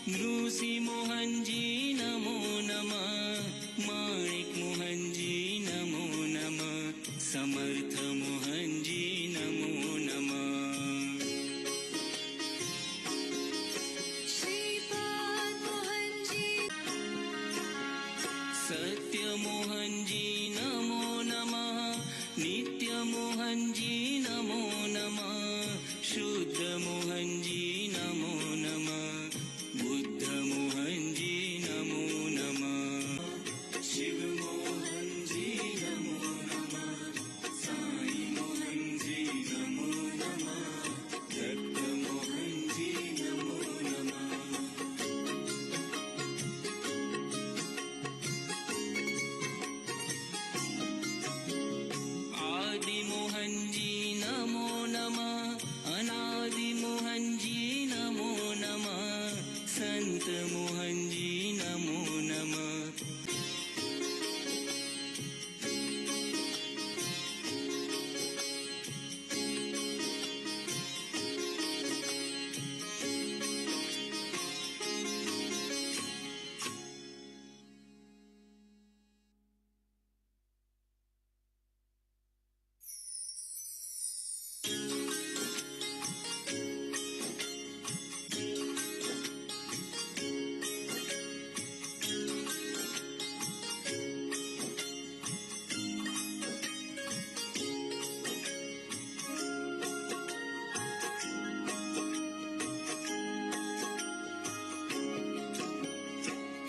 ऋषि मोहनजी नमो नमः, माणिक मोहनजी नमो नमः, समर्थ मोहनजी नमो नमः। श्रीपाद मोहनजी, सत्य मोहनजी नमो नमः, नित्य मोहनजी नमो नमः, शुद्ध मोहनजी नमो नमः, बुद्ध मोहनजी नमो नमः, शिव मोहनजी नमो नमः, साई मोहनजी नमो नमः, दत्त मोहनजी नमो नमः। आदि मोहनजी नमो नमः, अनादि मोहनजी नमो नमः, संत मोहनजी नमो नमः।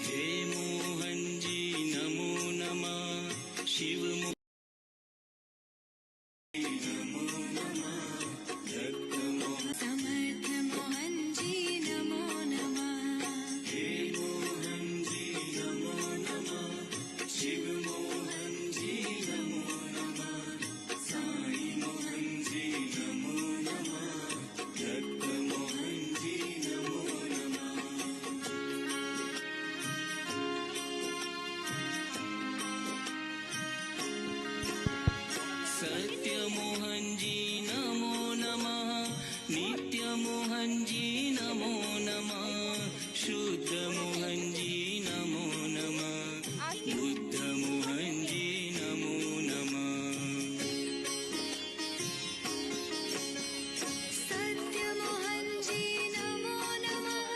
हे मोहनजी नमो नमः, शिव नमो नमः, दत्त मोहन, समर्थ मोहनजी नमो नमः। हे मोहनजी नमो नमः, शिव मोहनजी नमो नमः, साई मोहनजी नमो नमः, दत्त मोहनजी नमो नमः। सत्य मोहनजी नमो नमः, नित्य मोहनजी नमो नमः, शुद्ध मोहनजी नमो नमः, बुद्ध मोहनजी नमो नमः। सत्य मोहनजी नमो नमः,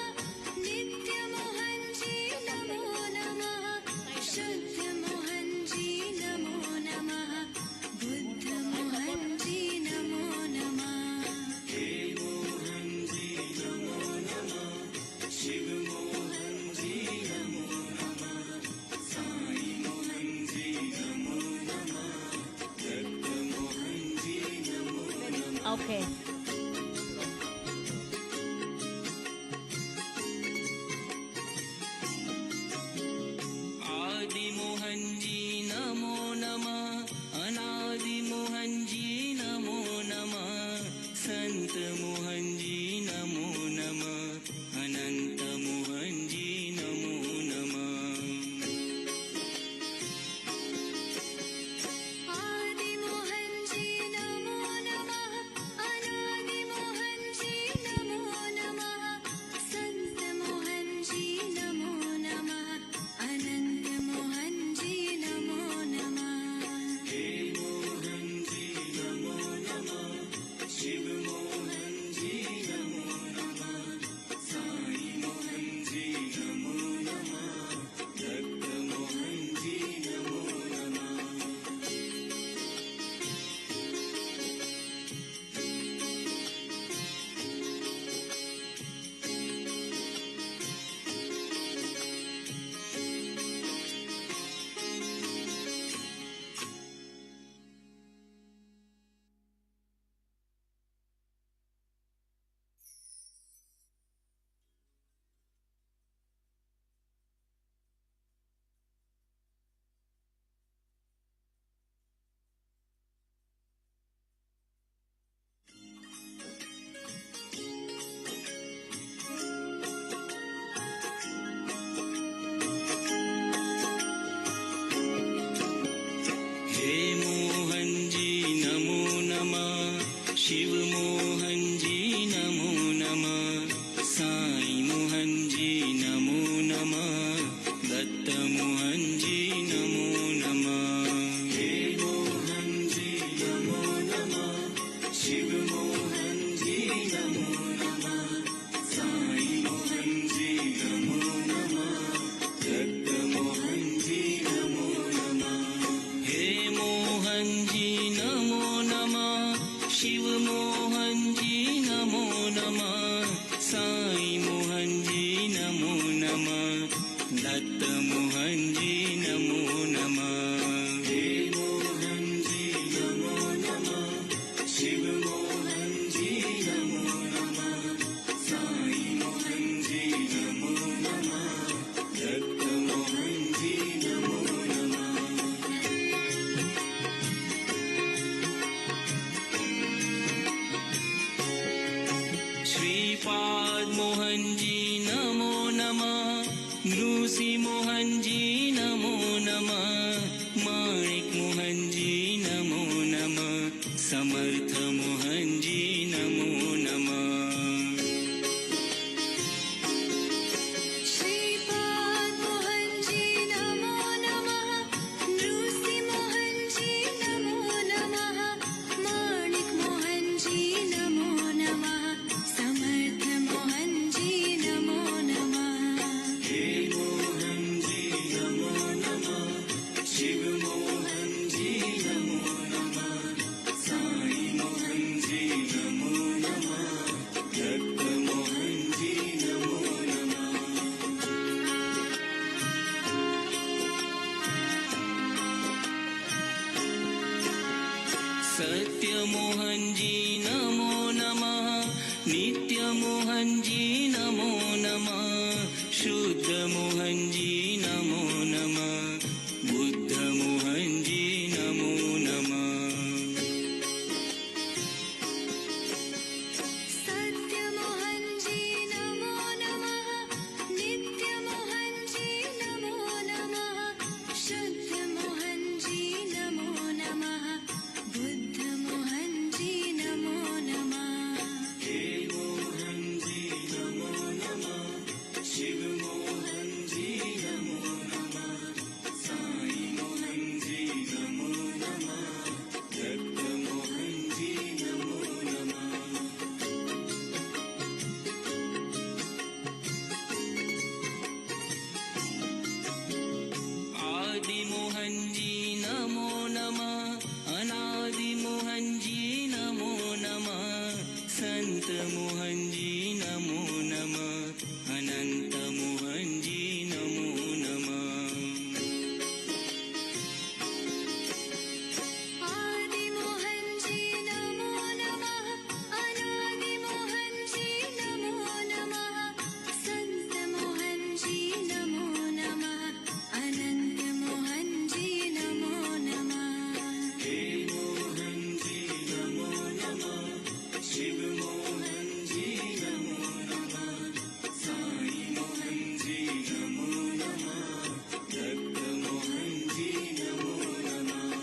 नित्य मोहनजी नमो नमः, शुद्ध मोहनजी नमो नमः, बुद्ध मोहनजी नमो नमः। हे मोहनजी नमो नमः, शिव मोहनजी नमो नमः, साई मोहनजी नमो नमः, दत्त मोहनजी नमो नमः। Okay. आदि मोहनजी नमो नमः, अनादि मोहनजी नमो नमः, संत मोहनजी नमो नमः, अनंत मोहनजी नमो नमः। आदि मोहनजी नमो नमः, अनादि मोहनजी नमो नमः, संत मोहनजी नमो नमः, अनंत मोहनजी नमो नमः। हे मोहनजी नमो नमः, शिव मोहनजी मोहनजी नमो नमः, ऋषि मोहनजी नमो नमः, माणिक मोहनजी नमो नमः, समर्थ मोहनजी नमो नमः। श्रीपाद मोहनजी नमो नमः, ऋषि मोहनजी नमो नमः, माणिक मोहनजी नमो नमः, समर्थ मोहनजी नमो नमः। हे मोहनजी नमो नमः, शिव मोहनजी नमो नमः, साई मोहनजी नमो नमः, दत्त मोहनजी नमो नमः। सत्य मोहनजी नमो नमः, नित्य मोहनजी नमो नमः, शुद्ध मोहनजी नमो नमः, बुद्ध मोहनजी नमो नमः। सत्य मोहनजी नमो नमः, नित्य मोहनजी नमो नमः, शुद्ध मोहनजी नमो नमः, बुद्ध मोहनजी नमो नमः। हे मोहनजी नमो नमः, शिव मोहनजी नमो नमः, साई मोहनजी नमो नमः, दत्त मोहनजी नमो नमः। आदि मोहनजी नमो नमः, अनादि मोहनजी नमो नमः, संत मोहनजी नमो नमः, अनंत मोहनजी नमो नमः। आदि मोहनजी नमो नमः, अनादि मोहनजी नमो नमः, संत मोहनजी नमो नमः, अनंत मोहनजी नमो नमः। हे मोहनजी नमो नमः, शिव मोहनजी नमो नमः, साई मोहनजी नमो नमः, दत्त मोहनजी नमो नमः।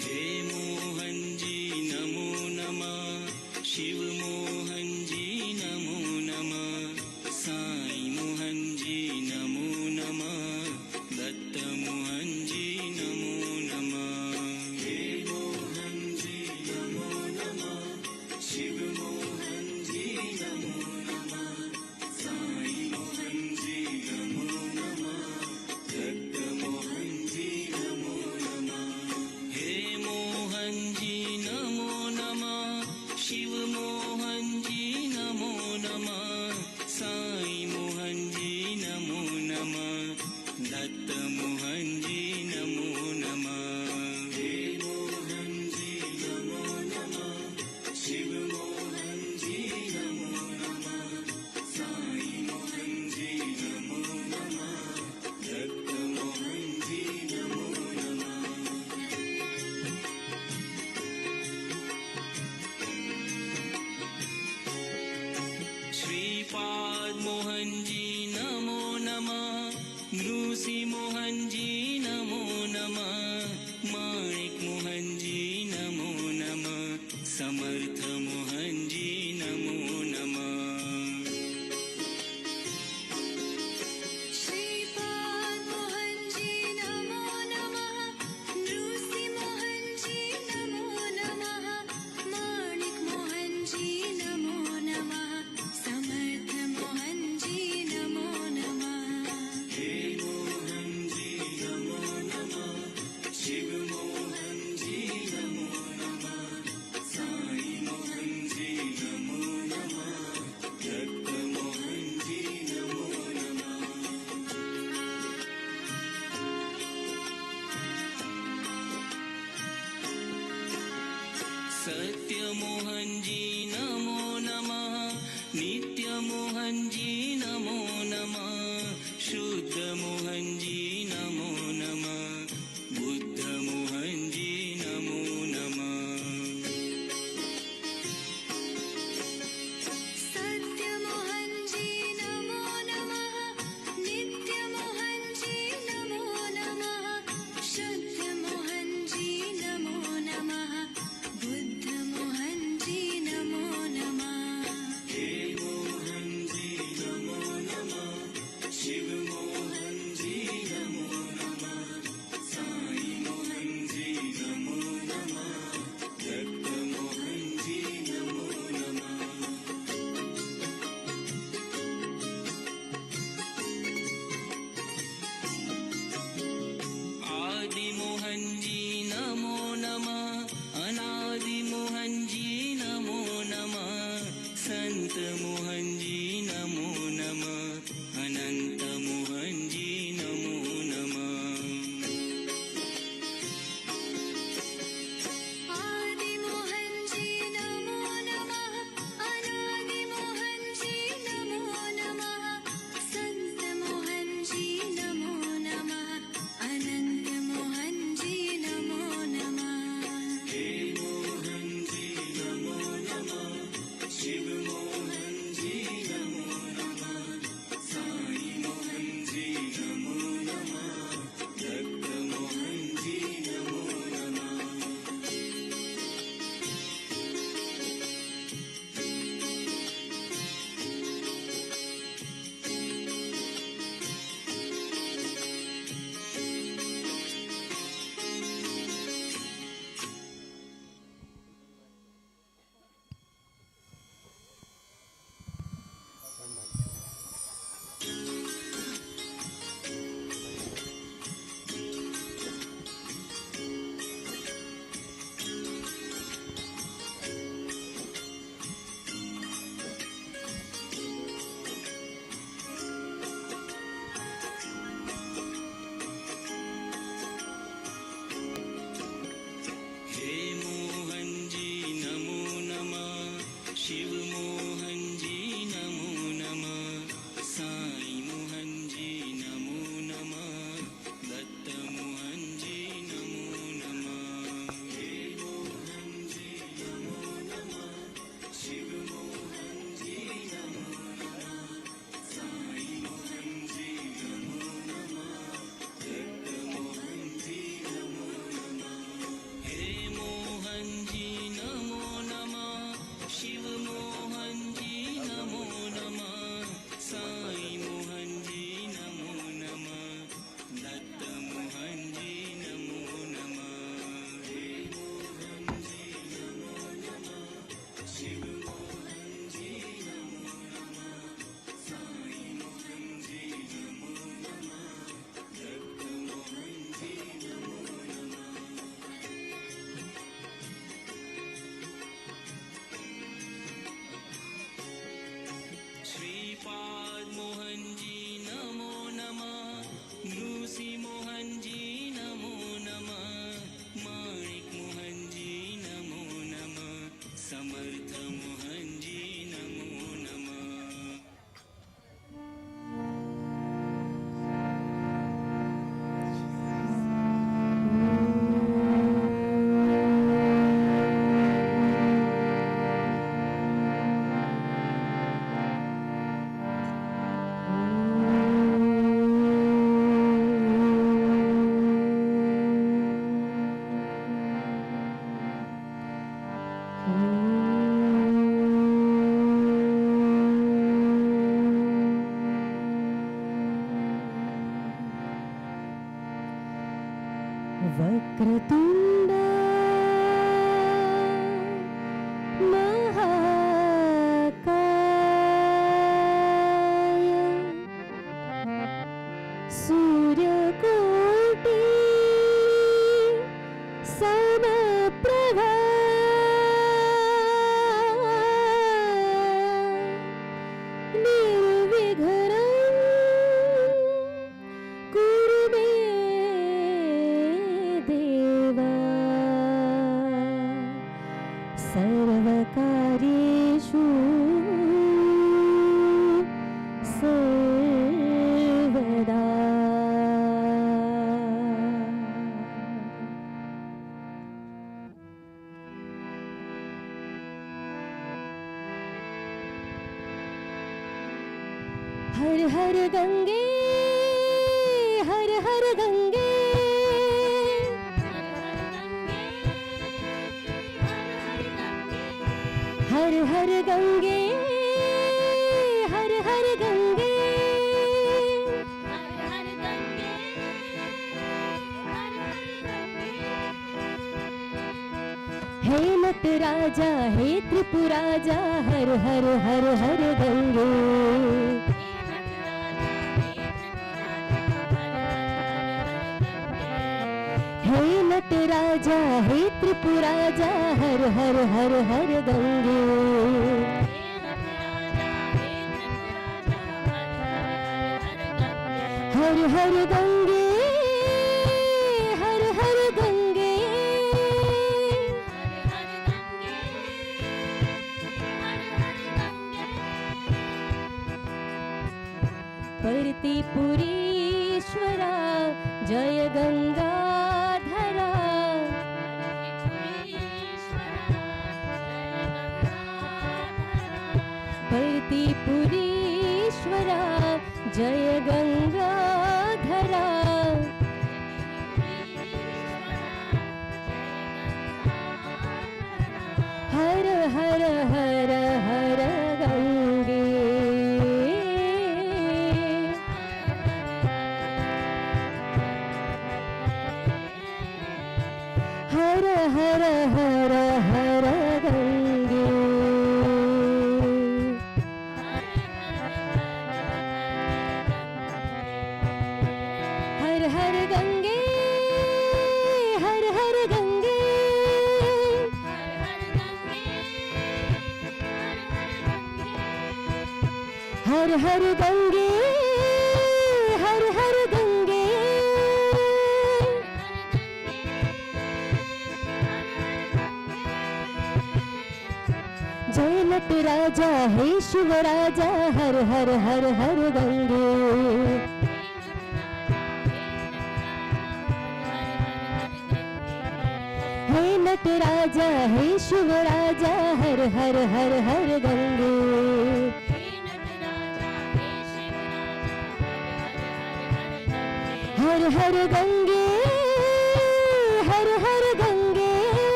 हे मोहनजी नमो नमः, शिव मोहनजी नमो नमः, साई मोहनजी नमो नमः, दत्त मोहनजी नमो नमः। हे मोहनजी नमो नमः, शिव मोहनजी नमो नमः, साई मोहनजी नमो नमः, दत्त मोहनजी नमो नमः। हे मोहनजी नमो नमः, शिव मोहनजी नमो नमः, साई मोहनजी नमो नमः, दत्त मोहनजी नमो नमः। हे मोहनजी नमो नमः, शिव मोहनजी नमो नमः, साई मोहनजी नमो नमः, दत्त मोहनजी नमो नमः। श्रीपाद मोहनजी नमो नमः, ऋषि मोहनजी नमो नमः, माणिक मोहनजी नमो नमः, समर्थ मोहनजी नमो नमः। श्रीपाद मोहनजी नमो नमः, ऋषि मोहनजी नमो नमः, माणिक मोहनजी नमो नमः, समर्थ मोहनजी मोहनजी नमो नमः शुद्ध मोहनजी नमो नमः बुद्ध मोहनजी नमो नमः सत्य मोहनजी नमो नमः नित्य मोहनजी नमो नमः शुद्ध मोहनजी नमो नमः बुद्ध मोहनजी नमो नमः हे मोहनजी नमो नमः शिव मोहनजी नमो नमः साई मोहनजी नमो नमः दत्त मोहनजी नमो नमः आदि मोहनजी नमो नमः अनादि मोहनजी नमो नमः संत मोहनजी नमो नमः अनंत मोहनजी नमो नमः आदि मोहनजी नमो नमः अनादि मोहनजी नमो नमः संत मोहनजी नमो नमः अनंत मोहनजी नमो नमः हे मोहनजी नमो नमः शिव मोहनजी नमो नमः साई मोहनजी नमो नमः दत्त मोहनजी नमो नमः हे मोहनजी नमो नमः शिव मोहनजी नमो नमः साई मोहनजी नमो नमः दत्त मोहनजी नमो नमः हे मोहनजी नमो नमः शिव मोहनजी नमो नमः साई मोहनजी नमो नमः दत्त मोहनजी नमो नमः हे मोहनजी नमो नमः शिव मोहनजी नमो नमः साई मोहनजी नमो नमः दत्त मोहनजी नमो नमः हे मोहनजी नमो नमः शिव मोहनजी नमो नमः साई मोहनजी नमो नमः दत्त मोहनजी नमो नमः श्रीपाद मोहनजी नमो नमः नृसी मोहनजी नमो नमः माणिक मोहनजी नमो नमः समर्थ मोहनजी नमो नमः वक्रतुण्ड महाकाय सूर्यकोटि समप्रभा निर्विघ्नं कुरु मे देवा सर्वकार्येषु हर हर गंगे, हर हर गंगे, हर हर गंगे, हर हर गंगे, हे नटराजा हे त्रिपुराजा, हर हर हर हर गंगे, हे नटराजा हे त्रिपुराजा, हर हर हर हर गंगे, हर हर गंगे, हर हर गंगे, परतिपुरीश्वरा जय गंगाधरा, परतिपुरीश्वरा जय गंगाधरा, हर हर हर हर गंगे, हर हर हर हर गंगे, हर हर गंगे, हर हर गंगे, हर हर गंगे, हर हर गंगे, जय नटराजा हे शिवराजा, हर हर हर हर गंगे, हे नटराजा हे शिवराजा, हर हर हर हर गंगे, हर हर गंगे, हर हर गंगे,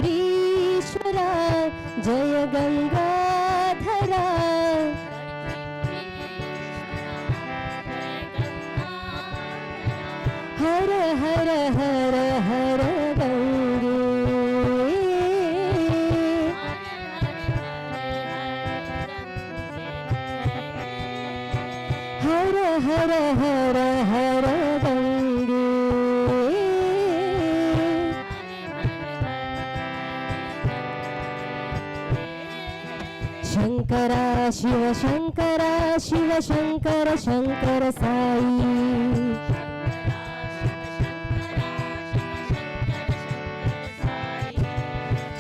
परतिपुरीश्वरा जय गंगाधरा, हर हर हर हर गंगे, हर हर हर हर Gange, Shankara Shiv Shankara Shiv Shankar Shankar Sai,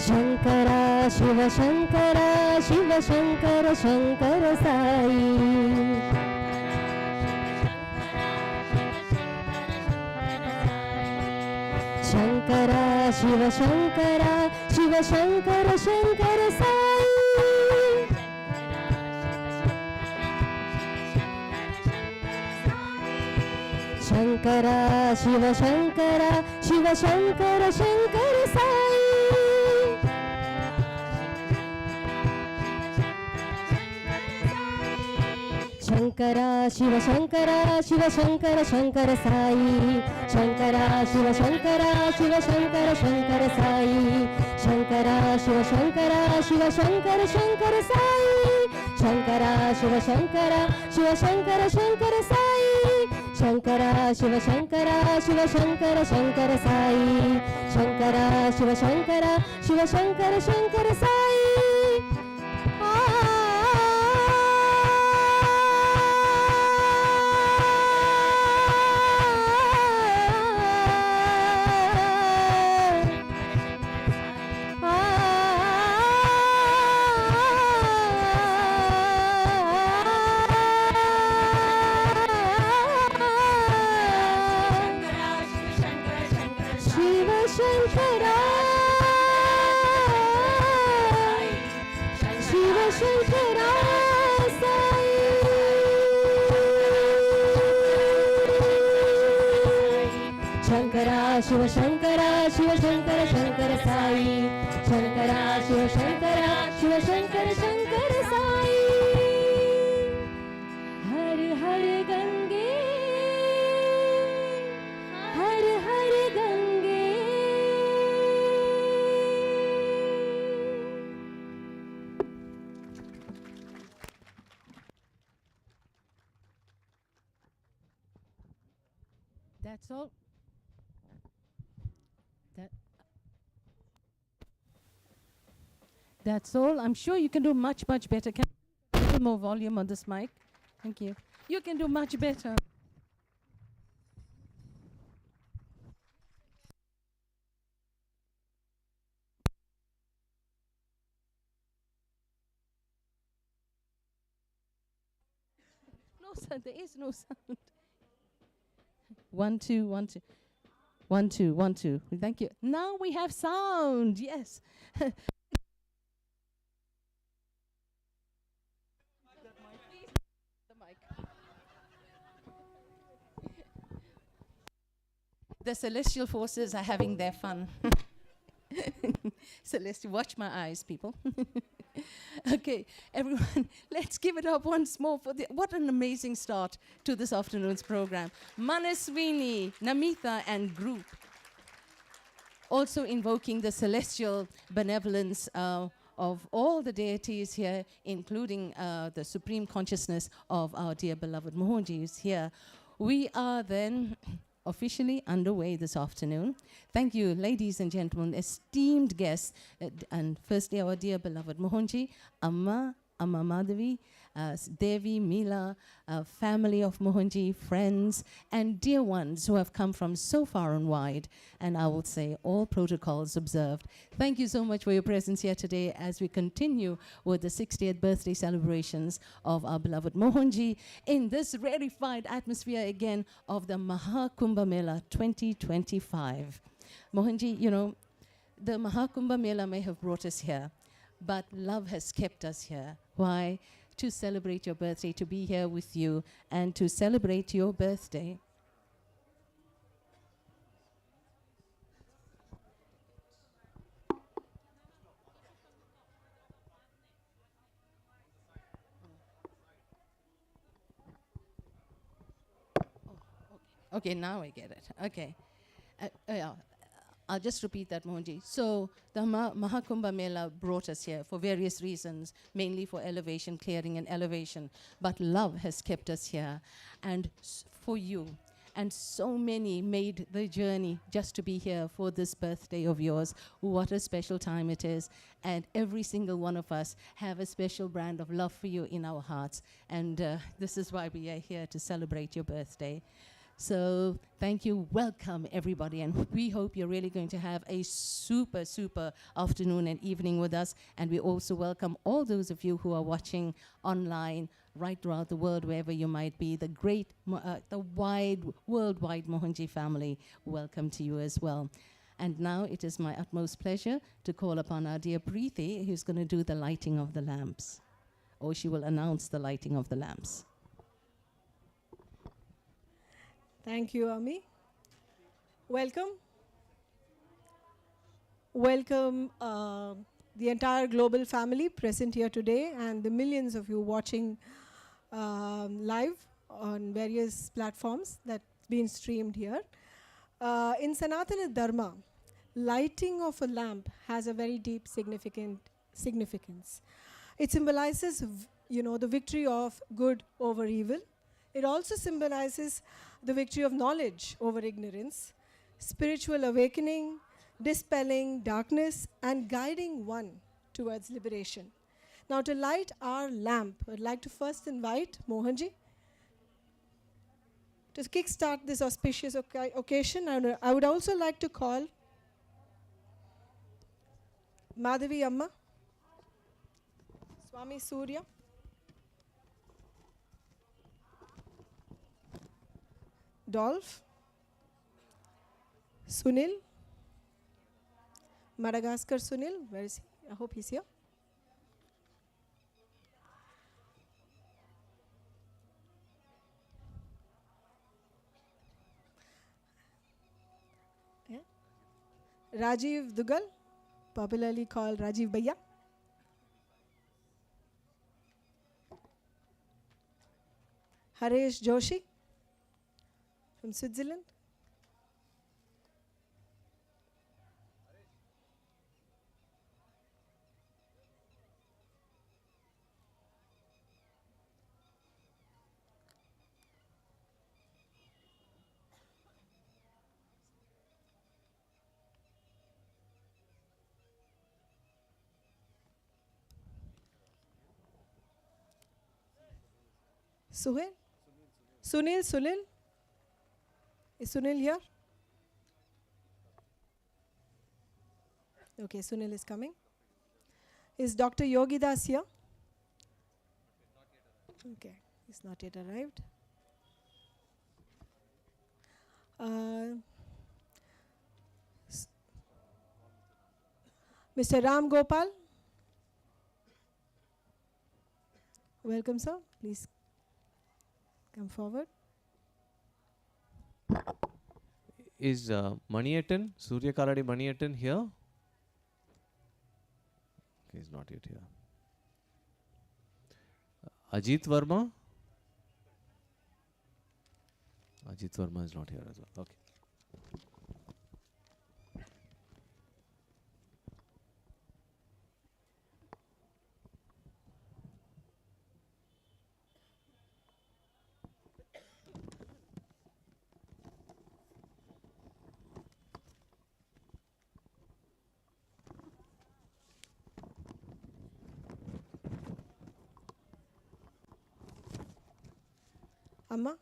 Shankara Shiv Shankara Shiv Shankar Shankar Sai, Shankara Shiv Shankara Shiv Shankar Shankar Sai, Shankara Shiv Shankara Shiv Shankar Shankar Sai, Shankara Shiv Shankara Shiv Shankar Shankar Sai, Shankara Shiv Shankara Shiv Shankar Shankar Sai, Shankara Shiv Shankara Shiv Shankar Shankar Sai, Shankara Shiv Shankara Shiv Shankar Shankar Sai, Shankara Shiv Shankara Shiv Shankar Shankar Sai, Shankara Shiv Shankara Shiv Shankar Shankar Sai, Shiva Shankara, Shiva Shankara Sai. Shankara, Shiva Shankara, Shiva Shankara, Shankara Sai. Shankara, Shiva Shankara, Shiva Shankara, Shankara Sai. Har Har Gange, Har Har Gange. That's all. That's all. I'm sure you can do much, much better. Can a little more volume on this mic? Thank you. You can do much better. No sound. There is no sound. 1 2 1 2 1 2 1 2. Thank you. Now we have sound. Yes. The mic. The celestial forces are having their fun. Celestial, watch my eyes, people. Okay, everyone, let's give it up once more for what an amazing start to this afternoon's program. Manaswini, Namitha, and group. Also invoking the celestial benevolence of all the deities here, including the supreme consciousness of our dear beloved Mohanji is here. We are then officially underway this afternoon. Thank you, ladies and gentlemen, esteemed guests, and firstly our dear beloved Mohanji, Amma Madhavi, Devi, Mila, family of Mohanji, friends, and dear ones who have come from so far and wide, and I will say all protocols observed. Thank you so much for your presence here today as we continue with the 60th birthday celebrations of our beloved Mohanji in this rarefied atmosphere again of the Maha Kumbh Mela 2025. Mohanji, you know, the MahaKumbh Mela may have brought us here, but love has kept us here. Why? To celebrate your birthday, to be here with you, and to celebrate your birthday. Okay, now I get it. Okay. Yeah. I'll just repeat that, Mohanji. So the MahaKumbh Mela brought us here for various reasons, mainly for elevation, clearing and elevation. But love has kept us here. And for you, and so many made the journey just to be here for this birthday of yours. What a special time it is. And every single one of us have a special brand of love for you in our hearts. And this is why we are here to celebrate your birthday. So thank you, welcome everybody, and we hope you're really going to have a super, super afternoon and evening with us. And we also welcome all those of you who are watching online right throughout the world, wherever you might be. The great, the worldwide Mohanji family, welcome to you as well. And now it is my utmost pleasure to call upon our dear Preeti, who's going to do the lighting of the lamps, or she will announce the lighting of the lamps. Thank you, Ami. Welcome. Welcome the entire global family present here today and the millions of you watching live on various platforms that's been streamed here. In Sanatana Dharma, lighting of a lamp has a very deep significance. It symbolizes, the victory of good over evil. It also symbolizes the victory of knowledge over ignorance, spiritual awakening, dispelling darkness, and guiding one towards liberation. Now, to light our lamp, I'd like to first invite Mohanji to kickstart this auspicious occasion. And I would also like to call Madhavi Amma, Swami Surya, Dolph, Sunil, Madagascar Sunil, where is he? I hope he's here. Yeah. Rajiv Dugal, popularly called Rajiv Bhaiya. Haresh Joshi from Switzerland. Suhail? Sunil? Is Sunil here? Okay, Sunil is coming. Is Dr. Yogi Das here? Okay, he's not yet arrived. Mr. Ram Gopal? Welcome, sir. Please come forward. Is Maniatan, Surya Kaladi Maniatan here? Okay, he's not yet here. Ajit Verma? Ajit Verma is not here as well. Okay. Amma?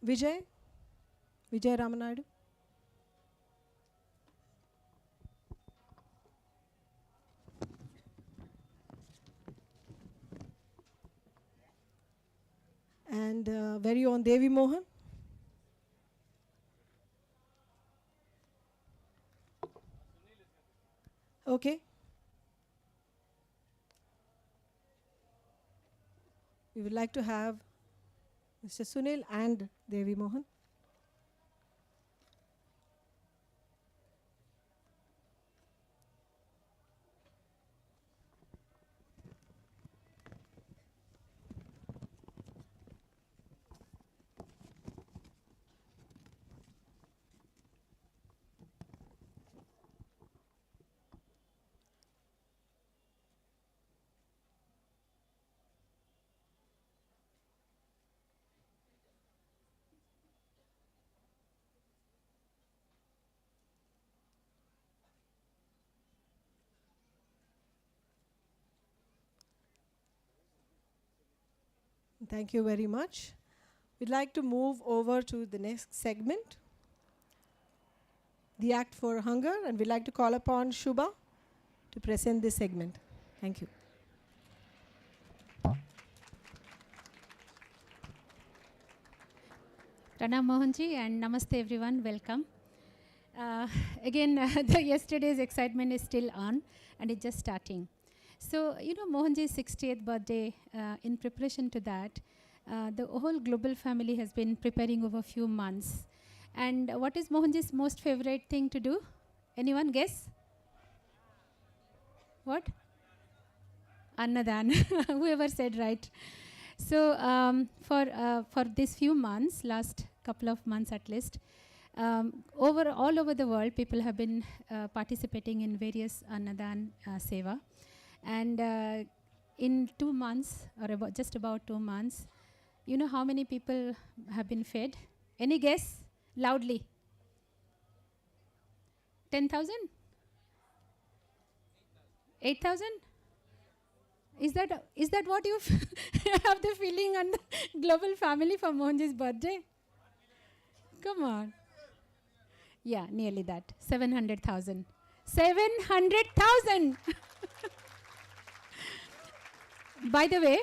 Vijay Ramanadu? And very own Devi Mohan? Okay. We would like to have Mr. Sunil and Devi Mohan. Thank you very much. We'd like to move over to the next segment, the Act for Hunger, and we'd like to call upon Shubha to present this segment. Thank you. Pranam Mohanji and Namaste everyone, welcome. Again, the yesterday's excitement is still on and it's just starting. So, Mohanji's 60th birthday, in preparation to that, the whole global family has been preparing over a few months. And what is Mohanji's most favorite thing to do? Anyone guess? What? Annadan, whoever said right. So, for these few months, last couple of months at least, all over the world, people have been participating in various Annadan Seva. And in 2 months, or just about 2 months, you know how many people have been fed? Any guess? Loudly. 10,000? 8,000? Is that what you have the feeling on the global family for Mohanji's birthday? Come on. Yeah, nearly that. 700,000. 700,000! By the way,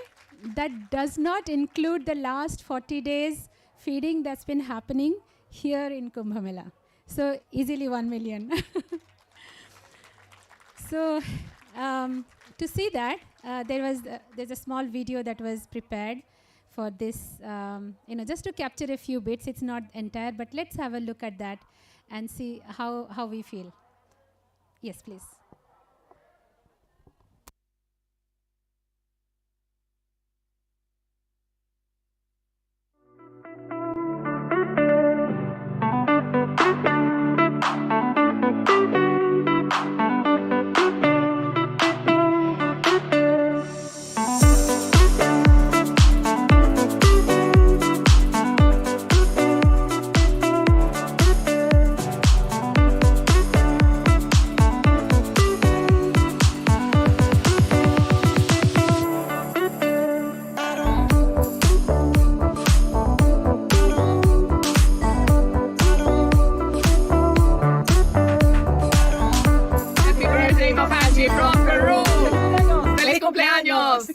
that does not include the last 40 days feeding that's been happening here in Kumbh Mela. So easily 1 million. So to see that, there's a small video that was prepared for this, just to capture a few bits. It's not entire, but let's have a look at that and see how we feel. Yes, please.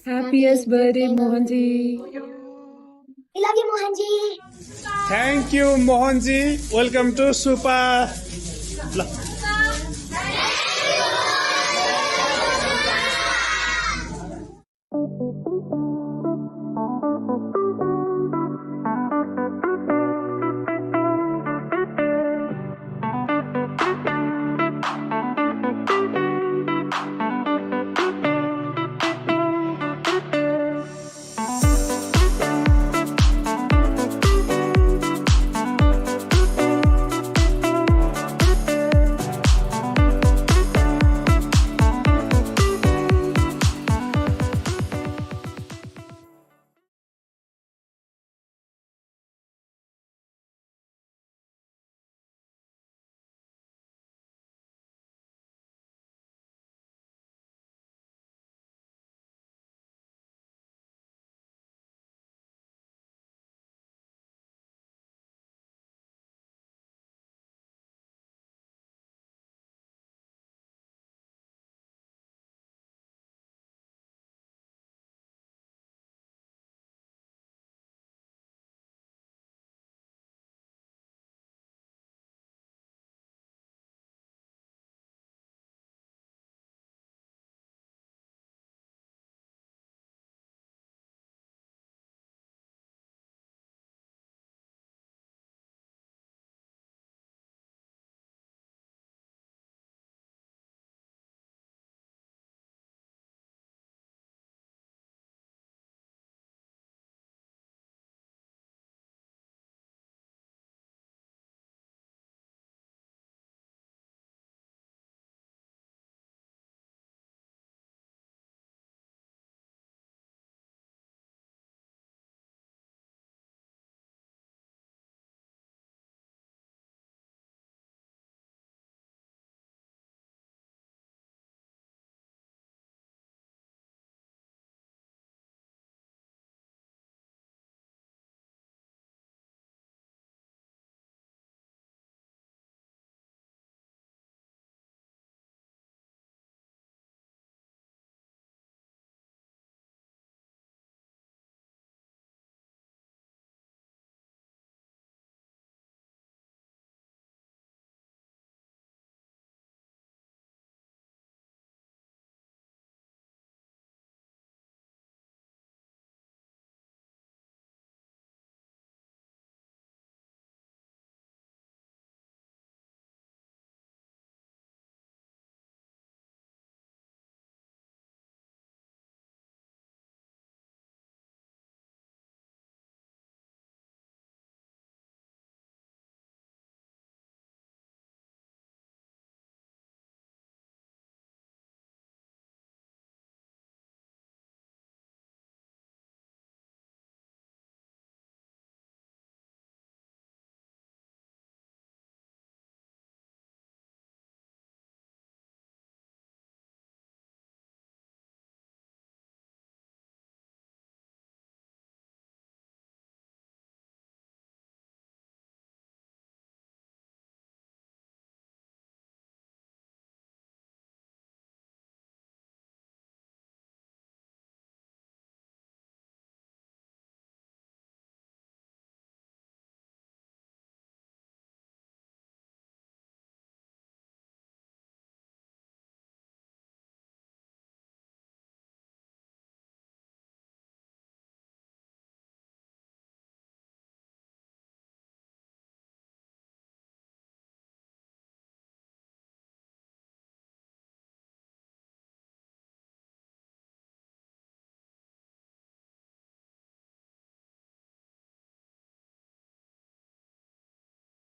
Happiest birthday, Mohanji. I love you, Mohanji. Thank you, Mohanji. Welcome to Super.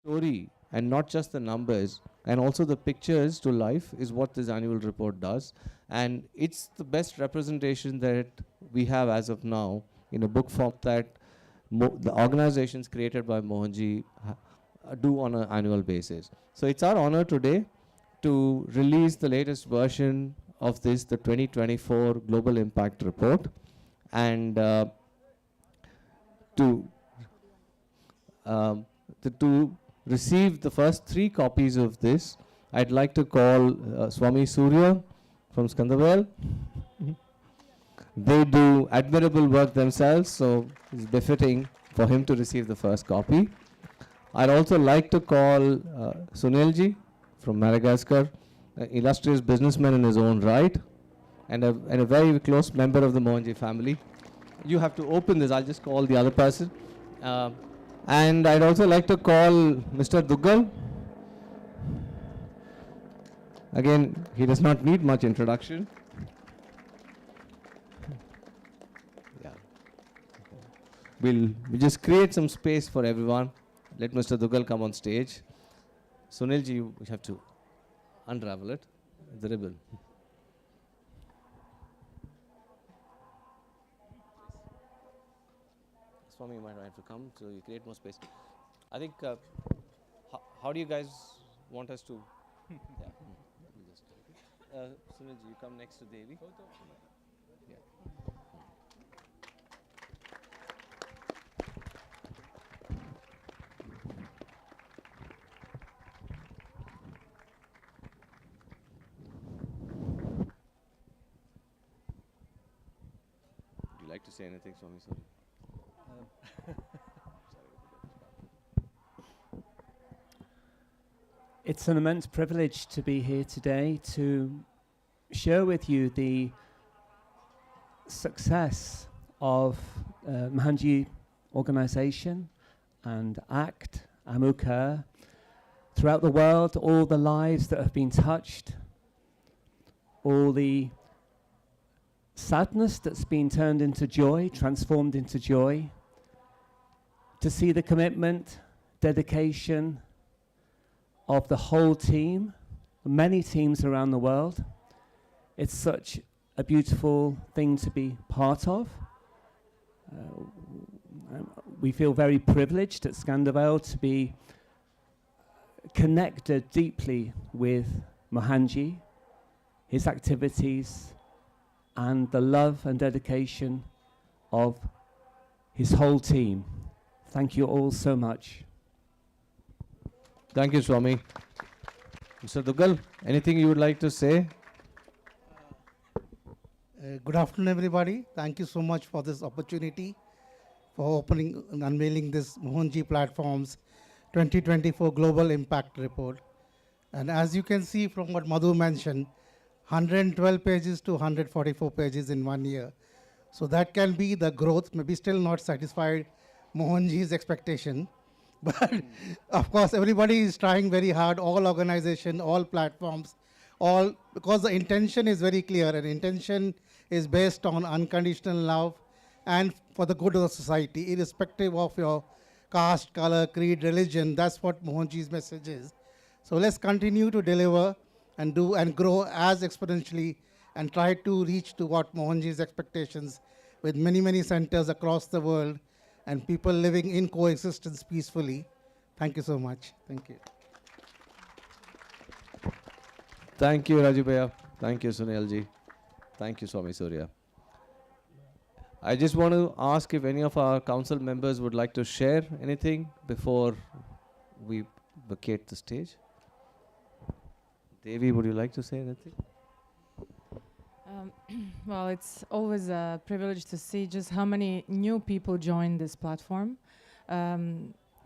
story and not just the numbers, and also the pictures to life is what this annual report does. And it's the best representation that we have as of now in a book form that the organizations created by Mohanji do on an annual basis. So it's our honor today to release the latest version of this, the 2024 Global Impact Report, and to receive the first 3 copies of this, I'd like to call Swami Surya from Skandavel. They do admirable work themselves, so it's befitting for him to receive the first copy. I'd also like to call Sunilji from Madagascar, an illustrious businessman in his own right, and a very close member of the Mohanji family. You have to open this, I'll just call the other person. And I'd also like to call Mr. Duggal. Again, he does not need much introduction. Yeah. We'll just create some space for everyone. Let Mr. Duggal come on stage. Sunilji, you have to unravel it, the ribbon. Swami, you might have to come so you create more space. I think, how do you guys want us to? Yeah. Sunilji, you come next to Devi. Yeah. Would you like to say anything, Swami? Sorry. It's an immense privilege to be here today to share with you the success of Mohanji organization and ACT, Amukher, throughout the world, all the lives that have been touched, all the sadness that's been turned into joy, transformed into joy, to see the commitment, dedication of the whole team, many teams around the world. It's such a beautiful thing to be part of. We feel very privileged at Skandavel to be connected deeply with Mohanji, his activities, and the love and dedication of his whole team. Thank you all so much. Thank you, Swami. Mr. Duggal, anything you would like to say? Good afternoon, everybody. Thank you so much for this opportunity for opening and unveiling this Mohanji Platform's 2024 Global Impact Report. And as you can see from what Madhu mentioned, 112 pages to 144 pages in 1 year. So that can be the growth, maybe still not satisfied Mohanji's expectation. But of course, everybody is trying very hard, all organizations, all platforms, all, because the intention is very clear, and intention is based on unconditional love and for the good of the society, irrespective of your caste, color, creed, religion. That's what Mohanji's message is. So let's continue to deliver and do and grow as exponentially and try to reach to what Mohanji's expectations with many, many centers across the world and people living in coexistence peacefully. Thank you so much. Thank you. Thank you, Raju Bhaiya. Thank you, Sunilji. Thank you, Swami Surya. I just want to ask if any of our council members would like to share anything before we vacate the stage. Devi, would you like to say anything? Well, it's always a privilege to see just how many new people join this platform.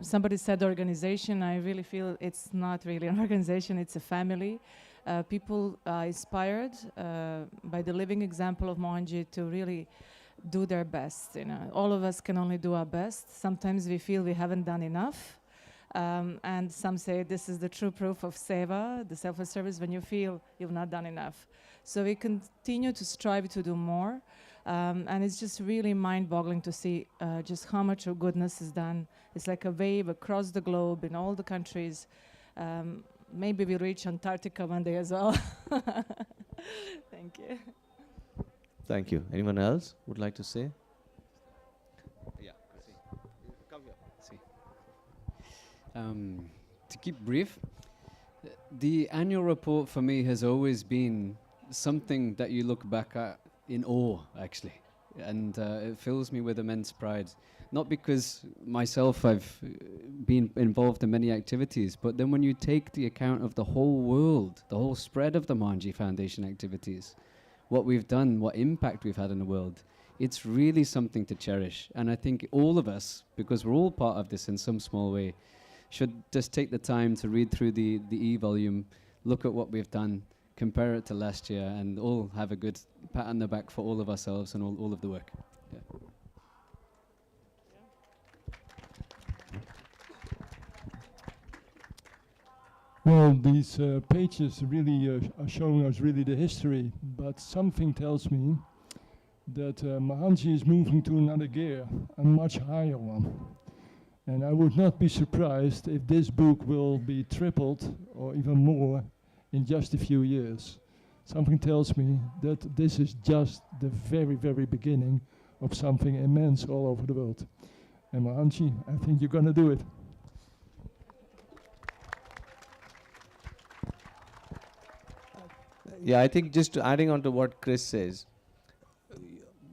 Somebody said organization. I really feel it's not really an organization, it's a family. People are inspired by the living example of Mohanji to really do their best. You know, all of us can only do our best. Sometimes we feel we haven't done enough. And some say this is the true proof of seva, the self-service, when you feel you've not done enough. So we continue to strive to do more. And it's just really mind-boggling to see just how much of goodness is done. It's like a wave across the globe in all the countries. Maybe we'll reach Antarctica one day as well. Thank you. Thank you. Anyone else would like to say? Yeah. Come here. To keep brief, the annual report for me has always been something that you look back at in awe, actually. And it fills me with immense pride. Not because myself I've been involved in many activities, but then when you take the account of the whole world, the whole spread of the Mohanji Foundation activities, what we've done, what impact we've had in the world, it's really something to cherish. And I think all of us, because we're all part of this in some small way, should just take the time to read through the e-volume, look at what we've done, compare it to last year, and all have a good pat on the back for all of ourselves and all of the work. Yeah. Well, these pages really are showing us really the history, but something tells me that Mohanji is moving to another gear, a much higher one. And I would not be surprised if this book will be tripled or even more in just a few years. Something tells me that this is just the very, very beginning of something immense all over the world. And Mohanji, I think you're going to do it. Yeah, I think just adding on to what Chris says,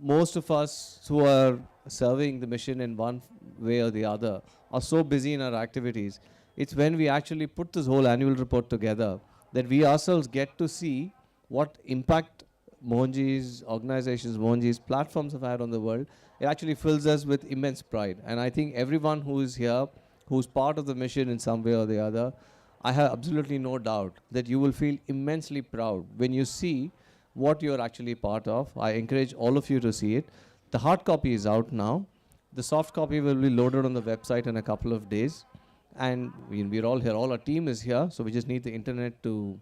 most of us who are serving the mission in one way or the other are so busy in our activities. It's when we actually put this whole annual report together that we ourselves get to see what impact Mohanji's organizations, Mohanji's platforms have had on the world. It actually fills us with immense pride. And I think everyone who is here, who's part of the mission in some way or the other, I have absolutely no doubt that you will feel immensely proud when you see what you're actually part of. I encourage all of you to see it. The hard copy is out now. The soft copy will be loaded on the website in a couple of days. And we're all here, all our team is here, so we just need the internet to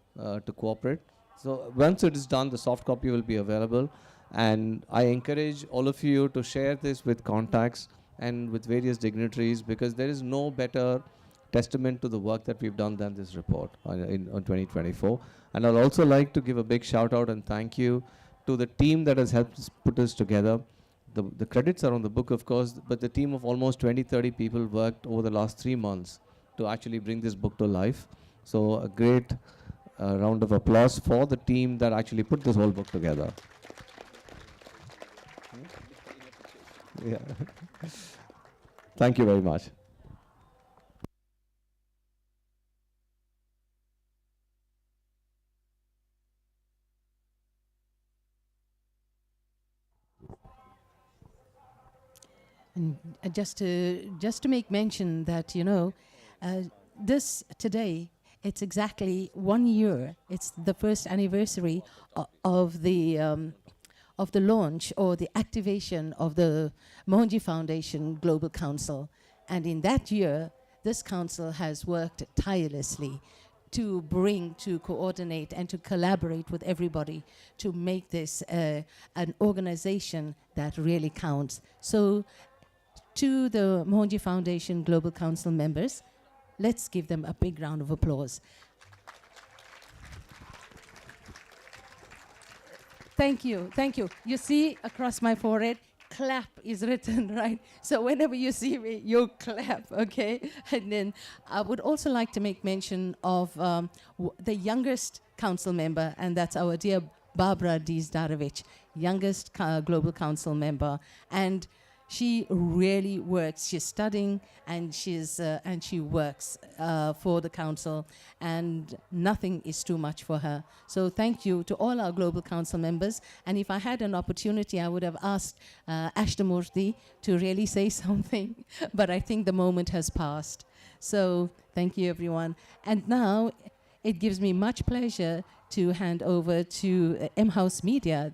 cooperate. So once it is done, the soft copy will be available. And I encourage all of you to share this with contacts and with various dignitaries, because there is no better testament to the work that we've done than this report on 2024. And I'd also like to give a big shout out and thank you to the team that has helped us put this together. The credits are on the book, of course, but the team of almost 20-30 people worked over the last 3 months to actually bring this book to life. So a great round of applause for the team that actually put this whole book together. Yeah. Thank you very much. And just to make mention that, this today, it's exactly 1 year. It's the first anniversary of the launch or the activation of the Mohanji Foundation Global Council. And in that year, this council has worked tirelessly to bring, to coordinate, and to collaborate with everybody to make this an organization that really counts. So, to the Mohanji Foundation Global Council members, let's give them a big round of applause. Thank you, thank you. You see across my forehead, clap is written, right? So whenever you see me, you clap, okay? And then I would also like to make mention of the youngest council member, and that's our dear Barbara Dizdarovich, youngest Global Council member. And she really works. She's studying, and she works for the council, and nothing is too much for her. So thank you to all our Global Council members. And if I had an opportunity, I would have asked Ashtamurthy to really say something, but I think the moment has passed. So thank you, everyone. And now it gives me much pleasure to hand over to M-House Media.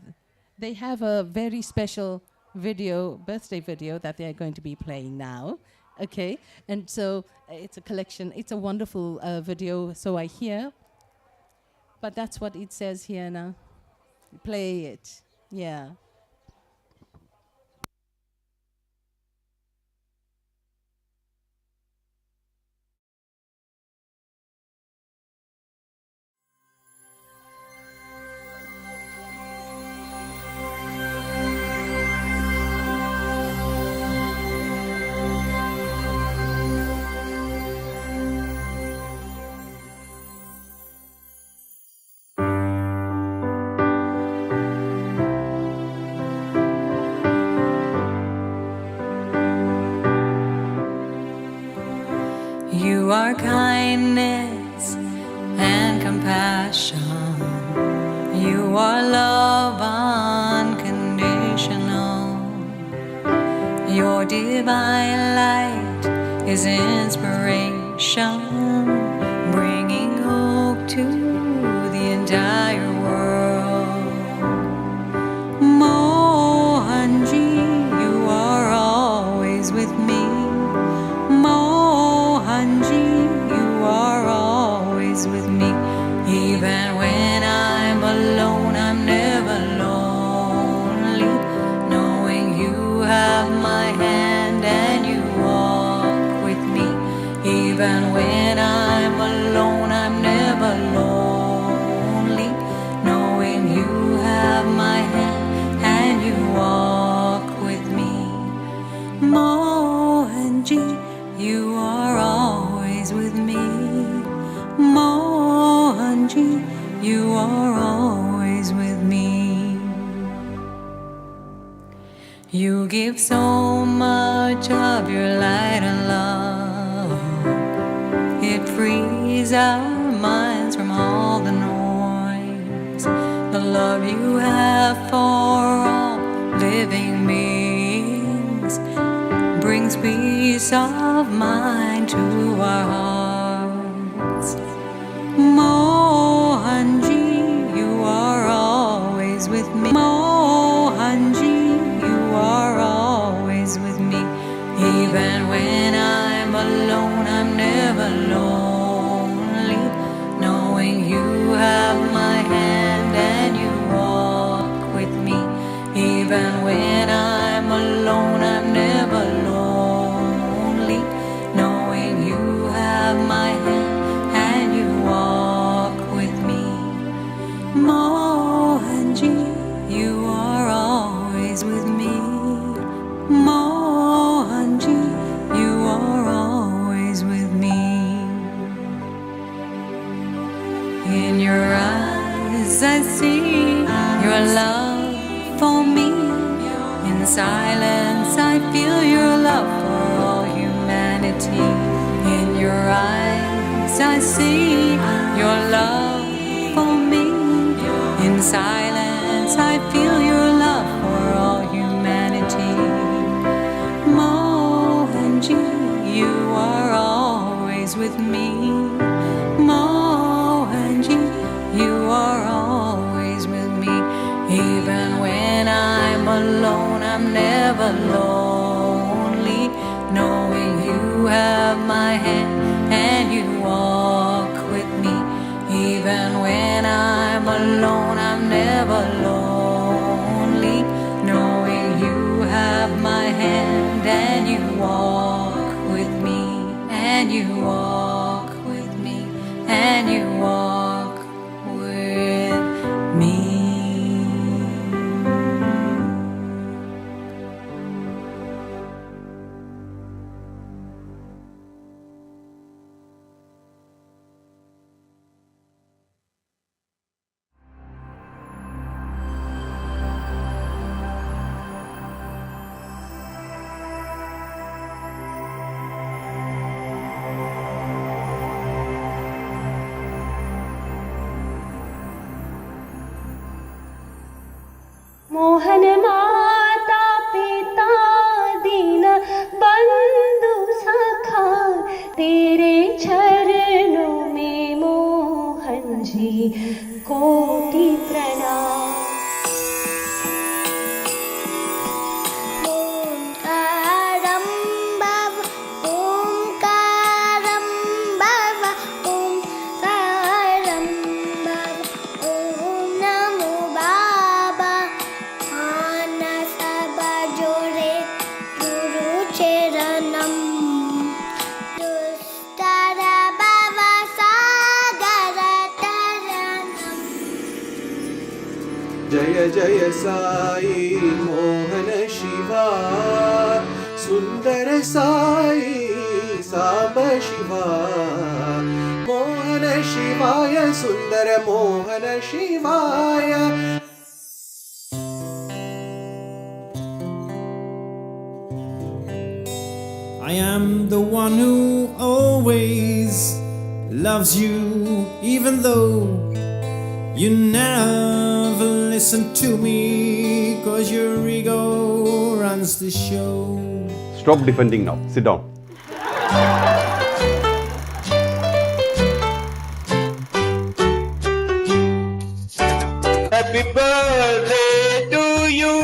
They have a very special birthday video that they're going to be playing now. Okay, and so it's a collection, it's a wonderful video, so I hear. But that's what it says here now. Play it, yeah. are kindness and compassion. You are love unconditional. Your divine light is inspiration, bringing hope to the entire world. Mohanji, you are always with me. Mohanji, you are always with me. Even when I'm alone, I'm never lonely, knowing you have my hand and you walk with me. Even when I'm alone, I'm never lonely, knowing you have my hand and you walk with me. Mohanji, you are always with me. Mohanji, you are always with me. You give so much of your light and love. It frees our minds from all the noise. The love you have for all living beings brings peace of mind to our hearts. Mohanji, you are always with me. Mohanji, you are always with me. Even when I'm alone, I'm never lonely, knowing you have my hand and you walk with me. Even when I'm alone, I'm never lonely, knowing you have my hand and you walk with me. Mohanji, you are always with me. Mohanji, you are always with me. In your eyes I see your love for me. In silence I feel your love for all humanity. In your eyes I see your love for me. In silence I feel your love for all humanity. Mohanji, you are always with me. Mohanji, you are always with me. Even when I'm alone, I'm never lonely, knowing you have my hand and you walk with me. Even when I'm alone, I'm never lonely, knowing you have my hand and you walk with me, and you walk with me, and you walk with me. Mohan माता पिता दीन बंधु सखा तेरे चरणों में मोहन जी कोटि प्रणाम। ओंकारं भव ओंकारं भव ओंकारं भव ओम नमो बाबा मानस बजोरे गुरु चरणम दुस्तर भव सागर तरणम। जय जय साई मोहन शिवा सुंदर साई सांब शिवा मोहन शिवाय सुंदर मोहन शिवाय। I am the one who always loves you, even though you never listen to me, 'cause your ego runs the show. Stop defending now. Sit down. Happy birthday to you.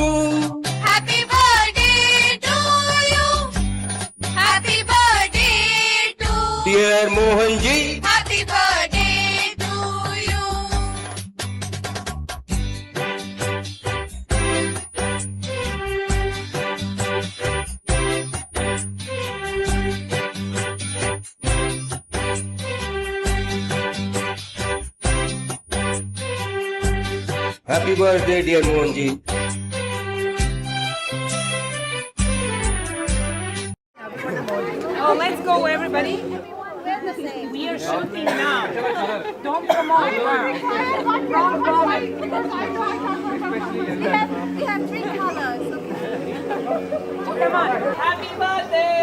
Happy birthday to you. Happy birthday to Dear Mohanji. Happy birthday to you. Happy birthday, dear Mohanji. Oh, let's go, everybody. We are shooting now. Don't promote. Wrong moment. We have three colors. Come on. Happy birthday.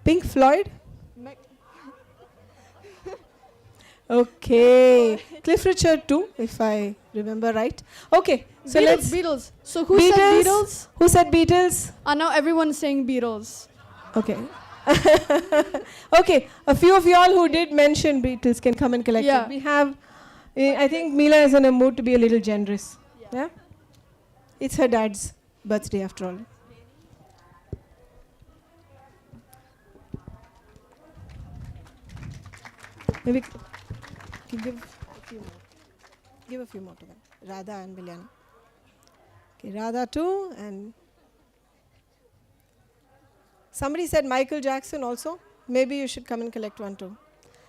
Pink Floyd? Okay. Cliff Richard too, if I remember right. Okay. So let's Beatles. So who said Beatles? Who said Beatles? Now everyone's saying Beatles. Okay. Okay. A few of y'all who did mention Beatles can come and collect Yeah. it. We have, I think Mila is in a mood to be a little generous. Yeah? It's her dad's birthday after all. Maybe give a few more. Give a few more to them. Radha and Bilyani. Okay, Radha too, and somebody said Michael Jackson also. Maybe you should come and collect one too.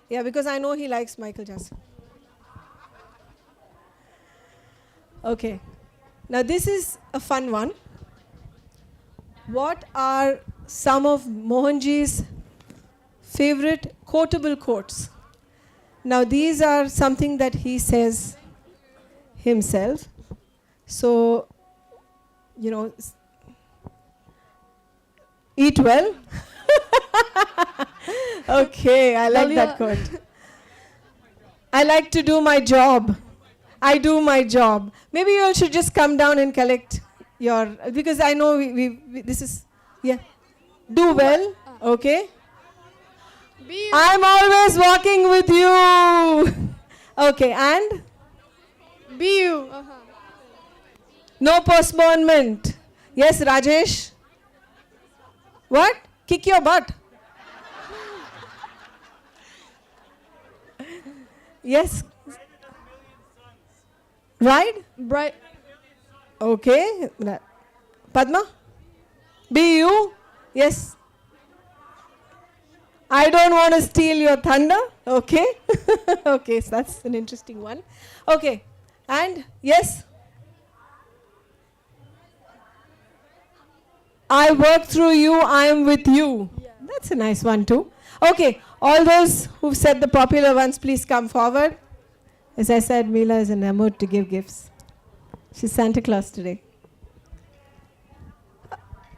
Yeah, because I know he likes Michael Jackson. Okay. Now this is a fun one. What are some of Mohanji's favorite quotable quotes? Now these are something that he says himself. So, you know, eat well. Okay, I like that quote. I like to do my job. I do my job. Maybe you all should just come down and collect your, because I know we this is, yeah. Do well, okay? I'm always walking with you. Okay, and? Be you. No postponement. Yes, Rajesh? What? Kick your butt. Yes. Right? Bright. Okay. Padma? Be you? Yes. I don't want to steal your thunder. Okay. Okay, so that's an interesting one. Okay. And yes? I work through you, I am with you. Yeah. That's a nice one too. Okay, all those who've said the popular ones, please come forward. As I said, Mila is in a mood to give gifts. She's Santa Claus today.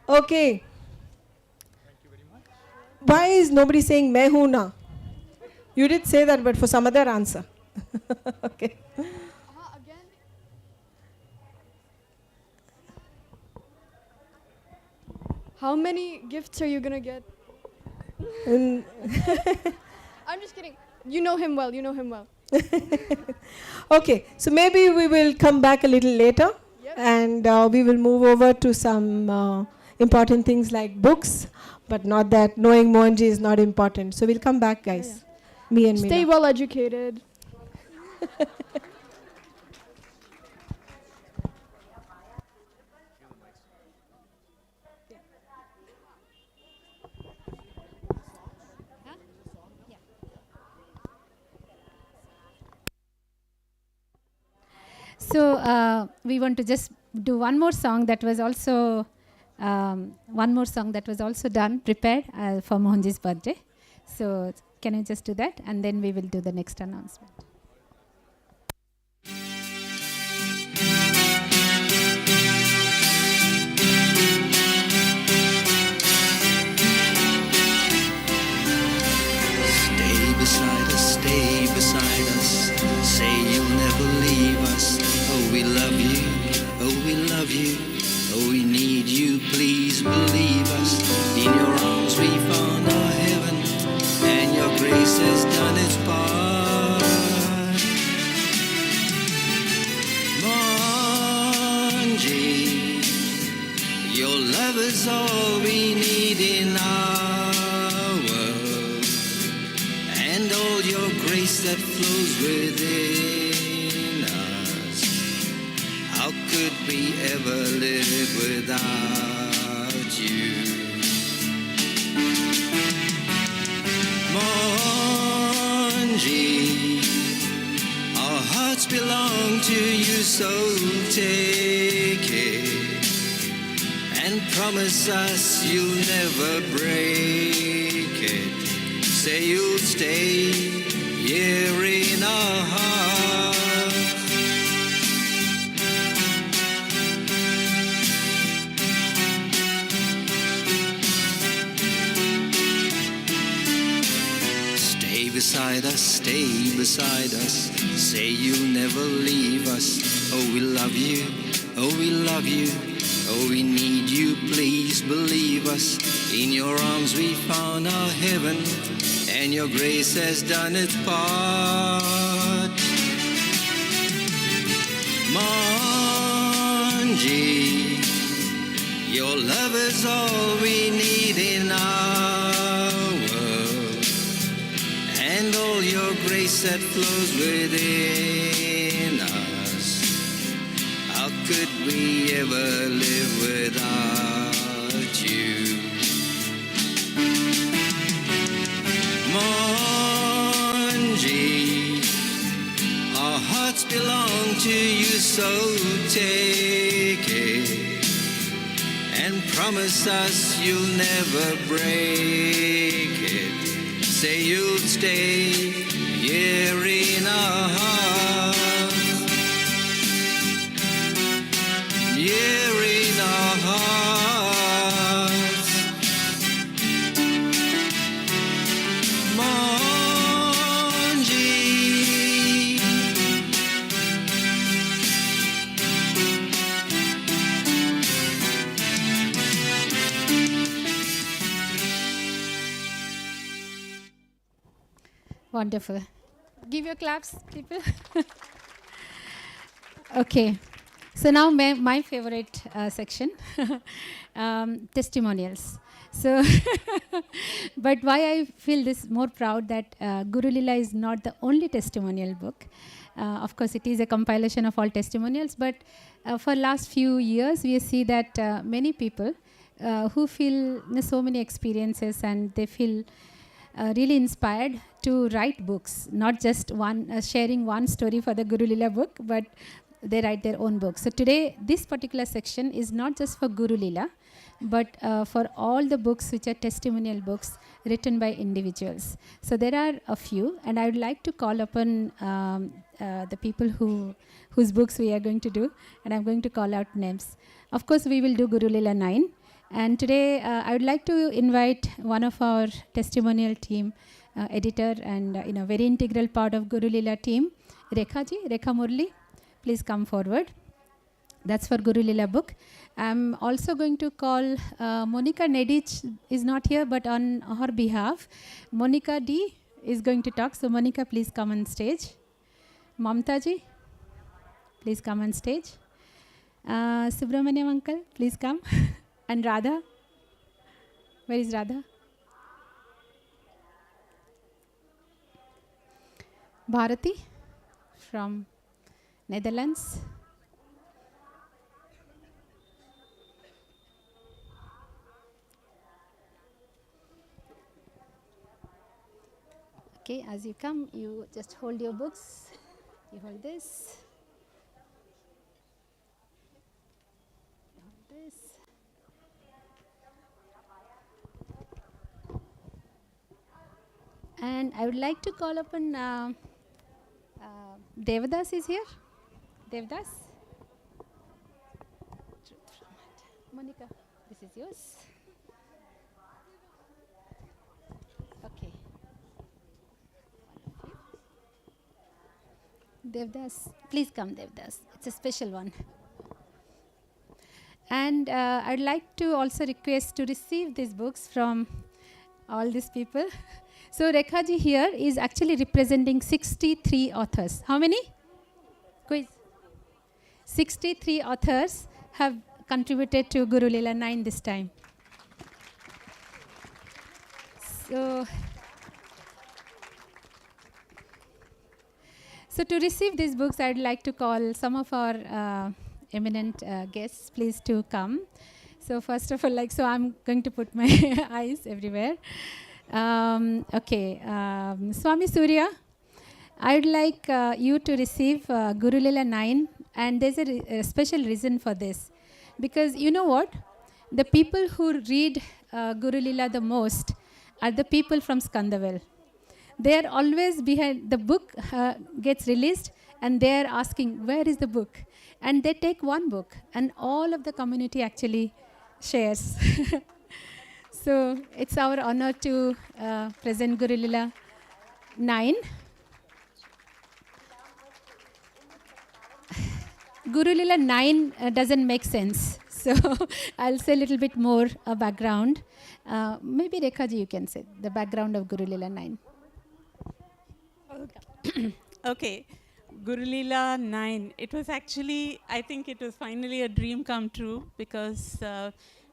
Okay. Why is nobody saying "Main hoon na"? You did say that, but for some other answer. Okay. How many gifts are you gonna get? I'm just kidding. You know him well. You know him well. Okay, so maybe we will come back a little later, and we will move over to some important things like books, but not that knowing Mohanji is not important. So we'll come back, guys. Me and Stay Meena. well educated. So we want to just do one more song that was also prepared for Mohanji's birthday. So can you just do that, and then we will do the next announcement. Stay beside us, say you'll never leave us. Oh, we love you, oh, we love you, oh, we need you, please believe us. In your arms we found our heaven, and your grace has done its part. Mohanji, your love is all we need in our world, and all your grace that flows within us. How could we ever live without you? Mohanji, our hearts belong to you, so take it and promise us you'll never break it. Say you'll stay here in our hearts. beside us, stay beside us. Say you'll never leave us. Oh, we love you, oh, we love you. Oh, we need you, please believe us. In your arms we found our heaven, and your grace has done its part. Mohanji, your love is all we need in our world, and all your grace that flows within us. How could we ever live without you? Mohanji, our hearts belong to you, so take it and promise us you'll never break it. Say you'll stay here in our hearts, here in our hearts. Mohanji, Wonderful. Give your claps, people. Okay. So now my favorite section, testimonials. So, but why I feel this more proud that Guru Lila is not the only testimonial book. Of course, it is a compilation of all testimonials, but for last few years, we see that many people who feel so many experiences and they feel really inspired to write books, not just one sharing one story for the Guru Lila book, but they write their own books. So today, this particular section is not just for Guru Lila, but for all the books which are testimonial books written by individuals. So there are a few, and I would like to call upon the people whose books we are going to do, and I'm going to call out names. Of course, we will do Guru Lila 9. And today, I would like to invite one of our testimonial team, editor and very integral part of Guru Lila team, Rekha Murli. Please come forward. That's for Guru Lila book. I'm also going to call Monica Nedic is not here, but on her behalf, Monica D is going to talk. So Monica, please come on stage. Mamta ji, please come on stage. Subramaniam uncle, please come. And Radha, where is Radha? Bharati from Netherlands. Okay, as you come, you just hold your books. You hold this. You hold this. And I would like to call upon Devadas is here. Devadas? Monica, this is yours. Okay. Devdas, please come, Devdas. It's a special one. And I'd like to also request to receive these books from all these people. So Rekha ji here is actually representing 63 authors. How many? Quiz. 63 authors have contributed to Guru Lila 9 this time. So to receive these books, I'd like to call some of our eminent guests, please to come. So first of all, so I'm going to put my eyes everywhere. Swami Surya, I'd like you to receive Guru Lila 9, and there's a special reason for this. Because you know what? The people who read Guru Lila the most are the people from Skandavel. They are always behind, the book gets released, and they are asking, where is the book? And they take one book, and all of the community actually shares. So it's our honor to present Guru Lila 9. Guru Lila 9 doesn't make sense. So I'll say a little bit more background. Maybe Rekha ji, you can say the background of Guru Lila 9. Okay, Guru Leela 9. It was actually, I think it was finally a dream come true because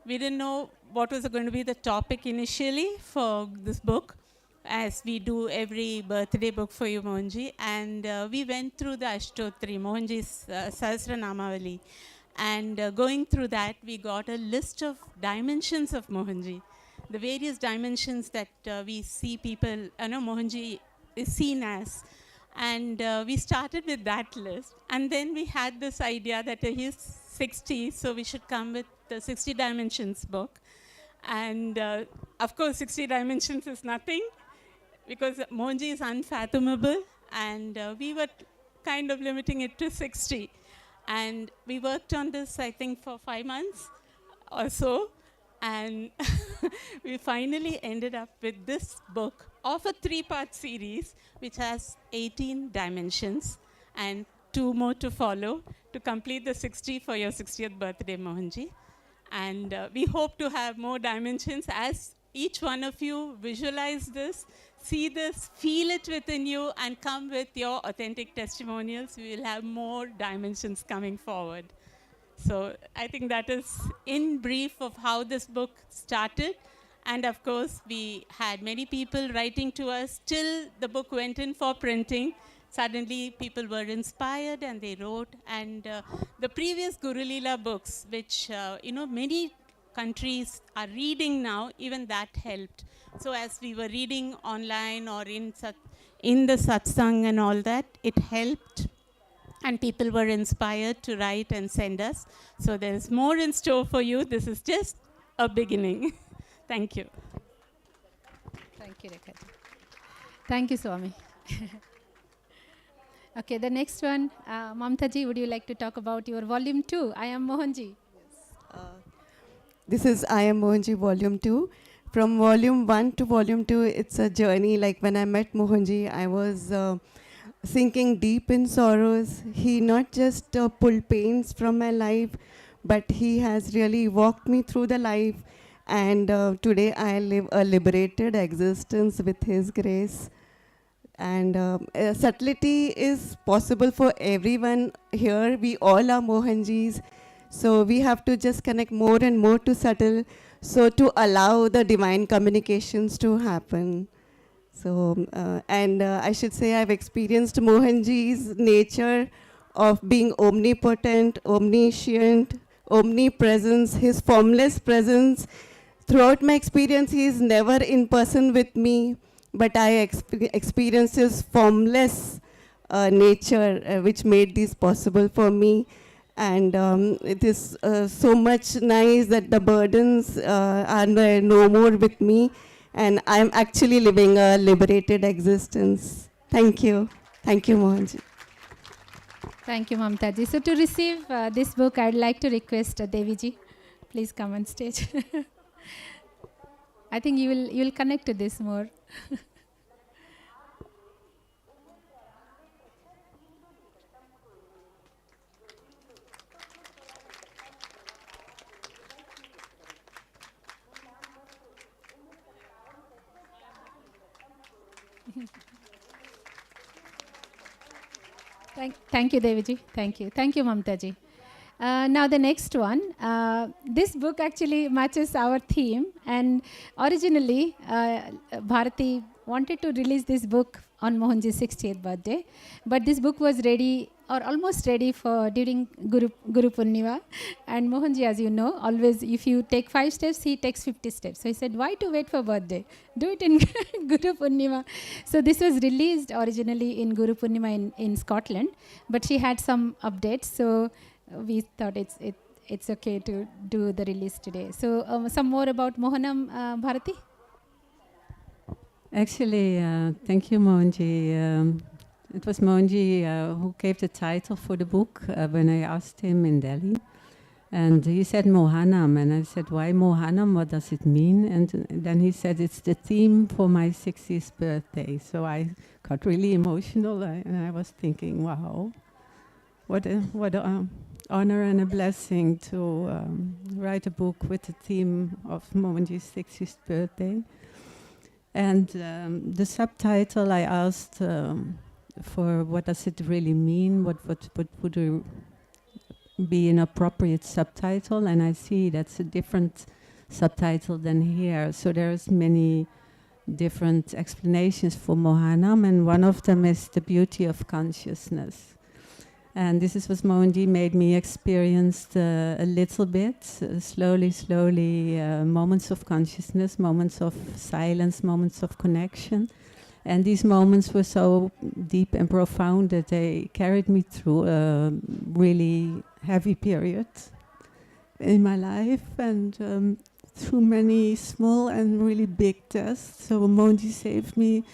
we didn't know what was going to be the topic initially for this book, as we do every birthday book for you, Mohanji. And we went through the Ashtotri, Mohanji's Sahasranamavali. And going through that, we got a list of dimensions of Mohanji, the various dimensions that we see people, Mohanji is seen as. And we started with that list. And then we had this idea that he's 60, so we should come with the 60 Dimensions book. And of course, 60 Dimensions is nothing, because Mohanji is unfathomable. And we were kind of limiting it to 60. And we worked on this, I think, for 5 months or so. And we finally ended up with this book of a 3-part series, which has 18 dimensions and 2 more to follow to complete the 60 for your 60th birthday, Mohanji. And we hope to have more dimensions as each one of you visualize this, see this, feel it within you, and come with your authentic testimonials. We will have more dimensions coming forward. So I think that is in brief of how this book started. And of course, we had many people writing to us till the book went in for printing. Suddenly, people were inspired and they wrote. And the previous Guru Leela books, which many countries are reading now, even that helped. So as we were reading online or in the satsang and all that, it helped. And people were inspired to write and send us. So there's more in store for you. This is just a beginning. Thank you. Thank you, Rekha. Thank you, Swami. Okay, the next one, Mamta ji, would you like to talk about your volume 2? I am Mohanji. This is I Am Mohanji Volume 2. From Volume 1 to Volume 2, it's a journey. Like when I met Mohanji, I was sinking deep in sorrows. He not just pulled pains from my life, but he has really walked me through the life. And today I live a liberated existence with his grace. And subtlety is possible for everyone here. We all are Mohanjis. So we have to just connect more and more to subtle, so to allow the divine communications to happen. So, I should say I've experienced Mohanji's nature of being omnipotent, omniscient, omnipresence, his formless presence. Throughout my experience, he is never in person with me, but I experienced his formless nature, which made this possible for me. And it is so much nice that the burdens are no more with me. And I'm actually living a liberated existence. Thank you. Thank you, Mohanji. Thank you, Mamta ji. So to receive this book, I'd like to request Devi ji. Please come on stage. I think you'll connect to this more. Thank you, Deviji. Thank you. Thank you, Mamta ji. Now the next one. This book actually matches our theme. And originally, Bharati wanted to release this book on Mohanji's 60th birthday. But this book was ready, or almost ready, for during Guru Purnima. And Mohanji, as you know, always if you take 5 steps, he takes 50 steps. So he said, why to wait for birthday? Do it in Guru Purnima. So this was released originally in Guru Purnima in Scotland. But she had some updates. So we thought it's okay to do the release today. So some more about Mohanam, Bharati? Actually, thank you, Mohanji. It was Mohanji who gave the title for the book when I asked him in Delhi. And he said Mohanam, and I said, why Mohanam? What does it mean? And then he said, it's the theme for my 60th birthday. So I got really emotional, and I was thinking, wow, what a honor and a blessing to write a book with the theme of Mohanji's 60th birthday. And the subtitle, I asked for what does it really mean? What would be an appropriate subtitle? And I see that's a different subtitle than here. So there's many different explanations for Mohanam, and one of them is the beauty of consciousness. And this is what Mohanji made me experience a little bit, slowly, moments of consciousness, moments of silence, moments of connection. And these moments were so deep and profound that they carried me through a really heavy period in my life, and through many small and really big tests. So Mohanji saved me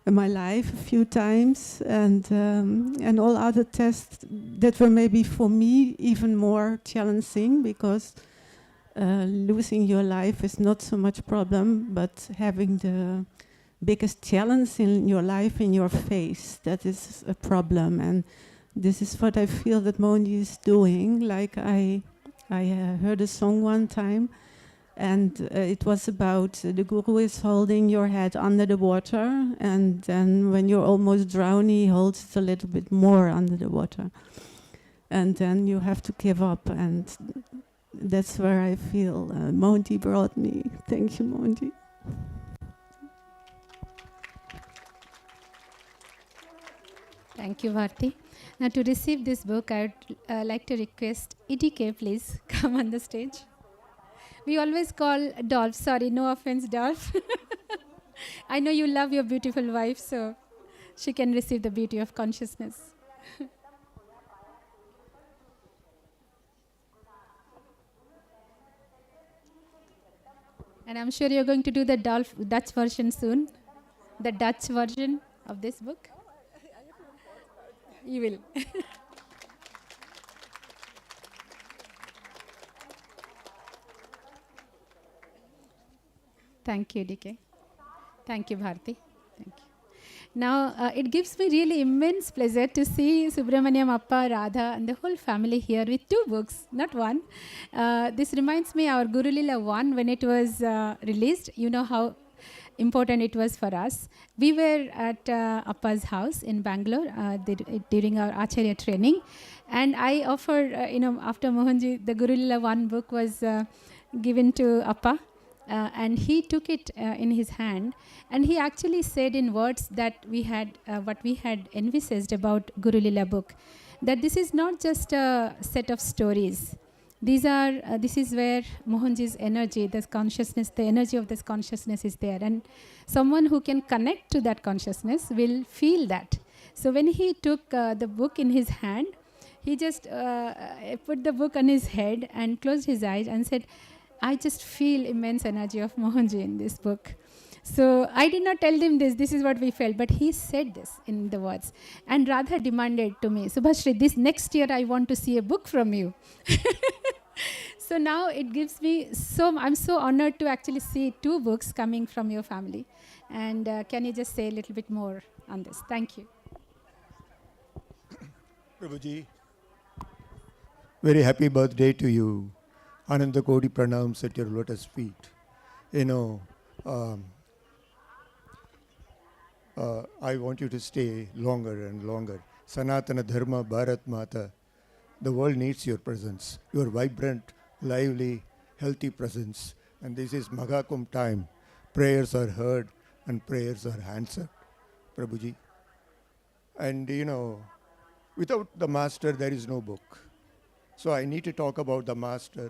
in my life a few times, and all other tests that were maybe for me even more challenging, because losing your life is not so much problem, but having the biggest challenge in your life in your face, that is a problem. And this is what I feel that Mohanji is doing. Like I heard a song one time, and it was about the guru is holding your head under the water, and then when you're almost drowning, he holds it a little bit more under the water. And then you have to give up, and that's where I feel Mohanji brought me. Thank you, Mohanji. Thank you, Bharti. Now, to receive this book, I would like to request ETK, please come on the stage. We always call Dolph, sorry, no offense, Dolph. I know you love your beautiful wife, so she can receive the beauty of consciousness. And I'm sure you're going to do the Dolph Dutch version soon, the Dutch version of this book. You will. Thank you, DK. Thank you, Bharti. Thank you. Now, it gives me really immense pleasure to see Subramaniam, Appa, Radha, and the whole family here with 2 books, not one. This reminds me our Guru Lila 1, when it was released. You know how important it was for us. We were at Appa's house in Bangalore during our Acharya training, and I offered, after Mohanji, the Guru Lila 1 book was given to Appa. And he took it in his hand, and he actually said in words that we had, what we had envisaged about Guru Lila book, that this is not just a set of stories. These are, this is where Mohanji's energy, this consciousness, the energy of this consciousness is there, and someone who can connect to that consciousness will feel that. So when he took the book in his hand, he just put the book on his head and closed his eyes and said, I just feel immense energy of Mohanji in this book. So I did not tell him this is what we felt, but he said this in the words. And Radha demanded to me, Subhashri, this next year I want to see a book from you. So now it gives me I'm so honored to actually see 2 books coming from your family. And can you just say a little bit more on this? Thank you. Prabhuji, very happy birthday to you. Ananda Kodi pranams at your lotus feet. I want you to stay longer and longer. Sanatana Dharma, Bharat Mata, the world needs your presence, your vibrant, lively, healthy presence. And this is Maha Kumbh time. Prayers are heard and prayers are answered, Prabhuji. And without the master, there is no book. So I need to talk about the master.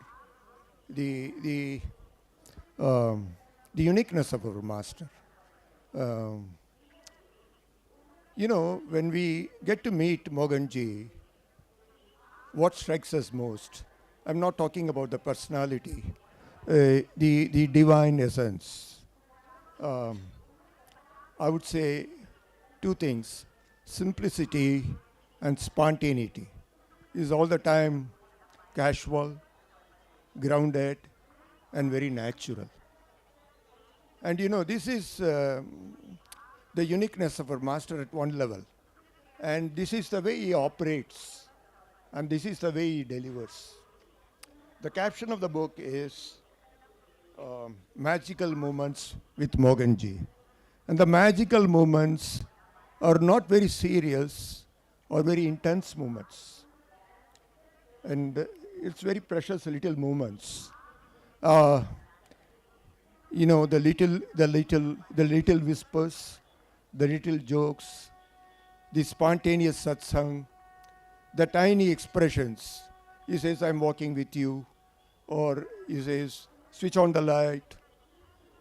The uniqueness of our master. When we get to meet Mohanji, what strikes us most? I'm not talking about the personality, the divine essence. I would say 2 things: simplicity and spontaneity. Is all the time casual, grounded, and very natural. And this is the uniqueness of our master at one level. And this is the way he operates. And this is the way he delivers. The caption of the book is Magical Moments with Mohanji. And the magical moments are not very serious or very intense moments. And it's very precious little moments. The little whispers, the little jokes, the spontaneous satsang, the tiny expressions. He says, I'm walking with you. Or he says, switch on the light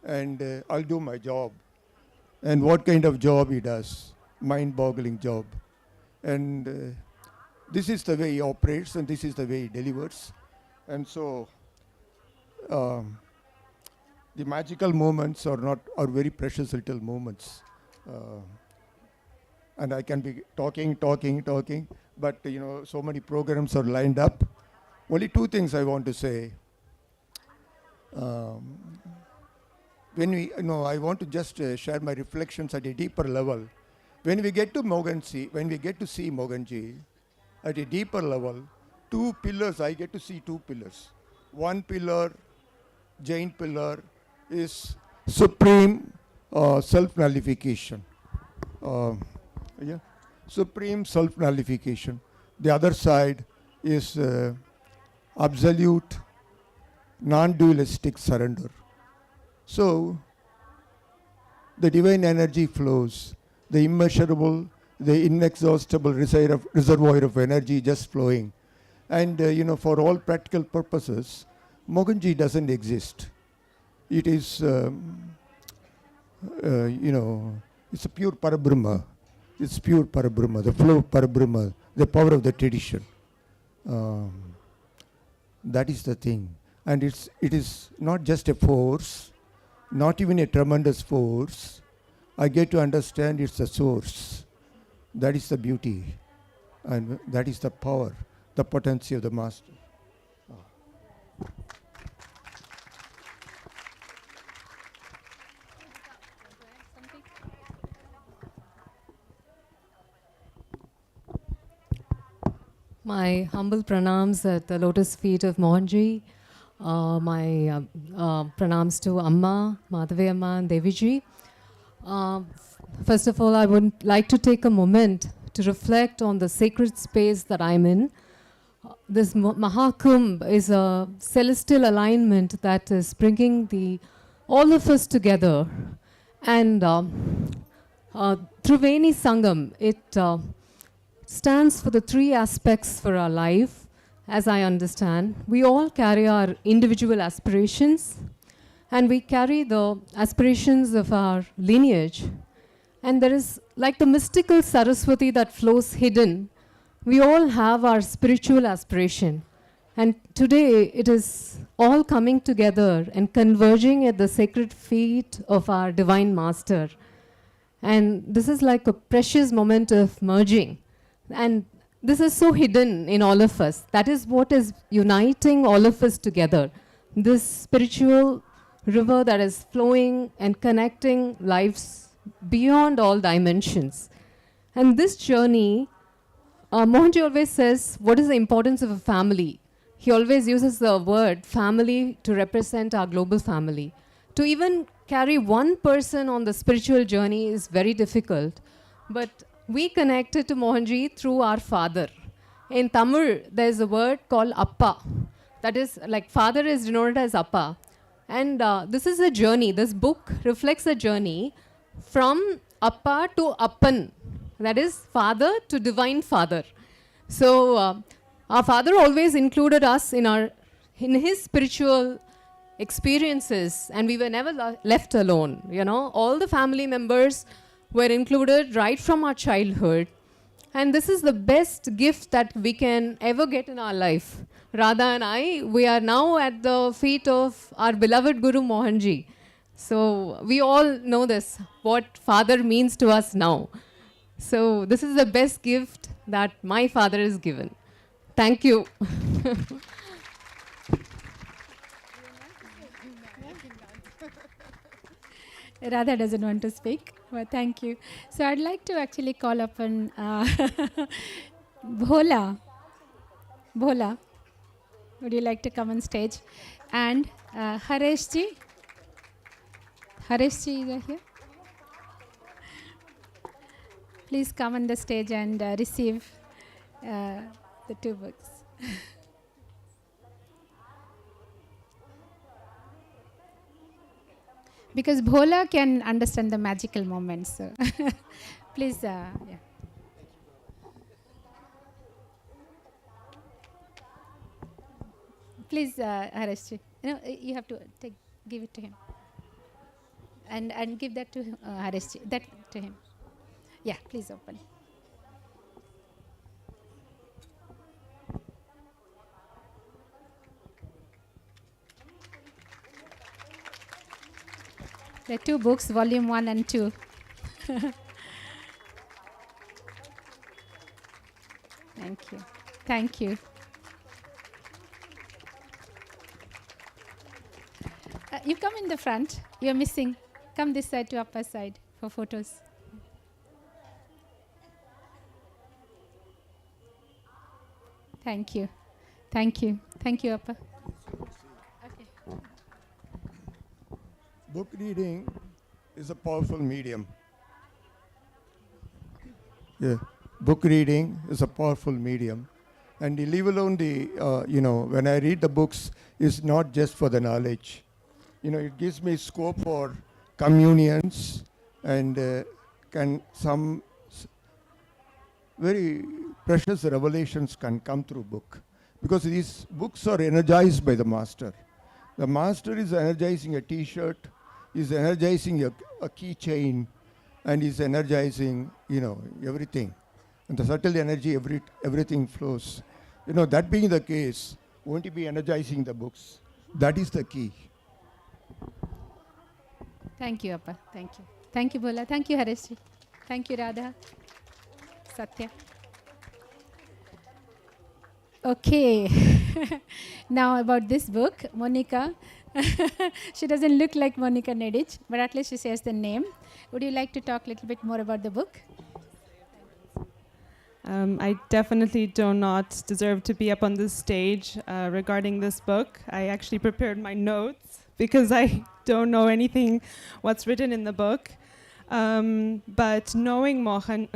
and I'll do my job. And what kind of job he does? Mind-boggling job. And this is the way he operates and this is the way he delivers. And so the magical moments are very precious little moments. And I can be talking, but so many programs are lined up. Only two things I want to say. I want to just share my reflections at a deeper level. When we get to see Mohanji at a deeper level, two pillars, I get to see two pillars. One pillar, Jain pillar, is supreme self-nullification. Supreme self-nullification. The other side is absolute non-dualistic surrender. So, the divine energy flows, the immeasurable, the inexhaustible reservoir of energy just flowing. And, for all practical purposes, Mohanji doesn't exist. It is, it's a pure Parabrahma. It's pure Parabrahma, the flow of Parabrahma, the power of the tradition. That is the thing. And it is not just a force, not even a tremendous force. I get to understand it's a source. That is the beauty. And that is the power, the potency of the master. My humble pranams at the lotus feet of Mohanji. My pranams to Amma, Madhavi Amma and Deviji. First of all, I would like to take a moment to reflect on the sacred space that I'm in. This Maha Kumbh is a celestial alignment that is bringing all of us together. And Triveni Sangam, it stands for the three aspects for our life, as I understand. We all carry our individual aspirations, and we carry the aspirations of our lineage. And there is, like the mystical Saraswati that flows hidden, we all have our spiritual aspiration. And today, it is all coming together and converging at the sacred feet of our Divine Master. And this is like a precious moment of merging. And this is so hidden in all of us. That is what is uniting all of us together. This spiritual river that is flowing and connecting lives beyond all dimensions. And this journey, Mohanji always says, what is the importance of a family? He always uses the word family to represent our global family. To even carry one person on the spiritual journey is very difficult. But we connected to Mohanji through our father. In Tamil, there is a word called Appa. That is, like father is denoted as Appa. And this is a journey. This book reflects a journey from Appa to Appan. That is, father to divine father. So, our father always included us in his spiritual experiences, and we were never left alone. All the family members were included right from our childhood. And this is the best gift that we can ever get in our life. Radha and I, we are now at the feet of our beloved Guru Mohanji. So we all know this, what father means to us now. So this is the best gift that my father has given. Thank you. Radha doesn't want to speak, but thank you. So I'd like to actually call upon Bhola. Bhola, would you like to come on stage? And Hareshji. Hareshji, is here? Please come on the stage and receive the 2 books. Because Bhola can understand the magical moments. So please, yeah. Please, Hareshji, you have to give it to him. And give that to Hareshji, that to him. Yeah, please open. There are 2 books, volume 1 and 2. Thank you. Thank you. You come in the front. You're missing. Come this side to upper side for photos. Thank you. Thank you. Thank you, Appa. Okay. Book reading is a powerful medium. Yeah, book reading is a powerful medium. And leave alone the, when I read the books, it's not just for the knowledge. It gives me scope for communions and some very precious revelations can come through book. Because these books are energized by the master. The master is energizing a t-shirt, is energizing a keychain, and is energizing, everything. And the subtle energy, everything flows. That being the case, won't you be energizing the books? That is the key. Thank you, Appa. Thank you. Thank you, Bhola. Thank you, Hareshji. Thank you, Radha. Satya. Okay. Now about this book, Monica. She doesn't look like Monica Nedic, but at least she says the name. Would you like to talk a little bit more about the book? I definitely do not deserve to be up on this stage regarding this book. I actually prepared my notes because I don't know anything what's written in the book. But knowing Monica,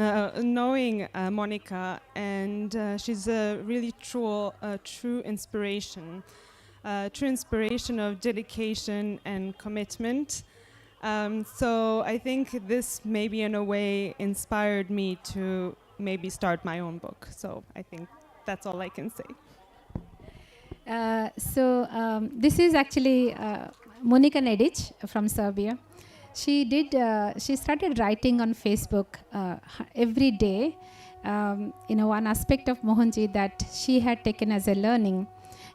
and she's a really true inspiration, true inspiration of dedication and commitment. So I think this maybe in a way inspired me to maybe start my own book. So I think that's all I can say. This is actually Monica Nedic from Serbia. She started writing on Facebook every day, one aspect of Mohanji that she had taken as a learning,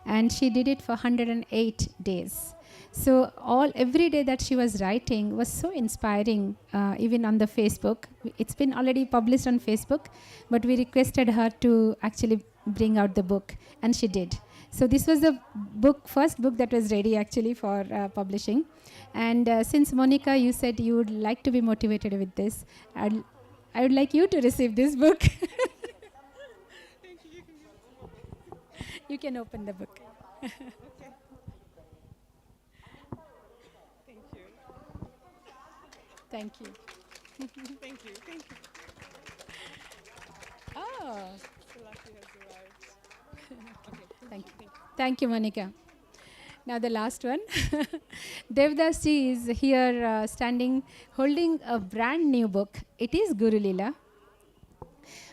and she did it for 108 days. So every day that she was writing was so inspiring, even on the Facebook. It's been already published on Facebook, but we requested her to actually bring out the book, and she did. So this was the first book that was ready actually for publishing. And since Monica, you said you would like to be motivated with this, I would like you to receive this book. You can open the book. Okay. Thank you. Thank you. Thank you. Thank you. Oh. Salati has arrived. Okay. Thank you. Thank you, Monica. Now the last one. Devdas ji is here standing, holding a brand new book. It is Guru Lila,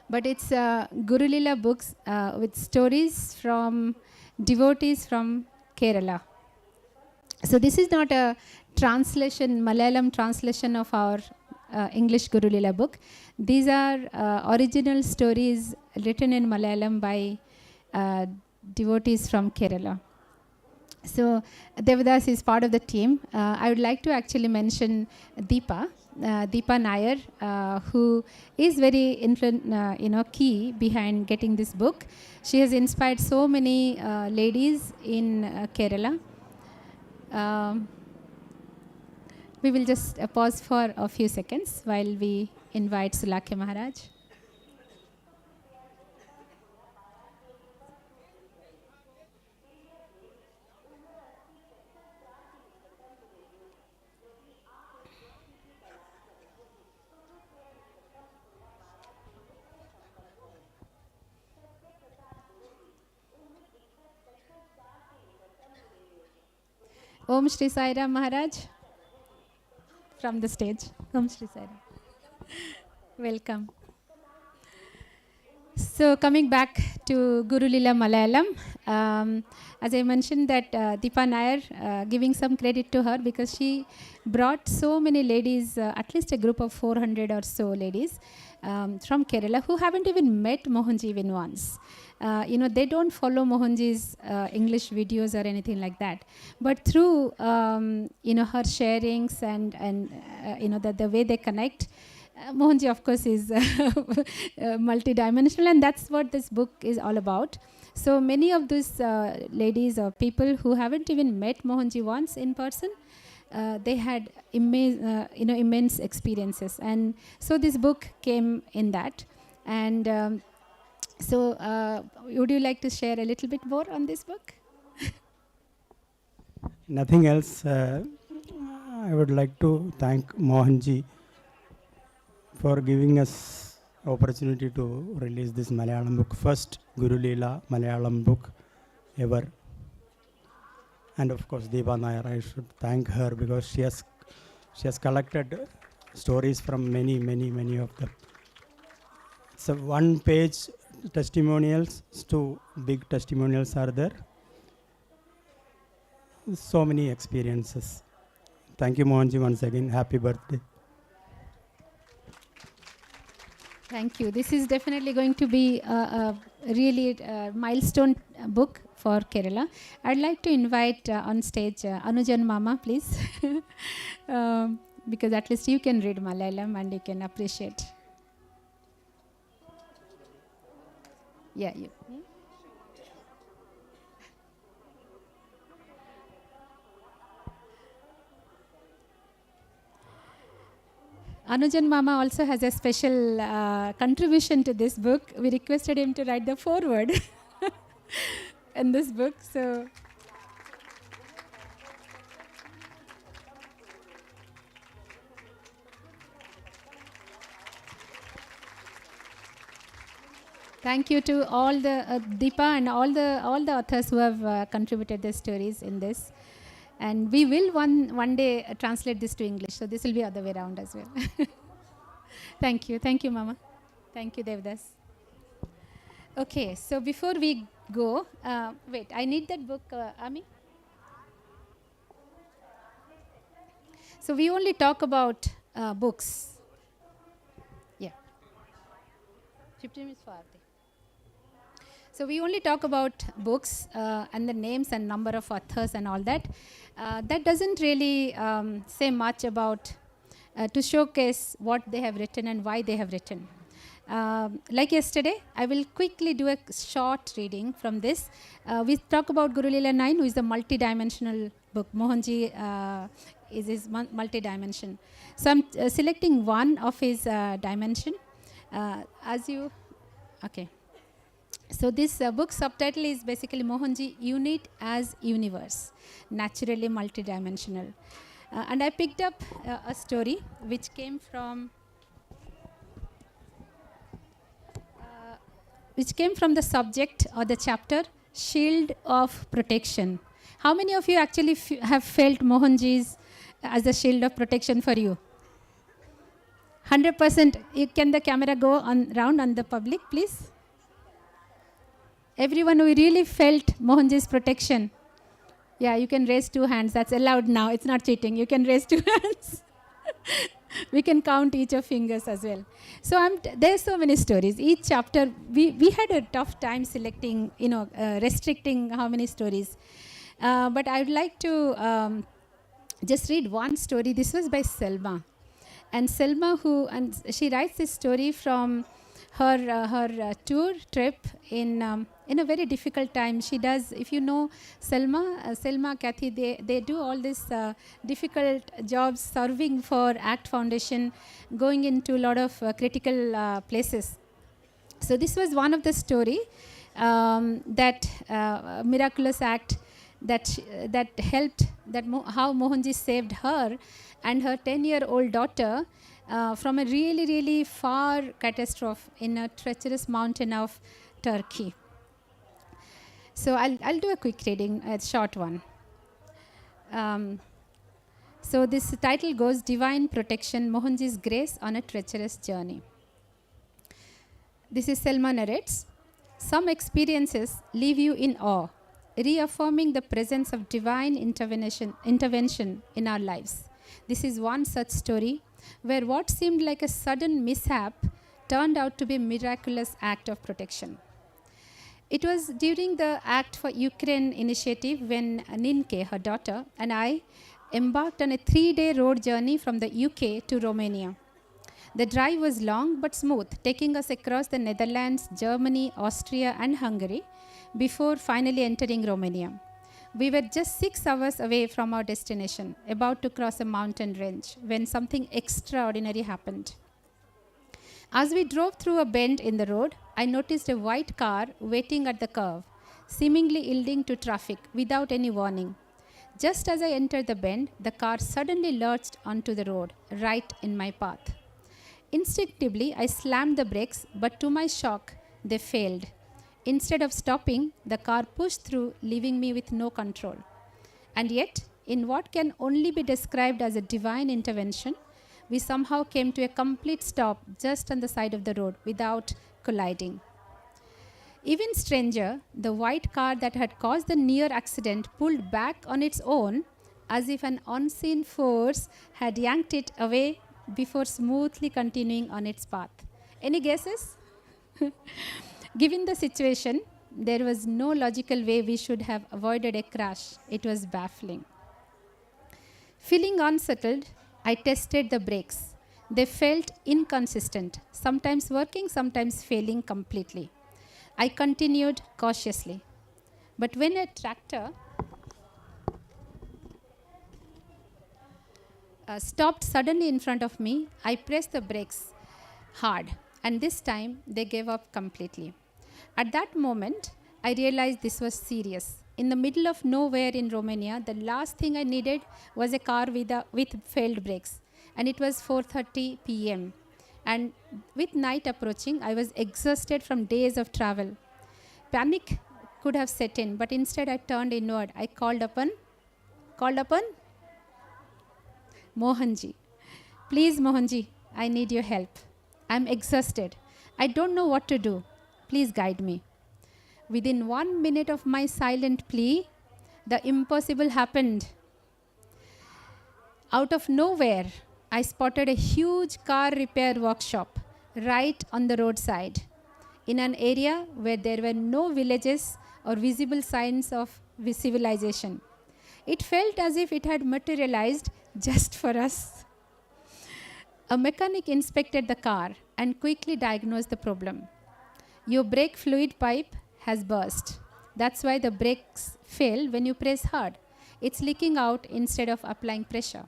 but it's Guru Lila books with stories from devotees from Kerala. So this is not a translation, Malayalam translation of our English Guru Lila book. These are original stories written in Malayalam by devotees from Kerala. So Devdas is part of the team. I would like to actually mention Deepa Nair, who is very key behind getting this book. She has inspired so many ladies in Kerala. We will just pause for a few seconds while we invite Sulakya Maharaj. Om Shri Sai Ram Maharaj from the stage. Om Shri Sai Ram. Welcome. So coming back to Guru Lila Malayalam, as I mentioned that Deepa Nair, giving some credit to her because she brought so many ladies, at least a group of 400 or so ladies from Kerala who haven't even met Mohanji even once. They don't follow Mohanji's English videos or anything like that. But through, her sharings and the way they connect, Mohanji, of course, is multidimensional, and that's what this book is all about. So many of these ladies or people who haven't even met Mohanji once in person, they had immense experiences, and so this book came in that. And would you like to share a little bit more on this book? Nothing else. I would like to thank Mohanji for giving us opportunity to release this Malayalam book, first Guru Leela Malayalam book ever. And of course Deepa Nair, I should thank her because she has collected stories from many of them. It's a one-page testimonials, two big testimonials are there. So many experiences. Thank you, Mohanji, once again. Happy birthday. Thank you. This is definitely going to be a really milestone book for Kerala. I'd like to invite on stage Anujan Mama, please. Because at least you can read Malayalam and you can appreciate. Yeah, you. Anujan Mama also has a special contribution to this book. We requested him to write the foreword in this book. So thank you to all the Deepa and all the authors who have contributed their stories in this. And we will one day translate this to English. So this will be other way around as well. Thank you. Thank you, Mama. Thank you, Devdas. Okay, so before we go, wait, I need that book, Ami. So we only talk about books. Yeah. 15 minutes for Arati. So we only talk about books and the names and number of authors and all that. That doesn't really say much about to showcase what they have written and why they have written. Like yesterday, I will quickly do a short reading from this. We talk about Guru Leela 9, who is the multi-dimensional book. Mohanji is his multi-dimension. So I'm selecting one of his dimension. Okay. So this book subtitle is basically Mohanji Unit as Universe, naturally multidimensional. And I picked up a story which came from the subject or the chapter, Shield of Protection. How many of you actually have felt Mohanji's as a shield of protection for you? 100%. Can the camera go round on the public, please? Everyone who really felt Mohanji's protection. Yeah, you can raise 2 hands. That's allowed now. It's not cheating. You can raise 2 hands. We can count each of fingers as well. So there's so many stories. Each chapter, we had a tough time selecting, restricting how many stories. But I would like to just read one story. This was by Selma. And Selma, she writes this story from her tour trip in in a very difficult time. She does, if you know Selma, Kathy, they do all these difficult jobs serving for ACT Foundation, going into a lot of critical places. So this was one of the story that miraculous act that helped, how Mohanji saved her and her 10-year-old daughter from a really, really far catastrophe in a treacherous mountain of Turkey. So I'll do a quick reading, a short one. So this title goes, Divine Protection, Mohanji's Grace on a Treacherous Journey. This is Selma narrates. Some experiences leave you in awe, reaffirming the presence of divine intervention in our lives. This is one such story where what seemed like a sudden mishap turned out to be a miraculous act of protection. It was during the Act for Ukraine initiative when Ninke, her daughter, and I embarked on a 3-day road journey from the UK to Romania. The drive was long but smooth, taking us across the Netherlands, Germany, Austria, and Hungary before finally entering Romania. We were just 6 hours away from our destination, about to cross a mountain range, when something extraordinary happened. As we drove through a bend in the road, I noticed a white car waiting at the curve, seemingly yielding to traffic without any warning. Just as I entered the bend, the car suddenly lurched onto the road, right in my path. Instinctively, I slammed the brakes, but to my shock, they failed. Instead of stopping, the car pushed through, leaving me with no control. And yet, in what can only be described as a divine intervention, we somehow came to a complete stop just on the side of the road without colliding. Even stranger, the white car that had caused the near accident pulled back on its own as if an unseen force had yanked it away before smoothly continuing on its path. Any guesses? Given the situation, there was no logical way we should have avoided a crash. It was baffling. Feeling unsettled, I tested the brakes. They felt inconsistent, sometimes working, sometimes failing completely. I continued cautiously. But when a tractor stopped suddenly in front of me, I pressed the brakes hard, and this time they gave up completely. At that moment, I realized this was serious. In the middle of nowhere in Romania, the last thing I needed was a car with failed brakes. And it was 4:30 p.m. And with night approaching, I was exhausted from days of travel. Panic could have set in, but instead I turned inward. I called upon Mohanji. Please, Mohanji, I need your help. I'm exhausted. I don't know what to do. Please guide me. Within 1 minute of my silent plea, the impossible happened. Out of nowhere, I spotted a huge car repair workshop right on the roadside in an area where there were no villages or visible signs of civilization. It felt as if it had materialized just for us. A mechanic inspected the car and quickly diagnosed the problem. Your brake fluid pipe has burst. That's why the brakes fail when you press hard. It's leaking out instead of applying pressure.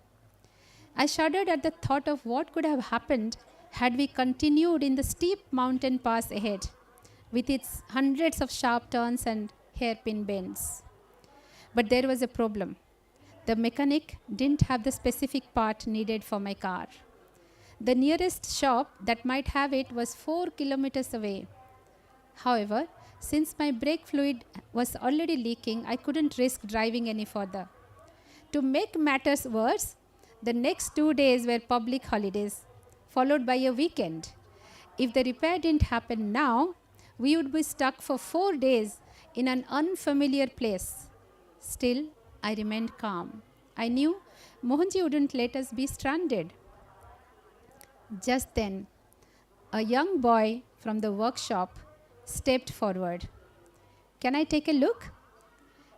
I shuddered at the thought of what could have happened had we continued in the steep mountain pass ahead, with its hundreds of sharp turns and hairpin bends. But there was a problem. The mechanic didn't have the specific part needed for my car. The nearest shop that might have it was 4 kilometers away. However, since my brake fluid was already leaking, I couldn't risk driving any further. To make matters worse, the next 2 days were public holidays, followed by a weekend. If the repair didn't happen now, we would be stuck for 4 days in an unfamiliar place. Still, I remained calm. I knew Mohanji wouldn't let us be stranded. Just then, a young boy from the workshop stepped forward. Can I take a look?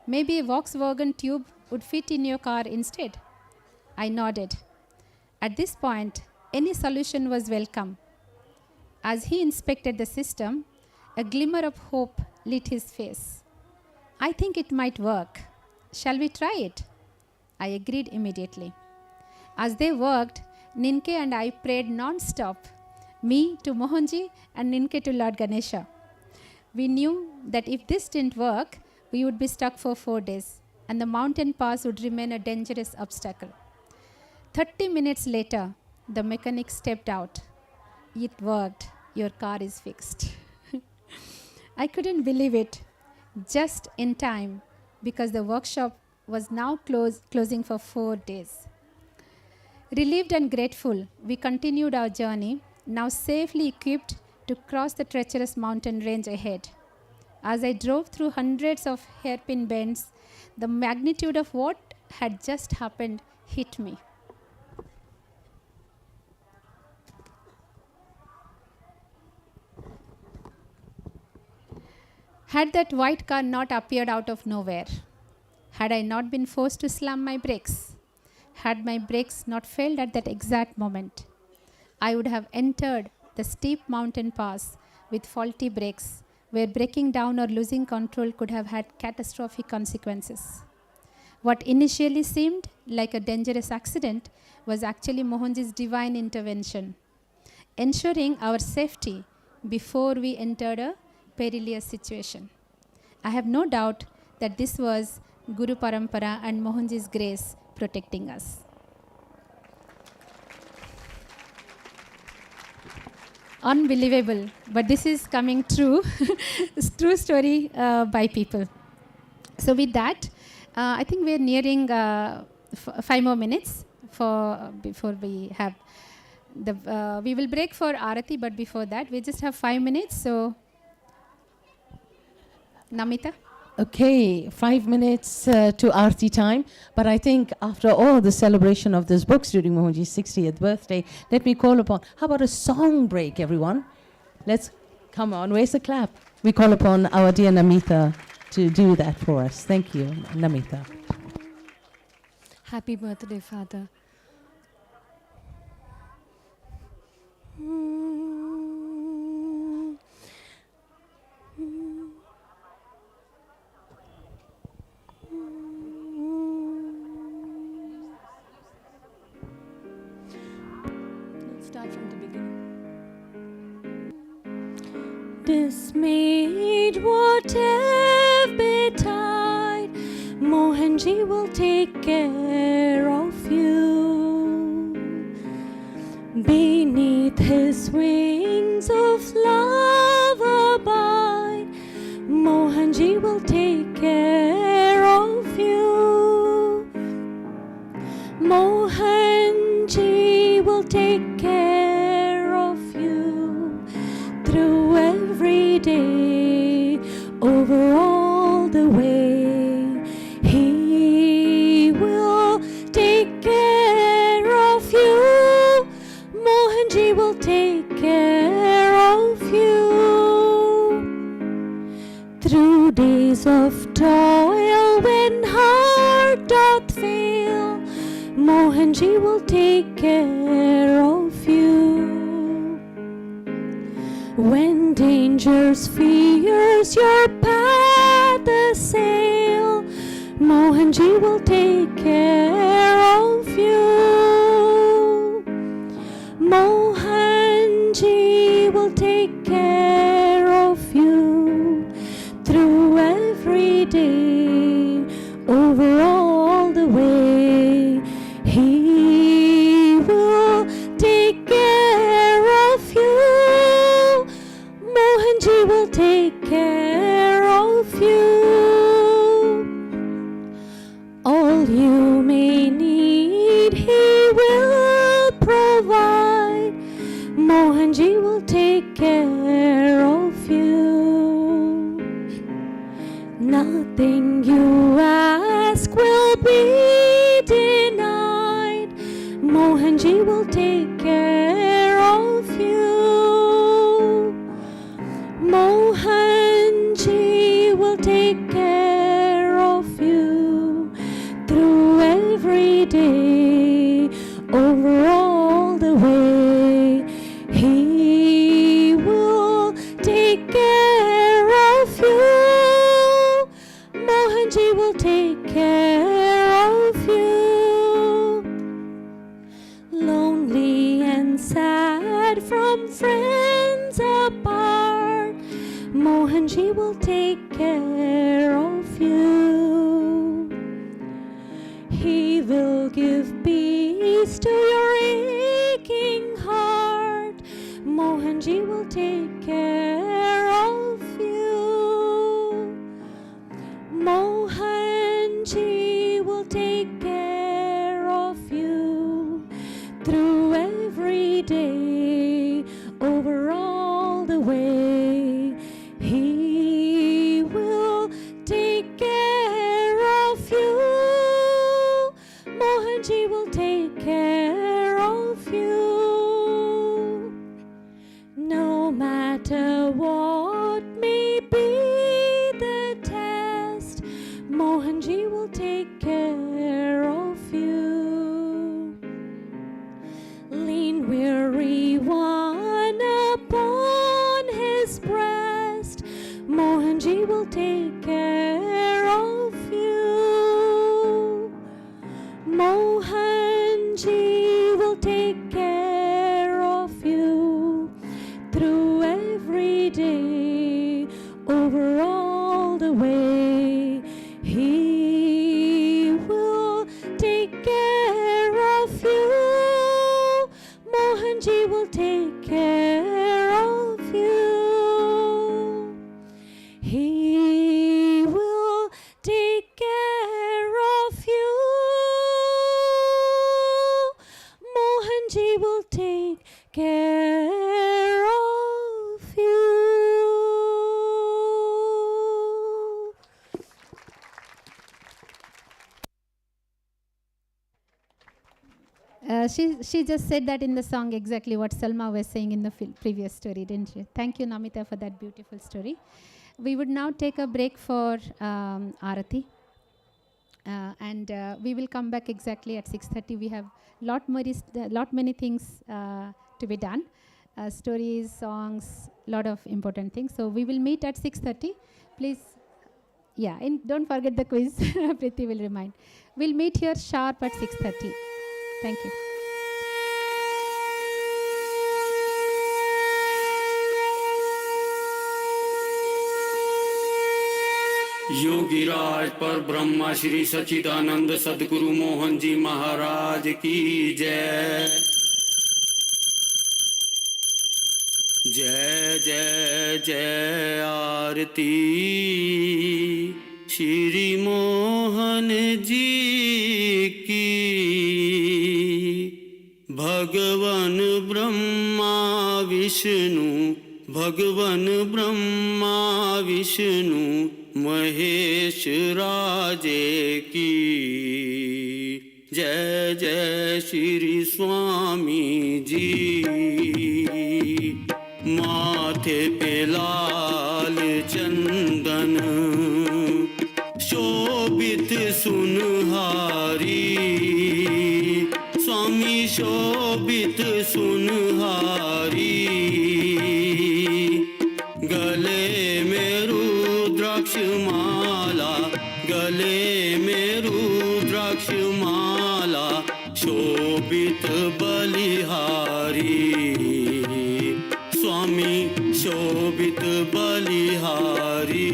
Maybe a Volkswagen tube would fit in your car instead. I nodded. At this point, any solution was welcome. As he inspected the system, a glimmer of hope lit his face. I think it might work. Shall we try it? I agreed immediately. As they worked, Ninke and I prayed non-stop, me to Mohanji and Ninke to Lord Ganesha. We knew that if this didn't work, we would be stuck for 4 days, and the mountain pass would remain a dangerous obstacle. 30 minutes later, the mechanic stepped out. It worked. Your car is fixed. I couldn't believe it. Just in time, because the workshop was now closing for 4 days. Relieved and grateful, we continued our journey, now safely equipped to cross the treacherous mountain range ahead. As I drove through hundreds of hairpin bends, the magnitude of what had just happened hit me. Had that white car not appeared out of nowhere, had I not been forced to slam my brakes, had my brakes not failed at that exact moment, I would have entered the steep mountain pass with faulty brakes, where breaking down or losing control could have had catastrophic consequences. What initially seemed like a dangerous accident was actually Mohanji's divine intervention, ensuring our safety before we entered a perilous situation. I have no doubt that this was Guru Parampara and Mohanji's grace protecting us. Unbelievable, but this is coming true. It's true story by people. So with that, I think we're nearing 5 more minutes before we have the. We will break for Arati, but before that, we just have 5 minutes. So, Namita. Okay, 5 minutes to Arti time. But I think after all the celebration of these books during Mohanji's 60th birthday, let me call upon, how about a song break, everyone? Let's, come on, where's the clap? We call upon our dear Namita to do that for us. Thank you, Namita. Happy birthday, Father. Start from the beginning. Dismayed, whatever betide, Mohanji will take care of you. Beneath his wings of love abide, Mohanji will take care of you. Mohanji will take care of you through every day, over all the way. He will take care of you. Mohanji will take care of you through days of toil when heart doth fail. Mohanji will take care of you. When dangers, fears your path assail, Mohanji will take care of you. Mohanji will take care of you through every day, over all the way. He will take care of you. Mohanji will take care of you. All you may need, he will provide. Mohanji will take care of you. Nothing you ask will be denied. Mohanji will take care of you. Mohanji will take care of you through every day, over all the way. He will take care of you. become friends apart, Mohanji will take care of you. He will give peace to your aching heart, Mohanji will take care of you. Mohanji will take care of you through every day, over all the way. He will take care of you. Mohanji will take care of you. No matter what may be the test, Mohanji will take care of you. Lean weary one upon his breast, Mohanji will take care of you. Mohanji will take care of you through every day, over all the way. He will take care of you. Mohanji will take care of you. He will take care of you. Mohanji will take care of you. She just said that in the song exactly what Salma was saying in the previous story, didn't she? Thank you, Namita, for that beautiful story. We would now take a break for Arati. And we will come back exactly at 6:30. We have lot many things to be done. Stories, songs, lot of important things. So we will meet at 6:30. Please, yeah, and don't forget the quiz. Priti will remind. We'll meet here sharp at 6:30. Thank you. Yogiraj पर ब्रह्मा श्री सच्चिदानंद सदगुरु मोहन जी महाराज की जय। जय जय जय आरती श्री मोहन जी की। भगवन ब्रह्मा विष्णु, भगवन ब्रह्मा विष्णु महेश राजे की। जय जय श्री स्वामी जी। माथे पे लाल चंदन शोभित सुनहारी, स्वामी शोभित सुनहारी। गले में रुद्राक्ष माला, गले में रुद्राक्ष माला शोभित बलिहारी। स्वामी शोभित बलिहारी।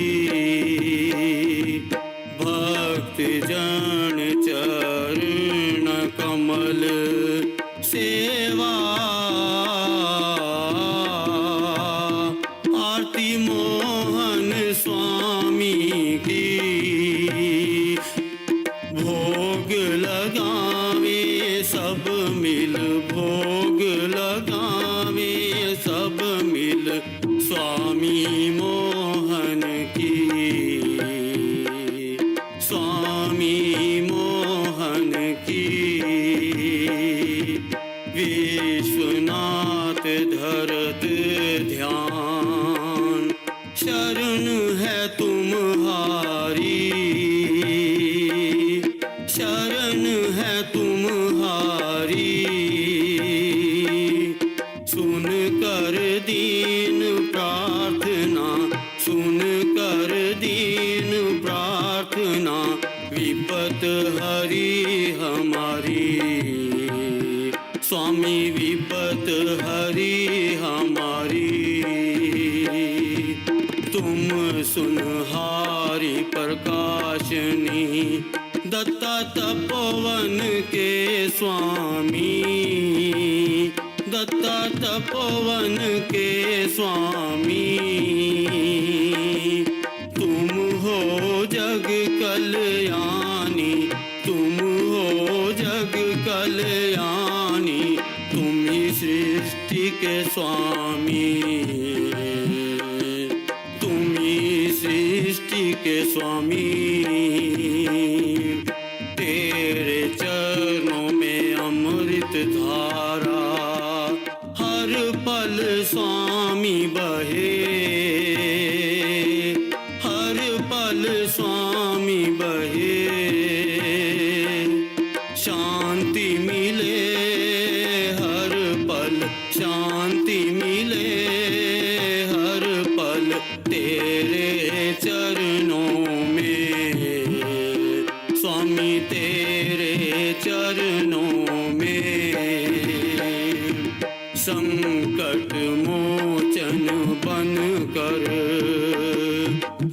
भक्त जन चरण कमल सेवा, आरती मोहन स्वामी की। भोग लगावे सब मिल, भोग लगावे सब मिल स्वामी मोहन की। स्वामी मोहन की। विश्वनाथ धरत ध्यान, शरण है तुम्हारी। शरण है तुम्हारी। सुन कर दीन प्रार्थना, सुन कर दीन प्रार्थना। विपत हरी हमारी, स्वामी विपत हरी हमारी। सुनहारी प्रकाशनी दत्ता तपोवन के स्वामी, दत्ता तपोवन के स्वामी। तुम हो जग कल्याणी, तुम हो जग कल्याणी, तुम ही सृष्टि के स्वामी, तुम ही सृष्टि के स्वामी। तेरे चरणों में अमृत धारा हर पल स्वामी बहे, हर पल स्वामी बहे। शांति मिले हर पल, शांति मिले हर पल तेरे चरणों में स्वामी, तेरे चरणों में। संकट मोचन बन कर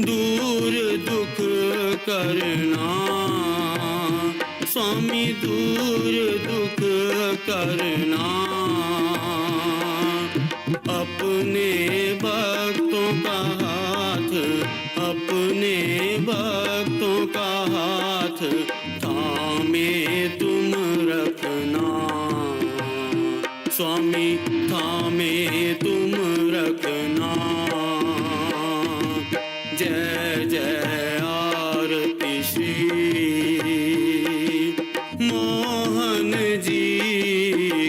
दूर दुख करना स्वामी, दूर दुख करना। अपने भक्तों का हाथ, अपने भक्तों का हाथ थामे तुम रखना स्वामी, थामे तुम रखना। जय जय आरती श्री मोहन जी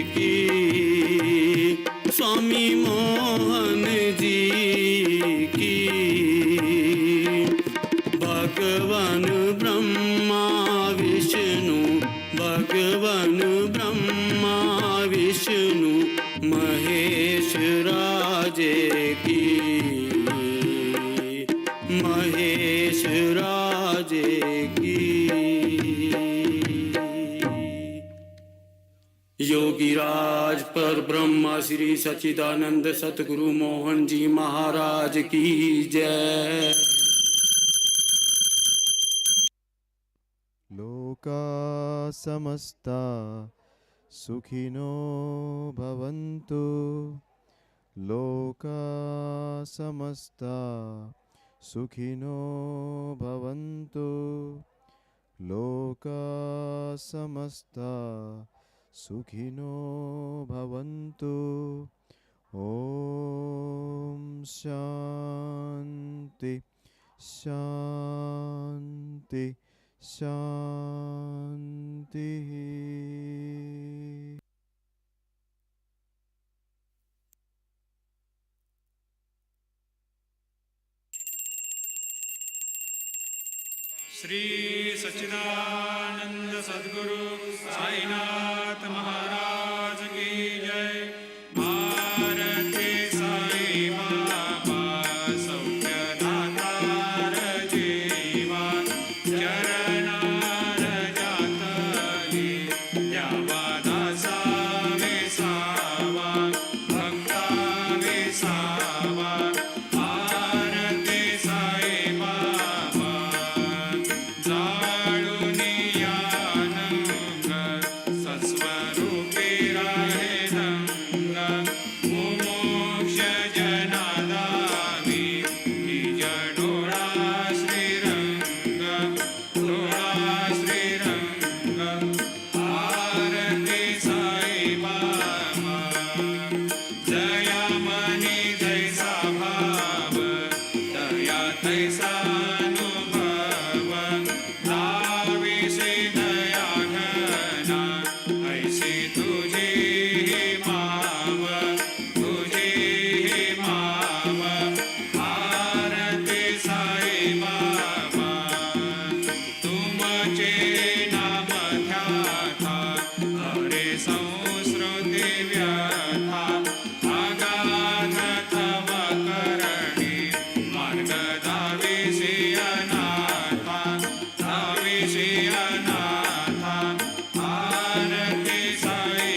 की, स्वामी मोहन जी की। भगवान ब्रह्मा विष्णु, भगवान ब्रह्मा विष्णु महेश राजे की, महेश राजे की। योगीराज पर ब्रह्मा श्री सच्चिदानंद सतगुरु मोहन जी महाराज की जय। लोका समस्ता सुखिनो भवन्तु, लोका समस्ता सुखिनो भवन्तु, लोका समस्ता सुखिनो भवन्तु। ओम शांति शांति शांति। श्री सच्चिदानंद सद्गुरु साईनाथ महाराज की जय। भारती साई बाबा सौख्यदातार जीवा, चरणार जातली द्यावा दासा विसावा, भक्ता विसावा। भारती साई बाबा सस्वरूपी राहे धंग, मुमोक्ष जनादावी निज डोळा श्रीरंग, डोळा श्रीरंग। आरती साई बाबा जया मनी जैसा भाव, दया तैसा अनुभव। दाविसी दया घना ऐसी तुझी माव, तुझी माव। आरती साई बाबा तुमचे नाम ध्याता, हरे संस्कृती व्यथा। अगाध तव करणी मार्ग दाविसी अनाथा, दाविसी अनाथा। आरती साई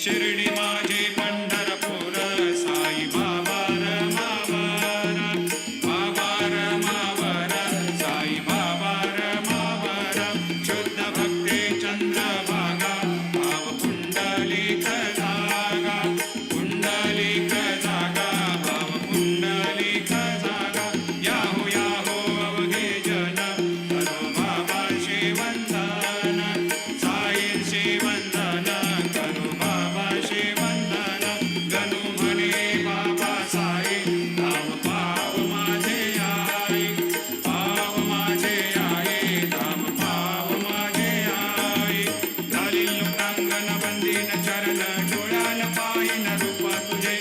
शिर्डी माझे पंढरपूर साई बाबा रमावर बाबा रमावर साई बाबा रमावर शुद्ध भक्ती चंद्रभागा भाव पुंडलिक जागा पुंडलिक जागा भाव पुंडलिक जागा याहो याहो अवघे जन करो बाबांशी वंदन साईंशी वंदन करो बाबांशी वंदन गणू म्हणे बाबा साई धाम पाव माझे आई पाव माझे आई धाम पाव माझे आई झाली लोकांगण बंदीन चरण डोळ्यान पाहिन रूप तुझे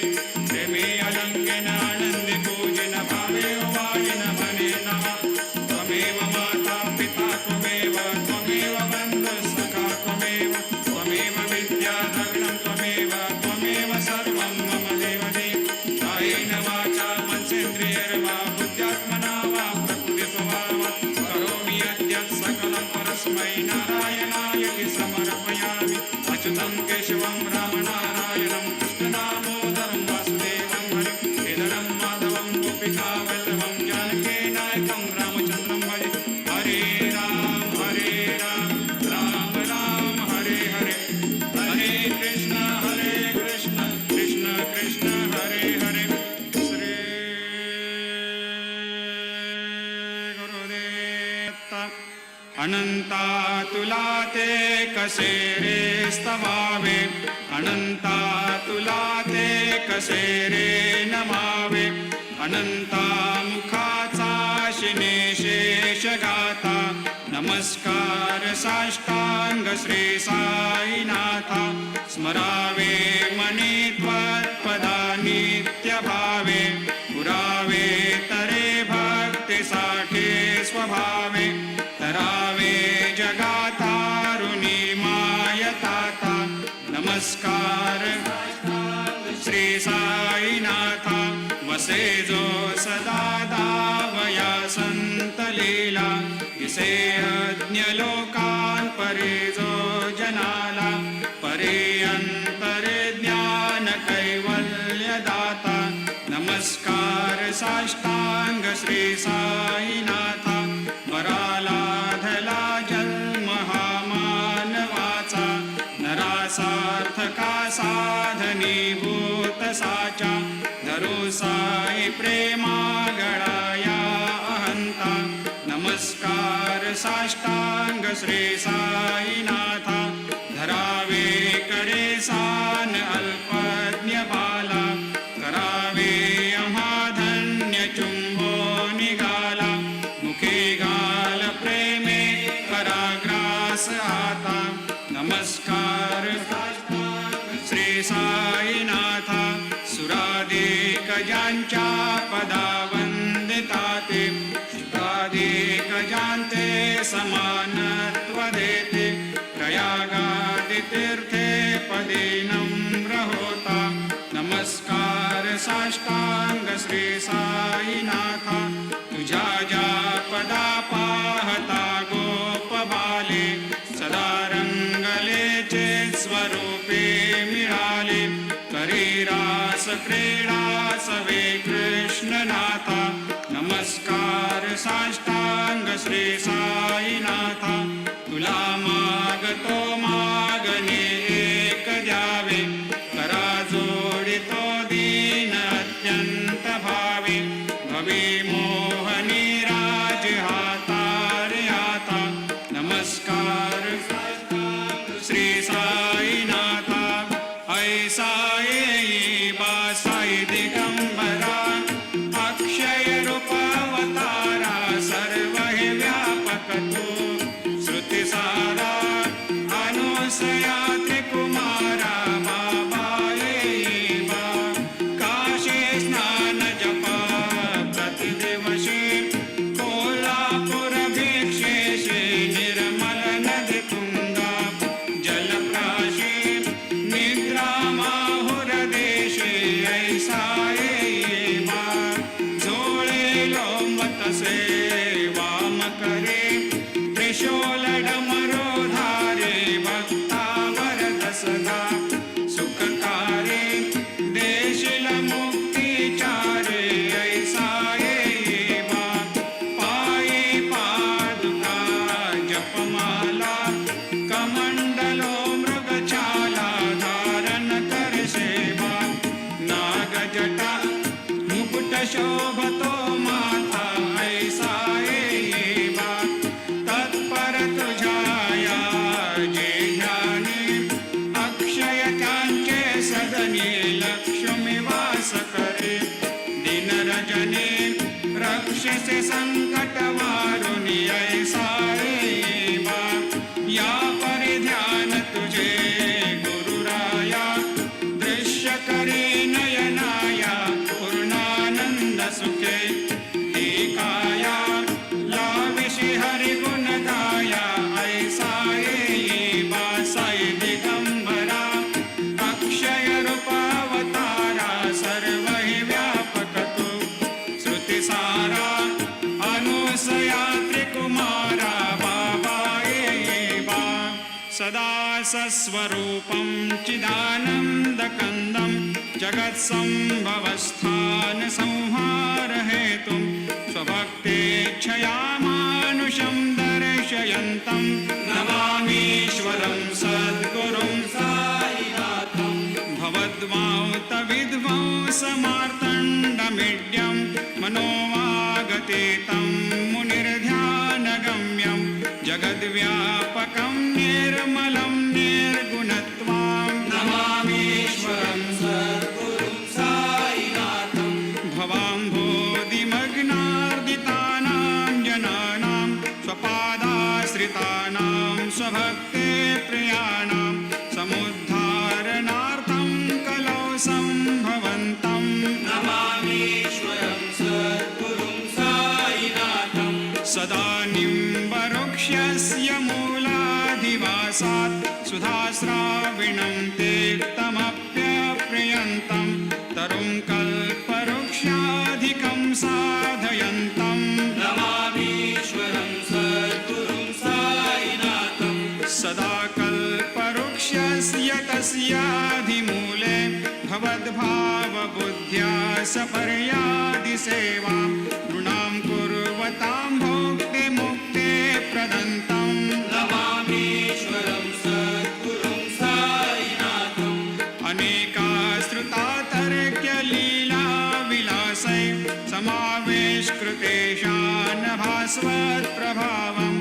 प्रेमी अलंकेन आनंदी पूजिन भावे वाजिन म्हणे नवा त्वमेव माता पिता त्वमेव त्वमेव बंधु सखा त्वमेव त्वमेव विद्या द्रविणं त्वमेव त्वमेव सर्वं मम देवदेव कायेन वाचा मनसेन्द्रियैर्वा बुद्ध्यात्मना वा प्रकृतिस्वभावा करोमि यद्यत् सकलं परस्मै नारायणायति समर्पयामि अच्युतं केशवं रामनारायणं कृष्णदामोदरं वासुदेवं हरिं श्रीधरं माधवं गोपिकावल्लभं जानकीनायकं रामचन्द्रं भजे हरे राम राम राम हरे हरे हरे कृष्ण कृष्ण कृष्ण हरे हरे श्री गुरुदेव अनंता तुला ते कसे रे स्तवावे अनंता तुला ते कसे रे नमावे अनंता मुखाचा शिनेशेष गाता नमस्कार साष्टांग श्री साईनाथा स्मरावे मनी त्वत्पदा नित्य भावे पुरावे तरे भक्तीसाठी स्वभावे तरावे जगातारुणी मायताता नमस्कार श्री साईनाथा वसे जो सदा दावया संत लीला दिसे अज्ञ लोकान परे जो जनाला परे अंतरे ज्ञान कैवल्य दाता नमस्कार साष्टांग श्री साईनाथा वराला धला जन्म हा मानवाचा नरासार्थका साधनीभूत साचा धरू साई प्रेमा गळाया अहंता नमस्कार साष्टांग श्री साईनाथा धरावे कडे सान अल्पज्ञ बाला करावे आम्हा धन्य चुंबो निघाला मुखे घाल प्रेमे कराग्रास आता नमस्कार श्री साईनाथा सुराधिक ज्यांच्या पदा वंदिता ते शुकाधिक ज्यांते समानत्व देते प्रयागादि तीर्थे पदे नम्र होता नमस्कार साष्टांग श्री साईनाथा तुझ्या ज्या पदा पाहता गोप बाले सदा रंगलेचे स्वरूपे मिळाले करी रास क्रीडा सवे कृष्णनाथा नमस्कार साष्टांग श्री साईनाथा तुला मागतो मागणे एक द्यावे करा जोडितो दीन अत्यंत भावे भवी मोहनी राज हातारे आता नमस्कार श्री साईनाथा ऐसा येई बासाई दिगंबरा अक्षय रूपावतारा सर्व हे व्यापक तू श्रुतिसारा अनुसया चिदाभासस्वरूपं चिदानन्दकन्दं जगत्सम्भवस्थानसंहारहेतुं स्वभक्तेच्छया मानुषं दर्शयन्तं नमामीश्वरं सद्गुरुं साईनाथं भवद्वान्तविध्वंसमार्तण्डमीड्यं मनोवागतीतं मुनिर्ध्यानगम्यं जगद्व्यापकं निर्मलं निर्गुणत्वां नमामीश्वरं सद्गुरुं साईनाथं भवाम्भोधिमग्नार्दितानां जनानां स्वपादाश्रितानां स्वभक्ते प्रियाणां समुद्धारणार्थं कलौ सम्भवन्तं नमामीश्वरं सद्गुरुं साईनाथं सदा निम्बवृक्षस्य मूलाधिवासात् सुधास्राविणं तीर्थमप्यप्रियन्तं तरुं कल्पवृक्षाधिकं साधयन्तं नमामीश्वरं सद्गुरुं साईनाथं सदा कल्पवृक्षस्य तस्याधिमूले भवद्भावबुद्ध्या सपर्यादिसेवां नृणां कुर्वतां भोक्तिमुक्ते प्रदन्तं नमामीश्वरं सद्गुरुं साईनाथम् अनेकाश्रुतातर्क्यलीलाविलासै समावेशकृतेषान् भास्वत्प्रभावम्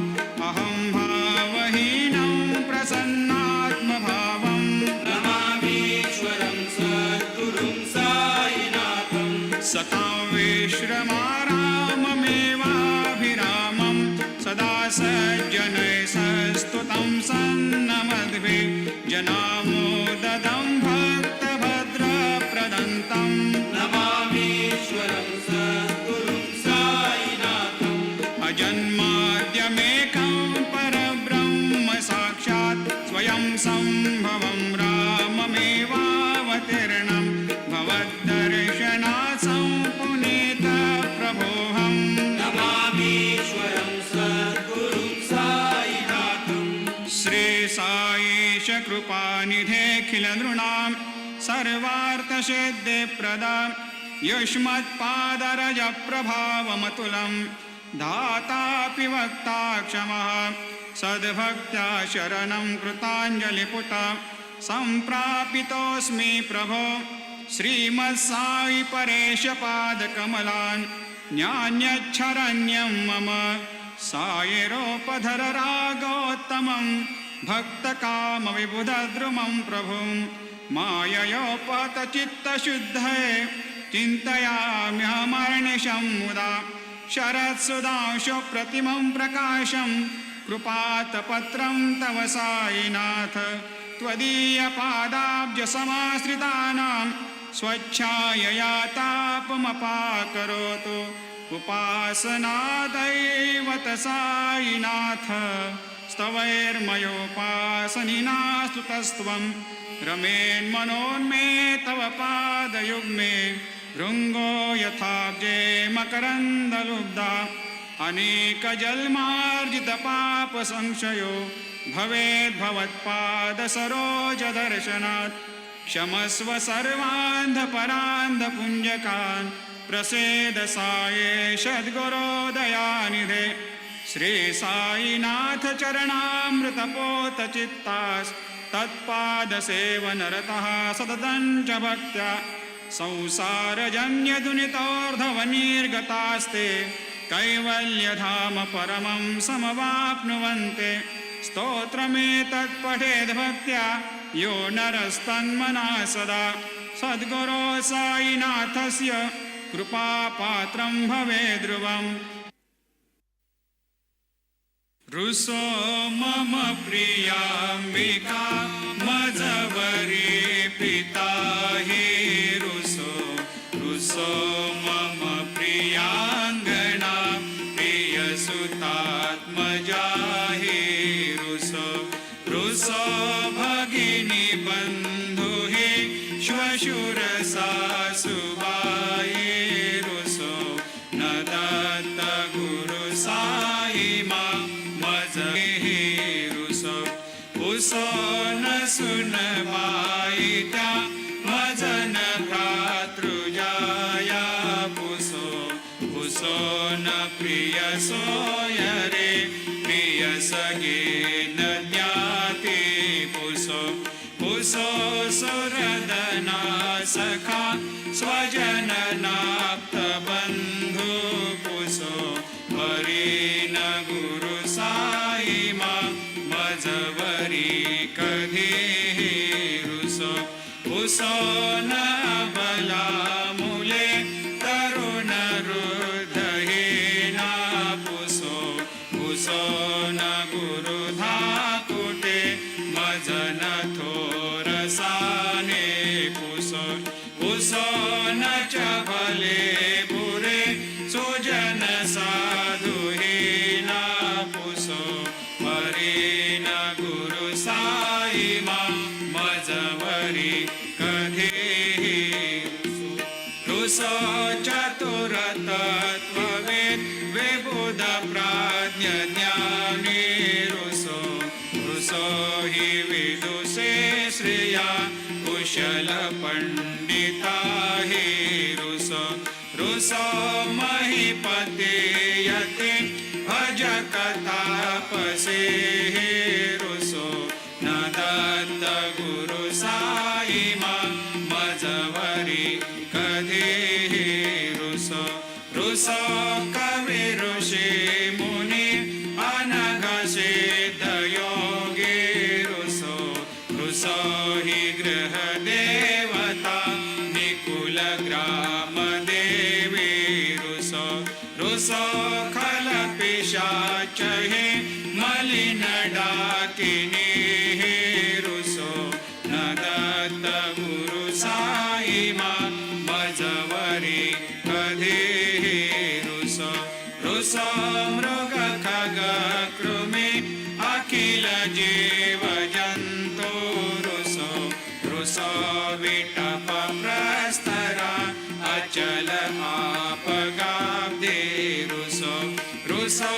अहं भावहीनं प्रसन्नात्मभावं नमामीश्वरं सद्गुरुं साईनाथं सतां विश्रमाराममेवाभिरामं सदा सज्जनैः सस्तुतं सन्नमद्भिः जनामोददं भक्तभद्रप्रदन्तं नमामीश्वरं सद्गुरुं साईनाथम् अजन्माद्यमेकं परब्रह्म साक्षात् स्वयं सम्भवं राममेवावतीर्णं भवद्दर्शनात् सम्पुनीतप्रभोऽहं नमामीश्वरं सद्गुरुं साईनाथम् श्रीसाईश कृपानिधेऽखिलनृणां सर्वार्थसिद्धिप्रदां युष्मत्पादरजप्रभावमतुलं धातापि वक्ता क्षमः सद्भक्त्या शरणं कृताञ्जलिपुटा सम्प्रापितोऽस्मि प्रभो श्रीमत्साई परेशपादकमलान् न्यान्यच्छरण्यं मम सायिरोपधर रागोत्तमं भक्तकामविबुधद्रुमं प्रभुं माययोपतचित्तशुद्धये चिन्तयाम्यहमर्निशं मुदा शरत्सुधांशुप्रतिमं प्रकाशं कृपातपत्रं तव साईनाथ त्वदीयपादाब्जसमाश्रितानां स्वच्छायया तापमपाकरोतु उपासनादैवत साईनाथ स्तवैर्मयोपासनिना स्तुतस्त्वं रमेन्मनोन्मे तव पादयुग्मे भृङ्गो यथाब्जे मकरन्दलुब्धा अनेकजन्मार्जितपापसंशयो भवेद्भवत्पादसरोजदर्शनात् क्षमस्व सर्वान्धपरान्धपुञ्जकान् प्रसेद साये सद्गुरोदयानिधे श्री साईनाथ चरणामृतपोतचित्तास् तत्पादसेवनरतः सततं च भक्त्या संसारजन्यदुनितोर्धवनिर्गतास्ते कैवल्यधाम परमं समवाप्नुवन्ते स्तोत्रमेतत् भक्त्या यो नरस्तन्मना सदा सद्गुरो साईनाथस्य कृपापात्रं भवेद् ध्रुवम् रुसो मम प्रियाम्बिका मजवरी पिता हे रुसो रुसो मम प्रियाङ्गना प्रियसुतात्मजा हे रुसो रुसो भगिनी बन्धु हे श्वशुर सासुबाये रुसो न दत्त गुरु साई मा मज हे रुसो उसो न वाईत्या मजन भ्रातृजाया पुसो पुसो न प्रिय सोय रे प्रिय सगे न ज्ञाती पुसो पुसो सुरदना सखा स्वजन नाप्त बंधु पुसो हरिन गुरु साई मा मजवरी कधी रुसो पुसो न बला मुले तरुण रुधहीना पुसो पुसो न गुरु धाकुटे मजन थोरसाने पुसो पुसो न चबले बुरे सुजन साधुहीना पुसो हरिन गुरु साई मा मजवरी कधी रुसो चतुर तत्ववेद विबुध प्राज्ञ ज्ञानी रुसो रुसो हि विदुषे श्रिया कुशल पंडिता हि रुसो रुसो महीपते यते भज कथापसे रुसो न दत्त गुरु साई मा मजवरी कधी रुसो रुसो कवि ऋषि मुनि अनघ सिद्ध योगी रुसो रुसो हि गृह देवता निकुल ग्राम देवी रुसो रुसो खल पिशाच हे मलिन डाकिनी हे रुसो न दत्त गुरु साई मा मजवरी कधी रुसो रुसो मृग खग कृमि अखिल जीव जंतु रुसो रुसो विटप प्रस्तरा अचल आपगाब्दे रुसो रुसो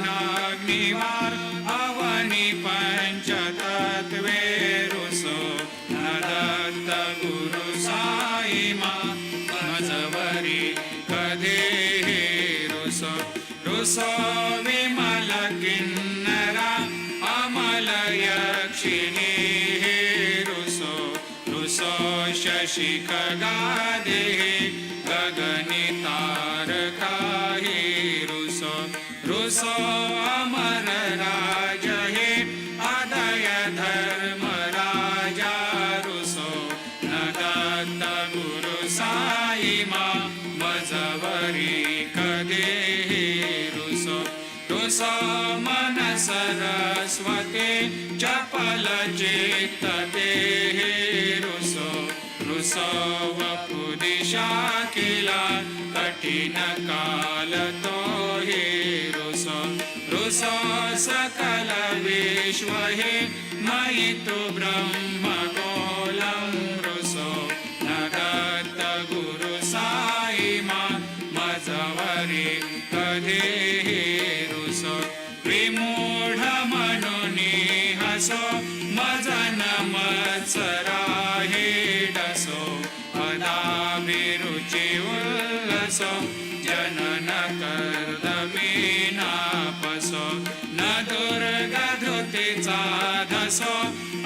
खपवनाग्निवार अवनि पंचतत्वे रुसो न दत्त गुरु साई मा मजवरी कधी रुसो रुसो विमल किन्नरा अमल यक्षिणी रुसो रुसो शशि खगादे गगनि तारका रुसो रुसो अमर राज हे अदय धर्म राजा रुसो न दत्त गुरु साई मा मजवरी कधी रुसो रुसो मन सरस्वती चपल चित्तते रुसो रुसो वपुदिशा किला कठिन काल तो हे रुसो रुसो सकल विश्व हे मयि तु ब्रह्म गोलं रुसो न दत्त गुरु साई मा मजवरी कधी रुसो विमूढ मनुनी हसो मजन मत्सरा हे डसो अदाभिरुचि उल्लसो जनन कर्दमीनापसो न दुर्गधुतिचा धसो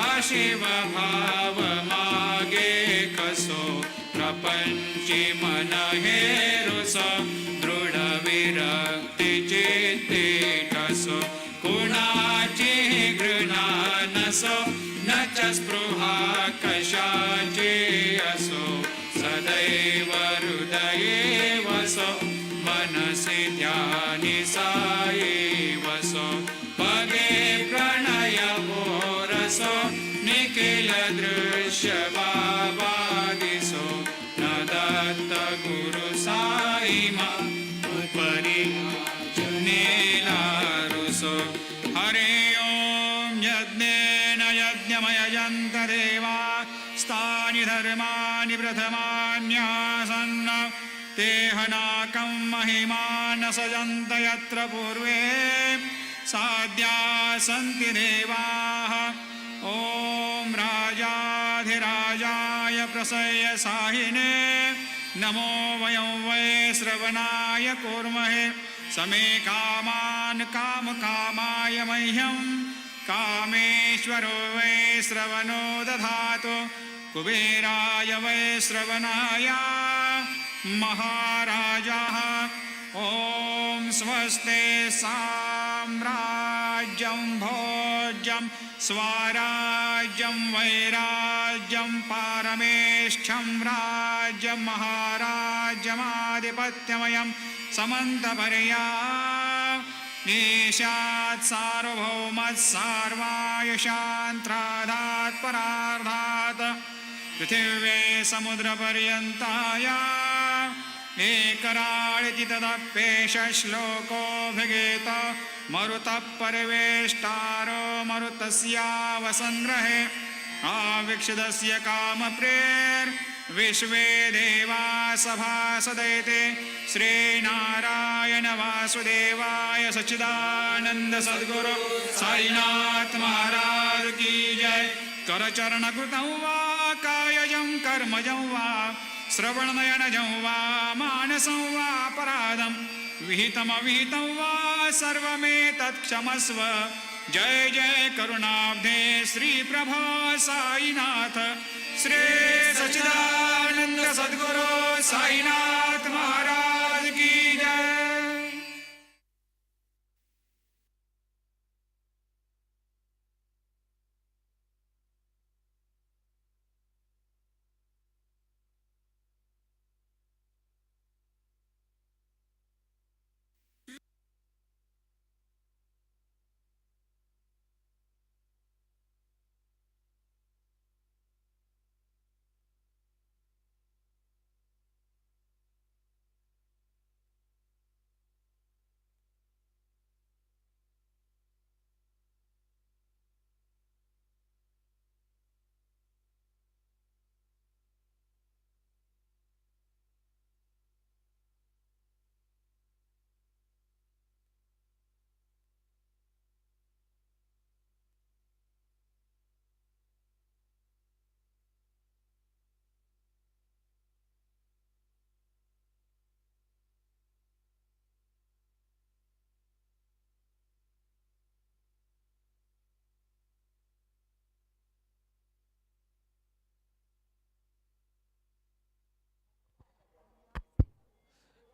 अशिव भाव मागे कसो प्रपंची मन हे रुसो दृढ विरक्ती चित्ते ठसो कुणाची घृणा नसो न च स्पृहा कशाची असो सदैव हृदये वसो मनसि ध्यानि साई वसो पगे प्रणय रसो निखिल दृश्य बाबा दिसो न दत्त गुरु साई मा उपरि नेला रुसो हरि ओम यज्ञेन यज्ञमयजन्त देवा स्थानि धर्माणि प्रथमान्यासन्न ते हनाकं महिमान सजन्त यत्र पूर्वे साध्या सन्ति देवाः ॐ राजाधिराजाय प्रसह्य साहिने नमो वयं वै श्रवणाय कुर्महे समे कामान् कामकामाय मह्यं कामेश्वरो वै श्रवणो दधातु कुबेराय वै श्रवणाय महाराजाः ॐ स्वस्ते साम्राज्यं भोज्यं स्वराज्यं वैराज्यं पारमेष्ठ्यं राज्यं महाराज्यमाधिपत्यमयं समन्तपर्या ईशात् सार्वभौमत् सार्वायुषान्त्रादात् परार्धात् पृथिव्ये समुद्रपर्यन्ताय एकराळिति तदप्येष श्लोकोऽभिगीत मरुतः परिवेष्टारो मरुतस्यावसङ्ग्रहे आविक्षिदस्य कामप्रेर्विश्वे देवा सभासदैते श्रीनारायण वासुदेवाय सच्चिदानन्द सद्गुरु साईनाथ महाराज की जय करचरणकृतं वा कायजं कर्मजं वा श्रवणनयनजं वा मानसं वा अपराधं विहितमविहितं वा सर्वमेतत् क्षमस्व जय जय करुणाब्धे श्री प्रभो साईनाथ श्री सच्चिदानंद सद्गुरु साईनाथ महाराज की जय।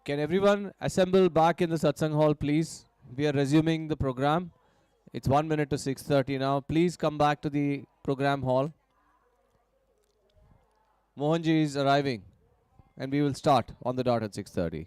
Can everyone assemble back in the satsang hall, please? We are resuming the program. It's 1 minute to 6:30 now. Please come back to the program hall. Mohanji is arriving, and we will start on the dot at 6:30.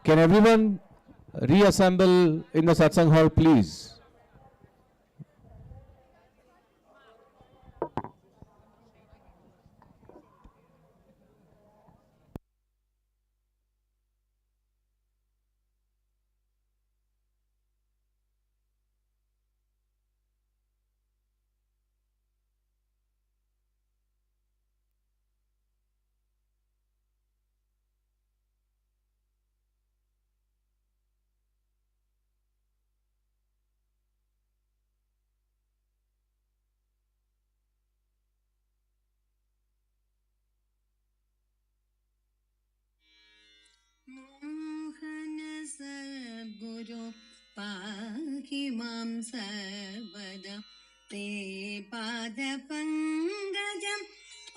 Can everyone reassemble in the satsang hall, please? Mohan सद्गुरु पाहि मां सर्वदा ते पादपङ्कजं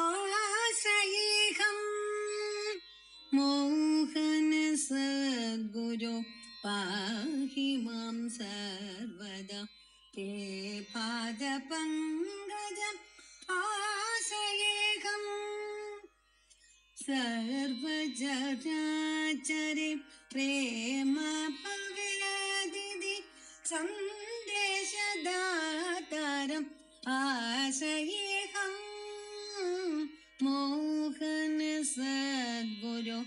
आश्रयेऽहं मोहन पाहि मां सर्वदा ते पादपङ्कजम् आश्रयेऽहम् सर्वचराचरे प्रेम भवेदिति सन्देशदातारम् आश्रयेऽहम् मोहन सद्गुरो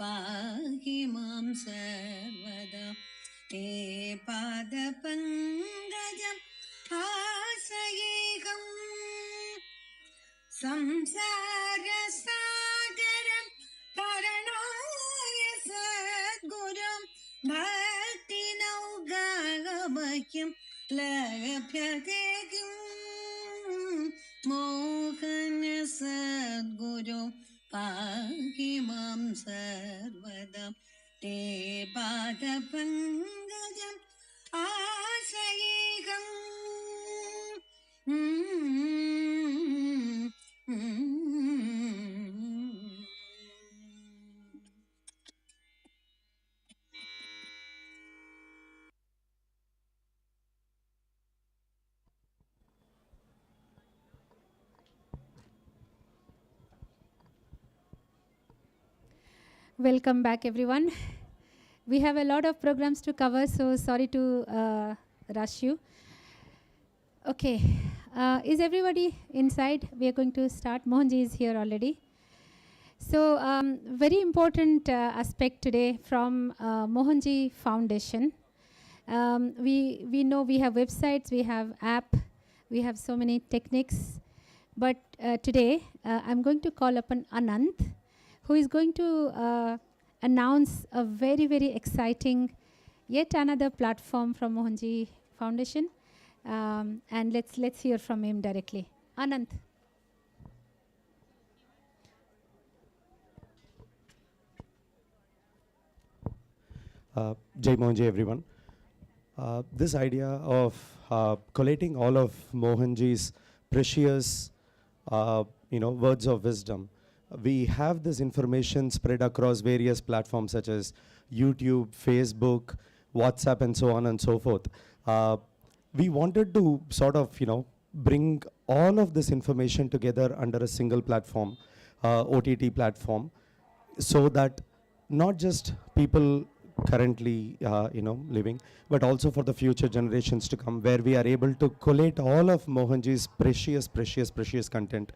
पाहि मां सर्वदा ते पादपङ्कजम् आश्रयेऽहम् संसारसागरं तरणाय सद्गुरुं भक्तिनौकामह्यं लभ्यते किं मोहन सद्गुरो पाहि मां सर्वदा ते पादपङ्कजम् आश्रयेऽहम् Welcome back, everyone. We have a lot of programs to cover, so sorry to rush you. Okay, is everybody inside? We are going to start. Mohanji is here already. So, very important aspect today from Mohanji Foundation. We know we have websites, we have app, we have so many techniques. But today, I'm going to call upon Anant, who is going to announce a very, very exciting, yet another platform from Mohanji Foundation. And let's hear from him directly. Anant. Jai Mohanji, everyone. This idea of collating all of Mohanji's precious, words of wisdom. We have this information spread across various platforms such as YouTube, Facebook, WhatsApp, and so on and so forth. We wanted to sort of, bring all of this information together under a single platform, OTT platform, so that not just people currently, living, but also for the future generations to come, where we are able to collate all of Mohanji's precious content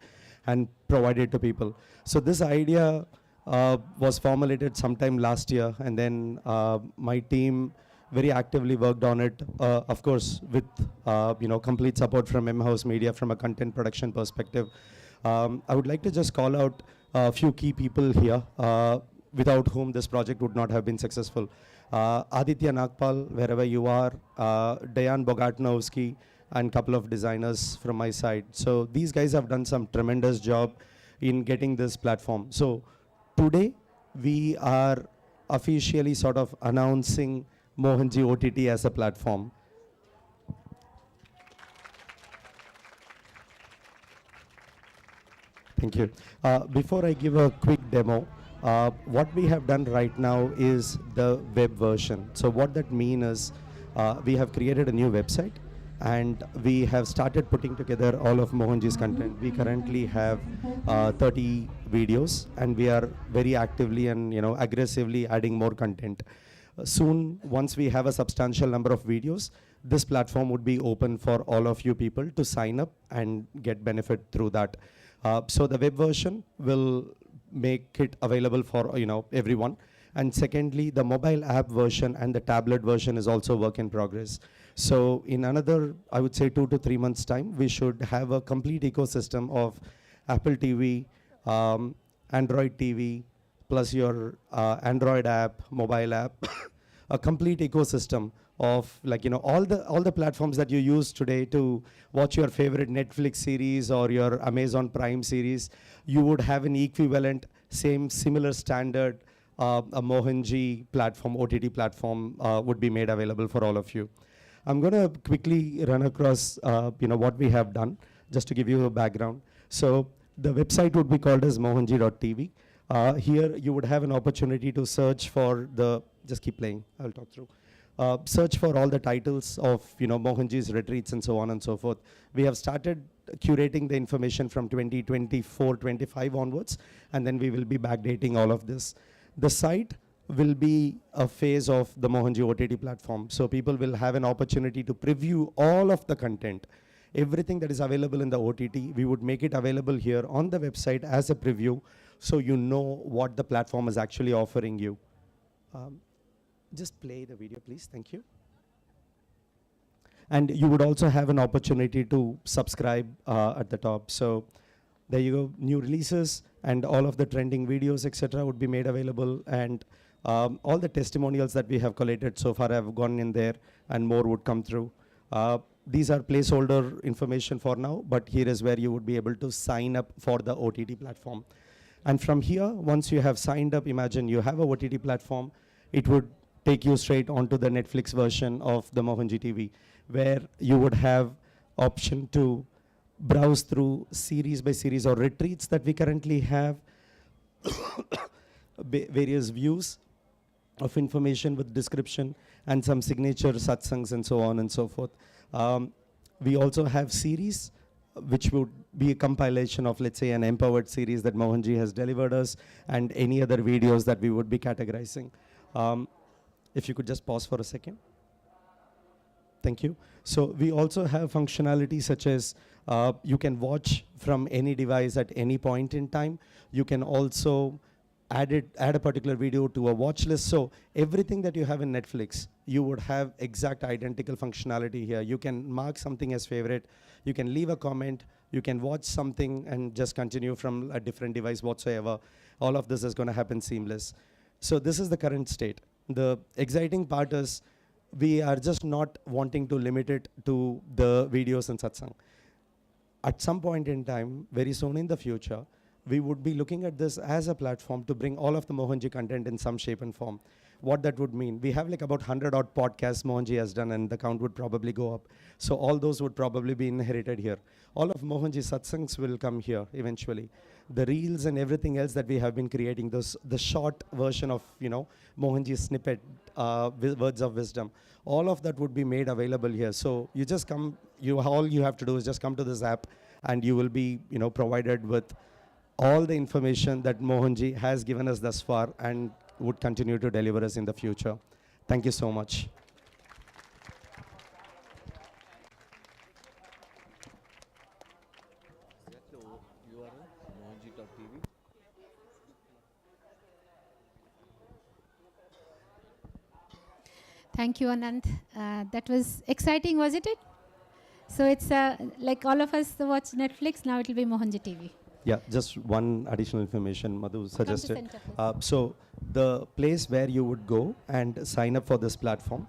and provide it to people. So this idea was formulated sometime last year, and then my team very actively worked on it, of course, with complete support from M-House Media from a content production perspective. I would like to just call out a few key people here, without whom this project would not have been successful. Aditya Nagpal, wherever you are, Dayan Bogatnowski, and couple of designers from my side. So these guys have done some tremendous job in getting this platform. So today we are officially sort of announcing Mohanji OTT as a platform. Thank you. Before I give a quick demo, what we have done right now is the web version. So what that means is we have created a new website, and we have started putting together all of Mohanji's content. We currently have 30 videos, and we are very actively and aggressively adding more content. Soon, once we have a substantial number of videos, this platform would be open for all of you people to sign up and get benefit through that. So the web version will make it available for everyone. And secondly, the mobile app version and the tablet version is also work in progress. So in another, I would say 2 to 3 months time, we should have a complete ecosystem of Apple TV, Android TV, plus your Android app, mobile app, a complete ecosystem of all the platforms that you use today to watch your favorite Netflix series or your Amazon Prime series. You would have an equivalent, similar standard, a Mohanji platform, OTT platform would be made available for all of you. I'm going to quickly run across what we have done, just to give you a background. So the website would be called as mohanji.tv. Here you would have an opportunity to search for the just keep playing. I'll talk through. Search for all the titles of Mohanji's retreats and so on and so forth. We have started curating the information from 2024-25 onwards, and then we will be backdating all of this. The site will be a phase of the Mohanji OTT platform. So people will have an opportunity to preview all of the content. Everything that is available in the OTT, we would make it available here on the website as a preview, so you know what the platform is actually offering you. Just play the video, please. Thank you. And you would also have an opportunity to subscribe at the top. So there you go, new releases and all of the trending videos, etc. would be made available, and all the testimonials that we have collated so far have gone in there, and more would come through. These are placeholder information for now, but here is where you would be able to sign up for the OTT platform. And from here, once you have signed up, imagine you have a OTT platform, it would take you straight onto the Netflix version of the Mohanji TV, where you would have option to browse through series by series or retreats that we currently have, various views of information with description and some signature satsangs and so on and so forth. We also have series which would be a compilation of, let's say, an empowered series that Mohanji has delivered us, and any other videos that we would be categorizing. If you could just pause for a second. Thank you. So we also have functionality such as you can watch from any device at any point in time. You can also add a particular video to a watch list. So everything that you have in Netflix, you would have exact identical functionality here. You can mark something as favorite. You can leave a comment. You can watch something and just continue from a different device whatsoever. All of this is going to happen seamless. So this is the current state. The exciting part is we are just not wanting to limit it to the videos and satsang. At some point in time, very soon in the future, we would be looking at this as a platform to bring all of the Mohanji content in some shape and form. What that would mean, we have like about 100 odd podcasts Mohanji has done, and the count would probably go up. So all those would probably be inherited here. All of Mohanji satsangs will come here eventually. The reels and everything else that we have been creating, the short version of Mohanji snippet, words of wisdom, all of that would be made available here. So you just come, all you have to do is just come to this app, and you will be provided with all the information that Mohanji has given us thus far and would continue to deliver us in the future. Thank you so much. Thank you, Anand. That was exciting, wasn't it? So it's like all of us watch Netflix, now it will be Mohanji TV. Yeah, just one additional information Madhu suggested. So the place where you would go and sign up for this platform,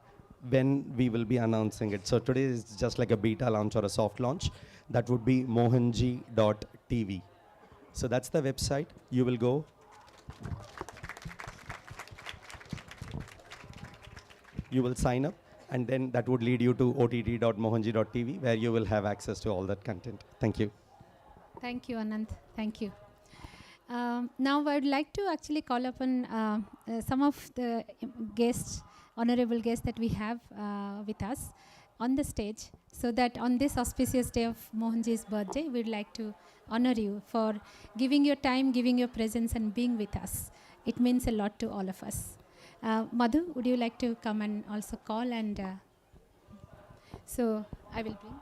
when we will be announcing it. So today is just like a beta launch or a soft launch. That would be mohanji.tv. So that's the website. You will go. You will sign up, and then that would lead you to ott.mohanji.tv, where you will have access to all that content. Thank you. Thank you, Anand. Thank you. Now I would like to actually call upon some of the guests, honorable guests that we have with us on the stage, so that on this auspicious day of Mohanji's birthday, we would like to honor you for giving your time, giving your presence, and being with us. It means a lot to all of us. Madhu, would you like to come and also call? And so I will bring.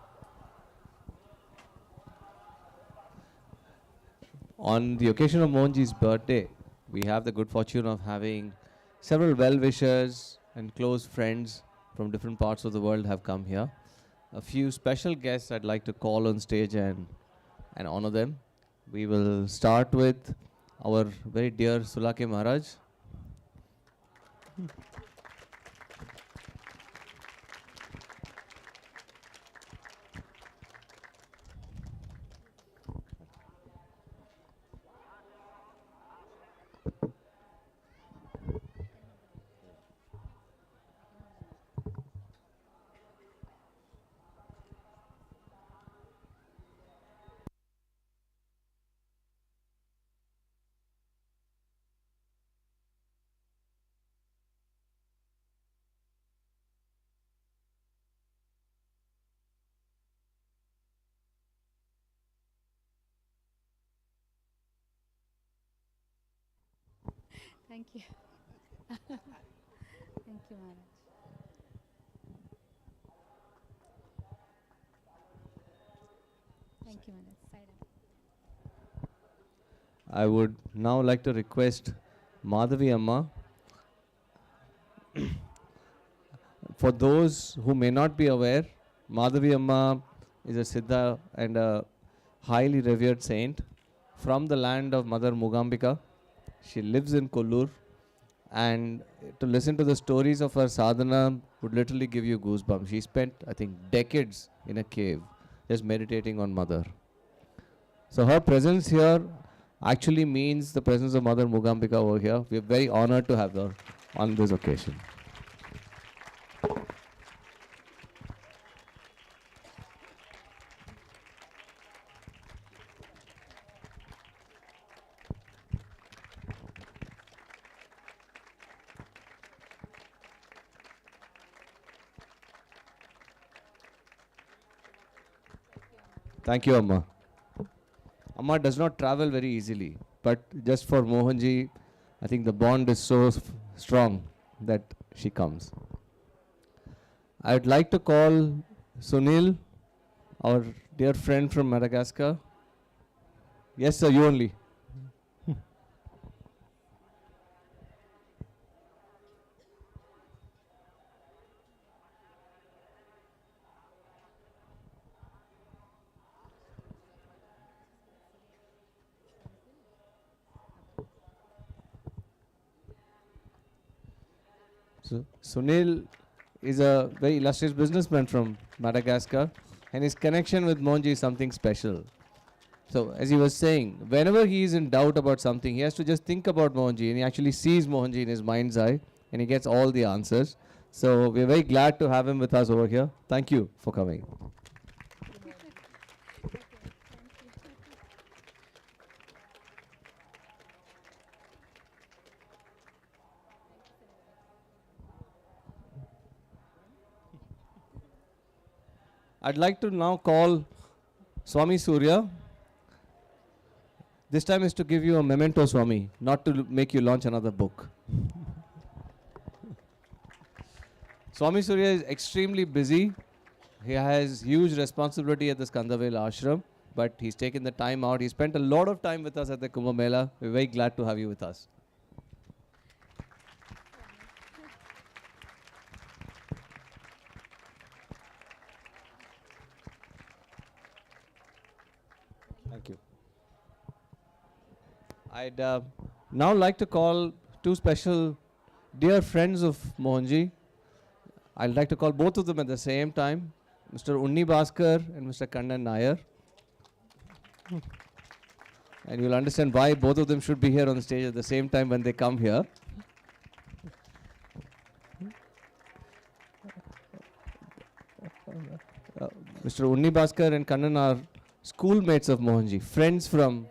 On the occasion of Mohanji's birthday, we have the good fortune of having several well-wishers and close friends from different parts of the world have come here. A few special guests I'd like to call on stage and honor them. We will start with our very dear Sulake Maharaj. Thank you. Thank you, Maharaj. Thank you, Maharaj. Side up. I would now like to request Madhavi Amma. For those who may not be aware, Madhavi Amma is a Siddha and a highly revered saint from the land of Mother Mugambika. She lives in Kollur, and to listen to the stories of her sadhana would literally give you goosebumps. She spent, I think, decades in a cave just meditating on Mother. So her presence here actually means the presence of Mother Mugambika over here. We are very honored to have her on this occasion. Thank you, Amma. Amma does not travel very easily, but just for Mohanji, I think the bond is so strong that she comes. I would like to call Sunil, our dear friend from Madagascar. Yes, sir, you only. So Sunil is a very illustrious businessman from Madagascar, and his connection with Mohanji is something special. So as he was saying, whenever he is in doubt about something, he has to just think about Mohanji, and he actually sees Mohanji in his mind's eye, and he gets all the answers. So we're very glad to have him with us over here. Thank you for coming. I'd like to now call Swami Surya. This time is to give you a memento, Swami, not to make you launch another book. Swami Surya is extremely busy. He has huge responsibility at the Skandavela ashram, but he's taken the time out. He spent a lot of time with us at the Kumbh Mela. We're very glad to have you with us. Thank you. I'd now like to call two special dear friends of Mohanji. I'd like to call both of them at the same time, Mr. Unni Bhaskar and Mr. Kannan Nair. And you'll understand why both of them should be here on the stage at the same time when they come here. Mr. Unni Bhaskar and Kannan are schoolmates of Mohanji, friends from...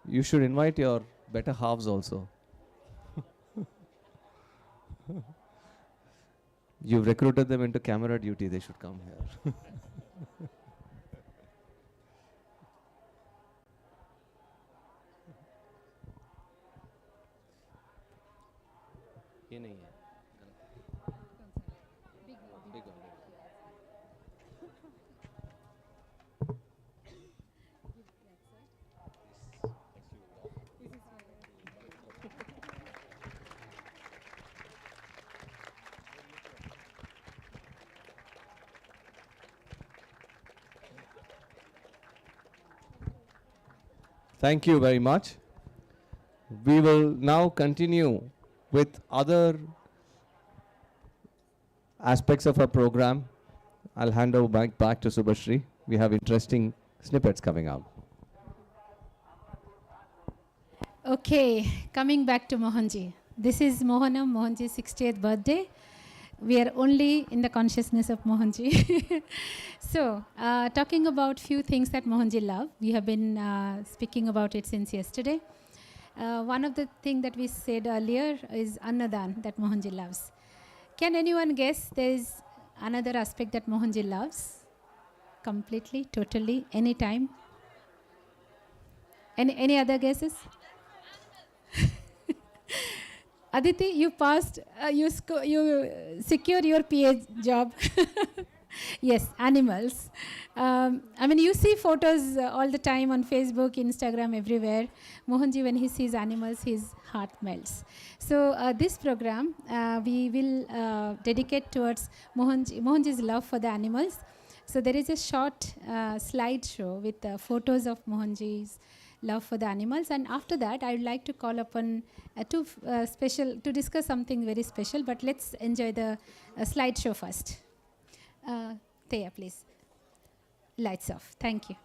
You should invite your better halves also. You've recruited them into camera duty, they should come here. Thank you very much. We will now continue with other aspects of our program. I'll hand over back to Subhashri. We have interesting snippets coming up. Okay, coming back to Mohanji. This is Mohanji's 60th birthday. We are only in the consciousness of Mohanji. So, talking about few things that Mohanji loved. We have been speaking about it since yesterday. One of the things that we said earlier is Annadan that Mohanji loves. Can anyone guess there is another aspect that Mohanji loves? Completely, totally, anytime? Any other guesses? Aditi, you passed, you secured your PA job. Yes, animals. I mean, you see photos all the time on Facebook, Instagram, everywhere. Mohanji, when he sees animals, his heart melts. So this program, we will dedicate towards Mohanji's love for the animals. So there is a short slideshow with photos of Mohanji's love for the animals. And after that, I would like to call upon to discuss something very special. But let's enjoy the slideshow first. Thea, please. Lights off. Thank you.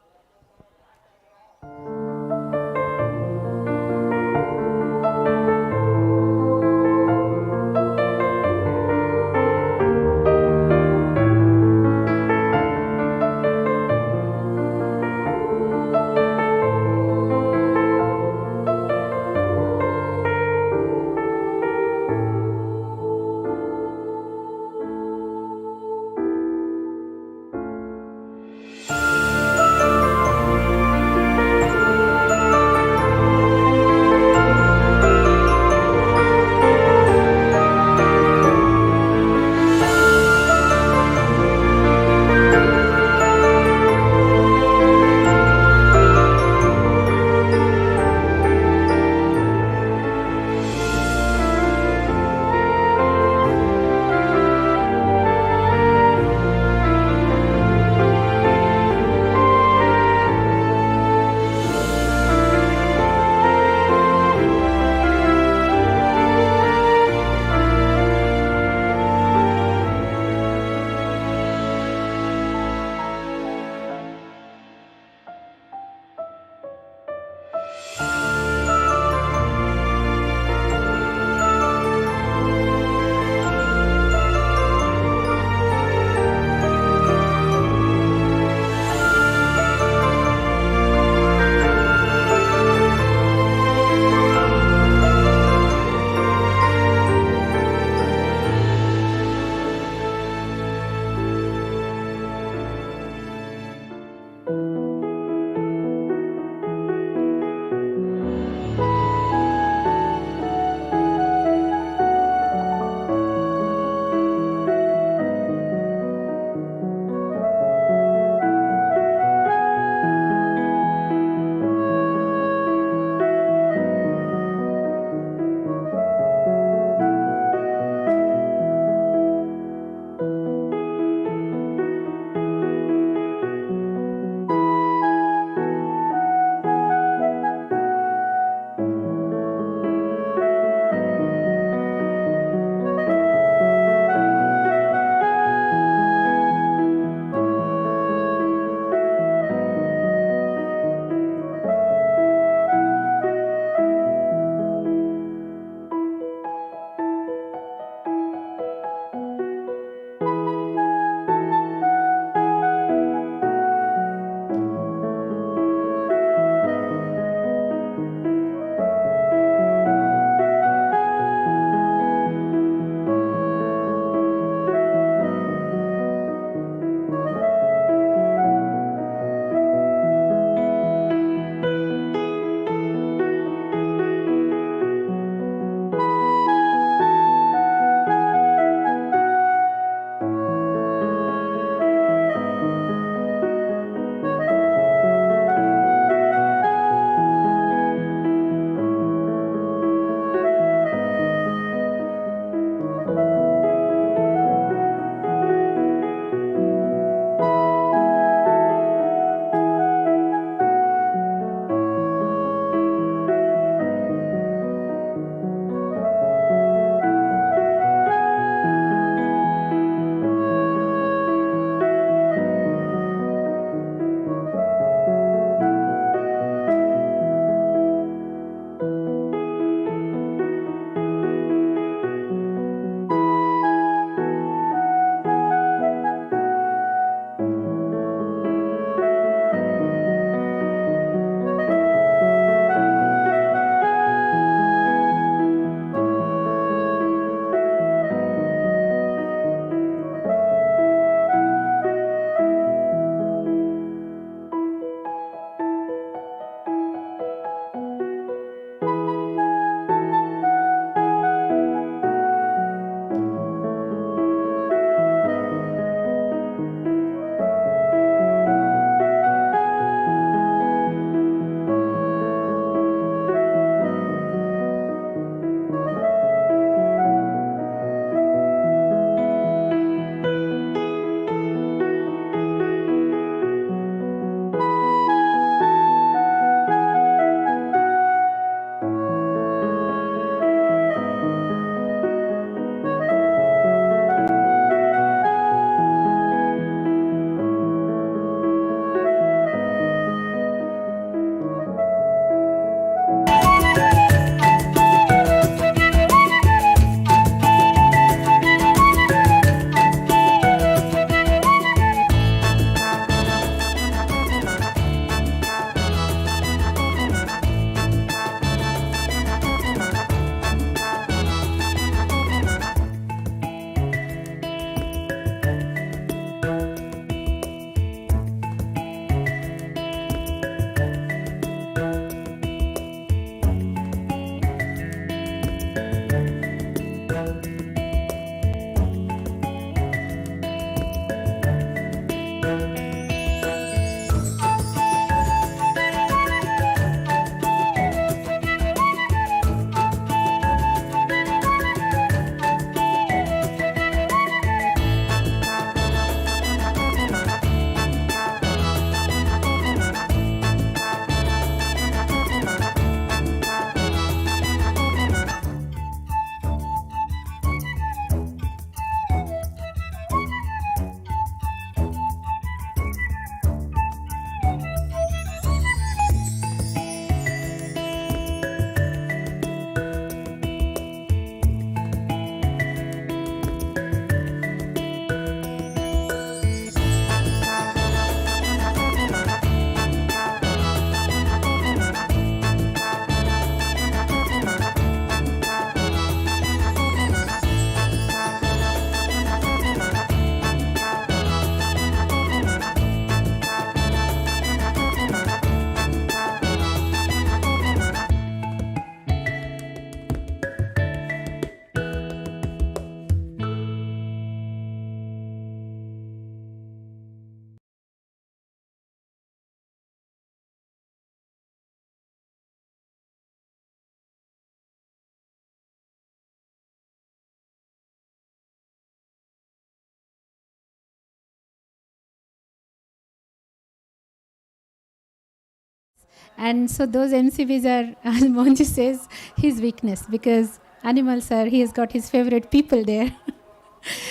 And so those MCBs are, as Mohanji says, his weakness, because animals are, he has got his favorite people there.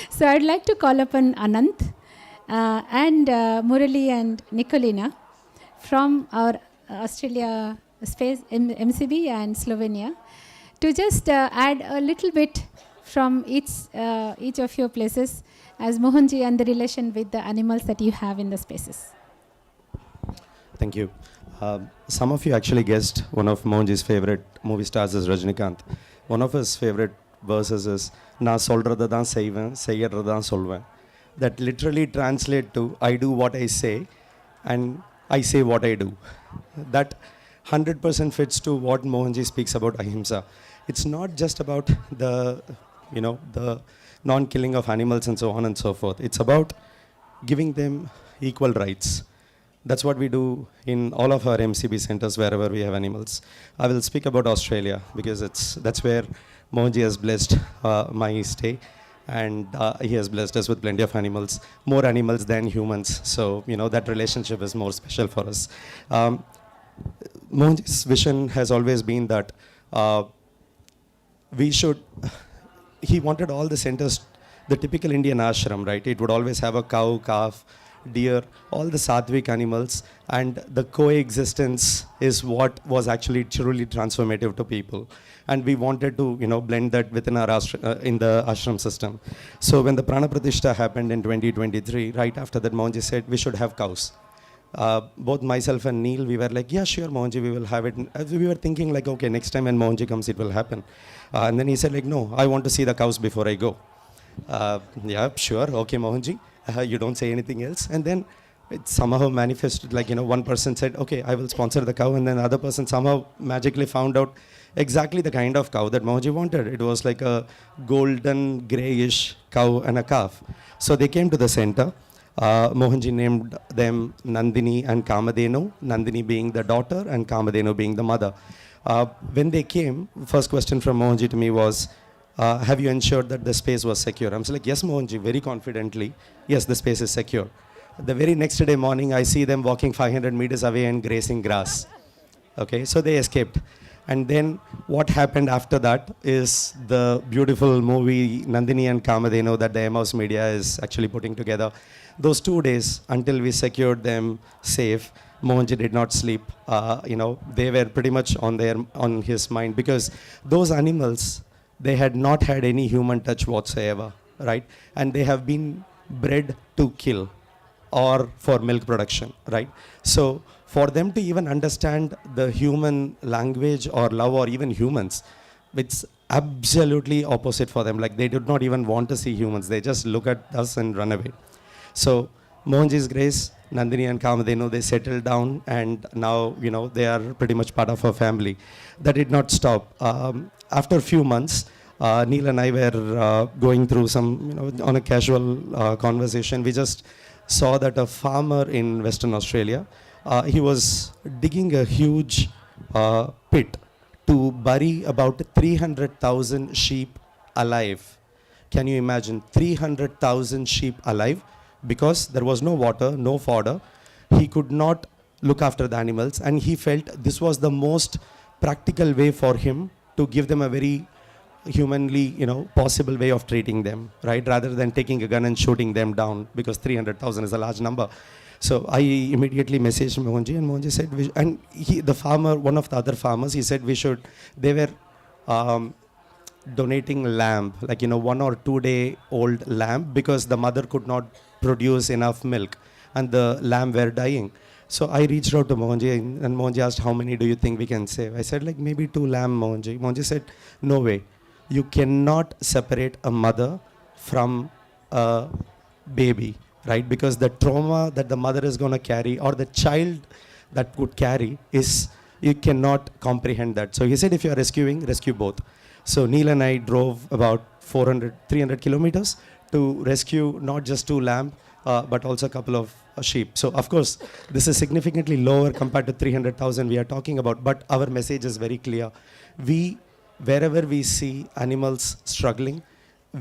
So I'd like to call upon Anant and Murali and Nicolina from our Australia space MCB and Slovenia to just add a little bit from each of your places as Mohanji and the relation with the animals that you have in the spaces. Thank you. Some of you actually guessed one of Mohanji's favorite movie stars is Rajnikant. One of his favorite verses is "Na solradha dhaan seiven, seiyadradha dhaan solven." That literally translate to "I do what I say, and I say what I do." That 100% fits to what Mohanji speaks about ahimsa. It's not just about the non-killing of animals and so on and so forth. It's about giving them equal rights. That's what we do in all of our MCB centers wherever we have animals. I will speak about Australia because that's where Mohanji has blessed my stay, and he has blessed us with plenty of animals, more animals than humans. So that relationship is more special for us. Mohanji's vision has always been that he wanted all the centers, the typical Indian ashram, right? It would always have a cow, calf, deer, all the sattvic animals, and the coexistence is what was actually truly transformative to people. And we wanted to, blend that within our in the ashram system. So when the Prana Pratishtha happened in 2023, right after that, Mohanji said we should have cows. Both myself and Neil, we were like, yeah, sure, Mohanji, we will have it. We were thinking like, okay, next time when Mohanji comes, it will happen. And then he said like, no, I want to see the cows before I go. Yeah, sure, okay, Mohanji. You don't say anything else. And then it somehow manifested, like, one person said, okay, I will sponsor the cow. And then the other person somehow magically found out exactly the kind of cow that Mohanji wanted. It was like a golden grayish cow and a calf. So they came to the center. Mohanji named them Nandini and Kamadhenu, Nandini being the daughter and Kamadhenu being the mother. When they came, first question from Mohanji to me was, have you ensured that the space was secure? I'm like, yes, Mohanji, very confidently. Yes, the space is secure. The very next day morning, I see them walking 500 meters away and grazing grass. Okay, so they escaped. And then what happened after that is the beautiful movie Nandini and Kamadhenu that the Emmaus Media is actually putting together. Those 2 days until we secured them safe, Mohanji did not sleep. They were pretty much on his mind because those animals, they had not had any human touch whatsoever, right? And they have been bred to kill or for milk production, right? So for them to even understand the human language or love or even humans, it's absolutely opposite for them. Like they did not even want to see humans. They just look at us and run away. So Mohanji's grace, Nandini and Kamadhenu, they settled down and now, they are pretty much part of our family. That did not stop. After a few months, Neil and I were going through some, on a casual conversation. We just saw that a farmer in Western Australia, he was digging a huge pit to bury about 300,000 sheep alive. Can you imagine 300,000 sheep alive? Because there was no water, no fodder. He could not look after the animals, and he felt this was the most practical way for him to give them a very humanly, possible way of treating them, right? Rather than taking a gun and shooting them down, because 300,000 is a large number. So I immediately messaged Mohanji, and Mohanji said, the farmer, one of the other farmers, he said they were donating lamb, like, 1 or 2 day old lamb, because the mother could not produce enough milk and the lamb were dying. So I reached out to Mohanji, and Mohanji asked, how many do you think we can save? I said, like, maybe 2 lamb, Mohanji. Mohanji said, no way. You cannot separate a mother from a baby, right? Because the trauma that the mother is going to carry, or the child that would carry, is, you cannot comprehend that. So he said, if you are rescuing, rescue both. So Neil and I drove about 300 kilometers to rescue not just 2 lamb, but also a couple of sheep. So of course, this is significantly lower compared to 300,000 we are talking about, but our message is very clear. Wherever we see animals struggling,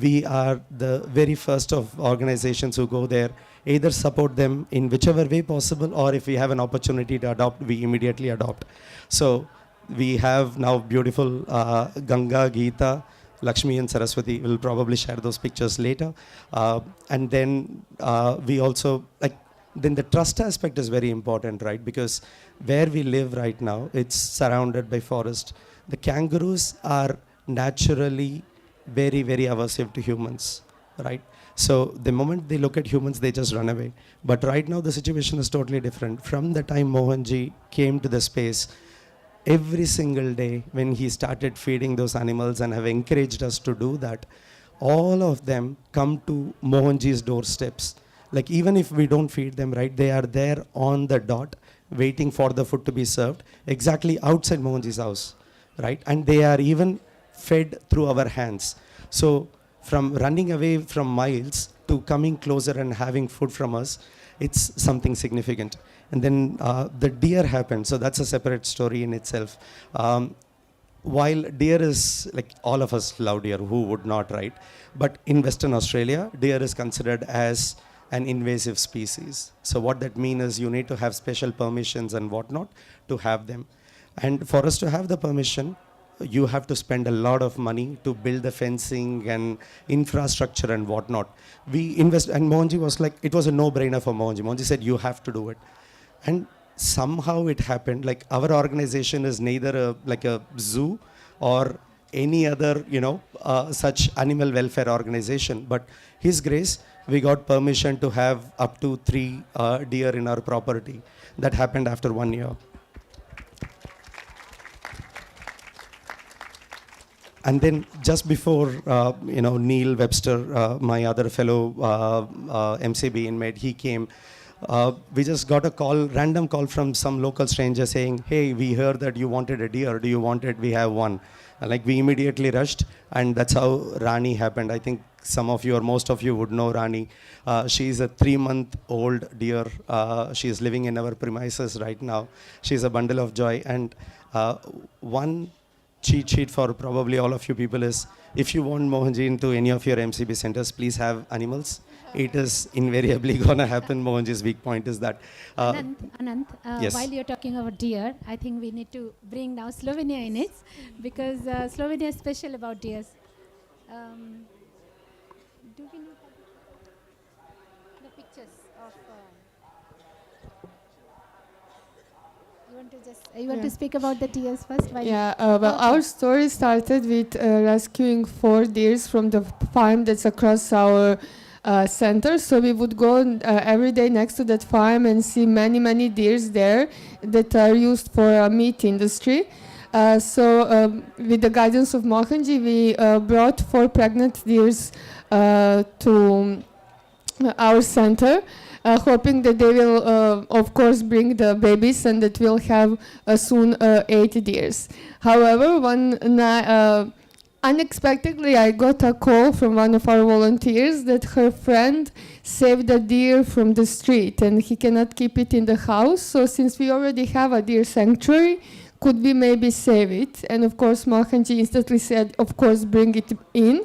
we are the very first of organizations who go there, either support them in whichever way possible, or if we have an opportunity to adopt, we immediately adopt. So we have now beautiful Ganga, Geeta, Lakshmi and Saraswati. We'll probably share those pictures later. And then we also, then the trust aspect is very important, right? Because where we live right now, it's surrounded by forest. The kangaroos are naturally very, very aversive to humans, right? So the moment they look at humans, they just run away. But right now, the situation is totally different. From the time Mohanji came to the space, every single day when he started feeding those animals and have encouraged us to do that, all of them come to Mohanji's doorsteps. Like even if we don't feed them, right, they are there on the dot, waiting for the food to be served, exactly outside Mohanji's house, right? And they are even fed through our hands. So from running away from miles to coming closer and having food from us, it's something significant. And then the deer happened, so that's a separate story in itself. While deer is, like, all of us love deer, who would not, right? But in Western Australia, deer is considered as an invasive species. So what that means is you need to have special permissions and whatnot to have them. And for us to have the permission, you have to spend a lot of money to build the fencing and infrastructure and whatnot. We invest, and Mohanji was like, it was a no-brainer for Mohanji. Mohanji said, you have to do it. And somehow it happened. Like, our organization is neither like a zoo or any other, such animal welfare organization. But His Grace, we got permission to have up to 3 deer in our property. That happened after 1 year. And then just before, Neil Webster, my other fellow MCB inmate, he came. We just got a call, random call from some local stranger saying, hey, we heard that you wanted a deer. Do you want it? We have one. And we immediately rushed, and that's how Rani happened. I think some of you or most of you would know Rani. She's a 3-month-old deer. She is living in our premises right now. She's a bundle of joy. And one cheat sheet for probably all of you people is, if you want Mohanji into any of your MCB centers, please have animals. It is invariably going to happen. Mohanji's weak point is that. Anant, yes. While you're talking about deer, I think we need to bring now Slovenia in it, because Slovenia is special about deers. Do we know the pictures of... You want to speak about the deers first? Our story started with rescuing 4 deers from the farm that's across our center. So we would go every day next to that farm and see many, many deers there that are used for meat industry. So with the guidance of Mohanji, we brought 4 pregnant deers to our center, hoping that they will, of course, bring the babies and that we'll have soon 8 deers. However, unexpectedly, I got a call from one of our volunteers that her friend saved a deer from the street and he cannot keep it in the house. So since we already have a deer sanctuary, could we maybe save it? And of course, Mohanji instantly said, of course, bring it in.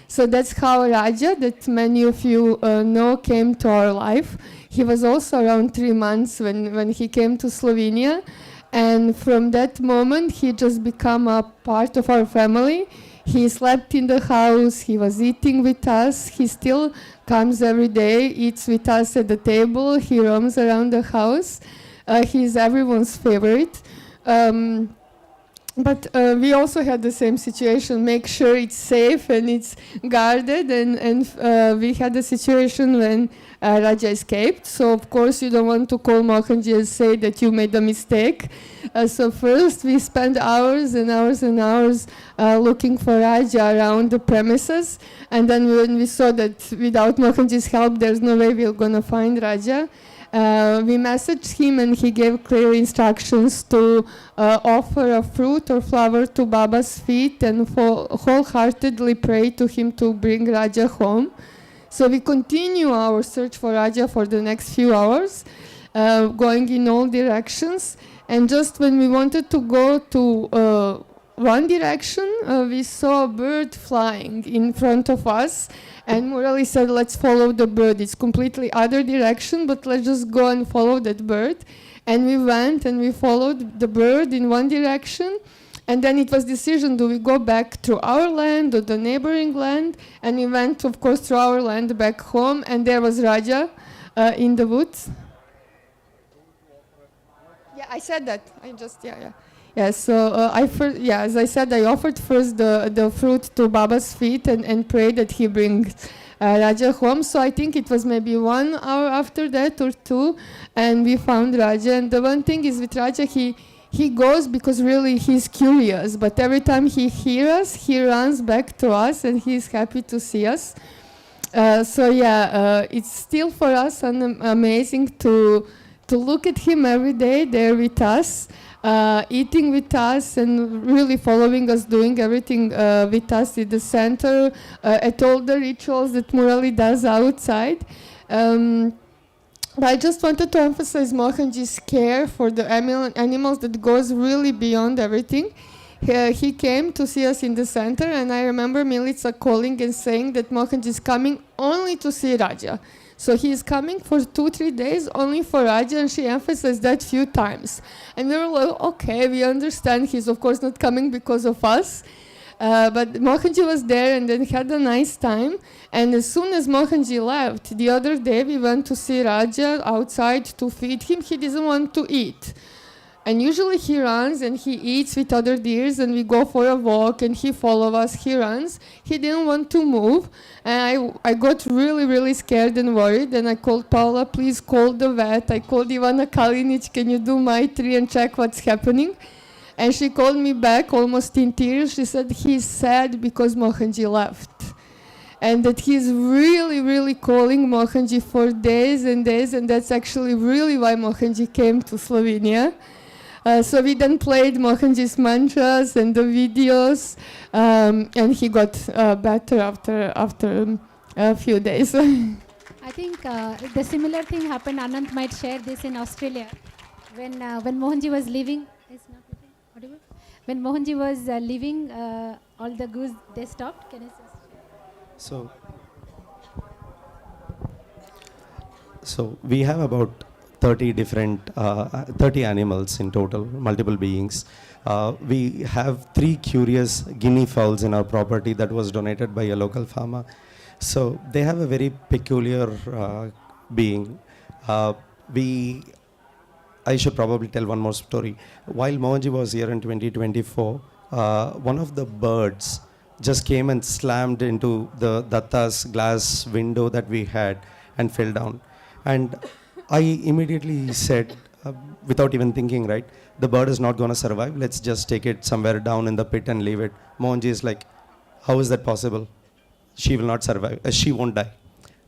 So that's how Raja, that many of you know, came to our life. He was also around 3 months when he came to Slovenia. And from that moment, he just became a part of our family. He slept in the house, he was eating with us, he still comes every day, eats with us at the table, he roams around the house. He's everyone's favorite. But we also had the same situation, make sure it's safe and it's guarded, and we had a situation when Raja escaped. So of course you don't want to call Mohanji and say that you made a mistake. So first we spent hours and hours and hours looking for Raja around the premises, and then when we saw that without Mohanji's help there's no way we're going to find Raja, we messaged him and he gave clear instructions to offer a fruit or flower to Baba's feet and wholeheartedly pray to him to bring Raja home. So we continue our search for Raja for the next few hours, going in all directions. And just when we wanted to go to one direction, we saw a bird flying in front of us, and Murali said, let's follow the bird. It's completely other direction, but let's just go and follow that bird. And we went and we followed the bird in one direction, and then it was decision, do we go back to our land or the neighboring land? And we went, of course, to our land back home, and there was Raja in the woods. Yeah, I said that. Yeah, so as I said, I offered first the fruit to Baba's feet and prayed that he brings Raja home. So I think it was maybe 1 hour after that or 2, and we found Raja. And the one thing is with Raja, he goes because really he's curious, but every time he hears us, he runs back to us, and he's happy to see us. It's still for us amazing to look at him every day there with us, eating with us, and really following us, doing everything with us in the center, at all the rituals that Murali does outside. But I just wanted to emphasize Mohanji's care for the animals that goes really beyond everything. He came to see us in the center, and I remember Milica calling and saying that Mohanji is coming only to see Raja. So he is coming for 2-3 days only for Raja, and she emphasized that few times. And we were like, okay, we understand he's of course not coming because of us. But Mohanji was there and then had a nice time. And as soon as Mohanji left, the other day we went to see Raja outside to feed him. He didn't want to eat. And usually he runs and he eats with other deers, and we go for a walk and he follows us, he runs. He didn't want to move, and I got really, really scared and worried, and I called Paula, please call the vet. I called Ivana Kalinic, can you do my tree and check what's happening? And she called me back almost in tears. She said he's sad because Mohanji left. And that he's really, really calling Mohanji for days and days, and that's actually really why Mohanji came to Slovenia. So we then played Mohanji's mantras and the videos, and he got better after a few days. I think the similar thing happened. Anant might share this in Australia. When Mohanji was leaving, when Mohanji was leaving, all the goose, they stopped. Can I just share? So we have about 30 animals in total, multiple beings. We have 3 curious guinea fowls in our property that was donated by a local farmer. So they have a very peculiar being. I should probably tell one more story. While Mohanji was here in 2024, one of the birds just came and slammed into the Datta's glass window that we had and fell down. And I immediately said, without even thinking, right, the bird is not going to survive. Let's just take it somewhere down in the pit and leave it. Mohanji is like, how is that possible? She will not survive. She won't die.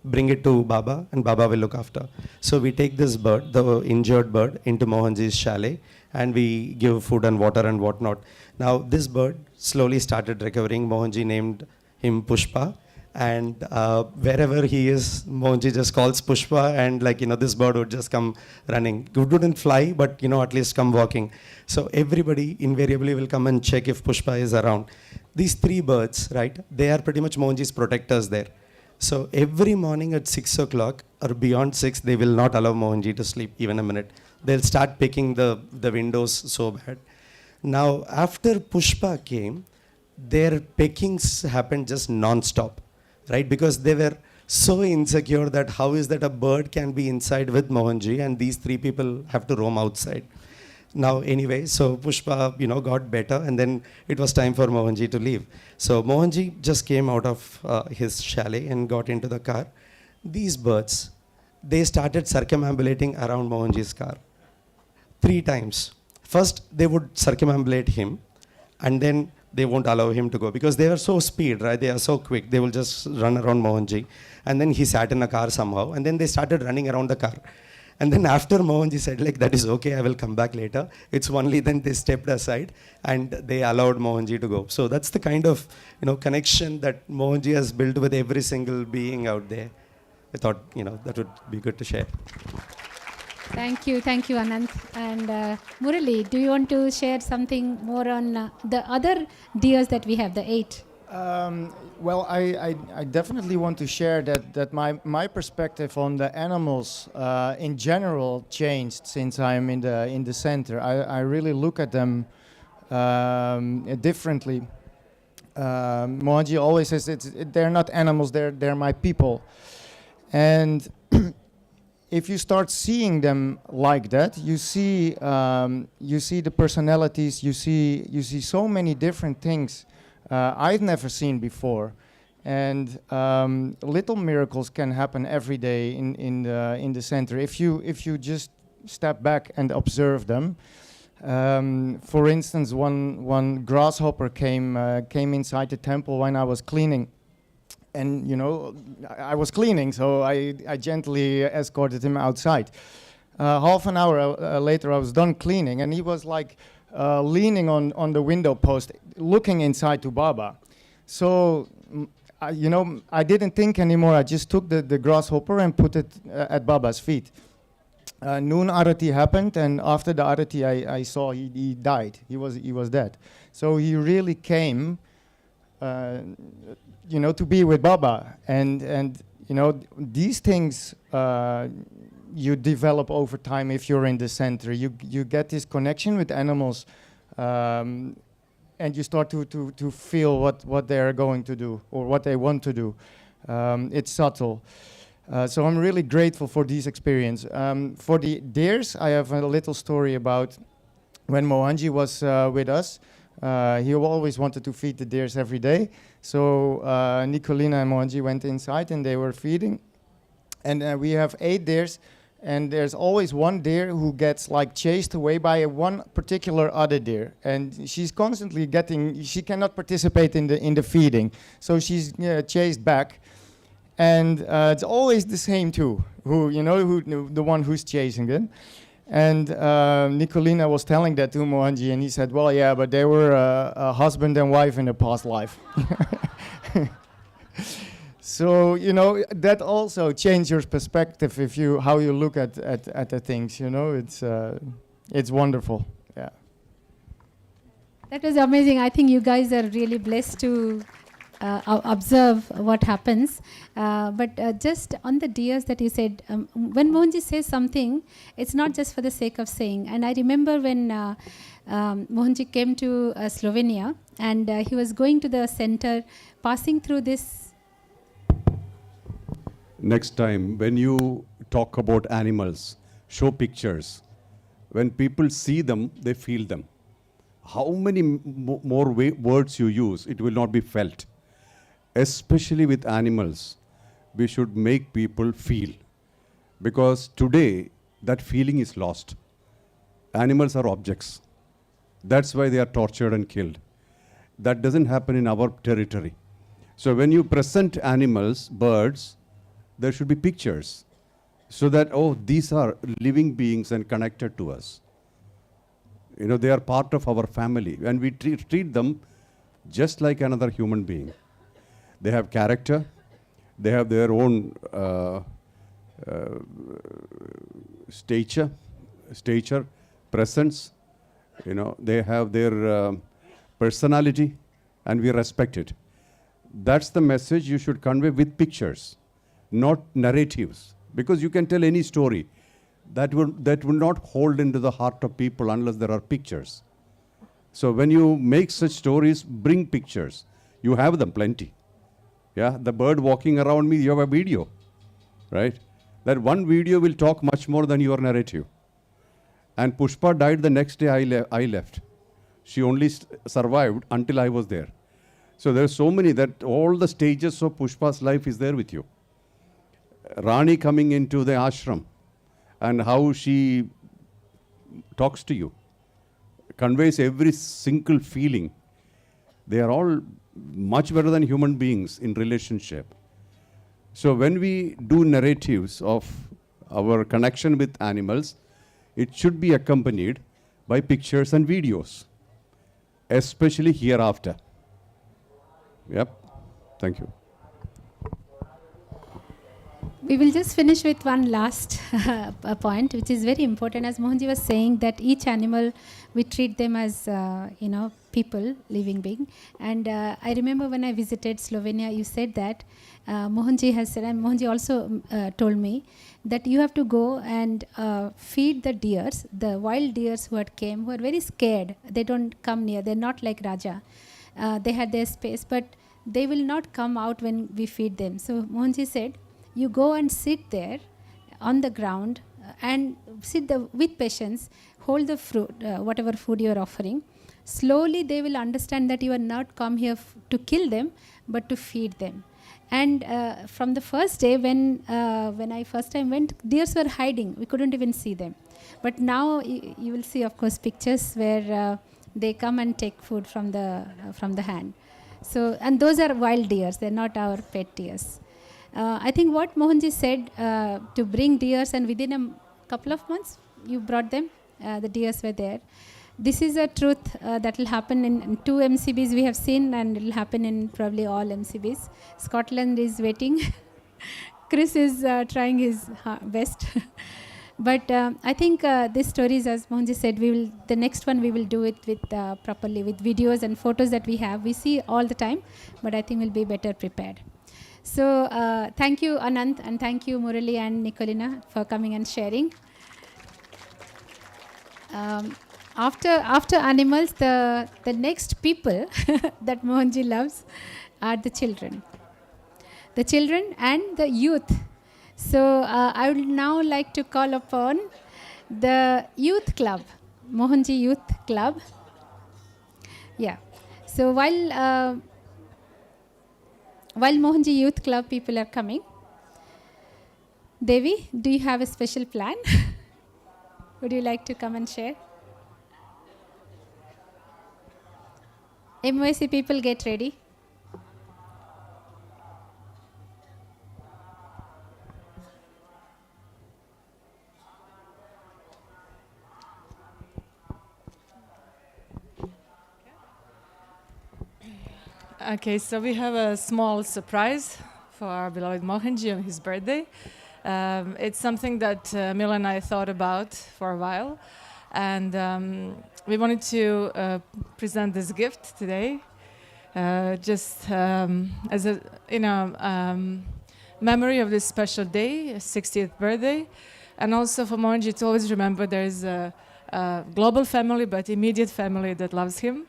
Bring it to Baba and Baba will look after. So we take this bird, the injured bird, into Mohanji's chalet, and we give food and water and whatnot. Now this bird slowly started recovering. Mohanji named him Pushpa. And wherever he is, Mohanji just calls Pushpa, and this bird would just come running. It wouldn't fly, but at least come walking. So everybody invariably will come and check if Pushpa is around. These 3 birds, right, they are pretty much Mohanji's protectors there. So every morning at 6 o'clock or beyond 6, they will not allow Mohanji to sleep even a minute. They'll start picking the windows so bad. Now after Pushpa came, their pickings happened just non-stop. Right, because they were so insecure that how is that a bird can be inside with Mohanji and these 3 people have to roam outside. Now anyway, so Pushpa, got better, and then it was time for Mohanji to leave. So Mohanji just came out of his chalet and got into the car. These birds, they started circumambulating around Mohanji's car 3 times. First, they would circumambulate him, and then they won't allow him to go because they are so speed, right? They are so quick. They will just run around Mohanji. And then he sat in a car somehow, and then they started running around the car. And then after Mohanji said, that is okay, I will come back later. It's only then they stepped aside and they allowed Mohanji to go. So that's the kind of, connection that Mohanji has built with every single being out there. I thought, that would be good to share. Thank you, Anant. And Murali, do you want to share something more on the other deers that we have, the 8? Well, I definitely want to share that my perspective on the animals in general changed since I'm in the center. I really look at them differently. Mohanji always says they're not animals, they're my people. And if you start seeing them like that, you see the personalities, you see so many different things I've never seen before. And little miracles can happen every day in the center if you just step back and observe them. For instance, one grasshopper came inside the temple when I was cleaning. And, you know, I was cleaning, so I gently escorted him outside. Half an hour later, I was done cleaning, and he was like leaning on the window post, looking inside to Baba. So, you know, I didn't think anymore. I just took the grasshopper and put it at Baba's feet. Noon Arati happened, and after the Arati, I saw he died. He was dead. So he really came, you know, to be with Baba. And you know, these things you develop over time if you're in the center. You get this connection with animals, and you start to feel what they are going to do or what they want to do. It's subtle. So I'm really grateful for this experience. For the deers, I have a little story about when Mohanji was with us. He always wanted to feed the deers every day. So Nicolina and Mohanji went inside and they were feeding. And we have 8 deers, and there's always one deer who gets like chased away by one particular other deer. And she's constantly she cannot participate in the feeding. So she's chased back. And it's always the same two, the one who's chasing it. And Nicolina was telling that to Mohanji, and he said, well, yeah, but they were a husband and wife in a past life. So, you know, that also changes your perspective how you look at the things, you know, it's wonderful, yeah. That was amazing. I think you guys are really blessed to observe what happens. But just on the deers that you said, when Mohanji says something, it's not just for the sake of saying. And I remember when Mohanji came to Slovenia, and he was going to the center, passing through this. Next time, when you talk about animals, show pictures. When people see them, they feel them. How many more words you use, it will not be felt. Especially with animals, we should make people feel. Because today, that feeling is lost. Animals are objects. That's why they are tortured and killed. That doesn't happen in our territory. So when you present animals, birds, there should be pictures. So that, oh, these are living beings and connected to us. You know, they are part of our family. And we treat them just like another human being. They have character, they have their own stature, presence, you know, they have their personality, and we respect it. That's the message you should convey with pictures, not narratives, because you can tell any story that will not hold into the heart of people unless there are pictures. So when you make such stories, bring pictures. You have them plenty. Yeah, the bird walking around me, you have a video, right? That one video will talk much more than your narrative. And Pushpa died the next day I left. She only survived until I was there. So there are so many that all the stages of Pushpa's life is there with you. Rani coming into the ashram and how she talks to you, conveys every single feeling. They are all much better than human beings in relationship. So when we do narratives of our connection with animals, it should be accompanied by pictures and videos, especially hereafter. Yep. Thank you. We will just finish with one last point, which is very important. As Mohanji was saying, that each animal, we treat them as, people, living being. And I remember when I visited Slovenia, you said that, Mohanji has said, and Mohanji also told me, that you have to go and feed the deers, the wild deers who had came, who are very scared. They don't come near. They're not like Raja. They had their space, but they will not come out when we feed them. So Mohanji said, you go and sit there on the ground and sit with patience, hold the fruit, whatever food you are offering. Slowly they will understand that you are not come here to kill them, but to feed them. And from the first day when I first time went, deers were hiding. We couldn't even see them. But now you will see, of course, pictures where they come and take food from the hand. So, and those are wild deers. They're not our pet deers. I think what Mohanji said, to bring deers, and within a couple of months you brought them, the deers were there. This is a truth that will happen in 2 MCBs we have seen, and it will happen in probably all MCBs. Scotland is waiting. Chris is trying his best. But I think these stories, as Mohanji said, the next one we will do it with properly, with videos and photos that we have. We see all the time, but I think we'll be better prepared. So thank you, Anant, and thank you, Murali and Nicolina, for coming and sharing. After animals, the next people that Mohanji loves are the children. The children and the youth. So I would now like to call upon the youth club, Mohanji Youth Club. Yeah. So while Mohanji Youth Club people are coming, Devi, do you have a special plan? Would you like to come and share? MOSC people, get ready. Okay, so we have a small surprise for our beloved Mohanji on his birthday. It's something that Mila and I thought about for a while, and we wanted to present this gift today, just as a memory of this special day, his 60th birthday, and also for Mohanji to always remember there is a global family, but immediate family that loves him.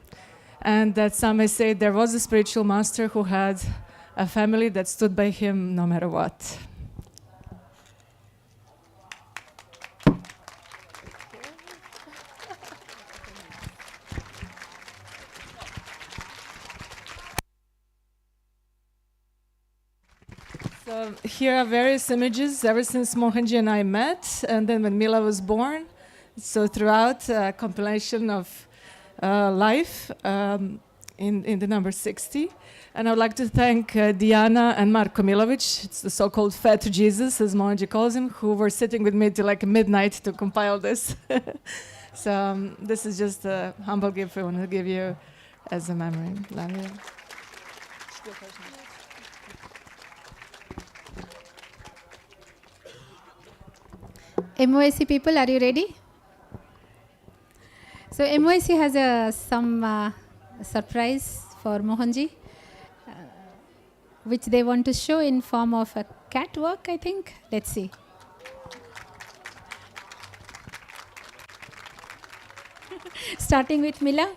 And that some may say there was a spiritual master who had a family that stood by him no matter what. So here are various images ever since Mohanji and I met, and then when Mila was born. So throughout a compilation of life in the number 60. And I would like to thank Diana and Marko Milovic, it's the so-called Fat Jesus, as Mohanji calls him, who were sitting with me till like midnight to compile this. So this is just a humble gift we want to give you as a memory. Love you. MOSC people, are you ready? So MOSC has some surprise for Mohanji, which they want to show in form of a catwalk, I think. Let's see. Starting with Mila.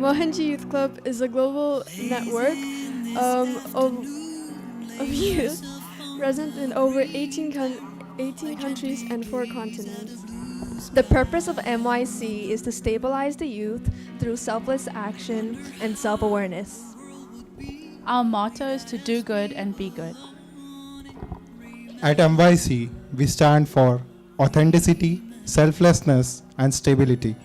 Mohanji Youth Club is a global network of youth present in over 18 countries and 4 continents. The purpose of MYC is to stabilize the youth through selfless action and self-awareness. Our motto is to do good and be good. At MYC, we stand for authenticity, selflessness, and stability.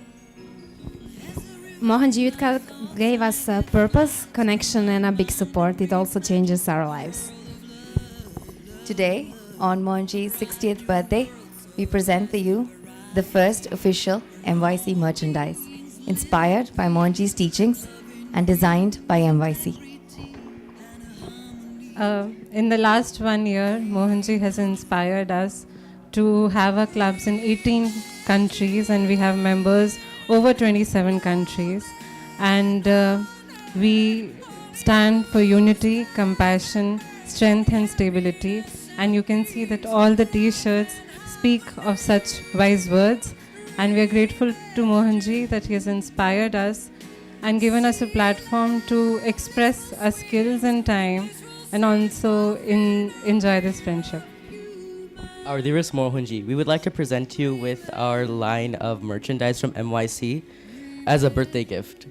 Mohanji Youth Club gave us a purpose, connection, and a big support. It also changes our lives. Today, on Mohanji's 60th birthday, we present to you the first official MYC merchandise, inspired by Mohanji's teachings and designed by MYC. In the last 1 year, Mohanji has inspired us to have our clubs in 18 countries, and we have members over 27 countries. And we stand for unity, compassion, strength and stability. And you can see that all the t-shirts speak of such wise words. And we are grateful to Mohanji that he has inspired us and given us a platform to express our skills and time, and also enjoy this friendship. Our dearest Mohanji, we would like to present you with our line of merchandise from MYC as a birthday gift.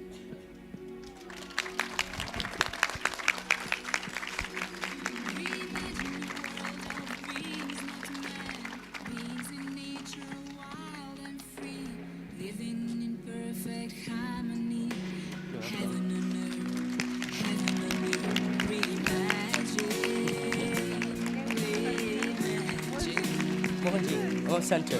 Mohanji, center.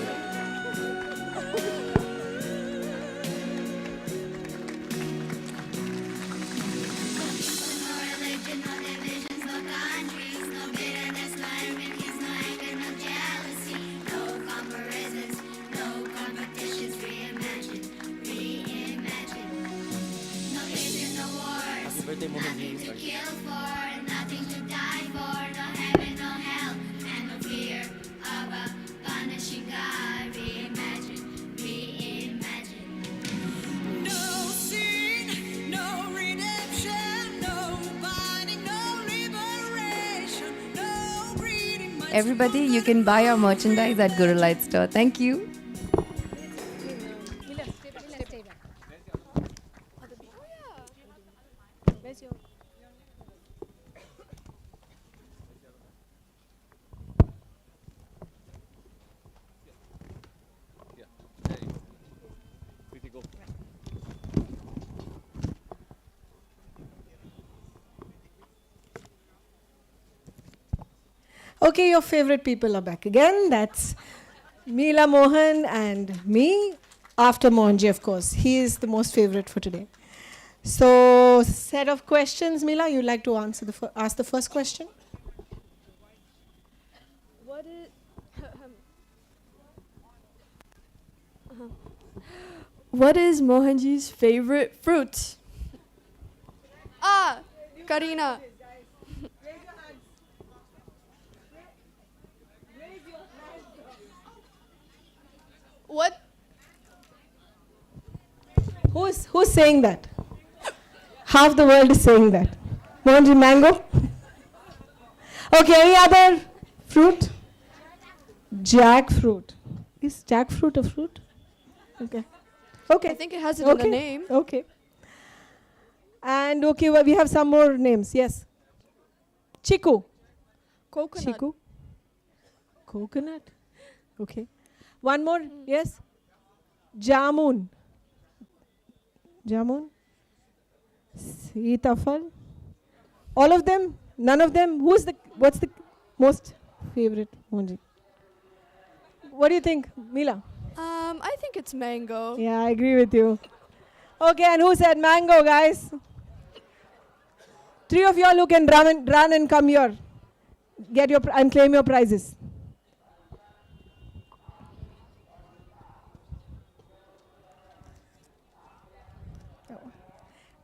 Happy birthday, Mohanji. Everybody, you can buy our merchandise at Guru Light Store. Thank you. Okay, your favorite people are back again. That's Meela Mohan and me, after Mohanji, of course. He is the most favorite for today. So, set of questions, Meela. You'd like to ask the first question? What is Mohanji's favorite fruit? Karina. What? Who's saying that? Half the world is saying that. Mohanji, mango? Okay, any other fruit? Jackfruit. Is jackfruit a fruit? Okay. Okay. I think it has it in the name. Okay. And okay, well, we have some more names. Yes. Chiku. Coconut. Chiku. Coconut. Okay. One more. Yes. Jamun. Jamun. Sitafal. All of them? None of them? What's the most favorite Mohanji? What do you think, Meela? I think it's mango. Yeah, I agree with you. Okay, and who said mango, guys? 3 of y'all who can run and come here. Get your and claim your prizes.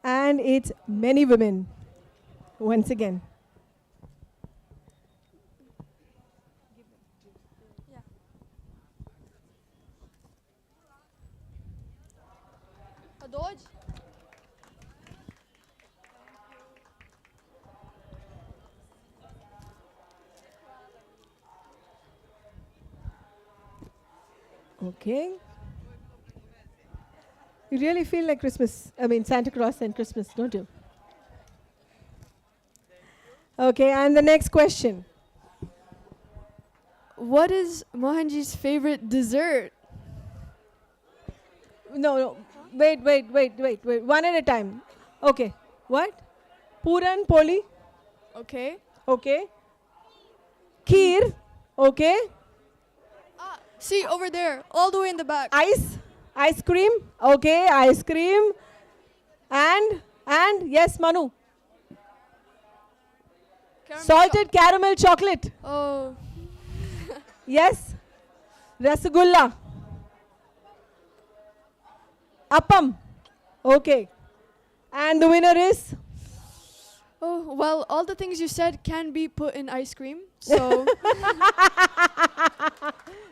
And it's many women. Once again. Okay. You really feel like Christmas. I mean, Santa Claus and Christmas, don't you? Okay, and the next question. What is Mohanji's favorite dessert? No. Wait. One at a time. Okay. What? Puran Poli. Okay. Okay. Kheer. Okay. See, over there, all the way in the back. Ice cream. Okay, ice cream. And yes, Manu. Salted caramel chocolate. Oh. Yes. Rasgulla. Appam. Okay. And the winner is? Oh, well, all the things you said can be put in ice cream. So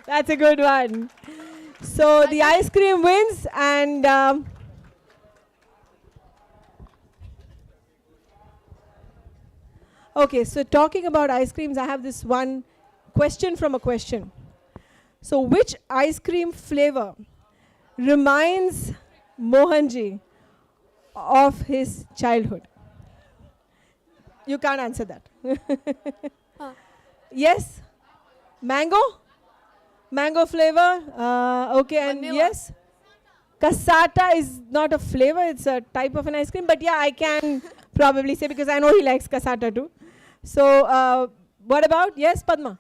that's a good one. So the ice cream wins, and okay, so talking about ice creams, I have this one question from a question. So which ice cream flavor reminds Mohanji of his childhood? You can't answer that. Yes? Mango? Mango flavor? Okay, and Vanilla. yes? Cassata is not a flavor, it's a type of an ice cream. But yeah, I can probably say, because I know he likes cassata too. So what about? Yes, Padma?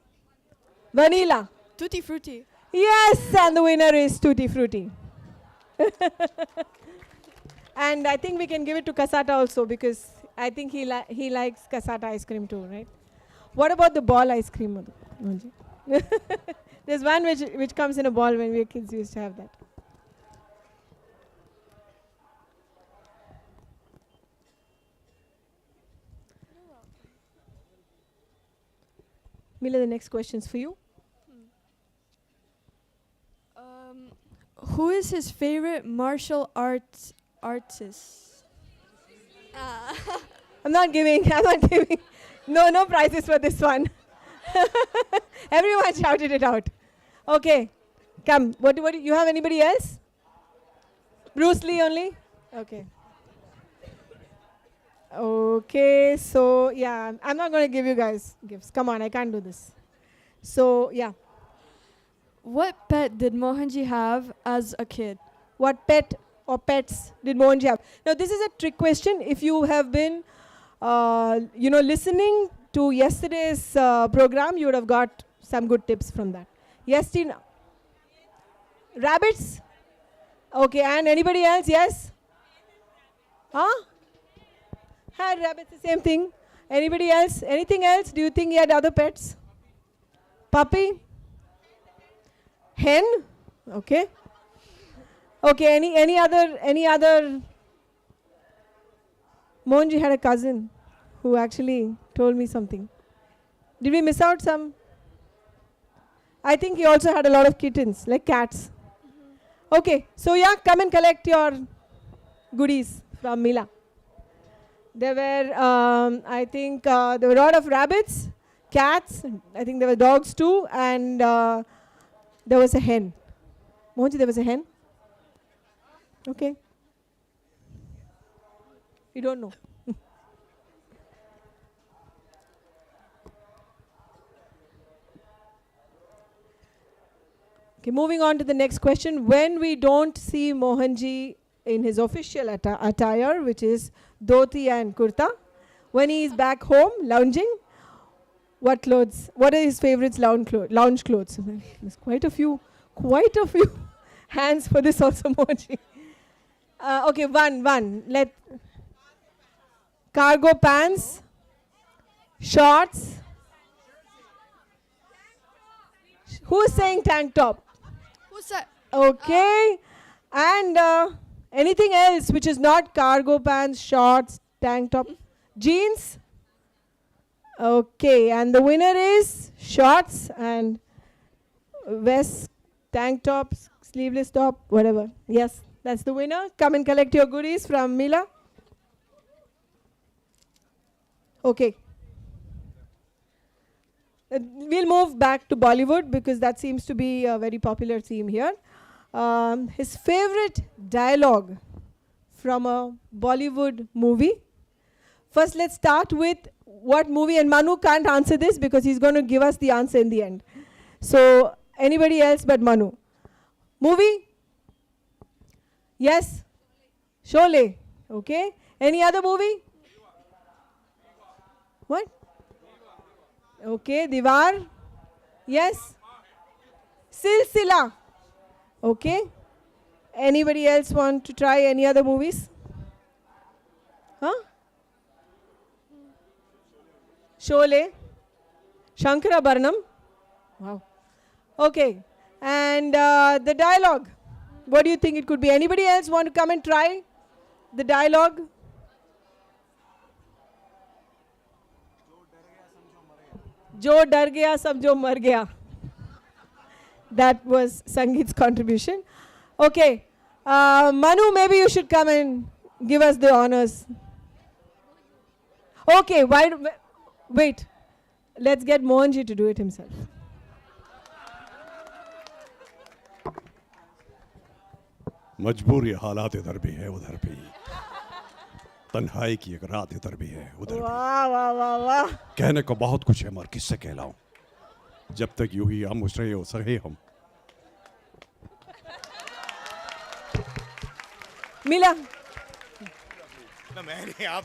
Vanilla? Tutti Frutti. Yes, and the winner is Tutti Frutti. And I think we can give it to cassata also, because I think he likes cassata ice cream too, right? What about the ball ice cream? There's one which comes in a ball. When we were kids, we used to have that. Mila, the next question's for you. Who is his favorite martial arts artist? I'm not giving. No prizes for this one. Everyone shouted it out. Okay, come. What you have? Anybody else? Bruce Lee only? Okay. Okay, so yeah, I'm not going to give you guys gifts. Come on, I can't do this. So yeah. What pet did Mohanji have as a kid? What pet or pets did Mohanji have? Now this is a trick question. If you have been, listening to yesterday's program, you would have got some good tips from that. Yes, Tina? Rabbits? Okay, and anybody else? Yes? Huh? Had rabbits, the same thing. Anybody else? Anything else? Do you think he had other pets? Puppy? Hen? Okay. Okay, any other? Mohanji had a cousin who actually told me something. Did we miss out some? I think he also had a lot of kittens, like cats. Okay, so yeah, come and collect your goodies from Mila. There were, I think, there were a lot of rabbits, cats, I think there were dogs too, and there was a hen. Mohanji, there was a hen? Okay. You don't know. Okay, moving on to the next question. When we don't see Mohanji in his official attire, which is dhoti and kurta, when he is back home lounging, what clothes? What are his favorites lounge clothes? There's quite a few hands for this also, Mohanji. Okay, one. Cargo pants, shorts. Who's saying tank top? Who's that? Okay. And anything else which is not cargo pants, shorts, tank top? Jeans? Okay. And the winner is shorts and vest, tank tops, sleeveless top, whatever. Yes, that's the winner. Come and collect your goodies from Mila. Okay. We'll move back to Bollywood because that seems to be a very popular theme here. His favorite dialogue from a Bollywood movie. First, let's start with what movie, and Manu can't answer this because he's going to give us the answer in the end. So, anybody else but Manu. Movie? Yes? Sholay. Okay. Any other movie? What? Okay, Diwar. Yes? Silsila. Okay. Anybody else want to try any other movies? Huh? Sholay. Shankara Bharanam. Wow. Okay. And the dialogue. What do you think it could be? Anybody else want to come and try the dialogue? Jo dar gaya samjho mar gaya. That was Sangeet's contribution. Okay. Manu, maybe you should come and give us the honors. Okay, wait. Let's get Mohanji to do it himself. मजबूरी हालात इधर भी है उधर भी तन्हाई की एक रात इधर भी है उधर भी वाह वाह वाह वाह कहने को बहुत कुछ है मगर किससे कहलाऊं जब तक यूं ही हम उस रहे हो सके हम मिला ना मैं नहीं आप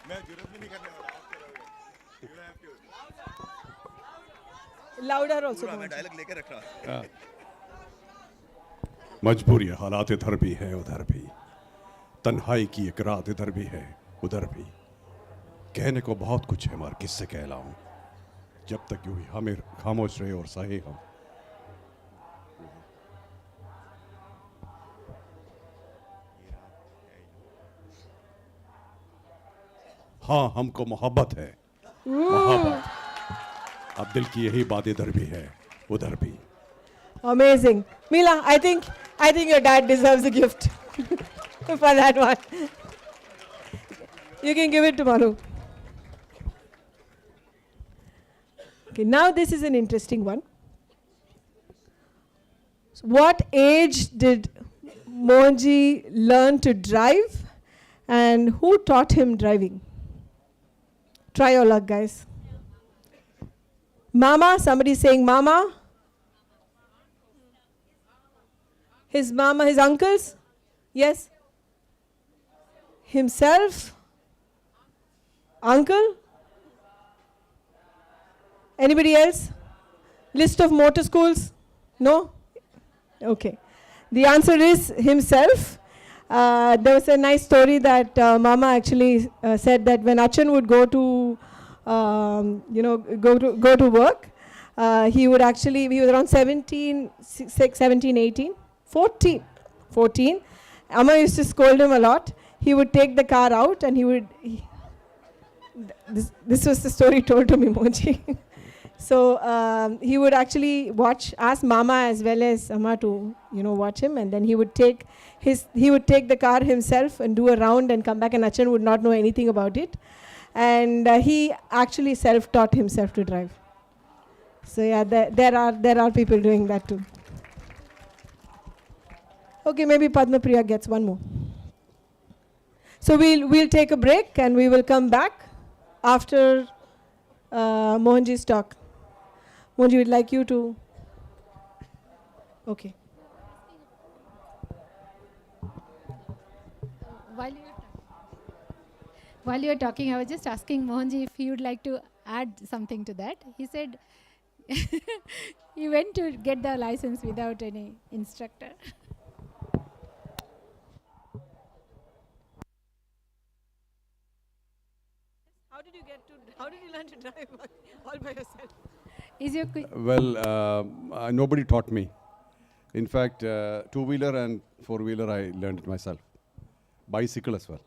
मैं जरूरत भी नहीं करने वाला लाउडर आल्सो मैं डायलॉग लेके रख रहा मजबूरी हालात इधर भी है उधर भी तन्हाई की एक रात इधर भी है उधर भी कहने को बहुत कुछ है मगर किससे कहलाऊं जब तक यूं ही हमें खामोश रहे और सहे हम हाँ हमको मोहब्बत है मोहब्बत अब दिल की यही बात इधर भी है उधर भी Amazing. Mila, I think your dad deserves a gift for that one. You can give it to Manu. Okay, now this is an interesting one. So what age did Mohanji learn to drive and who taught him driving? Try your luck, guys. Mama, somebody saying mama. His mama, his uncles? Yes? Himself? Uncle? Anybody else? List of motor schools? No? Okay. The answer is himself. There was a nice story that Mama actually said that when Achan would go to, go to work, he would actually, he was around 17, 18. 14. Amma used to scold him a lot. He would take the car out and he would... This was the story told to me, Mohanji. So he would actually ask Mama as well as Amma to, watch him, and then he would take the car himself and do a round and come back, and Achan would not know anything about it. And he actually self-taught himself to drive. So yeah, there are people doing that too. Okay, maybe Padma Priya gets one more. So we'll take a break and we will come back after Mohanji's talk. Mohanji, would like you to... Okay. While you were talking, I was just asking Mohanji if he would like to add something to that. He said he went to get the license without any instructor. How did you learn to drive all by yourself? Is your well, nobody taught me. In fact, two-wheeler and four-wheeler I learned it myself. Bicycle as well.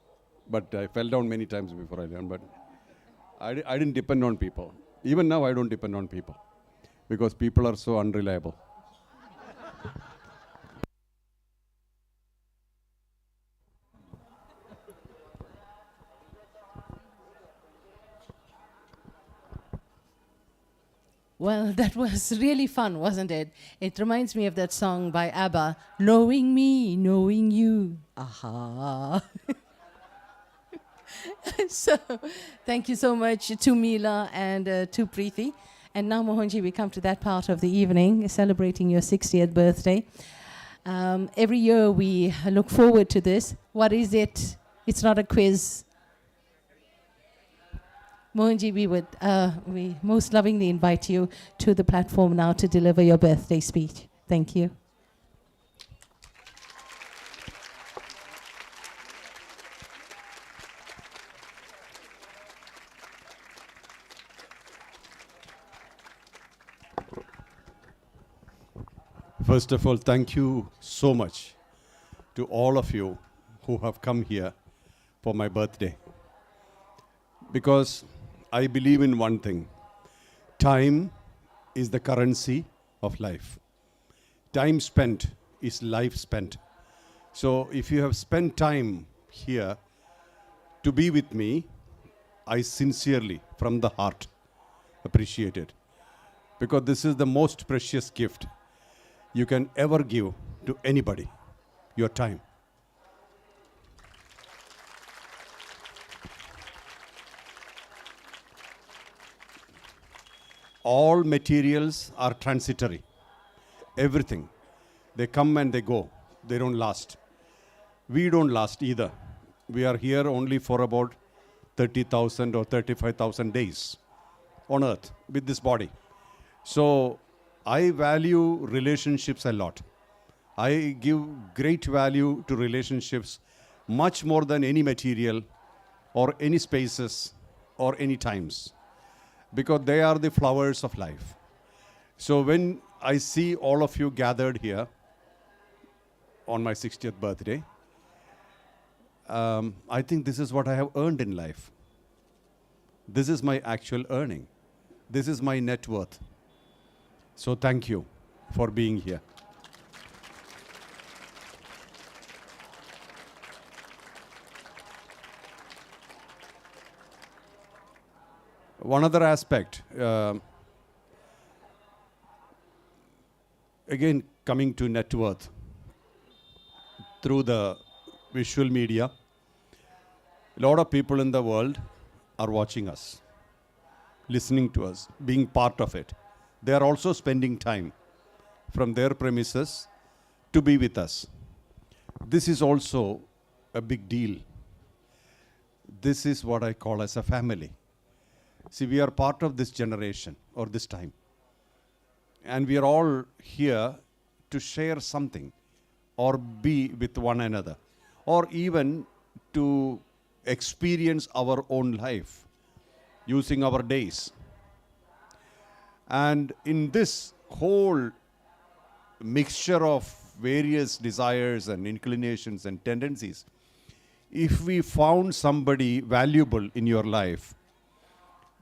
But I fell down many times before I learned. But I didn't depend on people. Even now I don't depend on people. Because people are so unreliable. Well, that was really fun, wasn't it? It reminds me of that song by ABBA, Knowing Me, Knowing You. Aha. So, thank you so much to Mila and to Preeti. And now, Mohanji, we come to that part of the evening, celebrating your 60th birthday. Every year we look forward to this. What is it? It's not a quiz. Mohanji, we most lovingly invite you to the platform now to deliver your birthday speech. Thank you. First of all, thank you so much to all of you who have come here for my birthday. Because I believe in one thing. Time is the currency of life. Time spent is life spent. So if you have spent time here to be with me, I sincerely, from the heart, appreciate it. Because this is the most precious gift you can ever give to anybody, your time. All materials are transitory. Everything. They come and they go. They don't last. We don't last either. We are here only for about 30,000 or 35,000 days on earth with this body. So I value relationships a lot. I give great value to relationships much more than any material or any spaces or any times, because they are the flowers of life. So when I see all of you gathered here on my 60th birthday, I think this is what I have earned in life. This is my actual earning. This is my net worth. So thank you for being here. One other aspect, again coming to net worth, through the visual media, a lot of people in the world are watching us, listening to us, being part of it. They are also spending time from their premises to be with us. This is also a big deal. This is what I call as a family. See, we are part of this generation or this time. And we are all here to share something or be with one another, or even to experience our own life using our days. And in this whole mixture of various desires and inclinations and tendencies, if we found somebody valuable in your life,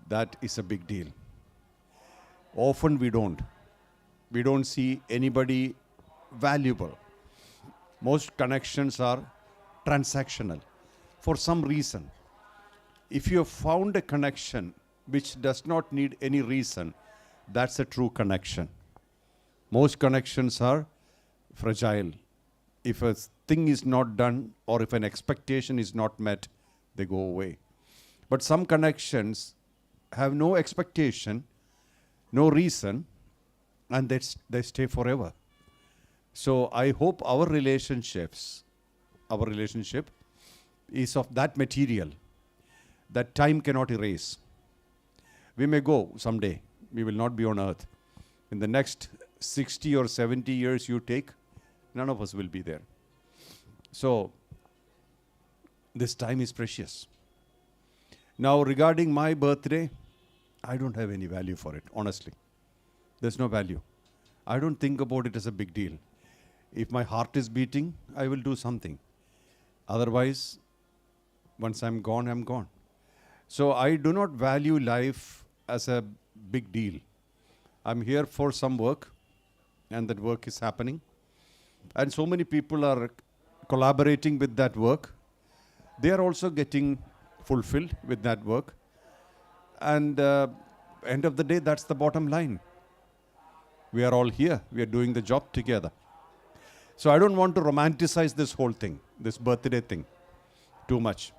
that is a big deal. Often we don't. We don't see anybody valuable. Most connections are transactional for some reason. If you have found a connection which does not need any reason, that's a true connection. Most connections are fragile. If a thing is not done or if an expectation is not met, they go away. But some connections have no expectation, no reason, and they stay forever. So I hope our relationship is of that material that time cannot erase. We may go someday. We will not be on earth. In the next 60 or 70 years you take, none of us will be there. So this time is precious. Now regarding my birthday, I don't have any value for it, honestly. There's no value. I don't think about it as a big deal. If my heart is beating, I will do something. Otherwise, once I'm gone, I'm gone. So I do not value life as a big deal. I'm here for some work, and that work is happening. And so many people are collaborating with that work. They are also getting fulfilled with that work. And end of the day, that's the bottom line. We are all here. We are doing the job together. So I don't want to romanticize this whole thing, this birthday thing, too much.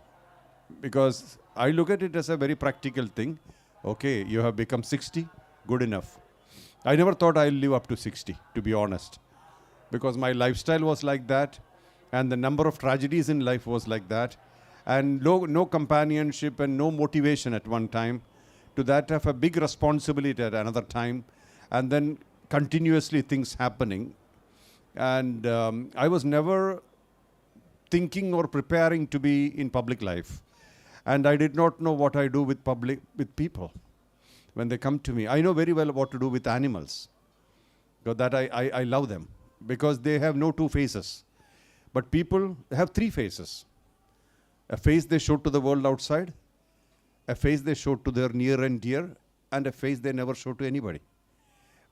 Because I look at it as a very practical thing. Okay, you have become 60, good enough. I never thought I'll live up to 60, to be honest. Because my lifestyle was like that, and the number of tragedies in life was like that, and no companionship and no motivation at one time. To that, have a big responsibility at another time, and then continuously things happening. And I was never thinking or preparing to be in public life. And I did not know what I do with people when they come to me. I know very well what to do with animals. Because that I love them. Because they have no two faces. But people have three faces. A face they show to the world outside, a face they show to their near and dear, and a face they never show to anybody.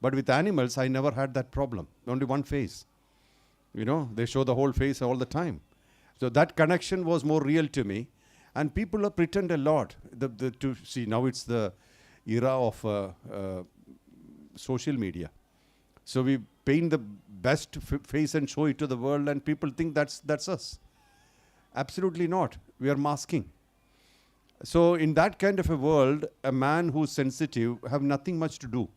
But with animals, I never had that problem. Only one face. You know, they show the whole face all the time. So that connection was more real to me. And people pretend a lot. To see, now it's the era of social media. So we paint the best face and show it to the world, and people think that's us. Absolutely not. We are masking. So in that kind of a world, a man who's sensitive have nothing much to do.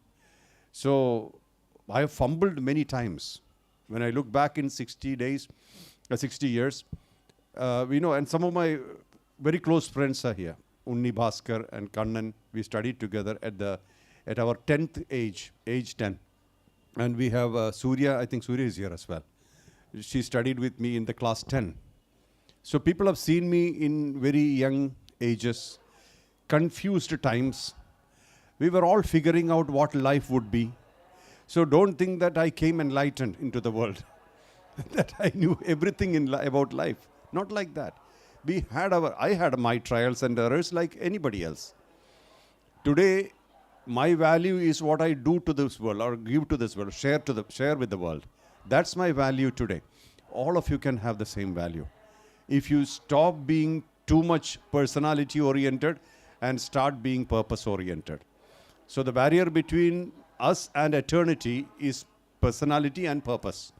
So I have fumbled many times. When I look back in 60 years, and some of my very close friends are here. Unni Bhaskar and Kannan, we studied together at our 10th age 10. And we have Surya, I think Surya is here as well. She studied with me in the class 10. So people have seen me in very young ages, confused times. We were all figuring out what life would be. So don't think that I came enlightened into the world, that I knew everything about life. Not like that. I had my trials and errors like anybody else. Today, my value is what I do to this world or give to this world, share with the world. That's my value today. All of you can have the same value. If you stop being too much personality oriented and start being purpose oriented. So the barrier between us and eternity is personality and purpose.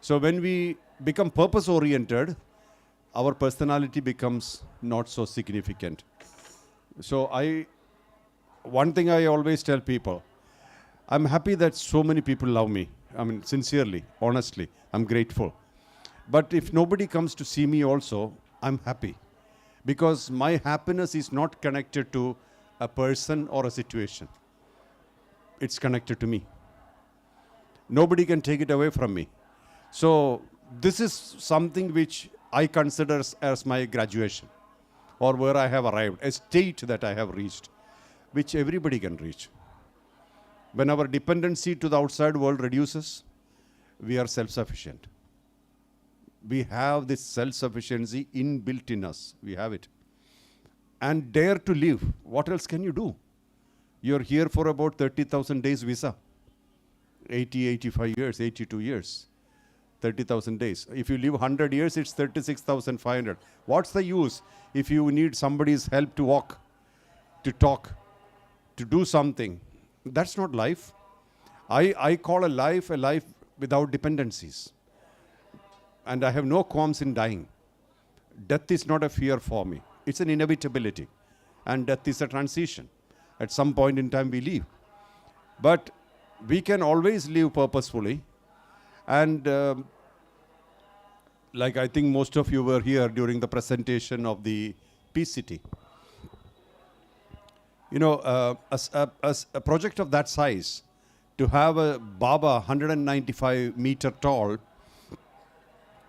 So when we become purpose oriented, our personality becomes not so significant. So one thing I always tell people, I'm happy that so many people love me. I mean, sincerely, honestly, I'm grateful. But if nobody comes to see me also, I'm happy. Because my happiness is not connected to a person or a situation. It's connected to me. Nobody can take it away from me. So this is something which I consider as my graduation, or where I have arrived, a state that I have reached, which everybody can reach. When our dependency to the outside world reduces, we are self-sufficient. We have this self-sufficiency inbuilt in us. We have it. And dare to live. What else can you do? You're here for about 30,000 days visa. 80, 85 years, 82 years. 30,000 days. If you live 100 years, it's 36,500. What's the use if you need somebody's help to walk, to talk, to do something? That's not life. I call a life without dependencies. And I have no qualms in dying. Death is not a fear for me. It's an inevitability. And death is a transition. At some point in time we leave. But we can always live purposefully. And like I think most of you were here during the presentation of the Peace City. You know, a project of that size, to have a Baba 195 meter tall,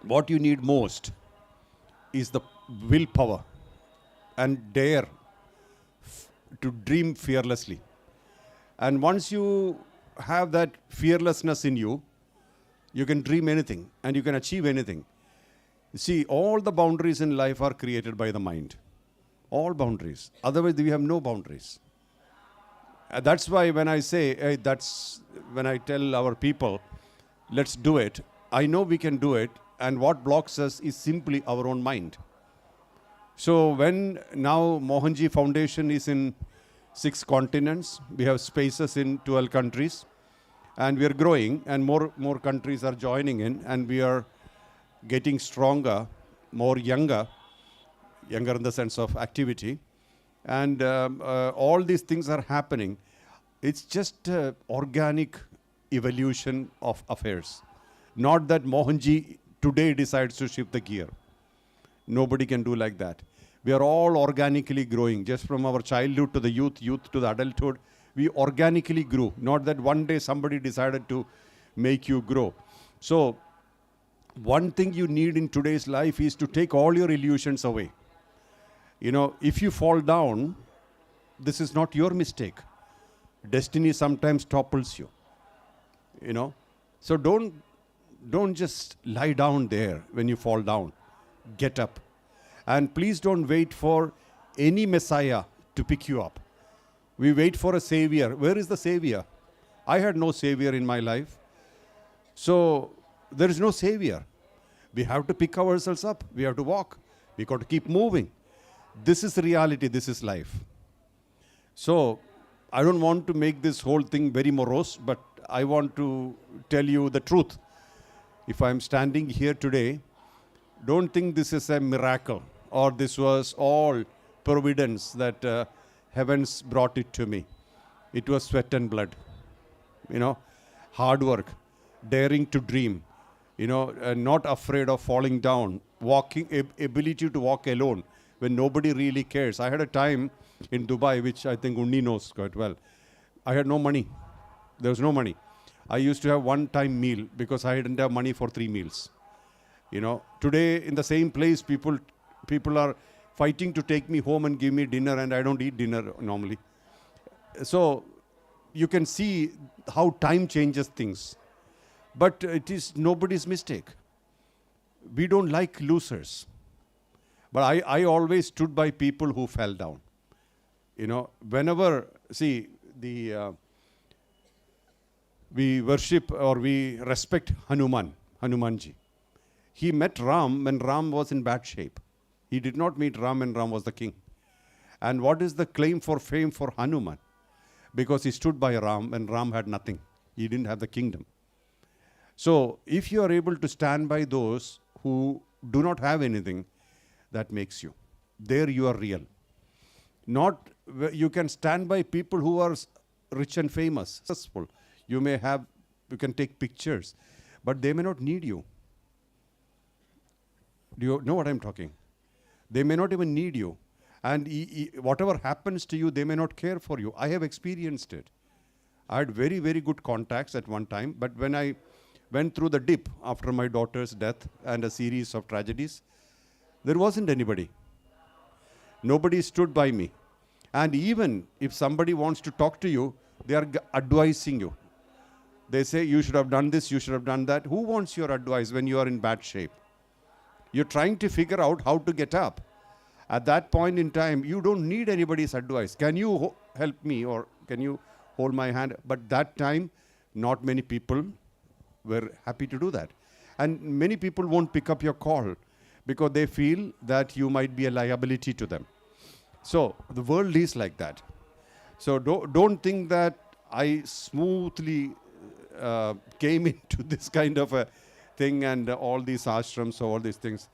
what you need most is the willpower and dare to dream fearlessly. And once you have that fearlessness in you, you can dream anything and you can achieve anything. See, all the boundaries in life are created by the mind. All boundaries. Otherwise, we have no boundaries. That's why when I say, when I tell our people, let's do it, I know we can do it, and what blocks us is simply our own mind. So when now Mohanji Foundation is in 6 continents, we have spaces in 12 countries, And we are growing, and more countries are joining in, and we are getting stronger, more younger in the sense of activity. And all these things are happening. It's just organic evolution of affairs. Not that Mohanji today decides to shift the gear. Nobody can do like that. We are all organically growing, just from our childhood to the youth, youth to the adulthood. We organically grew, not that one day somebody decided to make you grow. So, one thing you need in today's life is to take all your illusions away. You know, if you fall down, this is not your mistake. Destiny sometimes topples you. You know, so don't just lie down there when you fall down. Get up. And please don't wait for any Messiah to pick you up. We wait for a savior. Where is the savior? I had no savior in my life. So there is no savior. We have to pick ourselves up. We have to walk. We got to keep moving. This is reality. This is life. So I don't want to make this whole thing very morose, but I want to tell you the truth. If I'm standing here today, don't think this is a miracle or this was all providence that heavens brought it to me. It was sweat and blood, you know, hard work, daring to dream, you know, not afraid of falling down, walking, ability to walk alone when nobody really cares. I had a time in Dubai, which I think Unni knows quite well. I had no money. There was no money. I used to have one-time meal because I didn't have money for 3 meals. You know, today in the same place, people are fighting to take me home and give me dinner, and I don't eat dinner normally. So you can see how time changes things. But it is nobody's mistake. We don't like losers. But I always stood by people who fell down. You know, whenever, see, we worship or we respect Hanumanji. He met Ram when Ram was in bad shape. He did not meet Ram when Ram was the king. And what is the claim for fame for Hanuman? Because he stood by Ram when Ram had nothing. He didn't have the kingdom. So if you are able to stand by those who do not have anything, that makes you. There you are real. Not, you can stand by people who are rich and famous, successful. You can take pictures, but they may not need you. Do you know what I'm talking? They may not even need you. And whatever happens to you, they may not care for you. I have experienced it. I had very, very good contacts at one time, but when I went through the dip after my daughter's death and a series of tragedies, there wasn't anybody. Nobody stood by me. And even if somebody wants to talk to you, they are advising you. They say, you should have done this, you should have done that. Who wants your advice when you are in bad shape? You're trying to figure out how to get up. At that point in time, you don't need anybody's advice. Can you help me or can you hold my hand? But that time, not many people were happy to do that. And many people won't pick up your call because they feel that you might be a liability to them. So the world is like that. So don't think that I smoothly came into this kind of a thing and all these ashrams, all these things.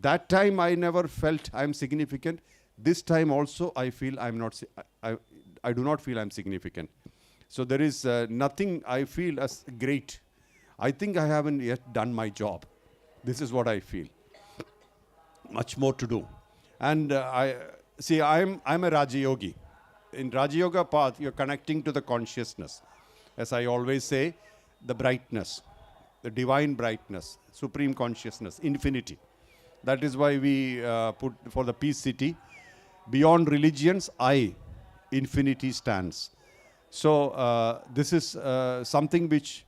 That time I never felt I'm significant. This time also I feel I'm not. I do not feel I'm significant. So there is nothing I feel as great. I think I haven't yet done my job. This is what I feel. Much more to do. And I'm a Raja Yogi. In Raja Yoga path, you're connecting to the consciousness. As I always say, the brightness, the divine brightness, supreme consciousness, infinity. That is why we put for the peace city, beyond religions, infinity stands. So this is something which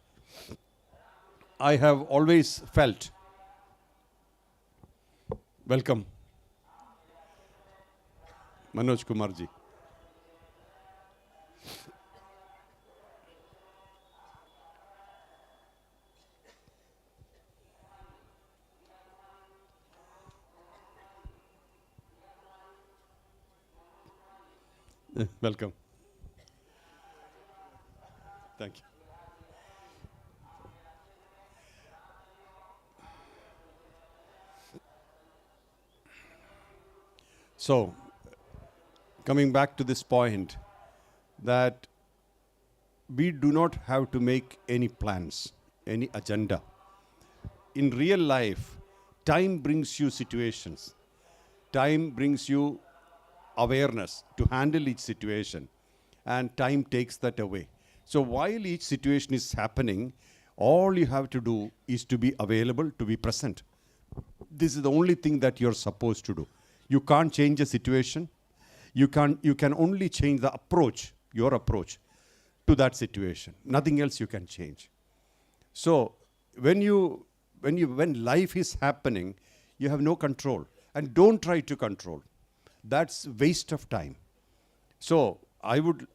I have always felt. Welcome, Manoj Kumarji. Welcome. Thank you. So, coming back to this point, that we do not have to make any plans, any agenda. In real life, time brings you situations. Time brings you awareness to handle each situation, and time takes that away. So while each situation is happening, all you have to do is to be available, to be present. This is the only thing that you're supposed to do. You can't change a situation. You can only change the approach, your approach to that situation. Nothing else you can change. So when life is happening, you have no control, and don't try to control. That's waste of time. So I would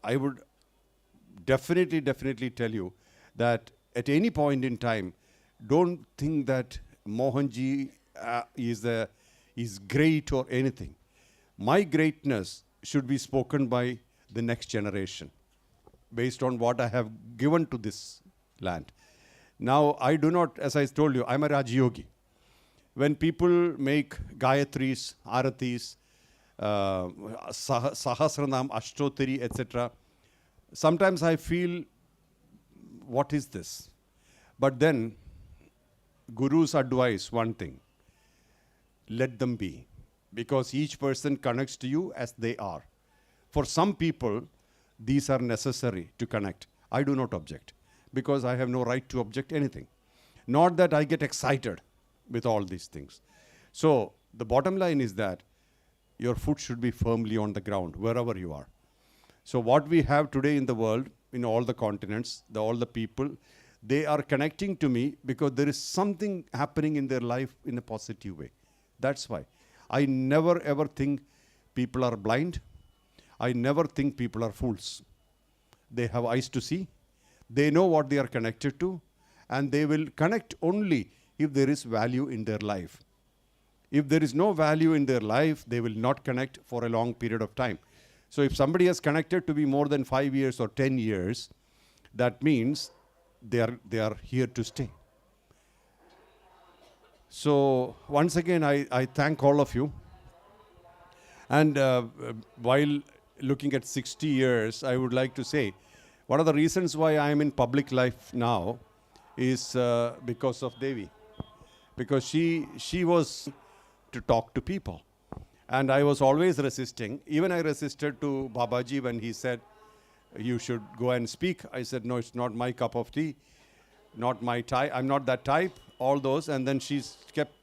definitely tell you that at any point in time, don't think that Mohanji is great or anything. My greatness should be spoken by the next generation based on what I have given to this land. Now, I do not, as I told you, I'm a Rajyogi. When people make Gayatris, Aratis, Sahasranam, Ashtotari, etc., sometimes I feel, what is this? But then, Guru's advice, one thing, let them be. Because each person connects to you as they are. For some people, these are necessary to connect. I do not object, because I have no right to object anything. Not that I get excited with all these things. So the bottom line is that your foot should be firmly on the ground, wherever you are. So what we have today in the world, in all the continents, all the people, they are connecting to me because there is something happening in their life in a positive way. That's why. I never ever think people are blind. I never think people are fools. They have eyes to see. They know what they are connected to, and they will connect only if there is value in their life. If there is no value in their life, they will not connect for a long period of time. So if somebody has connected to be more than 5 years or 10 years, that means they are here to stay. So once again, I thank all of you. And while looking at 60 years, I would like to say, one of the reasons why I am in public life now is because of Devi. Because she was to talk to people. And I was always resisting. Even I resisted to Babaji when he said, you should go and speak. I said, no, it's not my cup of tea, not my type. I'm not that type, all those. And then she kept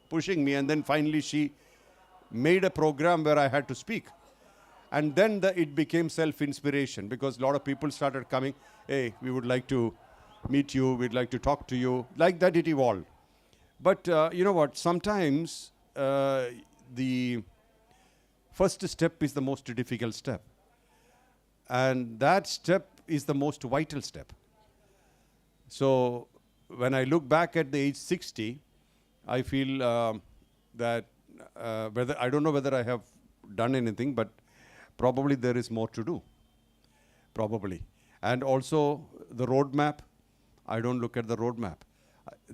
pushing me. And then finally she made a program where I had to speak. And then it became self-inspiration, because a lot of people started coming, hey, we would like to meet you, we'd like to talk to you. Like that it evolved. But you know what, sometimes the first step is the most difficult step. And that step is the most vital step. So when I look back at the age 60, I feel that I don't know whether I have done anything, but probably there is more to do. Probably. And also the roadmap, I don't look at the roadmap.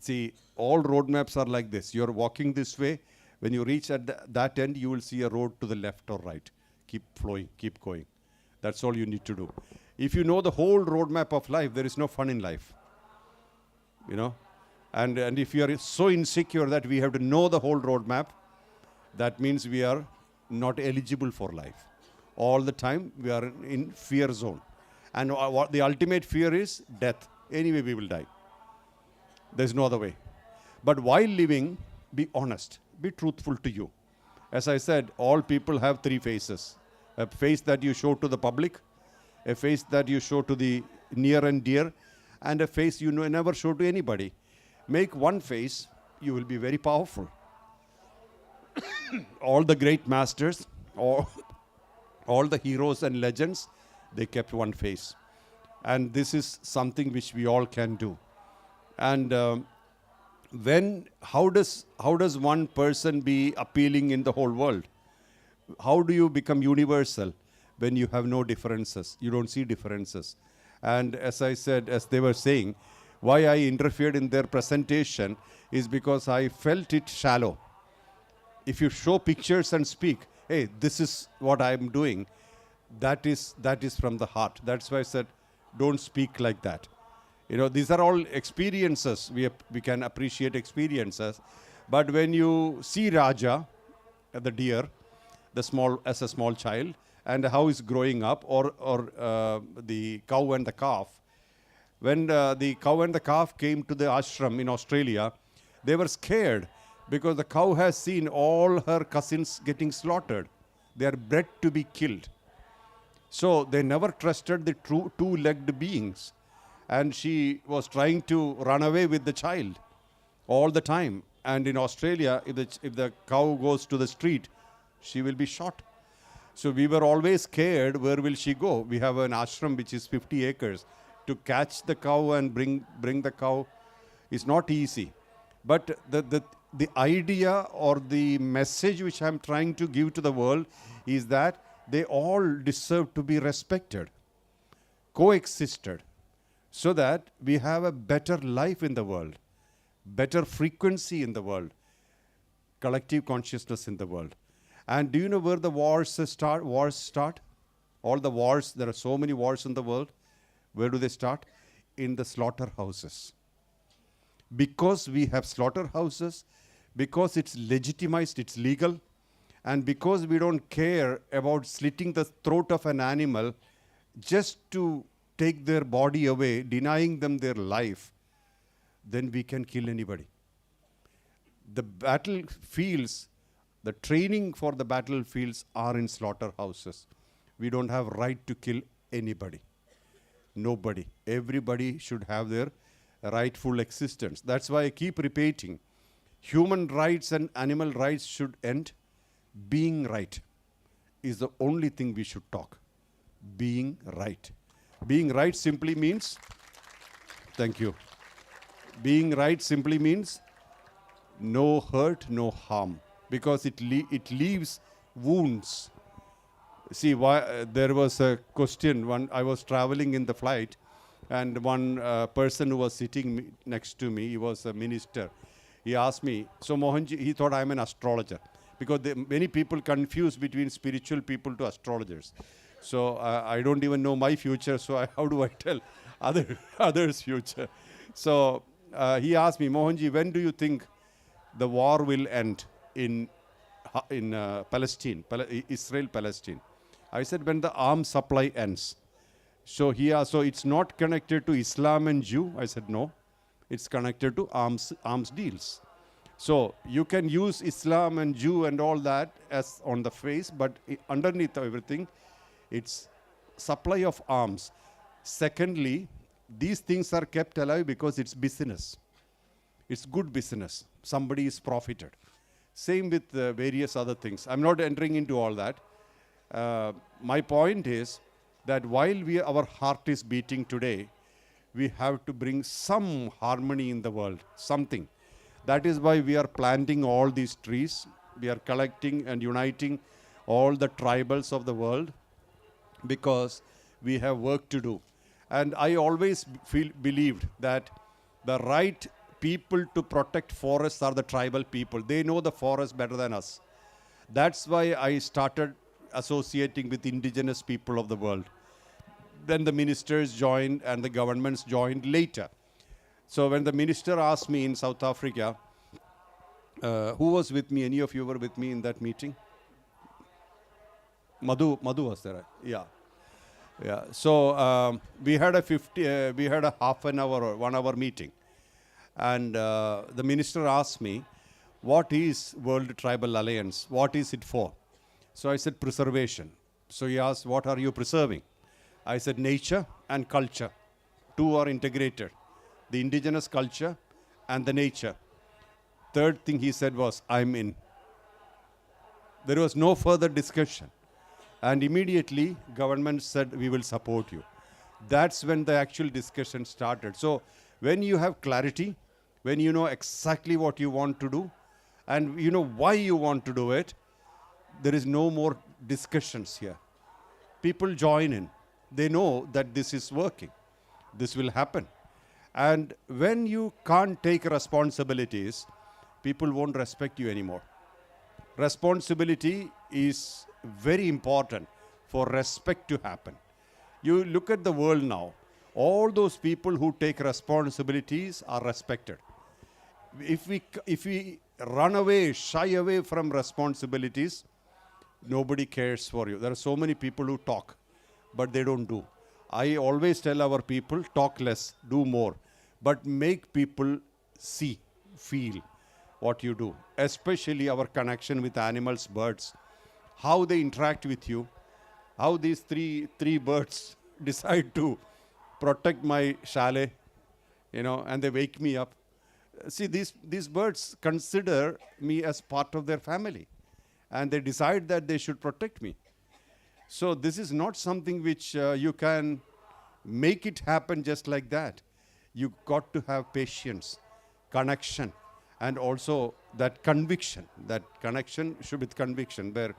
See, all roadmaps are like this. You're walking this way. When you reach at that end, you will see a road to the left or right. Keep flowing, keep going. That's all you need to do. If you know the whole roadmap of life, there is no fun in life. You know? And if you are so insecure that we have to know the whole roadmap, that means we are not eligible for life. All the time, we are in fear zone. And what the ultimate fear is death. Anyway, we will die. There's no other way. But while living, be honest. Be truthful to you. As I said, all people have 3 faces. A face that you show to the public, a face that you show to the near and dear, and a face you never show to anybody. Make one face, you will be very powerful. All the great masters, all the heroes and legends, they kept one face. And this is something which we all can do. And how does one person be appealing in the whole world? How do you become universal when you have no differences? You don't see differences. And as I said, as they were saying, why I interfered in their presentation is because I felt it shallow. If you show pictures and speak, hey, this is what I'm doing, that is from the heart. That's why I said, don't speak like that. You know, these are all experiences. We can appreciate experiences. But when you see Raja, the deer, as a small child, and how he's growing up, or the cow and the calf. When the cow and the calf came to the ashram in Australia, they were scared because the cow has seen all her cousins getting slaughtered. They are bred to be killed. So they never trusted the true two-legged beings. And she was trying to run away with the child all the time. And in Australia, if the cow goes to the street, she will be shot. So we were always scared, where will she go? We have an ashram which is 50 acres. To catch the cow and bring the cow is not easy. But the idea or the message which I'm trying to give to the world is that they all deserve to be respected, coexisted, so that we have a better life in the world, better frequency in the world, collective consciousness in the world. And do you know where the wars start? All the wars, there are so many wars in the world. Where do they start? In the slaughterhouses. Because we have slaughterhouses, because it's legitimized, it's legal, and because we don't care about slitting the throat of an animal just to take their body away, denying them their life, then we can kill anybody. The battlefields, the training for the battlefields are in slaughterhouses. We don't have right to kill anybody. Nobody. Everybody should have their rightful existence. That's why I keep repeating, human rights and animal rights should end. Being right is the only thing we should talk. Being right. Being right simply means, thank you. Being right simply means no hurt, no harm, because it leaves wounds. See, there was a question when I was traveling in the flight, and one person who was sitting next to me, he was a minister. He asked me, so Mohanji, he thought I'm an astrologer, because many people confuse between spiritual people to astrologers. So I don't even know my future, so how do I tell others' future? So he asked me, Mohanji, when do you think the war will end in Palestine, Israel-Palestine? I said, when the arms supply ends. So he asked, so it's not connected to Islam and Jew? I said, no. It's connected to arms deals. So you can use Islam and Jew and all that as on the face, but underneath everything, it's supply of arms. Secondly, these things are kept alive because it's business. It's good business. Somebody is profited. Same with various other things. I'm not entering into all that. My point is that while our heart is beating today, we have to bring some harmony in the world, something. That is why we are planting all these trees. We are collecting and uniting all the tribals of the world, because we have work to do. And I always believed that the right people to protect forests are the tribal people. They know the forest better than us. That's why I started associating with indigenous people of the world. Then the ministers joined and the governments joined later. So when the minister asked me in South Africa, who was with me? Any of you were with me in that meeting? Madhu was there. Yeah. So we had a half an hour or 1 hour meeting. And the minister asked me, what is World Tribal Alliance? What is it for? So I said, preservation. So he asked, what are you preserving? I said, nature and culture. Two are integrated. The indigenous culture and the nature. Third thing he said was, I'm in. There was no further discussion. And immediately, government said, we will support you. That's when the actual discussion started. So when you have clarity, when you know exactly what you want to do, and you know why you want to do it, there is no more discussions here. People join in. They know that this is working. This will happen. And when you can't take responsibilities, people won't respect you anymore. Responsibility is very important for respect to happen. You look at the world now, all those people who take responsibilities are respected. If we run away, shy away from responsibilities, nobody cares for you. There are so many people who talk, but they don't do. I always tell our people, talk less, do more, but make people see, feel what you do, especially our connection with animals, birds, how they interact with you, how these three birds decide to protect my chalet, and they wake me up. See, these birds consider me as part of their family, and they decide that they should protect me. So this is not something which you can make it happen just like that. You got to have patience, connection, and also that conviction. That connection should be with conviction, where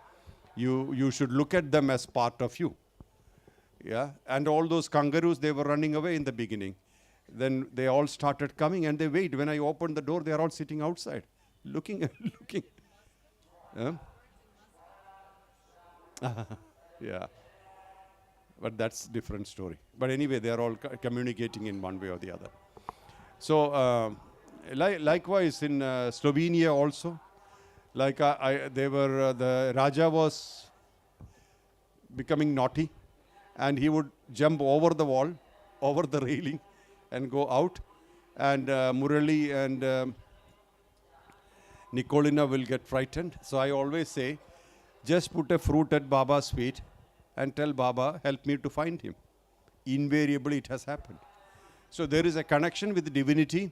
you should look at them as part of you. Yeah, and all those kangaroos, they were running away in the beginning. Then they all started coming, and they wait. When I opened the door, they are all sitting outside, looking and looking. Yeah, but that's different story. But anyway, they are all communicating in one way or the other. So likewise in Slovenia also, like the Raja was becoming naughty, and he would jump over the wall, over the railing, and go out, and Murali and Nicolina will get frightened. So I always say, just put a fruit at Baba's feet and tell Baba, help me to find him. Invariably it has happened. So there is a connection with divinity,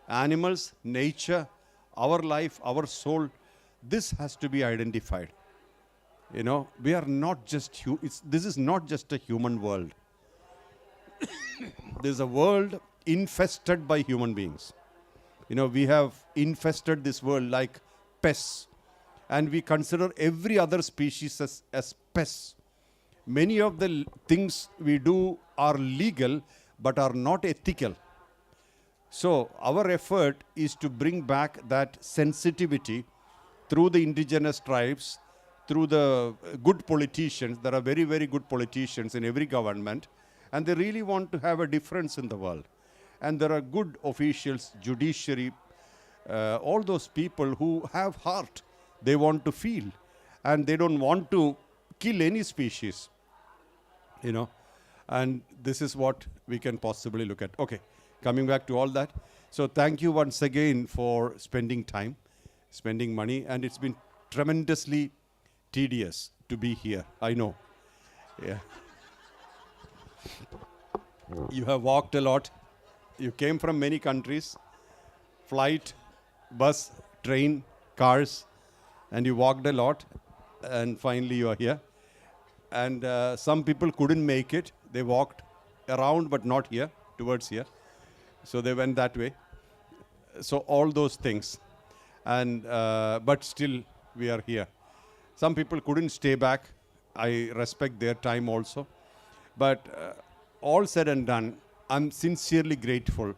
animals, nature, our life, our soul. This has to be identified. We are not just, this is not just a human world. There is a world infested by human beings. We have infested this world like pests, and we consider every other species as pests. Many of the things we do are legal, but are not ethical. So our effort is to bring back that sensitivity through the indigenous tribes, through the good politicians. There are very, very good politicians in every government, and they really want to have a difference in the world. And there are good officials, judiciary, all those people who have heart. They want to feel, and they don't want to kill any species, and this is what we can possibly look at. Okay, coming back to all that. So thank you once again for spending time, spending money, and it's been tremendously tedious to be here, I know. Yeah. You have walked a lot. You came from many countries, flight, bus, train, cars, and you walked a lot, and finally you are here. And some people couldn't make it. They walked around, but not here, towards here. So they went that way. So all those things. And but still we are here. Some people couldn't stay back. I respect their time also. But all said and done, I'm sincerely grateful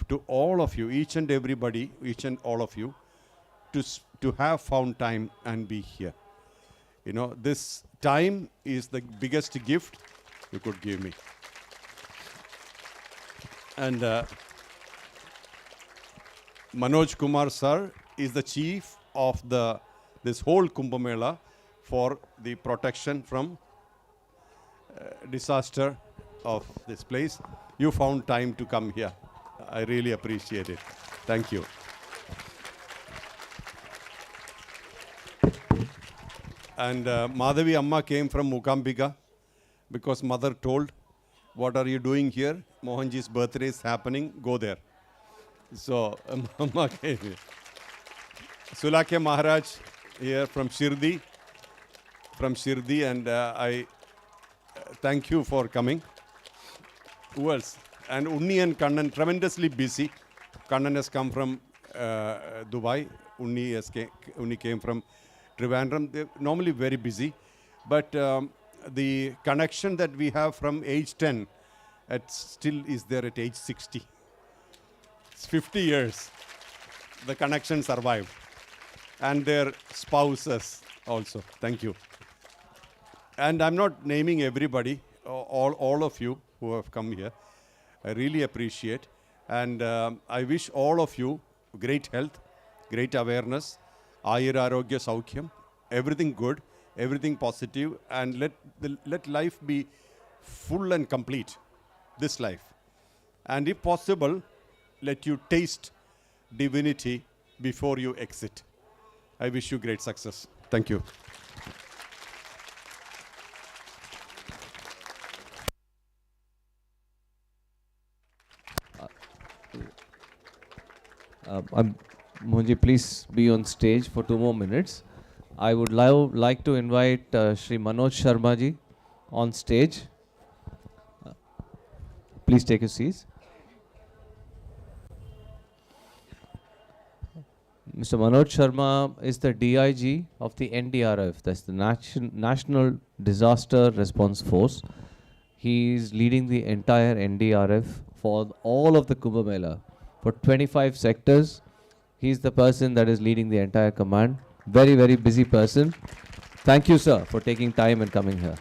to all of you, each and everybody, each and all of you, to have found time and be here. This time is the biggest gift you could give me. And Manoj Kumar sir is the chief of this whole Kumbh Mela for the protection from disaster of this place. You found time to come here. I really appreciate it. Thank you. And Madhavi Amma came from Mukambika because mother told, what are you doing here? Mohanji's birthday is happening, go there. So Amma came here. Sulakya Maharaj here from Shirdi, and I thank you for coming. Who else? And Unni and Kannan, tremendously busy. Kannan has come from Dubai. Unni came from Trivandrum. They're normally very busy. But the connection that we have from age 10 still is there at age 60. It's 50 years. The connection survived. and their spouses also. Thank you. And I'm not naming everybody, all of you who have come here. I really appreciate. And I wish all of you great health, great awareness, Ayur Arogya Saukhyam, everything good, everything positive, and let life be full and complete, this life. And if possible, let you taste divinity before you exit. I wish you great success. Thank you. Mohanji, please be on stage for 2 more minutes. I would like to invite Shri Manoj Sharma ji on stage. Please take your seats. Mr. Manoj Sharma is the DIG of the NDRF, that's the National Disaster Response Force. He is leading the entire NDRF for all of the Kumbh Mela. For 25 sectors, he's the person that is leading the entire command. Very, very busy person. Thank you, sir, for taking time and coming here.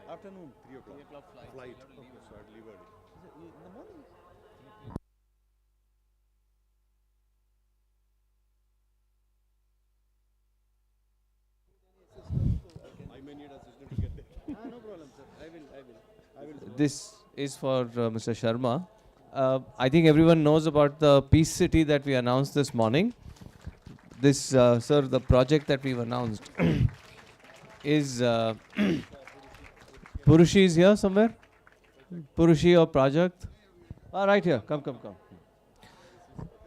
Afternoon, 3 o'clock. Flight. Okay, so I'd leave early. In the morning? I may need assistance to get there. No problem, sir. I will. This is for Mr. Sharma. I think everyone knows about the Peace City that we announced this morning. This, sir, the project that we've announced is... Purushi is here somewhere? Purushi or Prajakth? Right here. Come.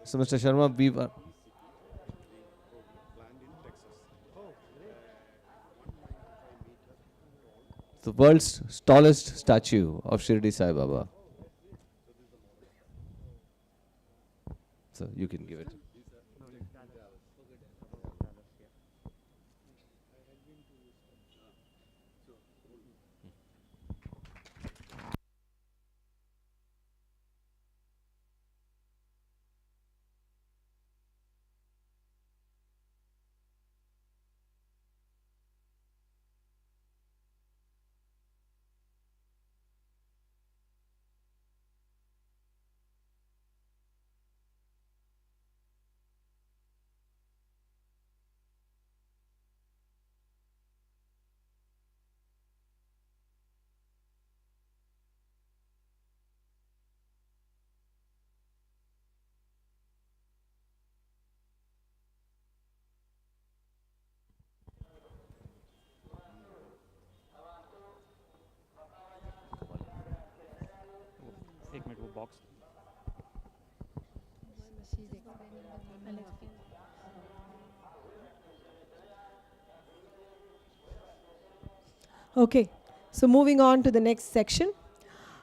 So, Mr. Sharma, we've... the world's tallest statue of Shirdi Sai Baba. So, you can give it. Okay, so moving on to the next section.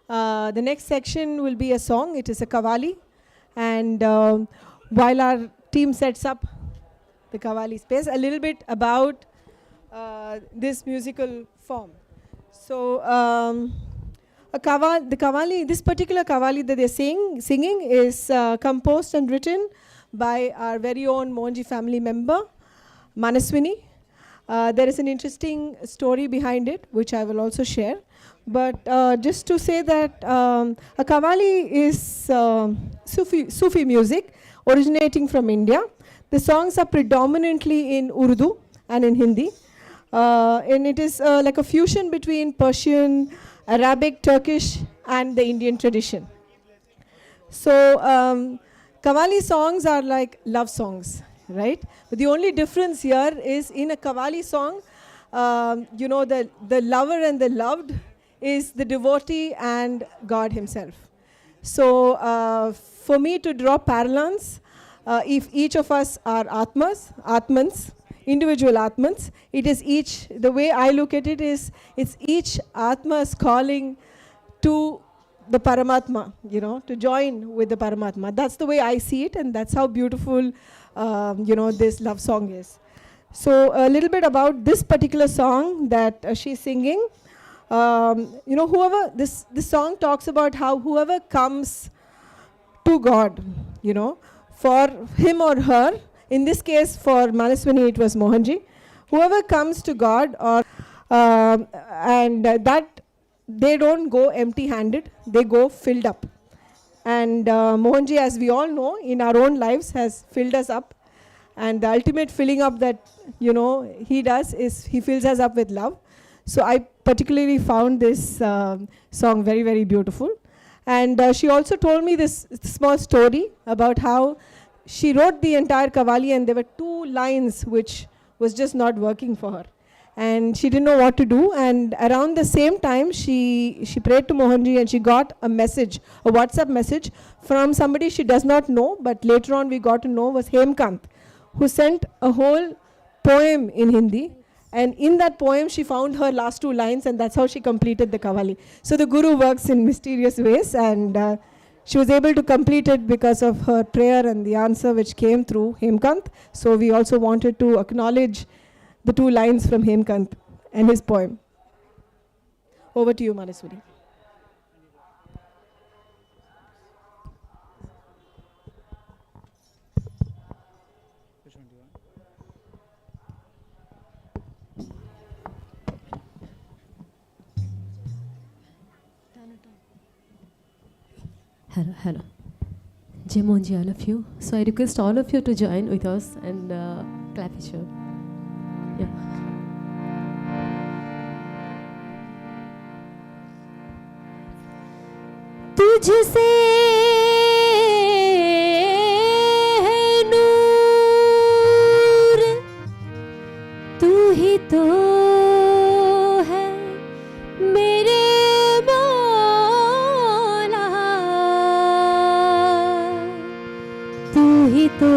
The next section will be a song. It is a Qawwali. And while our team sets up the Qawwali space, a little bit about this musical form. So the Qawwali, this particular Qawwali that they're singing is composed and written by our very own Mohanji family member, Manaswini. There is an interesting story behind it, which I will also share. But just to say that a Qawwali is Sufi music, originating from India. The songs are predominantly in Urdu and in Hindi. And it is like a fusion between Persian, Arabic, Turkish, and the Indian tradition. So Qawwali songs are like love songs, right? But the only difference here is in a Qawwali song, you know, the lover and the loved is the devotee and God himself. So for me to draw parallels, if each of us are Atmans, individual Atmans, it is each, the way I look at it is, it's each Atma's calling to the Paramatma, you know, to join with the Paramatma. That's the way I see it, and that's how beautiful, you know, this love song is. So a little bit about this particular song that she's singing. You know, whoever, this song talks about how whoever comes to God, you know, for him or her, in this case for Manaswini it was Mohanji, whoever comes to God, or that they don't go empty-handed, they go filled up. And Mohanji, as we all know, in our own lives has filled us up. And the ultimate filling up that, you know, he does is he fills us up with love. So I particularly found this song very, very beautiful. And she also told me this small story about how she wrote the entire Qawwali and there were 2 lines which was just not working for her. And she didn't know what to do. And around the same time, she prayed to Mohanji and she got a message, a WhatsApp message from somebody she does not know, but later on we got to know was Hemkant, who sent a whole poem in Hindi. And in that poem, she found her last 2 lines, and that's how she completed the Qawwali. So the Guru works in mysterious ways, and she was able to complete it because of her prayer and the answer which came through Hemkant. So we also wanted to acknowledge the 2 lines from Hemkant and his poem. Over to you, Manaswini. Hello, hello. Jai Mohanji, all of you. So I request all of you to join with us and clap each other. Yeah. तुझसे है नूर, तू ही तो है मेरे मौला, तू ही तो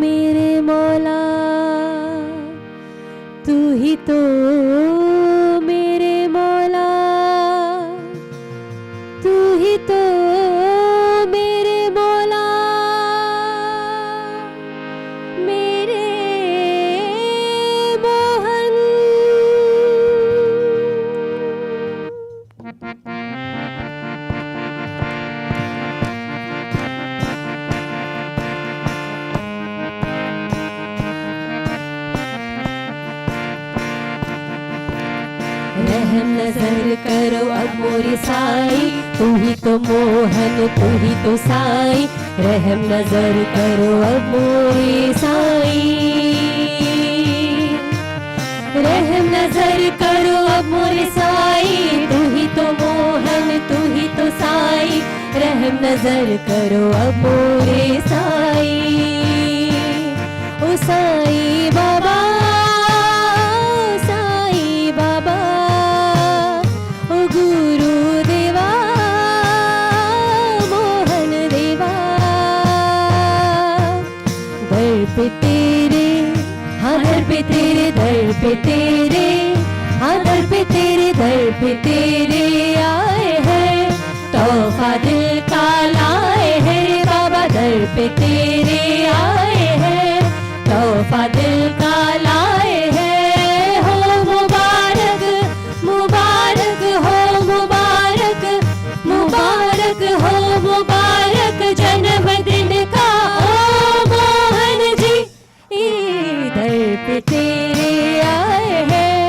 मेरे मौला, तू ही तो मेरे मौला, तू ही तो मेरे मौला, मेरे मोहन। रहम नजर करो अब मोरे साई, तू ही तो मोहन, तू ही तो साई। रहम नजर करो अब मोरे साई, रहम नजर करो अब मोरे साई, तू ही तो मोहन, तू ही तो साई। रहम नजर करो अब मोरे साई, ओ साई बाबा, साई बाबा, ओ गुरु देवा, मोहन देवा। दर पे तेरे, हाँ दर पे तेरे, दर पे तेरे, हाँ दर पे तेरे, दर पे तेरे आए हैं, तोहफा दिल का लाए हैं बाबा। दर पे तेरे आए हैं, तोहफा दिल का लाए हैं। हो मुबारक, मुबारक हो मुबारक, मुबारक हो मुबारक जन्मदिन का ओ मोहन जी। दर पे तेरे आए हैं,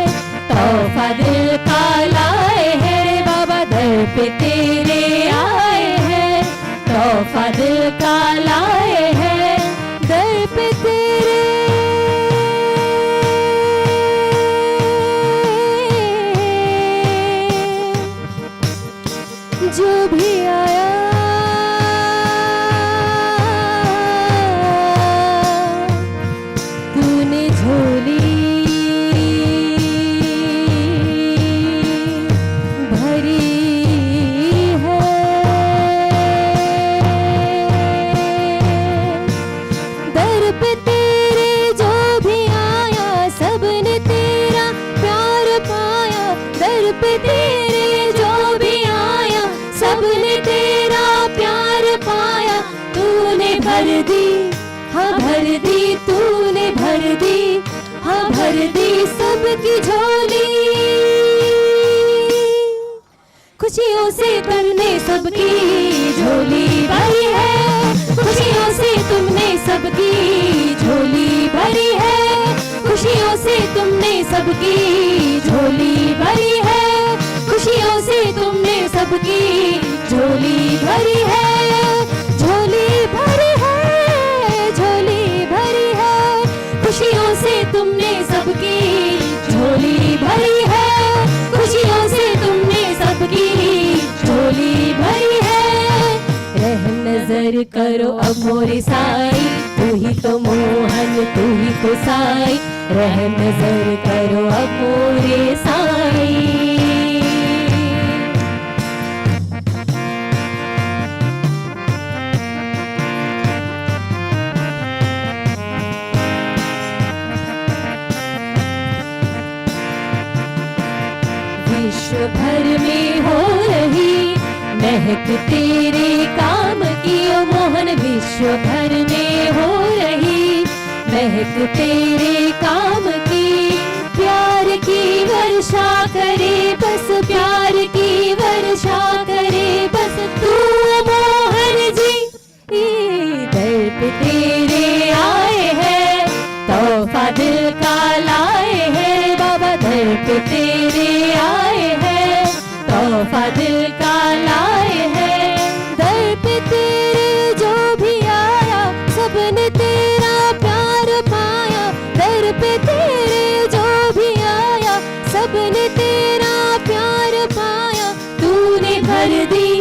तोहफा दिल का लाए हैं बाबा। दर पे तेरे आए हैं, तो तोहफा दिल का लाए हैं दर पे तेरे। जो भी आया तूने झोली भरी है। दर पे तेरे जो भी आया सबने तेरा प्यार पाया। दर पे तेरे जो भी आया सबने तेरा प्यार पाया। तूने भर दी हाँ भर दी तूने भर दी हाँ भर दी सबकी झोली। खुशियों से तुमने सबकी झोली भरी है। खुशियों से तुमने सबकी झोली भरी है। खुशियों से तुमने सबकी झोली भरी है। खुशियों से तुमने सबकी झोली भरी है। झोली भरी है झोली भरी है। खुशियों से तुमने सबकी झोली भरी है। खुशियों से तुमने सबकी झोली भरी है। रहम नजर करो अब मोरे साईं तू ही तो मोहन तू ही तो साईं। रहम नजर करो अब मोरे साईं। विश्व भर में हो रही महक तेरे काम की ओ मोहन। विश्व भर में हो रही महक तेरे काम की। प्यार की वर्षा करे बस प्यार की वर्षा करे बस तू मोहन जी। दर पे तेरे आए हैं तोहफा दिल का लाए हैं। बाबा दर पे तेरे आए हैं तोहफा दिल का लाए हैं। दर पे तेरे जो भी आया सबने तेरा प्यार पाया। दर पे तेरे जो भी आया सबने तेरा प्यार पाया। तूने भर दी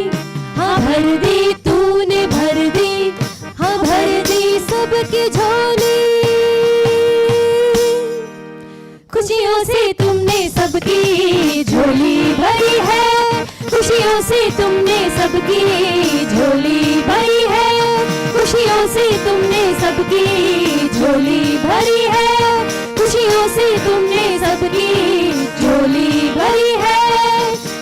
हाँ भर दी तूने भर दी हाँ भर दी सबकी झोली। खुशियों से तुमने सबकी झोली भरी है। खुशियों से तुमने सबकी झोली भरी है। खुशियों से तुमने सबकी झोली भरी है। खुशियों से तुमने सबकी झोली भरी है।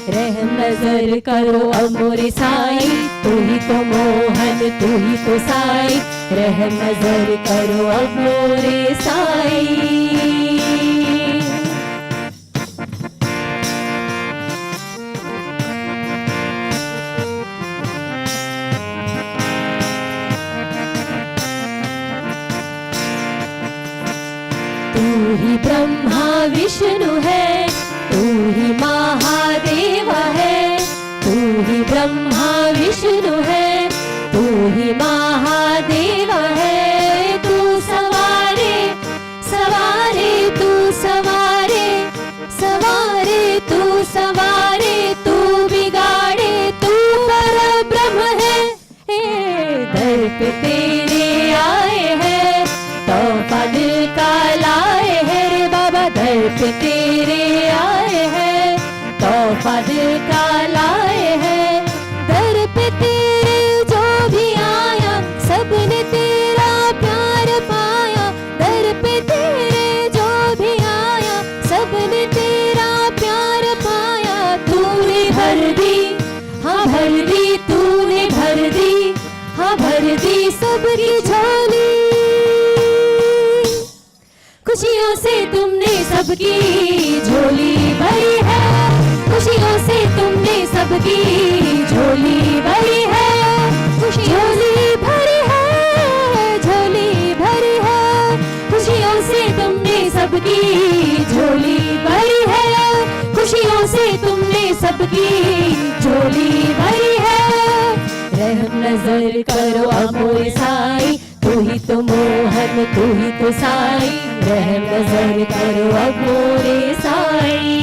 रहम नजर करो अब मोरे साईं तू ही तो मोहन तू ही तो साईं। रहम नजर करो अब मोरे साईं। तू ही ब्रह्मा विष्णु है तू ही महादेव है। तू ही ब्रह्मा विष्णु है तू ही महादेव है। तू सवारे सवारे तू सवारे सवारे तू सवारे तू बिगाड़े तू पर ब्रह्म है। दर पे तेरे आए हैं तोहफा दिल का लाए हैं। रे बाबा दर पे तेरे आए हैं तोहफा दिल का लाए हैं। दर पे तेरे जो भी आया सबने तेरा प्यार पाया। दर पे तेरे जो भी आया सबने तेरा प्यार पाया। तूने भर दी हाँ भर दी तूने भर दी हाँ भर दी सबकी झोली। खुशियों से तुमने सबकी झोली भरी है। खुशियों से तुमने सबकी झोली भरी है। झोली भरी है झोली भरी है। खुशियों से तुमने सबकी झोली भरी है। खुशियों से तुमने सबकी झोली भरी है। रहम नजर नजर करो अब मोरे साई, तू ही तो मोहन तू ही तो साई, रहम नजर करो अब मोरे साई।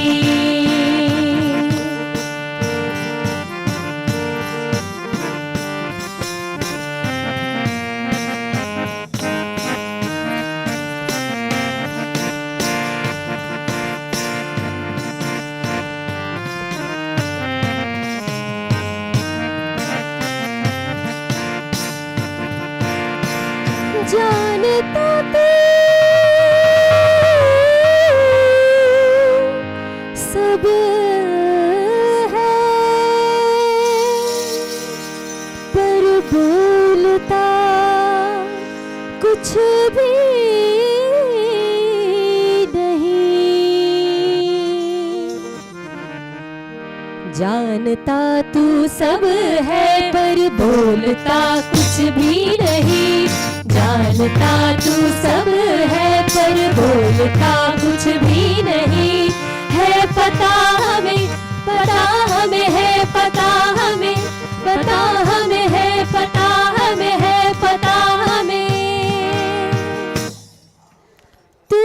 जानता तू सब है, पर बोलता कुछ भी नहीं। जानता तू सब है पर बोलता कुछ भी नहीं। जानता तू सब है पर बोलता कुछ भी नहीं। है पता हमें है पता हमें, पता हमें है पता हमें है पता हमें। तू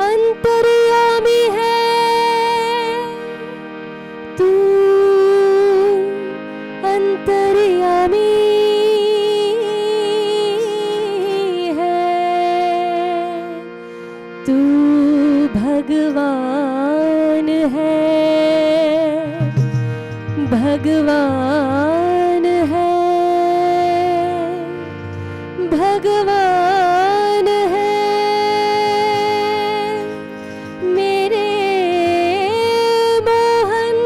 अंतर्यामी है, तू अंतर्यामी भगवान है, भगवान है, भगवान है मेरे मोहन।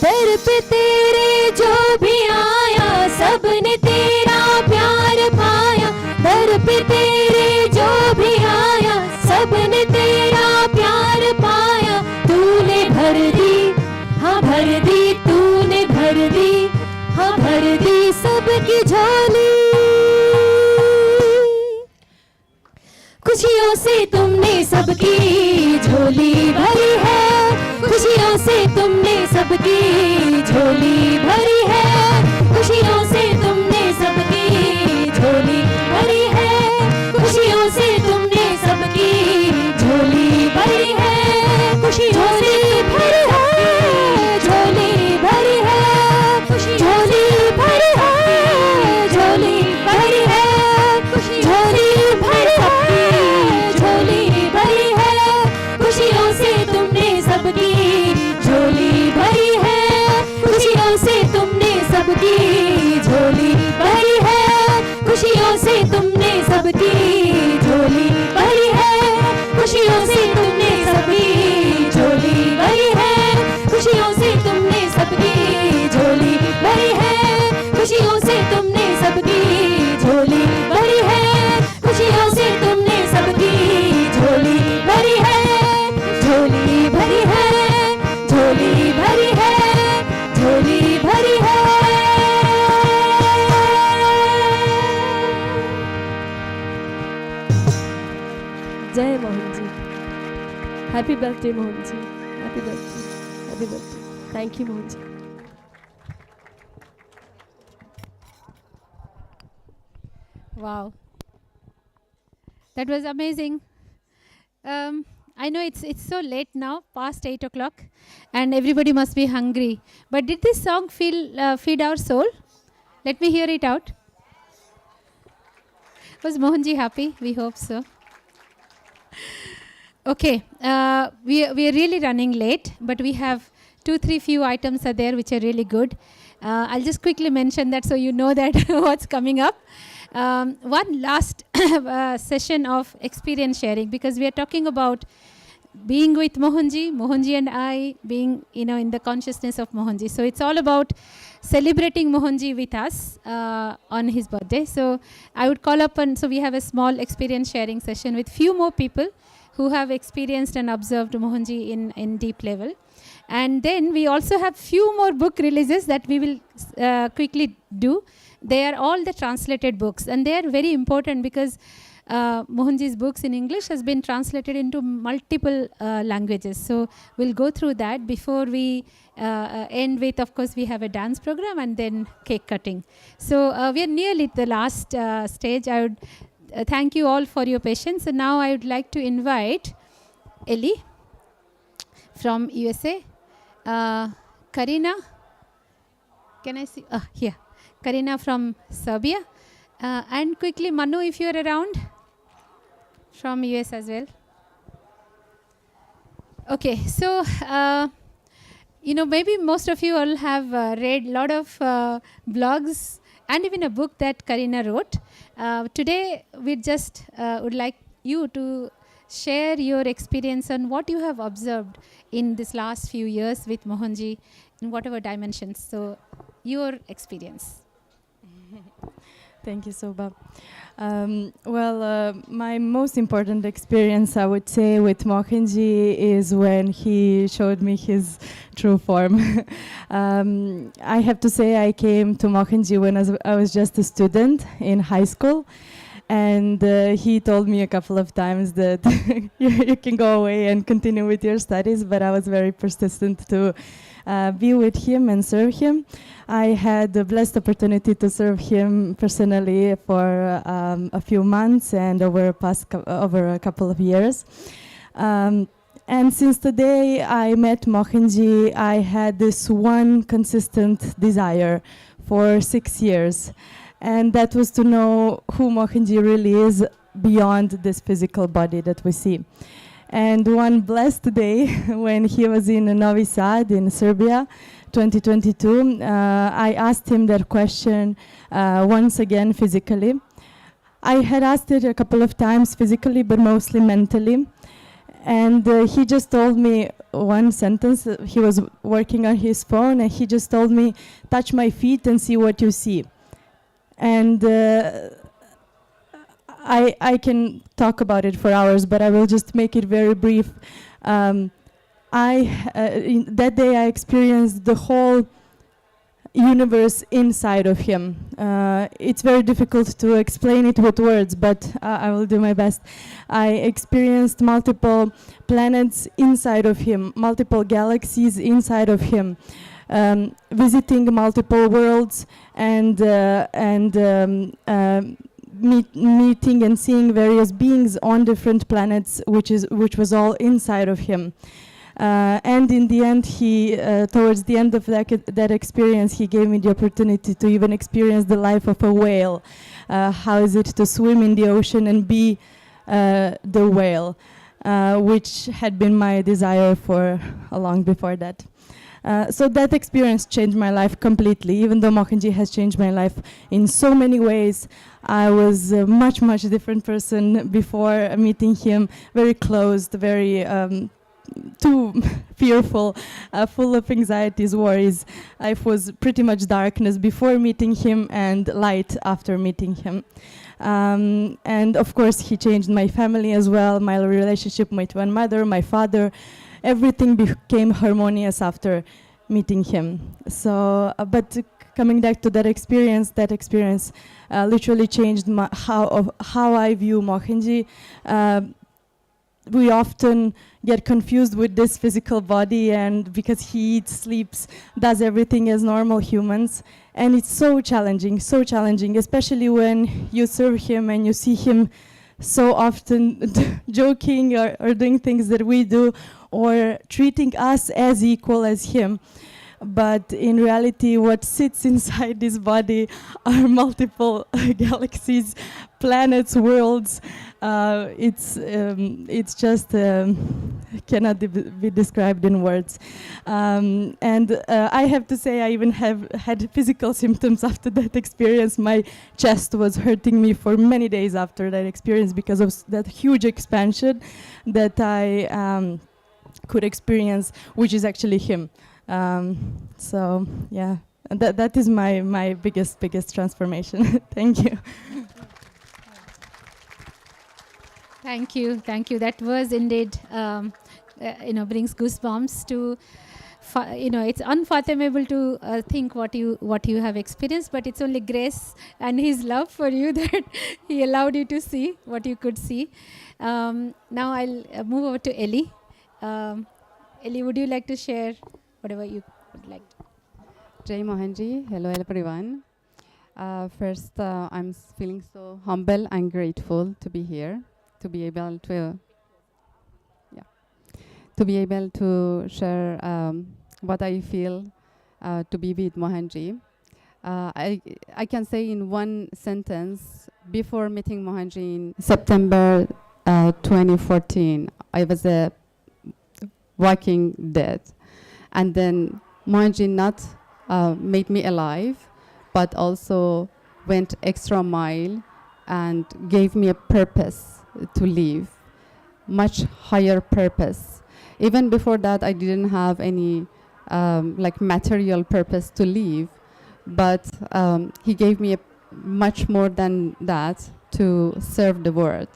दर पे तेरे जो भी आया सबने तेरा प्यार पाया। दर पे तेरे जो भी आया सबने तेरा प्यार पाया। तूने भर दी हाँ भर दी, तूने भर दी हाँ भर दी सबकी झोली। खुशियों से तुमने सबकी झोली भरी है, खुशियों से तुमने सबकी झोली भरी है। खुशियों से तुमने सबकी झोली भरी है, खुशियों से तुमने सबकी झोली भरी है। खुशियों से भरी है झोली भरी है, झोली भरी है झोली भरी है, झोली भरी है झोली भरी है। खुशियों से तुमने सबकी झोली भरी है, खुशियों से तुमने सबकी झोली भरी है। खुशियों से तुमने सबकी झोली भरी है, खुशियों से तुमने सबकी झोली भरी है। खुशियों से तुमने सबकी झोली भरी है, खुशियों से तुमने सबकी झोली भरी है। खुशियों से तुमने सबकी झोली भरी है, झोली भरी है, झोली भरी है, झोली भरी है। जय Mohan ji. Happy birthday Mohan ji, happy birthday, happy birthday. Thank you Mohan ji. Wow, that was amazing. I know it's so late now, past 8 o'clock, and everybody must be hungry. But did this song feed our soul? Let me hear it out. Was Mohanji happy? We hope so. Okay, we are really running late, but we have 2-3 few items are there which are really good. I'll just quickly mention that so you know that what's coming up. One last session of experience sharing, because we are talking about being with Mohanji and I being, in the consciousness of Mohanji. So it's all about celebrating Mohanji with us on his birthday. So I would call upon, so we have a small experience sharing session with few more people who have experienced and observed Mohanji in deep level. And then we also have few more book releases that we will quickly do. They are all the translated books, and they are very important because Mohanji's books in English has been translated into multiple languages. So we'll go through that before we end with, of course, we have a dance program and then cake cutting. So we are nearly at the last stage. I would thank you all for your patience. And now I would like to invite Ellie from USA, Karina. Can I see? Here. Karina from Serbia. And quickly, Manu, if you're around, from US as well. Okay, so, maybe most of you all have read a lot of blogs and even a book that Karina wrote. Today, we just would like you to share your experience on what you have observed in this last few years with Mohanji in whatever dimensions. So, your experience. Thank you, Sobha. My most important experience, I would say, with Mohanji is when he showed me his true form. I have to say I came to Mohanji when I was just a student in high school. And he told me a couple of times that you can go away and continue with your studies, but I was very persistent to be with him and serve him. I had the blessed opportunity to serve him personally for a few months and over a couple of years. And since the day I met Mohanji, I had this one consistent desire for 6 years. And that was to know who Mohanji really is beyond this physical body that we see. And one blessed day, when he was in Novi Sad in Serbia, 2022, I asked him that question once again physically. I had asked it a couple of times physically, but mostly mentally. And he just told me one sentence. He was working on his phone, and he just told me, "Touch my feet and see what you see." And I can talk about it for hours, but I will just make it very brief. That day I experienced the whole universe inside of him. It's very difficult to explain it with words, but I will do my best. I experienced multiple planets inside of him, multiple galaxies inside of him. Visiting multiple worlds and meeting and seeing various beings on different planets, which was all inside of him. And in the end, towards the end of that experience, he gave me the opportunity to even experience the life of a whale. How is it to swim in the ocean and be the whale, which had been my desire for long before that. So that experience changed my life completely. Even though Mohanji has changed my life in so many ways, I was a much, much different person before meeting him, very closed, very too fearful, full of anxieties, worries. Life was pretty much darkness before meeting him and light after meeting him. And of course, he changed my family as well, my relationship with my mother, my father. Everything became harmonious after meeting him. So, but coming back to that experience literally changed how I view Mohanji. We often get confused with this physical body, and because he eats, sleeps, does everything as normal humans. And it's so challenging, especially when you serve him and you see him so often joking or doing things that we do, or treating us as equal as him. But in reality, what sits inside this body are multiple galaxies, planets, worlds. It's just cannot be described in words. And I have to say, I even had physical symptoms after that experience. My chest was hurting me for many days after that experience because of that huge expansion that I could experience, which is actually him. So yeah, that is my biggest transformation. Thank you. Thank you. That was indeed, brings goosebumps to it's unfathomable to think what you have experienced, but it's only grace and His love for you that He allowed you to see what you could see. Now I'll move over to Ellie. Ellie, would you like to share whatever you would like to? Jai Mohanji, hello everyone. First, I'm feeling so humble and grateful to be here, to be able to share what I feel to be with Mohanji. I can say in one sentence, before meeting Mohanji in September 2014, I was a walking dead. And then Mohanji not made me alive, but also went extra mile and gave me a purpose to live, much higher purpose. Even before that, I didn't have any like material purpose to live, but he gave me a much more than that to serve the world.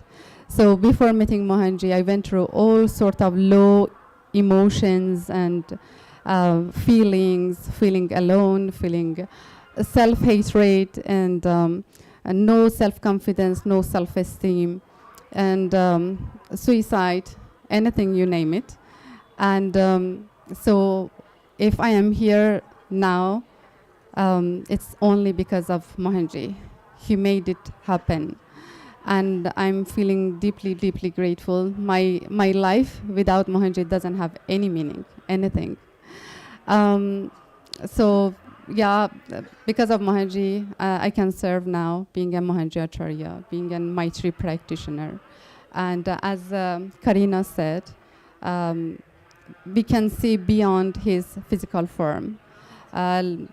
So before meeting Mohanji, I went through all sort of low emotions and feeling alone, feeling self-hatred and no self-confidence, no self-esteem, and suicide, anything you name it. And so if I am here now, it's only because of Mohanji. He made it happen. And I'm feeling deeply, deeply grateful. My life without Mohanji doesn't have any meaning, anything. So yeah, because of Mohanji, I can serve now, being a Mohanji Acharya, being a Maitri practitioner. And as Karina said, we can see beyond his physical form. To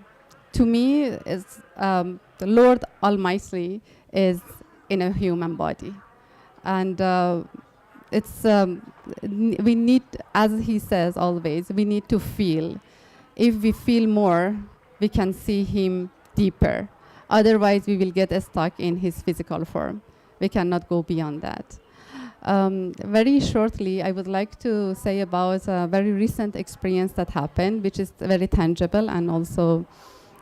me, the Lord Almighty is in a human body. And we need, as he says always, we need to feel. If we feel more, we can see him deeper. Otherwise, we will get stuck in his physical form. We cannot go beyond that. Very shortly, I would like to say about a very recent experience that happened, which is very tangible, and also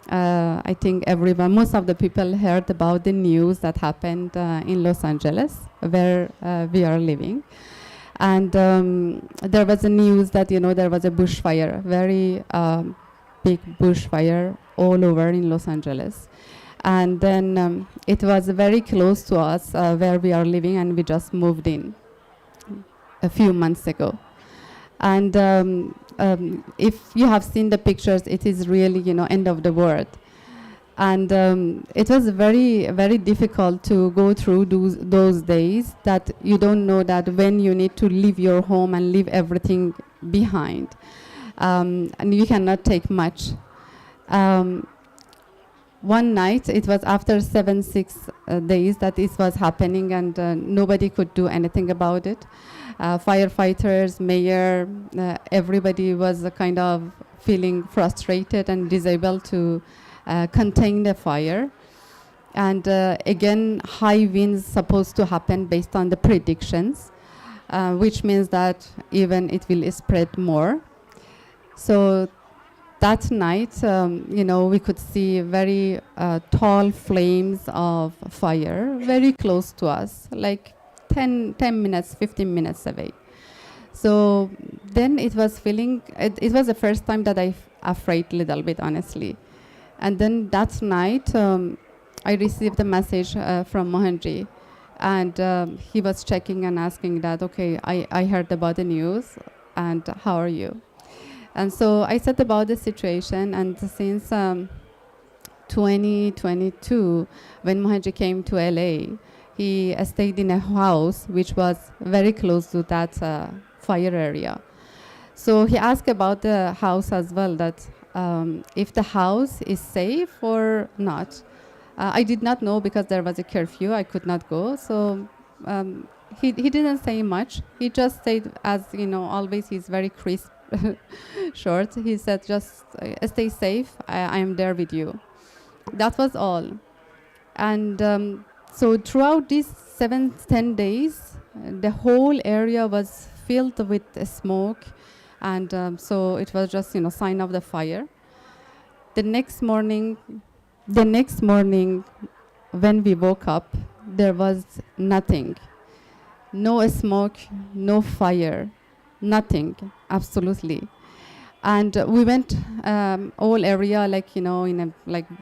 I think most of the people heard about the news that happened in Los Angeles, where we are living. And there was a news that, there was a bushfire, very big bushfire all over in Los Angeles. And then it was very close to us where we are living, and we just moved in a few months ago. And if you have seen the pictures, it is really, end of the world. And it was very, very difficult to go through those days that you don't know that when you need to leave your home and leave everything behind. And you cannot take much. One night, it was after 6 days that this was happening, and nobody could do anything about it. Firefighters, mayor, everybody was kind of feeling frustrated and disabled to contain the fire. And again, high winds supposed to happen based on the predictions, which means that even it will spread more. So that night, we could see very tall flames of fire very close to us, like 10 minutes, 15 minutes away. So then it was it was the first time that I afraid a little bit, honestly. And then that night, I received a message from Mohanji, and he was checking and asking that, okay, I heard about the news, and how are you? And so I said about the situation, and since 2022, when Mohanji came to LA, he stayed in a house which was very close to that fire area. So he asked about the house as well, that if the house is safe or not. I did not know because there was a curfew, I could not go. So he didn't say much. He just said, as always, he's very crisp, short. He said, just stay safe, I am there with you. That was all. And so throughout these 7-10 days, the whole area was filled with smoke, And so it was just, sign of the fire. The next morning, when we woke up, there was nothing. No smoke, no fire, nothing, absolutely. And we went whole area,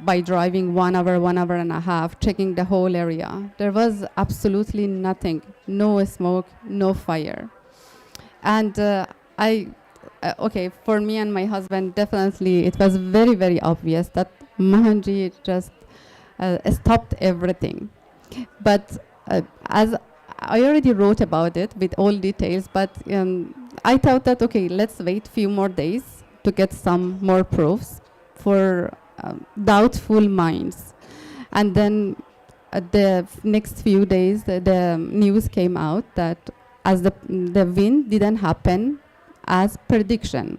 by driving 1 hour, 1 hour and a half, checking the whole area. There was absolutely nothing, no smoke, no fire. And for me and my husband, definitely it was very, very obvious that Mohanji just stopped everything. But as I already wrote about it with all details, but I thought that, let's wait few more days to get some more proofs for doubtful minds. And then the next few days, the news came out that as the wind didn't happen as prediction,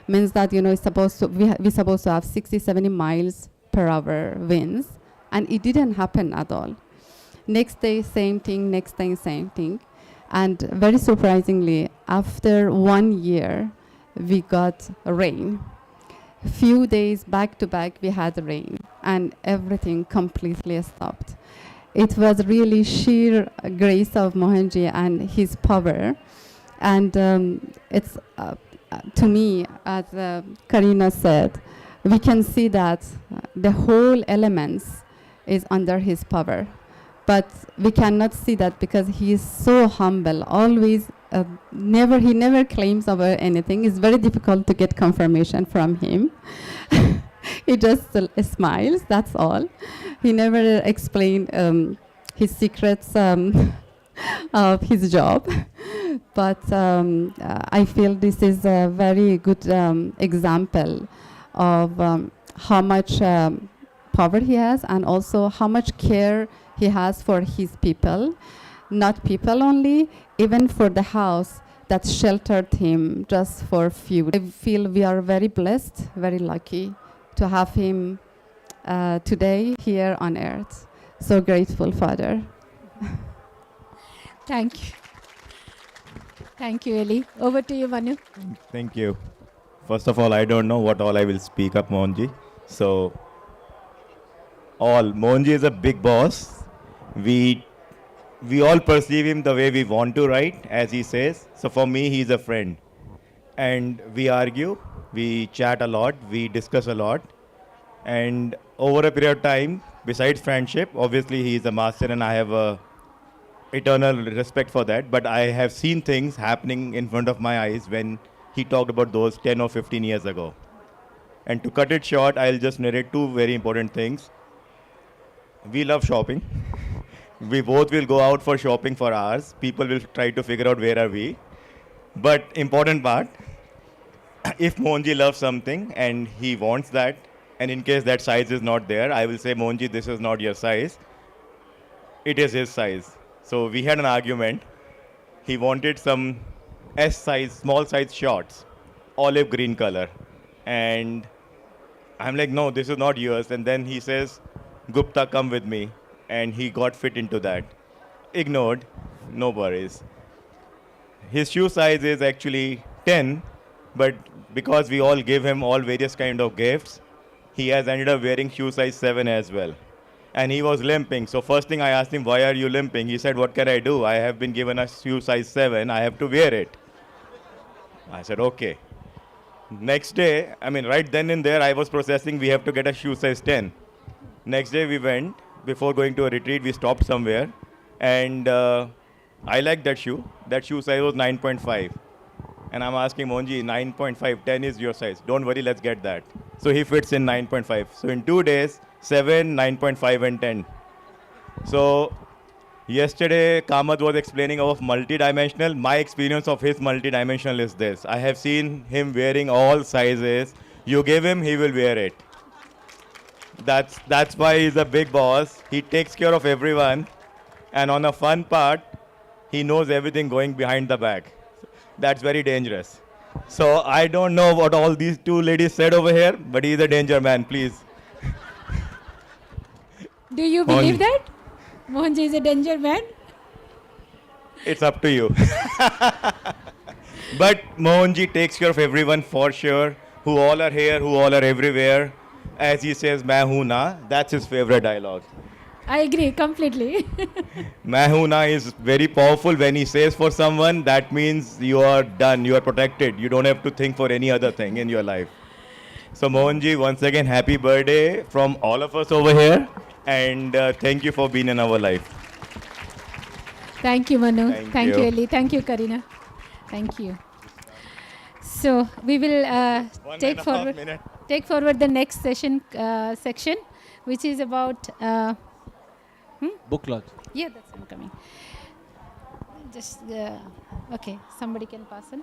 means that it's supposed to we're supposed to have 60-70 miles per hour winds, and it didn't happen at all. Next day, same thing, next day, same thing. And very surprisingly, after 1 year, we got rain. Few days back to back, we had rain, and everything completely stopped. It was really sheer grace of Mohanji and his power. And it's, to me, as Karina said, we can see that the whole elements is under his power. But we cannot see that because he is so humble, always, he never claims over anything. It's very difficult to get confirmation from him. He just smiles, that's all. He never explained his secrets of his job. But I feel this is a very good example of how much power he has, and also how much care he has for his people. Not people only, even for the house that sheltered him just for a few. I feel we are very blessed, very lucky to have him today here on earth. So grateful, Father. Thank you. Thank you, Eli. Over to you, Manu. Thank you. First of all, I don't know what all I will speak up, Mohanji. So, Mohanji is a big boss. We all perceive him the way we want to, right? As he says. So for me, he's a friend. And we argue, we chat a lot, we discuss a lot. And over a period of time, besides friendship, obviously he is a master and I have a eternal respect for that. But I have seen things happening in front of my eyes when he talked about those 10 or 15 years ago. And to cut it short, I'll just narrate two very important things. We love shopping. We both will go out for shopping for hours. People will try to figure out where are we. But important part, if Mohanji loves something and he wants that, and in case that size is not there, I will say, Mohanji, this is not your size. It is his size. So we had an argument. He wanted some S size, small size shorts, olive green color. And I'm like, no, this is not yours. And then he says, Gupta, come with me. And he got fit into that. Ignored, no worries. His shoe size is actually 10, but because we all give him all various kind of gifts, he has ended up wearing shoe size 7 as well. And he was limping. So first thing I asked him, why are you limping? He said, what can I do? I have been given a shoe size 7. I have to wear it. I said, okay. Next day, right then and there, I was processing, we have to get a shoe size 10. Next day we went. Before going to a retreat, we stopped somewhere. And I liked that shoe. That shoe size was 9.5. And I'm asking Mohanji, 9.5, 10 is your size. Don't worry, let's get that. So he fits in 9.5. So in 2 days, 7, 9.5 and 10. So yesterday, Kamath was explaining of multidimensional. My experience of his multidimensional is this. I have seen him wearing all sizes. You give him, he will wear it. That's why he's a big boss. He takes care of everyone. And on a fun part, he knows everything going behind the back. That's very dangerous. So I don't know what all these two ladies said over here, but he's a danger man, please. Do you believe that? Mohanji is a danger man? It's up to you. But Mohanji takes care of everyone for sure, who all are here, who all are everywhere. As he says, "Main hoon na," that's his favorite dialogue. I agree completely. "Main hoon na" is very powerful. When he says for someone, that means you are done, you are protected. You don't have to think for any other thing in your life. So Mohanji, once again, happy birthday from all of us over here. And thank you for being in our life. Thank you, Manu. Thank you, you. Ellie. Thank you, Karina. Thank you. So we will take forward the next section, which is about Book launch. Yeah, that's incoming. Just okay, somebody can pass on.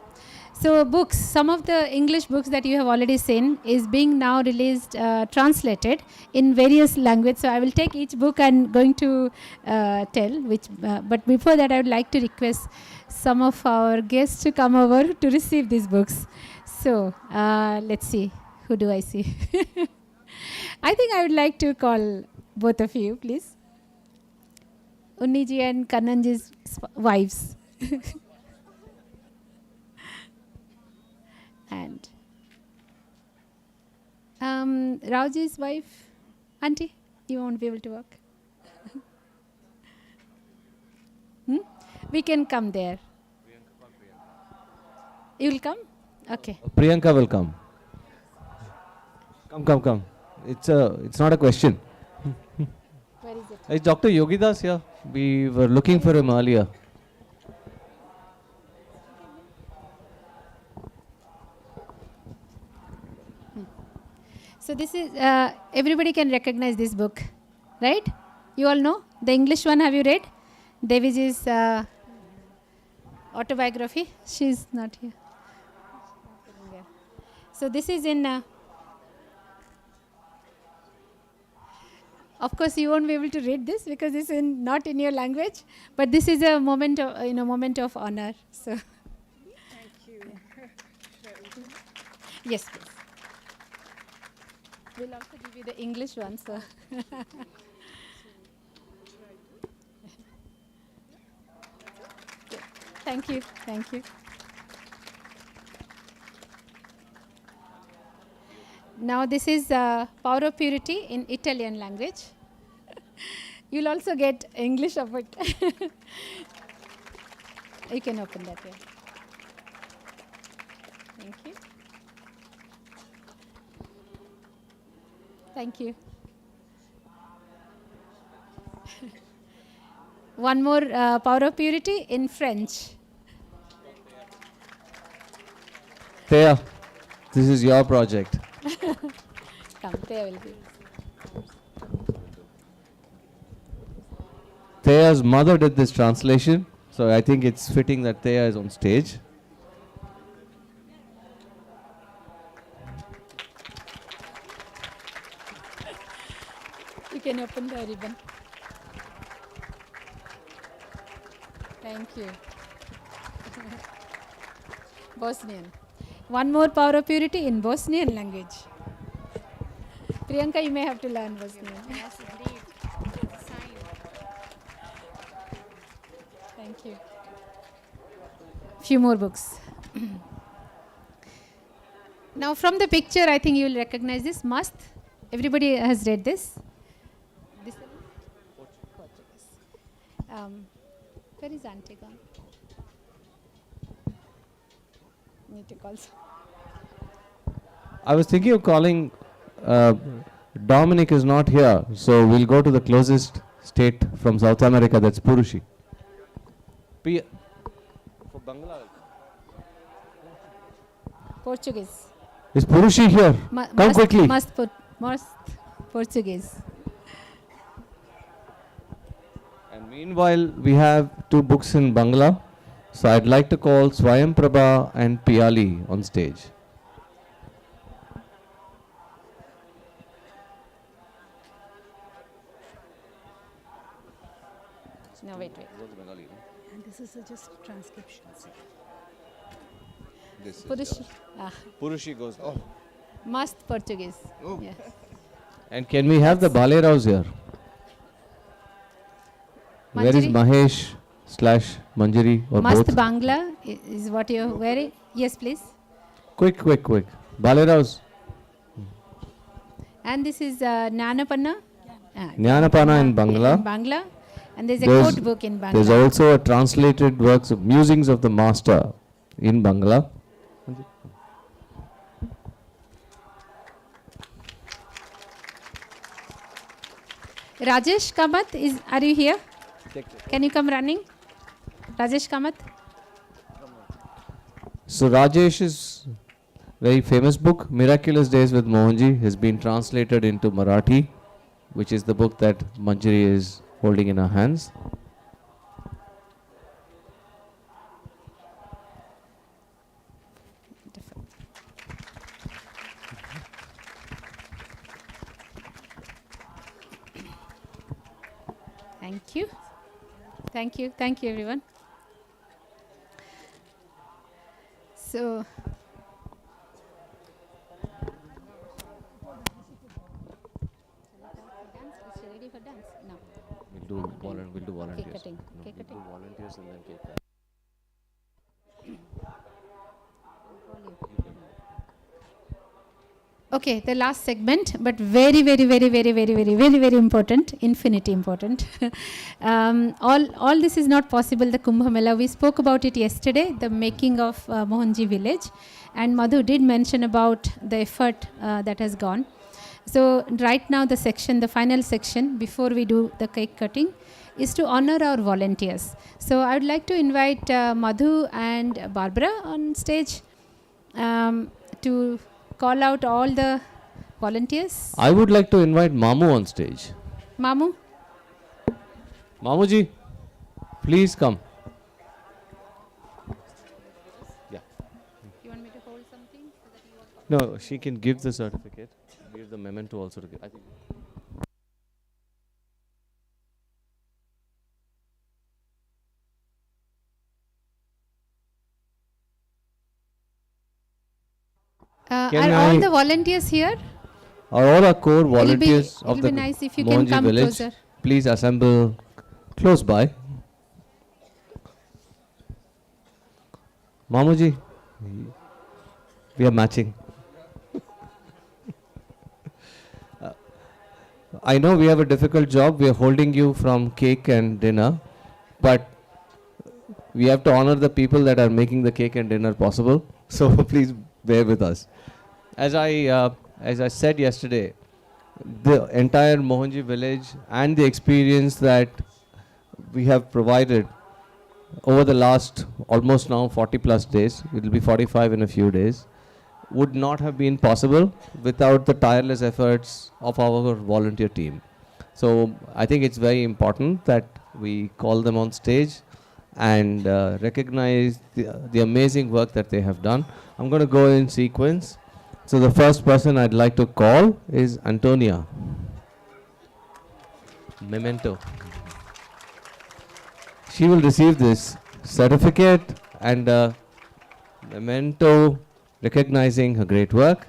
So books, some of the English books that you have already seen is being now released, translated in various languages. So I will take each book and going to tell which. But before that, I would like to request some of our guests to come over to receive these books. So let's see, who do I see? I think I would like to call both of you, please. Unniji and Kannanji's wives. And Rauji's wife. Auntie, you won't be able to walk. We can come there. You will come? Okay. Priyanka will come. Come. It's not a question. Where is it? Is Dr. Yogidas here? We were looking for him earlier. So this is, everybody can recognize this book, right? You all know? The English one, have you read? Deviji's autobiography. She's not here. So this is in... Of course, you won't be able to read this because it's not in your language. But this is a moment of honor. So, Thank you. Yes, please. We'll also give you the English one. So, thank you. Now this is Power of Purity in Italian language. You'll also get English of it. You can open that way. Thank you. Thank you. One more Power of Purity in French. Thea, this is your project. Come, Thea will be. Thea's mother did this translation, so I think it's fitting that Thea is on stage. You can open the ribbon. Thank you. Bosnian. One more Power of Purity in Bosnian language. Priyanka, you may have to learn Bosnian. Yes, indeed. It's a sign. Thank you. Few more books. Now from the picture, I think you will recognize this. Mast. Everybody has read this. This Portuguese. Where is Auntie gone? Need to call. I was thinking of calling. Dominic is not here, so we'll go to the closest state from South America, that's Purushi. For Bangla. Portuguese. Is Purushi here? Come quickly. Must Portuguese. And meanwhile, we have two books in Bangla. So I'd like to call Swayam Prabha and Piali on stage. No, wait. And this is just transcription. This Purushi. Purushi goes. Oh. Must Portuguese. Oh. Yes. And can we have the Baleraus here? Where is Manjari? Mahesh? / Manjari or Mast both? Bangla is what you're wearing. Yes, please. Quick. Baleraus. And this is Jnanapanna. Jnanapana in Bangla. In Bangla. And there's a quote book in Bangla. There's also a translated works of musings of the master in Bangla. Rajesh Kamath, are you here? Can you come running? Rajesh Kamath. So Rajesh's very famous book, Miraculous Days with Mohanji, has been translated into Marathi, which is the book that Manjari is holding in her hands. Thank you. Thank you everyone. So ready for dance? No. We'll do volunteers. Cake cutting. No, Cake we'll do cutting. volunteers and then cake cutting. Okay, the last segment, but very important, infinity important. All this is not possible, the Kumbh Mela. We spoke about it yesterday, the making of Mohanji village. And Madhu did mention about the effort that has gone. So right now the final section, before we do the cake cutting, is to honor our volunteers. So I would like to invite Madhu and Barbara on stage to call out all the volunteers. I would like to invite Mamu on stage. Mamu? Mamuji, please come. Yeah. You want me to hold something? So that you No, she can give the certificate. Give the memento also to give. I think. Are all the volunteers here? Are all our core volunteers of it'll the be nice if you Mohanji can come village, closer. please assemble close by. Mamuji, we are matching. I know we have a difficult job. We are holding you from cake and dinner, but we have to honor the people that are making the cake and dinner possible. So please bear with us. As I said yesterday, the entire Mohanji village and the experience that we have provided over the last almost now 40 plus days, it will be 45 in a few days, would not have been possible without the tireless efforts of our volunteer team. So I think it's very important that we call them on stage and recognize the amazing work that they have done. I'm going to go in sequence. So the first person I'd like to call is Antonia. Memento. She will receive this certificate and memento recognizing her great work.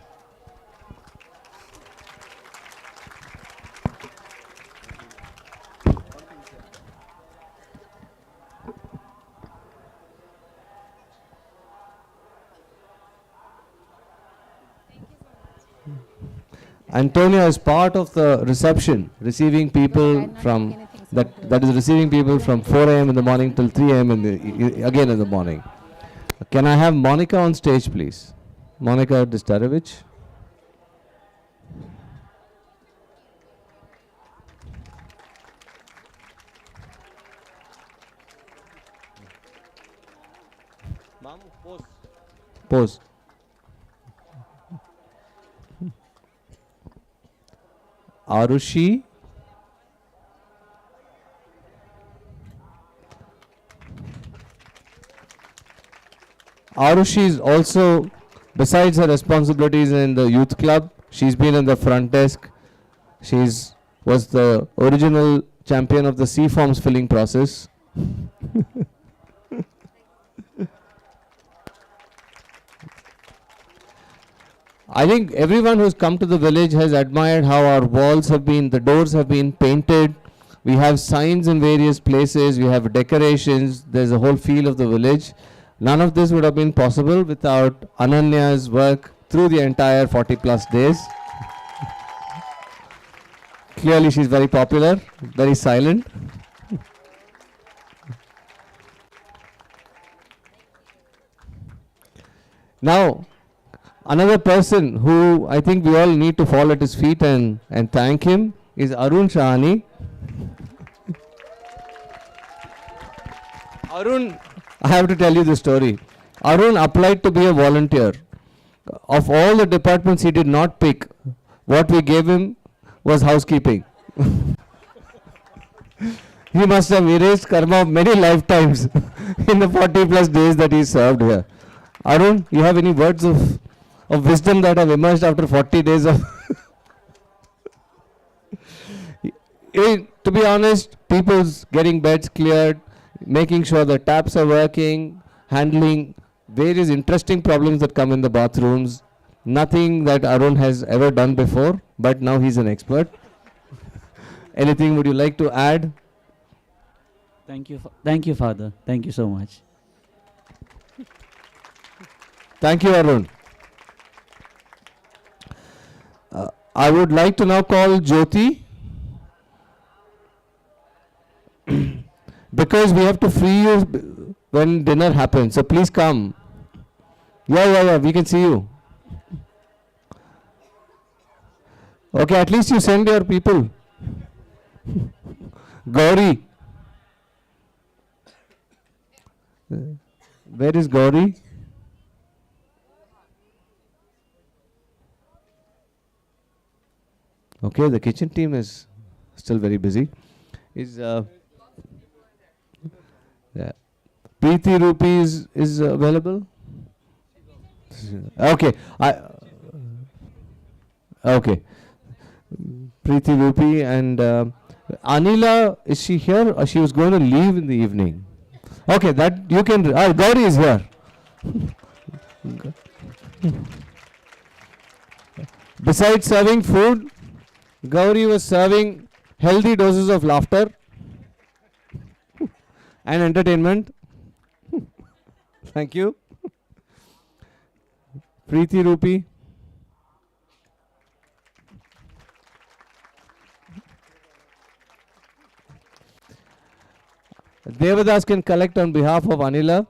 Antonia is part of the reception, receiving people from that is receiving people from 4 a.m. in the morning till 3 a.m. again in the morning. Can I have Monica on stage, please? Monica Distarovich. Pose. Arushi. Arushi is also, besides her responsibilities in the youth club, she's been in the front desk. Was the original champion of the C forms filling process. I think everyone who's come to the village has admired how our walls have been, the doors have been painted We have signs in various places, we have decorations, there's a whole feel of the village. None of this would have been possible without Ananya's work through the entire 40 plus days. Clearly she's very popular, very silent. Now, another person who I think we all need to fall at his feet and thank him is Arun Shahani. Arun, I have to tell you the story. Arun applied to be a volunteer. Of all the departments he did not pick, what we gave him was housekeeping. He must have erased karma of many lifetimes in the 40 plus days that he served here. Arun, you have any words of wisdom that have emerged after 40 days of... To be honest, people's getting beds cleared, making sure the taps are working, handling various interesting problems that come in the bathrooms. Nothing that Arun has ever done before, but now he's an expert. Anything would you like to add? Thank you, Father. Thank you so much. Thank you, Arun. I would like to now call Jyoti. Because we have to free you when dinner happens. So please come. Yeah, we can see you. Okay, at least you send your people. Gauri. Where is Gauri? Okay, the kitchen team is still very busy. Is Preeti Rupees is available? Okay. Okay. Preeti Rupee and Anila, is she here or she was going to leave in the evening? Okay, that you can... Gauri is here. Besides serving food, Gauri was serving healthy doses of laughter and entertainment. Thank you. Preeti Rupee. Devadas can collect on behalf of Anila.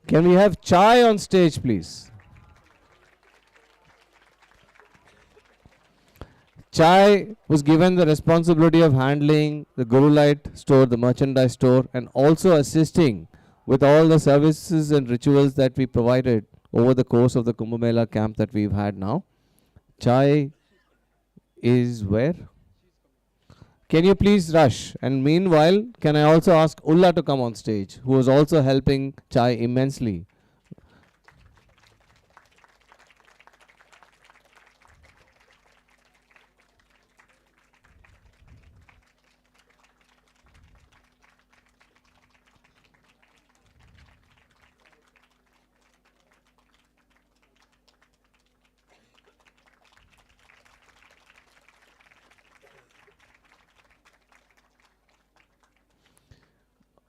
Can we have chai on stage, please? Chai was given the responsibility of handling the Guru Light store, the merchandise store, and also assisting with all the services and rituals that we provided over the course of the Kumbh Mela camp that we've had now. Chai is where? Can you please rush? And meanwhile, can I also ask Ulla to come on stage, who was also helping Chai immensely.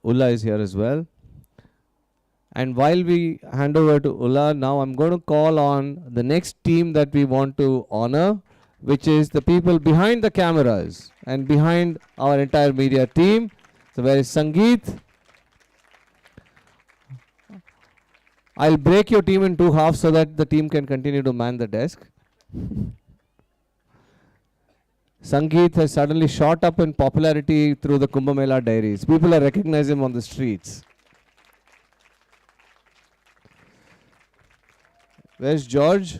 Ulla is here as well. And while we hand over to Ulla, now I'm going to call on the next team that we want to honor, which is the people behind the cameras and behind our entire media team. So where is Sangeet? I'll break your team in two halves so that the team can continue to man the desk. Sangeet has suddenly shot up in popularity through the Kumbh Mela diaries. People are recognizing him on the streets. Where's George?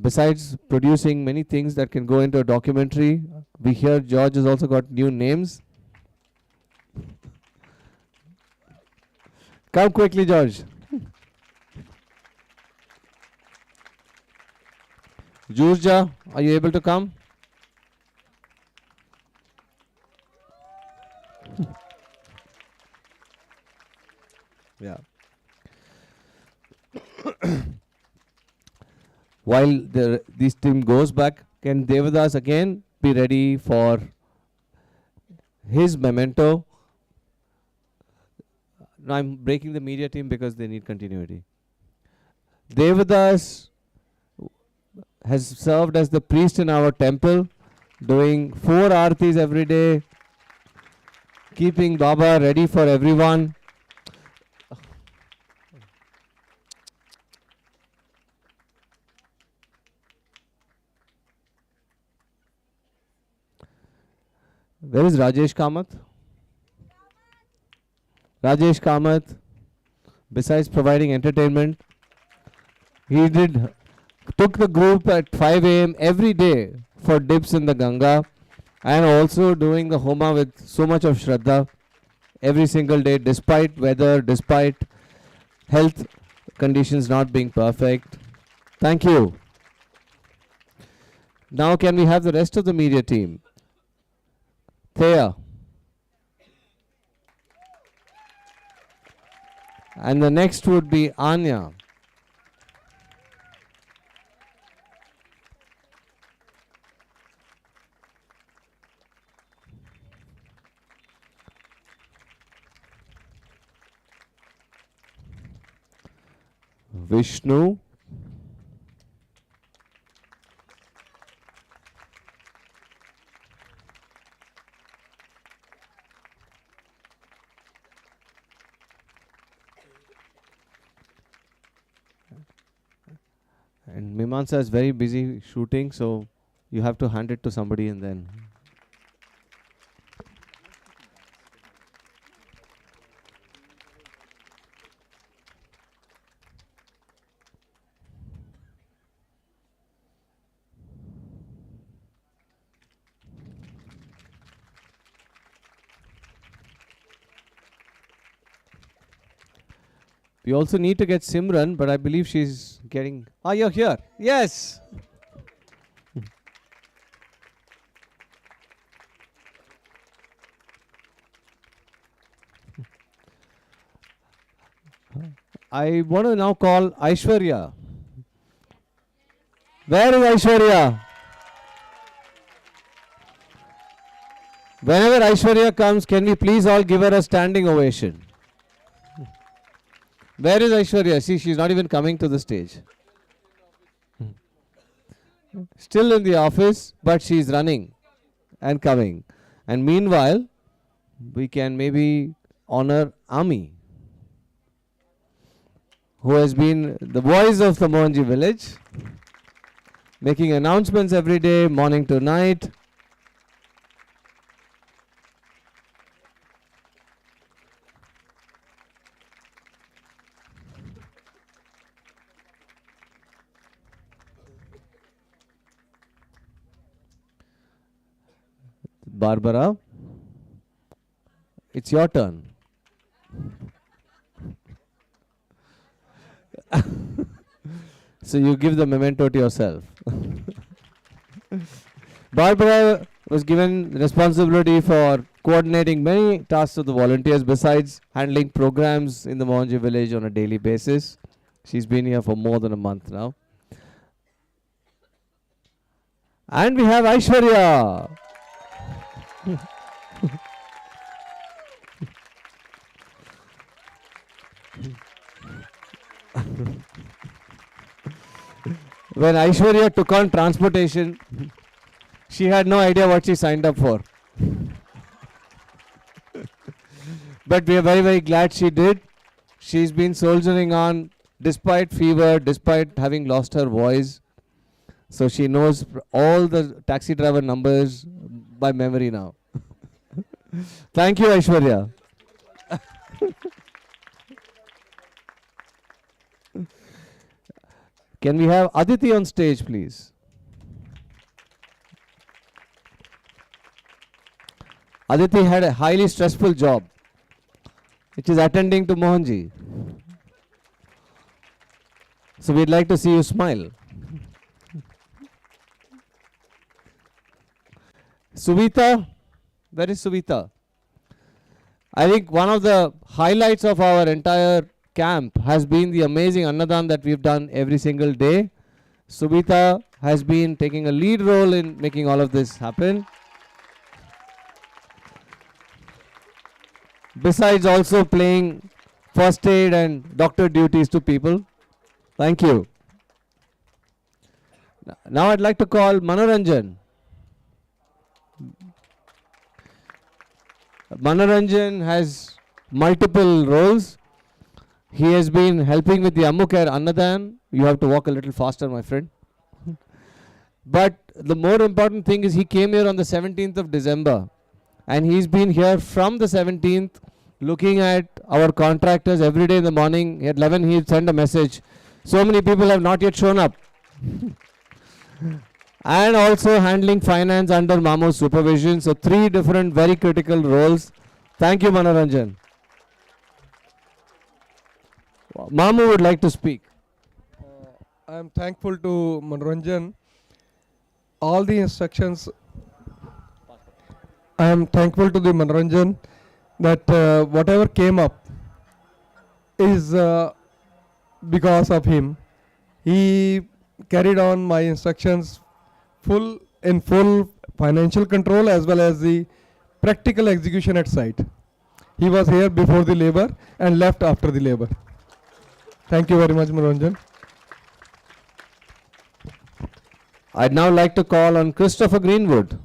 Besides producing many things that can go into a documentary, we hear George has also got new names. Come quickly, George. Jurja, are you able to come? While this team goes back, can Devadas again be ready for his memento? No, I'm breaking the media team because they need continuity. Devadas has served as the priest in our temple, doing 4 Aratis every day, keeping Baba ready for everyone. Where is Rajesh Kamath? Rajesh Kamath, besides providing entertainment, he took the group at 5 a.m. every day for dips in the Ganga, and also doing the Homa with so much of Shraddha every single day, despite weather, despite health conditions not being perfect. Thank you. Now can we have the rest of the media team? Thea. And the next would be Anya. Vishnu. And Mimansa is very busy shooting, so you have to hand it to somebody and then. We also need to get Simran, but I believe she's getting. Ah, you're here. Yes. I want to now call Aishwarya. Where is Aishwarya? Whenever Aishwarya comes, can we please all give her a standing ovation? Where is Aishwarya? See, she's not even coming to the stage. Still in the office, but she's running and coming. And meanwhile, we can maybe honor Ami, who has been the voice of the Mohanji village, making announcements every day, morning to night. Barbara, it's your turn. So you give the memento to yourself. Barbara was given responsibility for coordinating many tasks of the volunteers besides handling programs in the Mohanji village on a daily basis. She's been here for more than a month now. And we have Aishwarya. When Aishwarya took on transportation, she had no idea what she signed up for. But we are very, very glad she did. She's been soldiering on despite fever, despite having lost her voice. So she knows all the taxi driver numbers by memory now. Thank you, Aishwarya. Can we have Aditi on stage, please? Aditi had a highly stressful job, which is attending to Mohanji. So we'd like to see you smile. Suvita, where is Suvita? I think one of the highlights of our entire camp has been the amazing Annadan that we've done every single day. Subita has been taking a lead role in making all of this happen. Besides also playing first aid and doctor duties to people. Thank you. Now I'd like to call Manoranjan. Manoranjan has multiple roles. He has been helping with the Ammukare Annadan. You have to walk a little faster, my friend. But the more important thing is he came here on the 17th of December. And he's been here from the 17th looking at our contractors every day in the morning. At 11 he'd send a message. So many people have not yet shown up. And also handling finance under Mamu's supervision. So 3 different very critical roles. Thank you, Manoranjan. Mamu would like to speak. I am thankful to Manoranjan. All the instructions, I am thankful to the Manoranjan that whatever came up is because of him. He carried on my instructions in full financial control as well as the practical execution at site. He was here before the labor and left after the labor. Thank you very much, Manoranjan. I'd now like to call on Christopher Greenwood.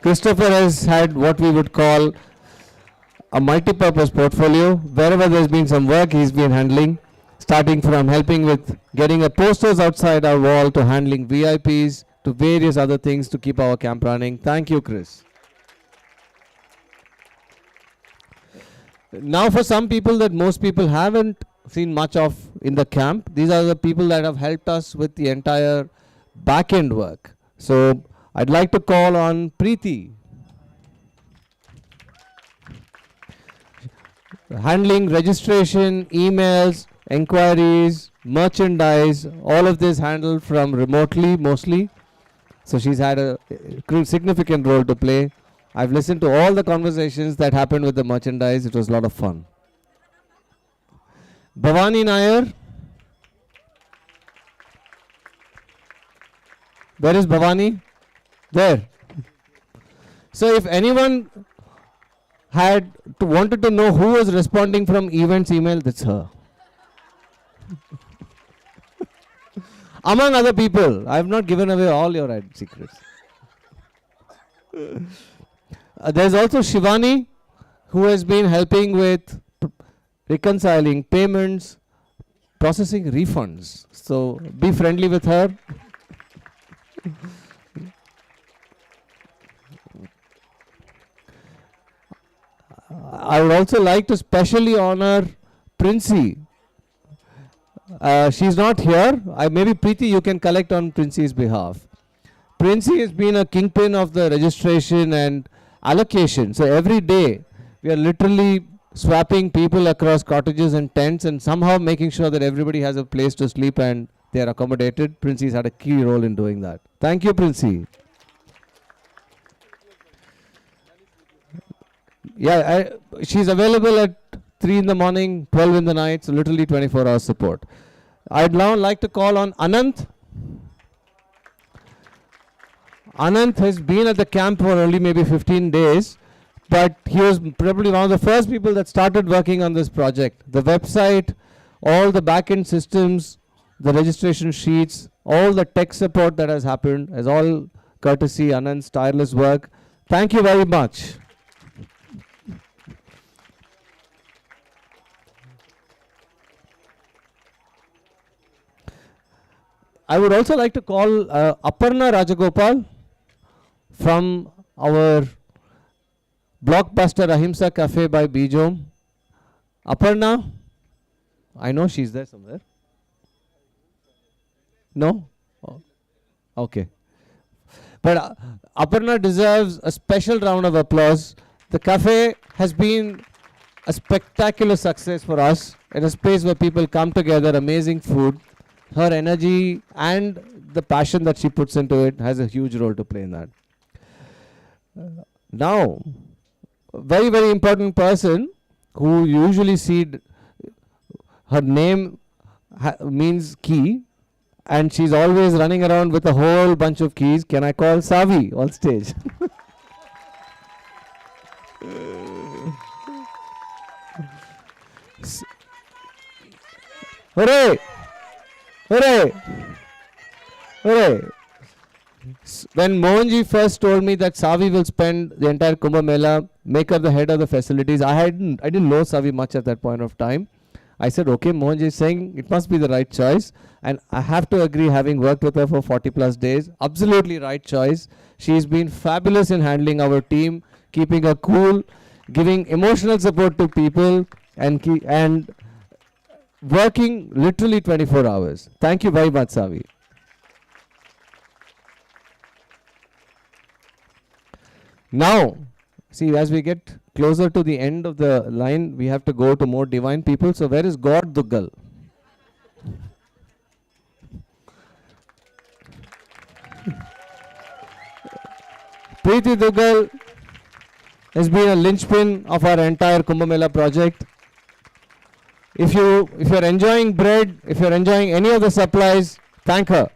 Christopher has had what we would call a multi-purpose portfolio. Wherever there's been some work, he's been handling, starting from helping with getting a posters outside our wall to handling VIPs to various other things to keep our camp running. Thank you, Chris. Now for some people that most people haven't seen much of in the camp, these are the people that have helped us with the entire back-end work. So I'd like to call on Preeti. Handling registration, emails, inquiries, merchandise, all of this handled from remotely mostly. So she's had a significant role to play. I've listened to all the conversations that happened with the merchandise. It was a lot of fun. Bhavani Nair. Where is Bhavani? There. So if anyone wanted to know who was responding from events email, that's her. Among other people. I have not given away all your secrets. There's also Shivani, who has been helping with reconciling payments, processing refunds. So be friendly with her. I would also like to specially honor Princey. She's not here. Maybe Preeti, you can collect on Princey's behalf. Princey has been a kingpin of the registration and allocation. So every day we are literally swapping people across cottages and tents and somehow making sure that everybody has a place to sleep and they are accommodated. Princey's had a key role in doing that. Thank you, Princey. Yeah, she's available at 3 in the morning, 12 in the night, so literally 24 hours support. I'd now like to call on Anant. Anant has been at the camp for only maybe 15 days, but he was probably one of the first people that started working on this project. The website, all the back-end systems, the registration sheets, all the tech support that has happened is all courtesy Anant's tireless work. Thank you very much. I would also like to call Aparna Rajagopal from our blockbuster Ahimsa Cafe by Bijom. Aparna, I know she's there somewhere. No? Oh, okay. But Aparna deserves a special round of applause. The cafe has been a spectacular success for us in a space where people come together, amazing food. Her energy and the passion that she puts into it has a huge role to play in that. Now, very, very important person who usually her name means key, and she's always running around with a whole bunch of keys. Can I call Savi on stage? Hooray! Hooray! Hooray! When Mohanji first told me that Savi will spend the entire Kumbh Mela, make her the head of the facilities, I didn't know Savi much at that point of time. I said, okay, Mohanji is saying it must be the right choice. And I have to agree, having worked with her for 40 plus days, absolutely right choice. She's been fabulous in handling our team, keeping her cool, giving emotional support to people, and working literally 24 hours. Thank you very much, Savi. Now, see, as we get closer to the end of the line, we have to go to more divine people. So where is God Duggal? Preeti Duggal has been a linchpin of our entire Kumbh Mela project. If you're enjoying bread, if you're enjoying any of the supplies, thank her.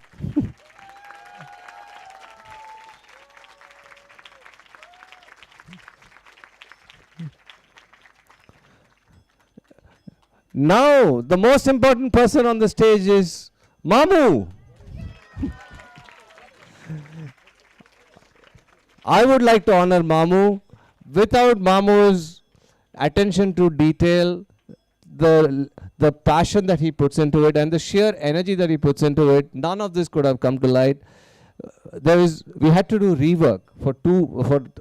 Now, the most important person on the stage is Mamu. I would like to honor Mamu. Without Mamu's attention to detail, the passion that he puts into it, and the sheer energy that he puts into it, none of this could have come to light. We had to do rework for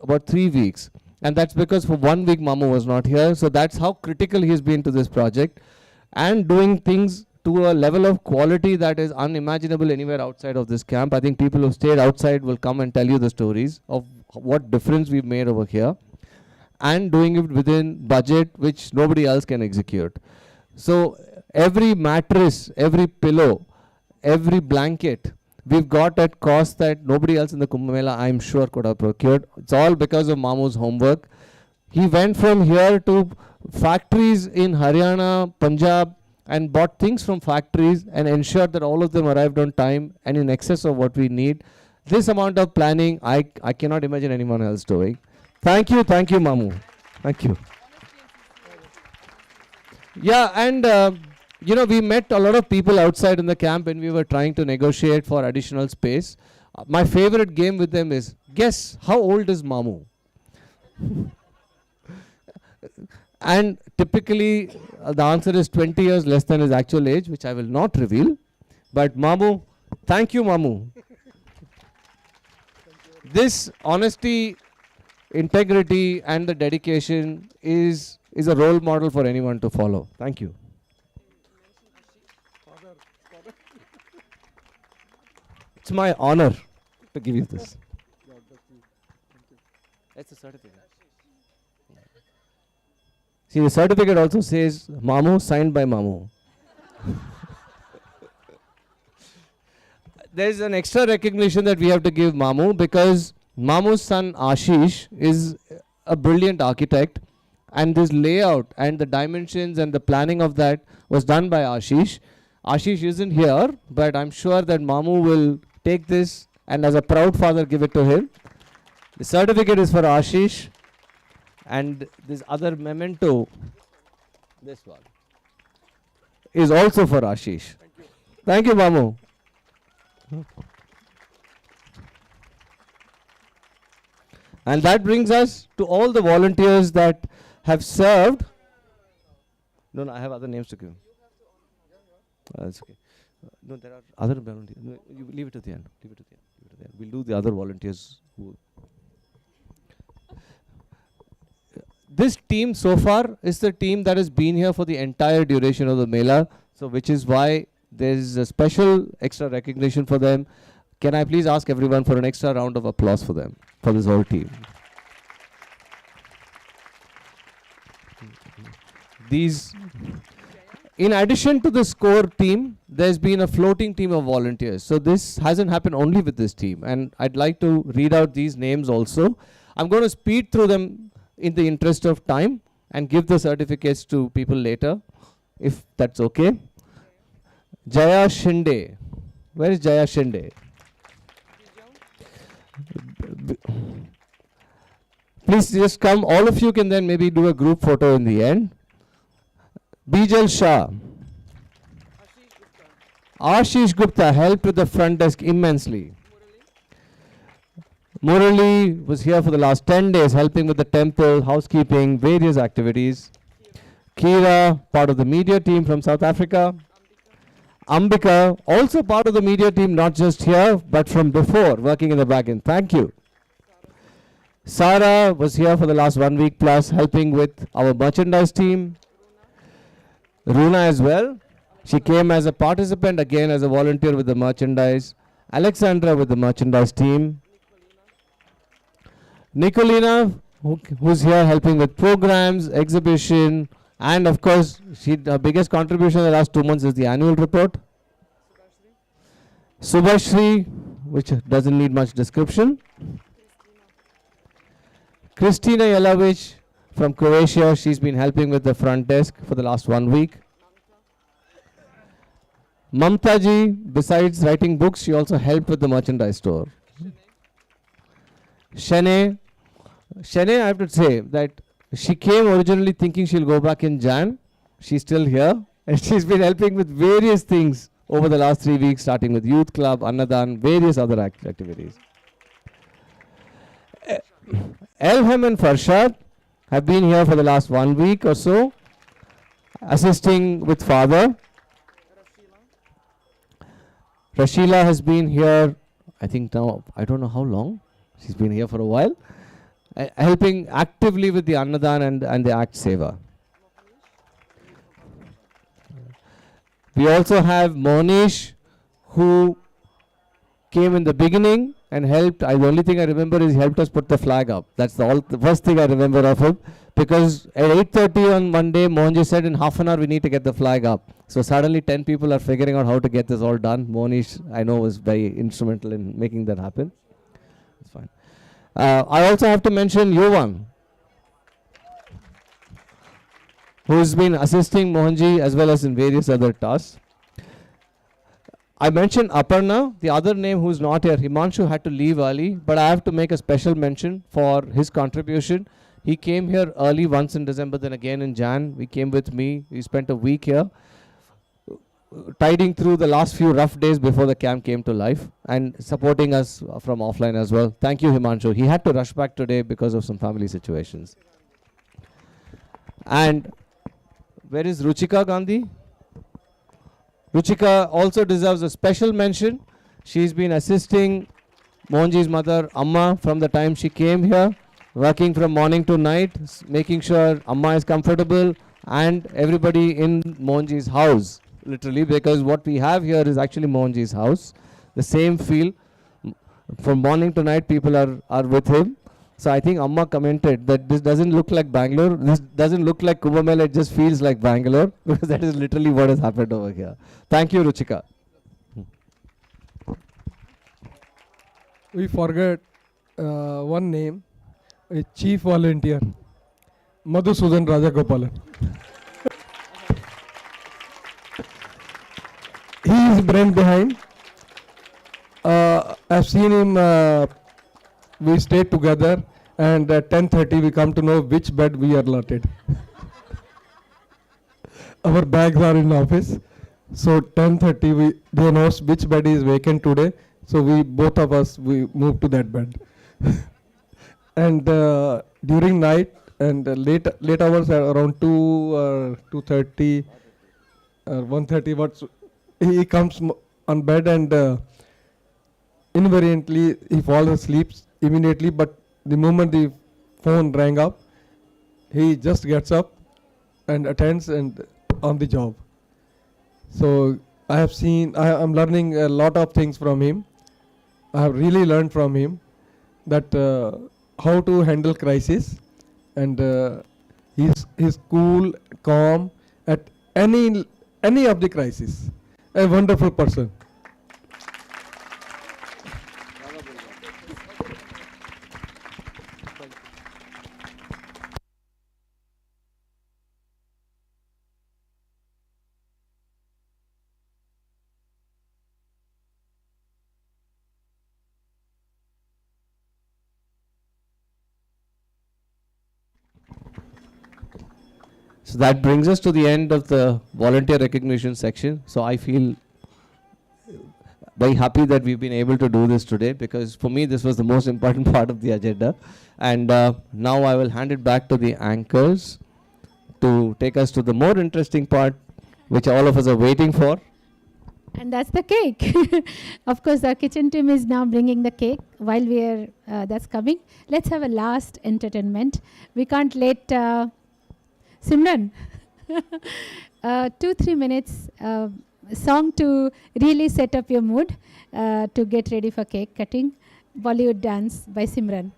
about 3 weeks. And that's because for 1 week Mamu was not here. So that's how critical he's been to this project, and doing things to a level of quality that is unimaginable anywhere outside of this camp. I think people who stayed outside will come and tell you the stories of what difference we've made over here, and doing it within budget which nobody else can execute. So every mattress, every pillow, every blanket, we've got at cost that nobody else in the Kumbh Mela, I'm sure, could have procured. It's all because of Mamu's homework. He went from here to factories in Haryana, Punjab, and bought things from factories and ensured that all of them arrived on time and in excess of what we need. This amount of planning, I cannot imagine anyone else doing. Thank you, Mamu. Thank you. Yeah, and we met a lot of people outside in the camp when we were trying to negotiate for additional space. My favorite game with them is, guess how old is Mamu? And typically the answer is 20 years less than his actual age, which I will not reveal. But Mamu, thank you, Mamu. This honesty, integrity, and the dedication is a role model for anyone to follow. Thank you. It's my honor to give you this. It's a certificate. See, the certificate also says Mamu, signed by Mamu. There's an extra recognition that we have to give Mamu, because Mamu's son Ashish is a brilliant architect, and this layout and the dimensions and the planning of that was done by Ashish. Ashish isn't here, but I'm sure that Mamu will take this and as a proud father give it to him. The certificate is for Ashish, and this other memento, this one, is also for Ashish. Thank you, Mamu. And that brings us to all the volunteers that have served. No, I have other names to give. That's okay. No, there are other volunteers. No, you leave it to the end. Leave it to the end. Leave it to the end. We'll do the other volunteers. This team so far is the team that has been here for the entire duration of the Mela. So which is why there is a special extra recognition for them. Can I please ask everyone for an extra round of applause for them, for this whole team. In addition to this core team, there's been a floating team of volunteers. So this hasn't happened only with this team. And I'd like to read out these names also. I'm going to speed through them in the interest of time and give the certificates to people later, if that's okay. Jaya Shinde. Where is Jaya Shinde? Please just come. All of you can then maybe do a group photo in the end. Bijal Shah. Ashish Gupta helped with the front desk immensely. Murali was here for the last 10 days helping with the temple, housekeeping, various activities. Kira, part of the media team from South Africa. Ambika, also part of the media team, not just here, but from before, working in the back end. Thank you. Sarah was here for the last 1 week plus, helping with our merchandise team. Runa as well. She came as a participant, again as a volunteer with the merchandise. Alexandra with the merchandise team. Nicolina, who's here helping with programs, exhibition, and of course, her biggest contribution in the last 2 months is the annual report. Subhashri, which doesn't need much description. Kristina Jelavic from Croatia, she's been helping with the front desk for the last 1 week. Mamta ji, besides writing books, she also helped with the merchandise store. Shane, I have to say that she came originally thinking she'll go back in Jan. She's still here and she's been helping with various things over the last 3 weeks, starting with Youth Club, Annadan, various other activities. Elham and Farshad have been here for the last 1 week or so, assisting with father. Rashila has been here, I think now, I don't know how long. She's been here for a while, helping actively with the Annadan and the Act Seva. We also have Monish, who came in the beginning and helped. The only thing I remember is he helped us put the flag up. That's the first thing I remember of him. Because at 8:30 on Monday, Mohanji said in half an hour we need to get the flag up. So suddenly 10 people are figuring out how to get this all done. Monish, I know, was very instrumental in making that happen. That's fine. I also have to mention Yovan, who's been assisting Mohanji as well as in various other tasks. I mentioned Aparna, the other name who's not here. Himanshu had to leave early, but I have to make a special mention for his contribution. He came here early once in December, then again in Jan. He came with me. We spent a week here, tiding through the last few rough days before the camp came to life and supporting us from offline as well. Thank you, Himanshu. He had to rush back today because of some family situations. And where is Ruchika Gandhi? Ruchika also deserves a special mention. She's been assisting Mohanji's mother, Amma, from the time she came here, working from morning to night, making sure Amma is comfortable and everybody in Mohanji's house, literally, because what we have here is actually Mohanji's house. The same feel. From morning to night, people are with him. So I think Amma commented that this doesn't look like Bangalore, this doesn't look like Kumbh Mela, it just feels like Bangalore, because that is literally what has happened over here. Thank you, Ruchika. We forgot one name, a chief volunteer, Madhusudan Rajagopalan. He is brain behind. I've seen him. We stayed together, and at 10:30 we come to know which bed we are allotted. Our bags are in the office, so 10:30 they know which bed is vacant today. So both of us moved to that bed. And during night and late hours around 2:30 or 1:30, he comes on bed and invariantly he falls asleep immediately, but the moment the phone rang up, he just gets up and attends and on the job. So I'm learning a lot of things from him. I have really learned from him that how to handle crisis, and he's cool, calm at any of the crisis. A wonderful person. So that brings us to the end of the volunteer recognition section. So I feel very happy that we've been able to do this today, because for me this was the most important part of the agenda. And now I will hand it back to the anchors to take us to the more interesting part, which all of us are waiting for. And that's the cake. Of course, our kitchen team is now bringing the cake while we are, that's coming. Let's have a last entertainment. We can't let Simran 2-3 minutes song to really set up your mood to get ready for cake cutting. Bollywood dance by Simran.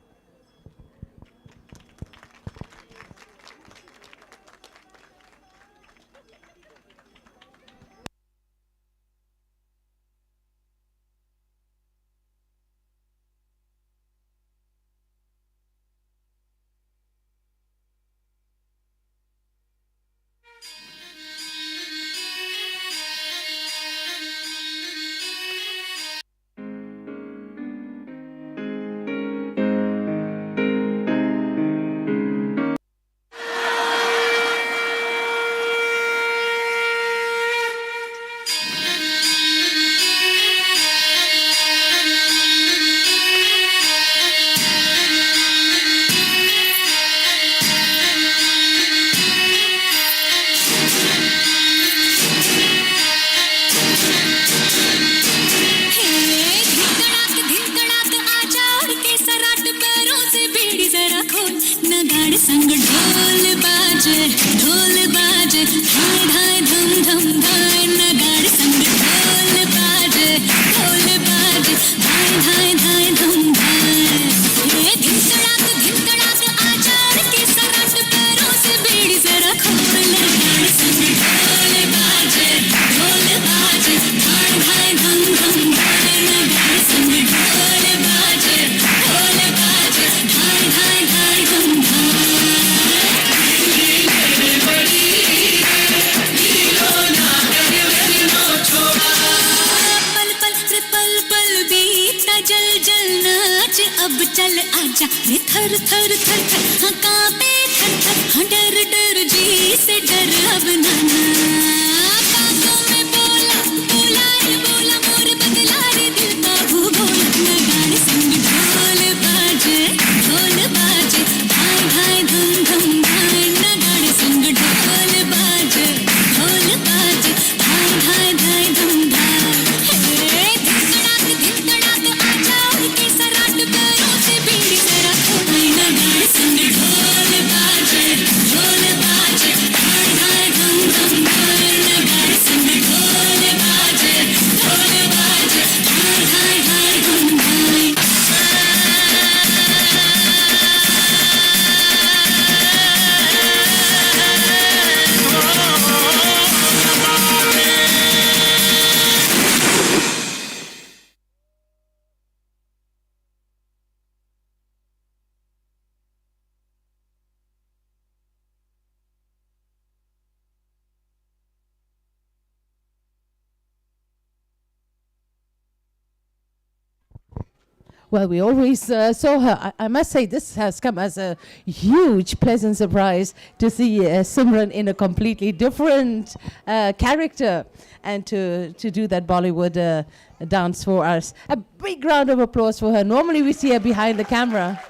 Well, we always saw her. I must say, this has come as a huge, pleasant surprise to see Simran in a completely different character and to do that Bollywood dance for us. A big round of applause for her. Normally, we see her behind the camera.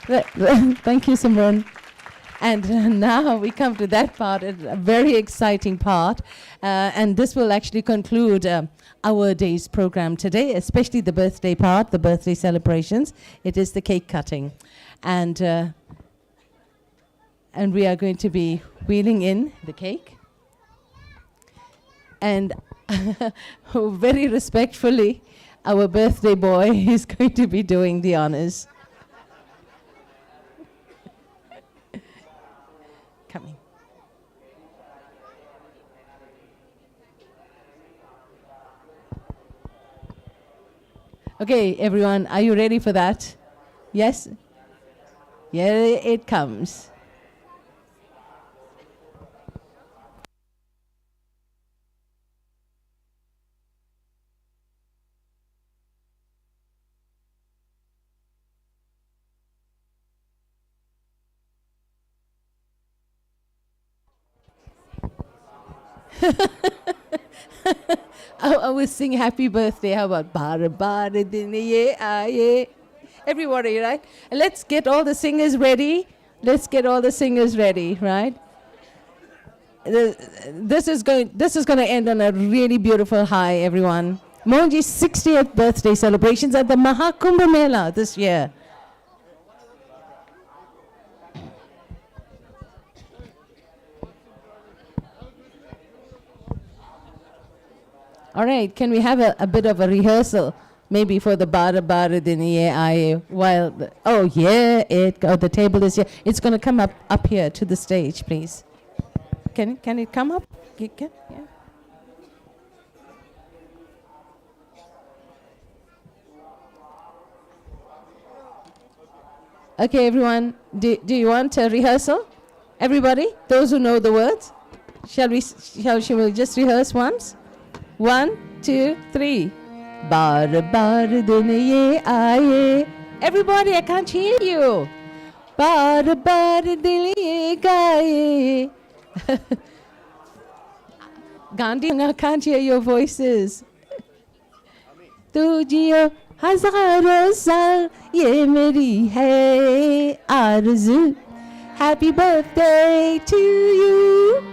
Thank you, Simran. And now we come to that part, a very exciting part. And this will actually conclude our day's program today, especially the birthday part, the birthday celebrations. It is the cake cutting. And we are going to be wheeling in the cake. And very respectfully, our birthday boy is going to be doing the honors. Coming. Okay, everyone, are you ready for that? Yes? Yeah, it comes. I will sing happy birthday. How about Bara Bara Din Ye Aye? Everybody, right? And let's get all the singers ready. Let's get all the singers ready, right? This is going to end on a really beautiful high, everyone. Mohanji's 60th birthday celebrations at the Maha Kumbh Mela this year. All right, can we have a bit of a rehearsal, maybe for the Bara Bara Din Ye Aaye, while the table is here. It's going to come up here to the stage, please. Can it come up? Yeah. Okay, everyone, do you want a rehearsal? Everybody, those who know the words, shall we just rehearse once? 1, 2, 3. Bara bara din ye aaye. Everybody, I can't hear you. Bara bara din ye gaaye. Gandhi, I can't hear your voices. Tu jiyo hazaron saal, ye meri hai arzu. Happy birthday to you.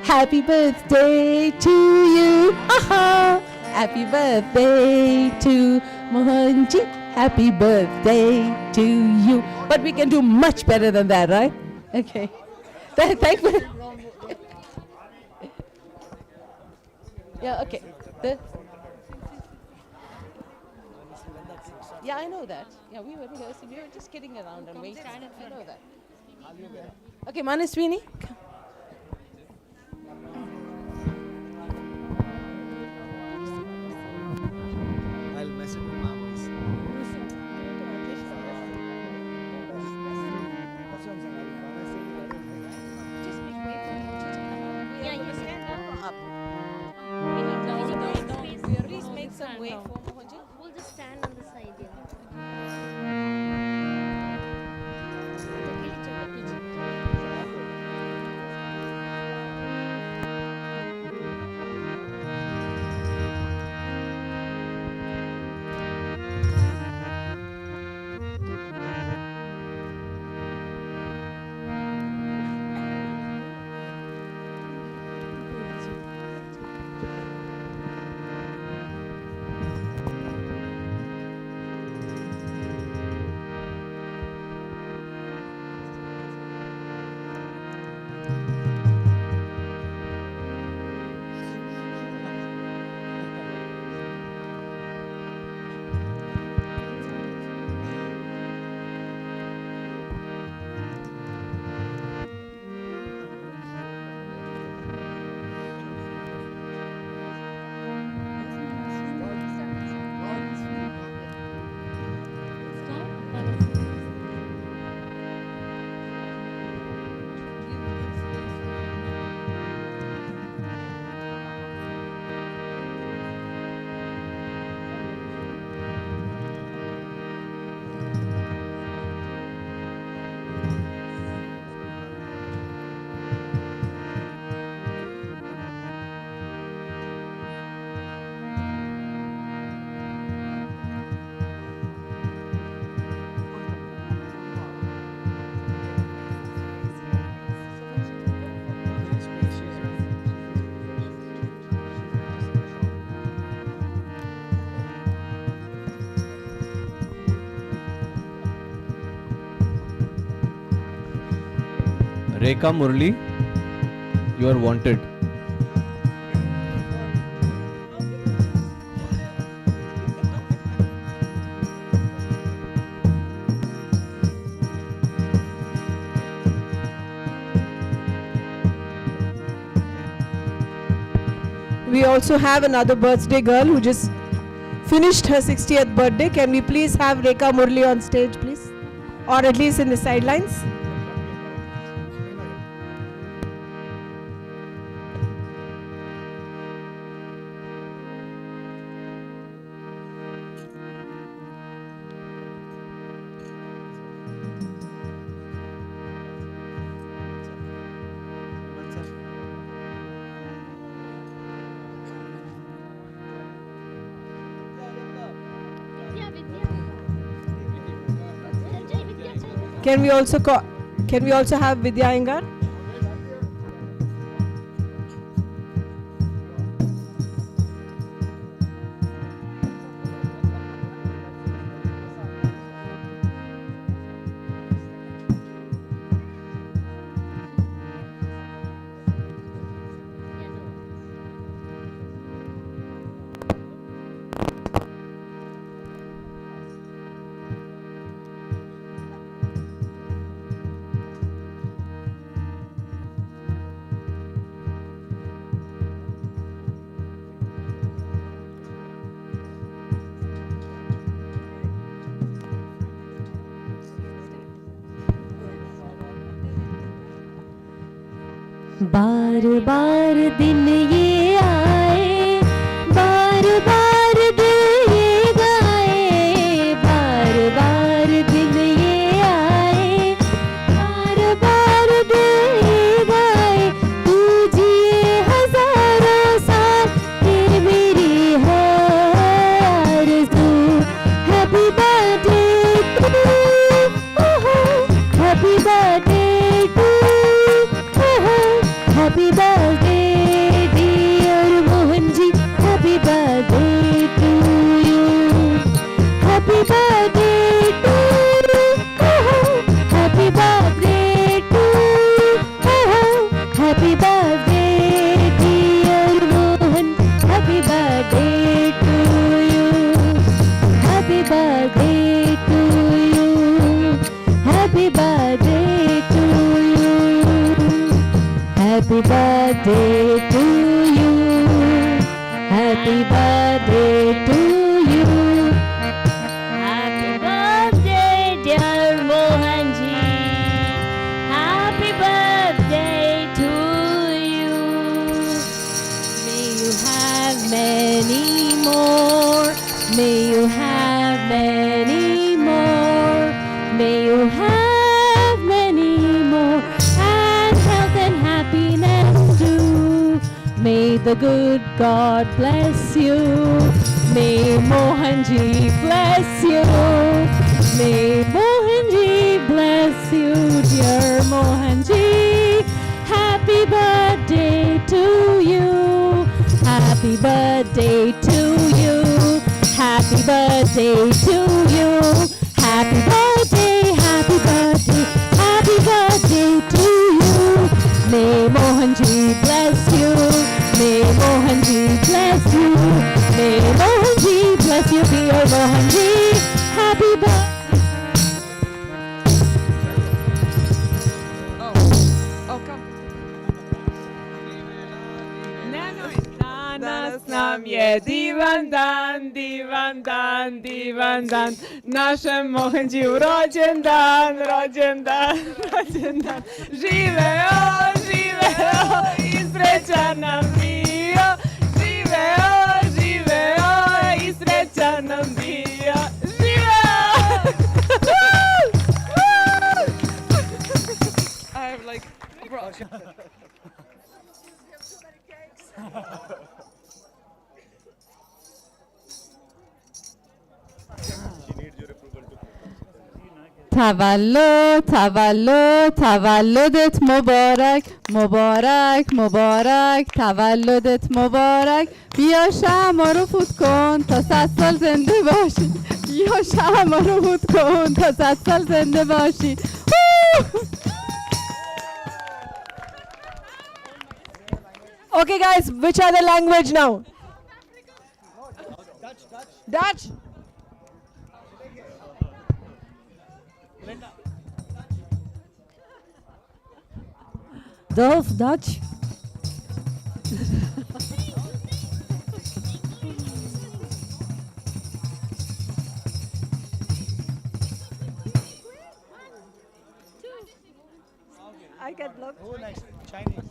Happy birthday to you. Aha! Happy birthday to Mohanji. Happy birthday to you. But we can do much better than that, right? Okay. Thank you. Yeah, okay. Yeah, I know that. Yeah, we were rehearsing. We were just kidding around and waiting. I know that. Okay, Manaswini. I'll mess it with my voice. Yeah, you stand up. Please make some way for Mohanji. We'll just stand on the side, Rekha Murli, you are wanted. We also have another birthday girl who just finished her 60th birthday. Can we please have Rekha Murli on stage, please? Or at least in the sidelines? Can we also have Vidya Iyengar? बार बार दिन ये आए, बार बार दिल ये गाए, बार बार दिन ये आए, बार बार दिल ये गाए, तू जिए हजारों साल, फिर मेरी है आरज़ू। Happy birthday to, happy birthday to, Happy birthday dear Mohanji, happy birthday to you. Happy birthday to you, happy birthday to you. Happy birthday dear Mohan, happy birthday to you. Happy birthday to you, happy birthday to you. Happy birthday to you, happy birthday to you. Happy birthday dear Mohanji, happy birthday to you. May you have many more, may you have many more, may you have many more, and health and happiness too. May the good God bless you, may Mohanji bless you, may Mohanji bless you, dear Mohanji. Happy birthday to you, happy birthday to you, happy birthday to you, happy birthday, happy birthday, happy birthday to you. May Mohanji bless you, may Mohanji bless you, may Mohanji bless you, dear Mohanji. Happy birthday. Danas nam je divan dan, divan dan, divan dan. Našem Mohanđiju rođendan, rođendan, rođendan. Živeo, živeo i srećan nam bio. Živeo, živeo i srećan nam bio. Živeo! I have like, تولد تولد تولدت مبارک مبارک مبارک تولدت مبارک بیا شمع رو فوت کن تا 100 سال زنده باشی بیا شمع رو فوت کن تا 100 سال زنده باشی Okay, guys, which other language now? Dutch. Dolph, Dutch. I get blocked. Oh, nice. Chinese.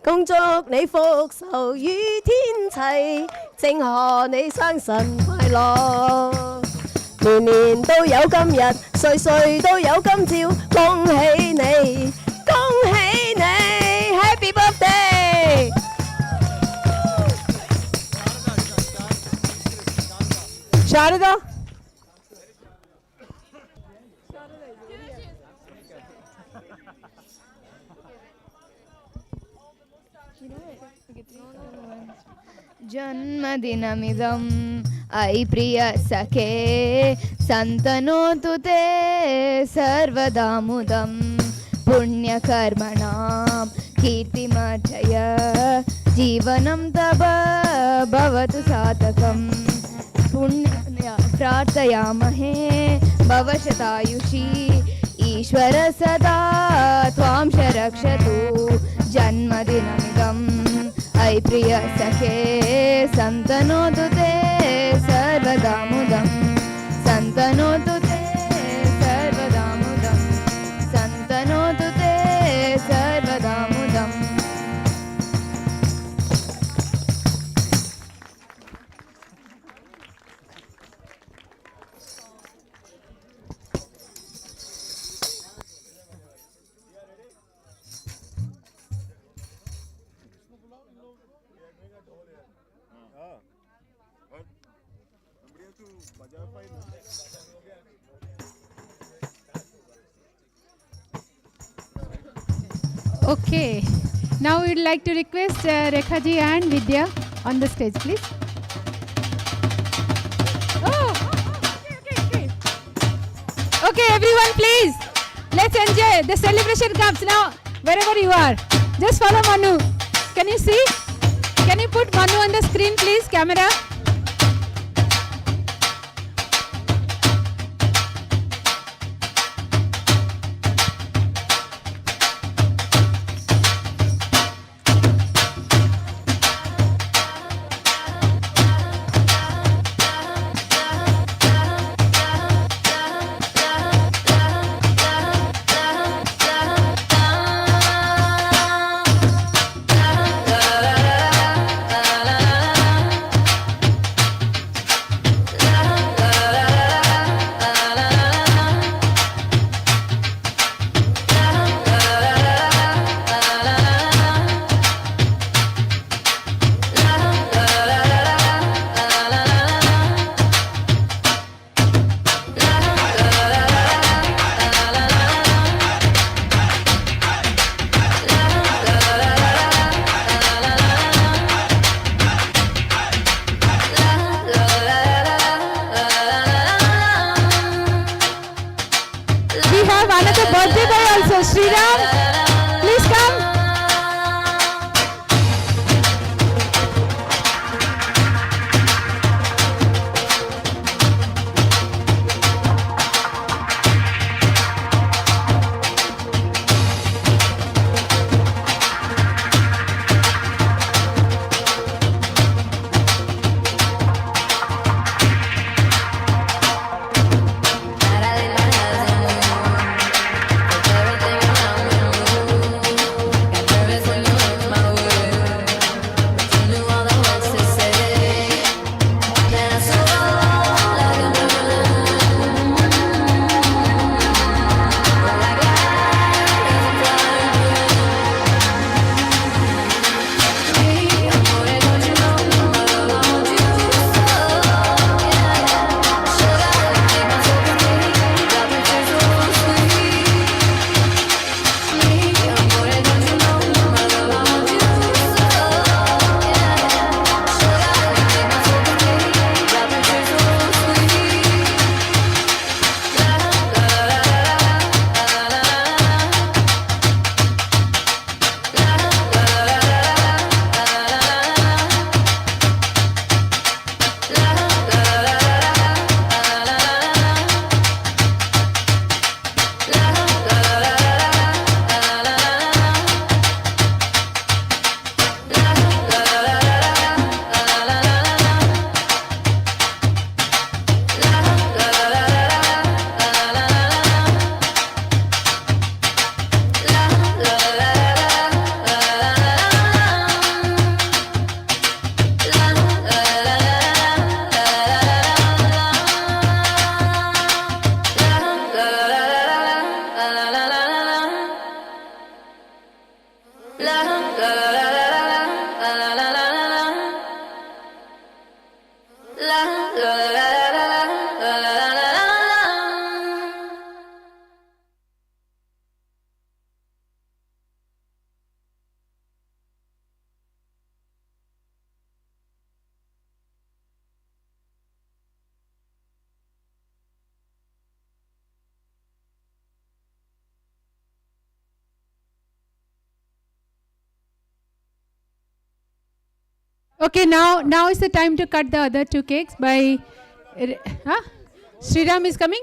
恭祝你福壽與天齊，正賀你生辰快樂，年年都有今日，歲歲都有今朝，恭喜你，恭喜你 ，Happy Birthday！ Sharada? जन्मदिनमिदम् अयि प्रिय सखे सन्तनोतु ते सर्वदा मुदं पुण्यकर्मणां कीर्तिमर्जय जीवनं तव भवतु सार्थकं प्रार्थयामहे भव शतायुषी ईश्वर सदा त्वां रक्षतु जन्मदिनमिदम् अयि प्रिय सखे सन्तनोतु ते सर्वदा मुदं सन्तनोतु ते सर्वदा मुदं सन्तनोतु ते सर्वदा मुदम् Okay. Now we'd like to request Rekha ji and Vidya on the stage, please. Okay, everyone, please. Let's enjoy. The celebration comes now. Wherever you are, just follow Manu. Can you see? Can you put Manu on the screen, please, camera? Okay, now is the time to cut the other 2 cakes by... Sriram is coming?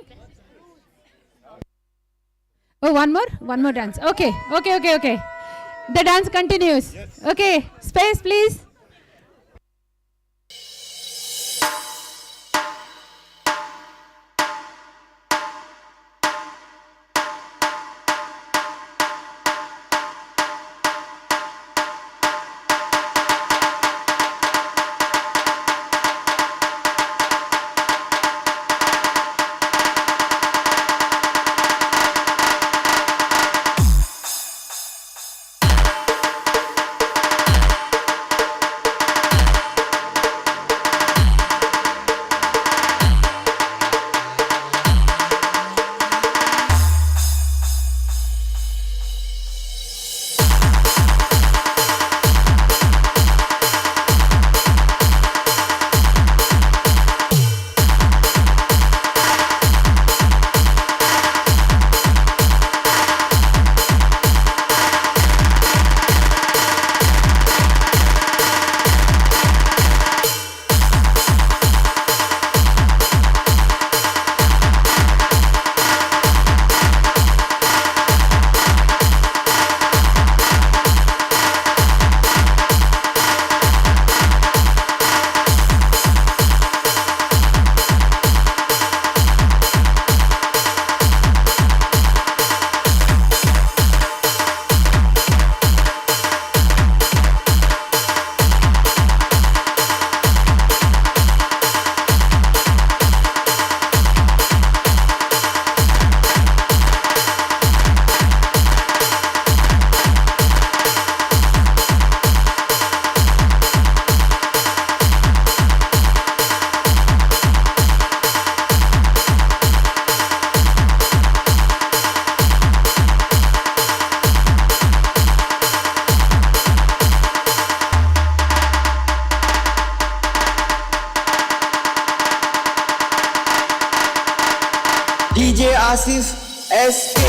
Oh, one more dance. Okay. The dance continues. Yes. Okay, space please. DJ Asif SK.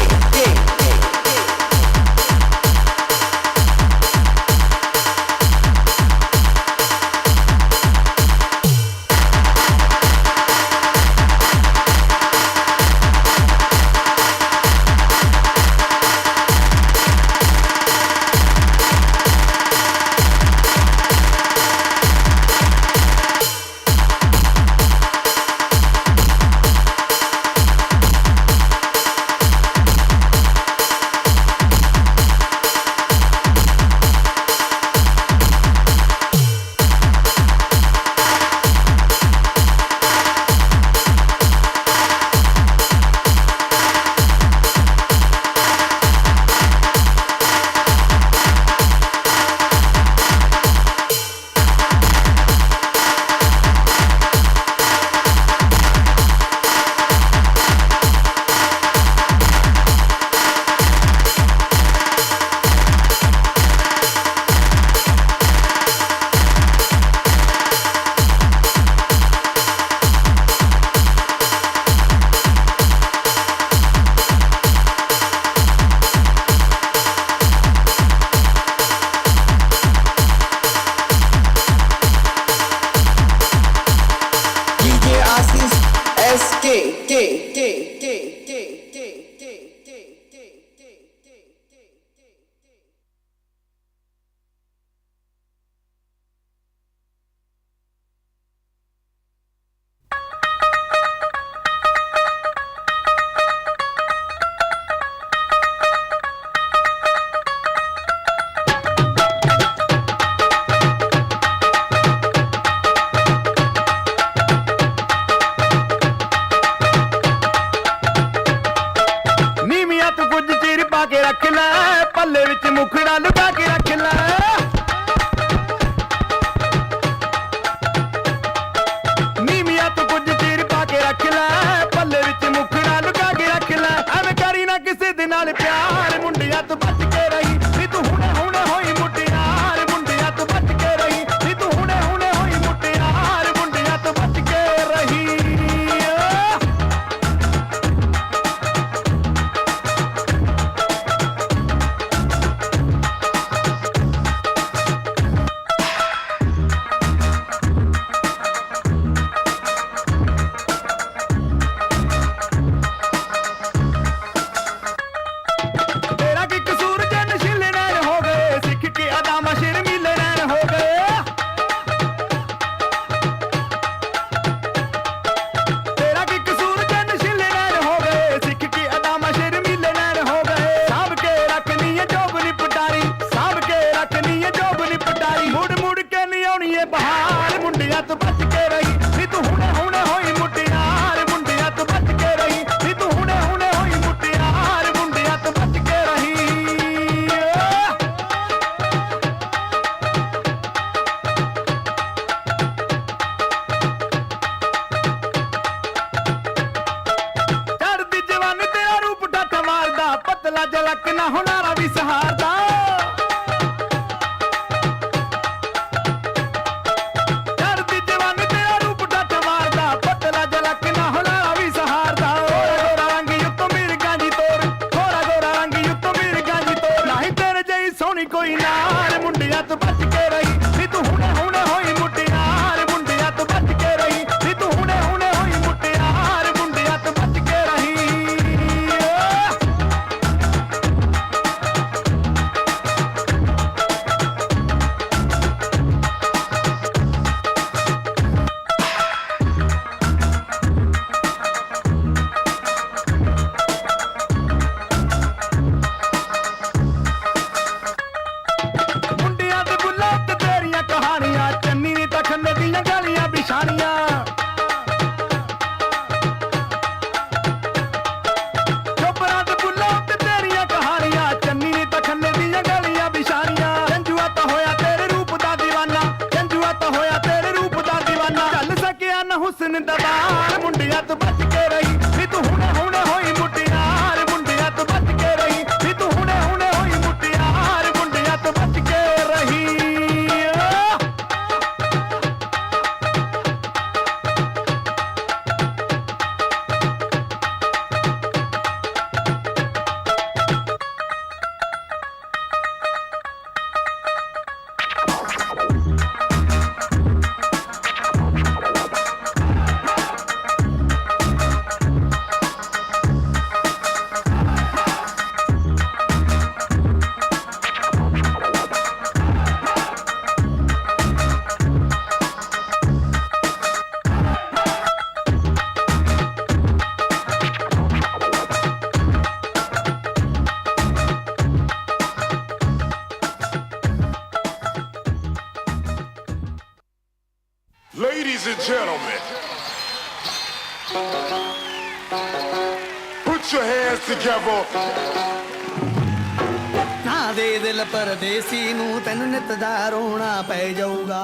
ਤੋਂ ਬਚ ਕੇ ਰਹੀ ਨੀ ਤੂੰ ਹੁਣੇ ਹੁਣੇ ਹੋਈ ਮੁਟਿਆਰ ਮੁੰਡਿਆਂ ਤੋਂ ਬਚ ਕੇ ਰਹੀ ਨੀ ਤੂੰ ਹੁਣੇ ਹੁਣੇ ਹੋਈ ਮੁਟਿਆਰ ਮੁੰਡਿਆਂ ਤੋਂ ਬਚ ਕੇ ਰਹੀ ਮੁੰਡਿਆਂ ਦੇ ਬੁੱਲਾਂ ਤੇ ਤੇਰੀਆਂ ਕਹਾਣੀਆਂ ਚੰਨੀ ਨੀ ਤਖਨੇ ਦੀਆਂ ਗਲੀਆਂ ਬਿਛਾਣੀਆਂ ਚੋਪਰਾਂ ਦੇ ਬੁੱਲਾਂ ਤੇ ਤੇਰੀਆਂ ਕਹਾਣੀਆਂ ਚੰਨੀ ਨੀ ਤਖਨੇ ਦੀਆਂ ਗਲੀਆਂ ਬਿਛਾਣੀਆਂ ਜੰਜੂਆ ਤਾਂ ਹੋਇਆ ਤੇਰੇ ਰੂਪ ਦਾ دیਵਾਨਾ ਜੰਜੂਆ ਤਾਂ ਹੋਇਆ ਤੇਰੇ ਰੂਪ ਦਾ دیਵਾਨਾ ਚੱਲ ਸਕਿਆ ਨਾ ਹੁਸਨ ਦਾ ਬਾਰ ਮੁੰਡਿਆਂ ਤੋਂ ਬਚ ਕੇ ਰਹੀ ਨੀ ਤੂੰ ਹੁਣੇ ਹੁਣੇ ਹੋਈ ਮੁਟਿਆਰ ਮੁੰਡਿਆਂ ਤੋਂ ਬਚ ਕੇ ਰਹੀ ਨੀ ਤੂੰ ਹੁਣੇ ਹੁਣੇ ਹੋਈ ਮੁਟਿਆਰ ਮੁੰਡਿਆਂ ਤੋਂ ਬਚ ਕੇ ਰਹੀ Ladies and gentlemen, put your hands together. ਨਾ ਦੇ ਦਿਲ ਪਰਦੇਸੀ ਨੂੰ ਤੈਨੂੰ ਨਿਤ ਦਾ ਰੋਣਾ ਪੈ ਜਾਊਗਾ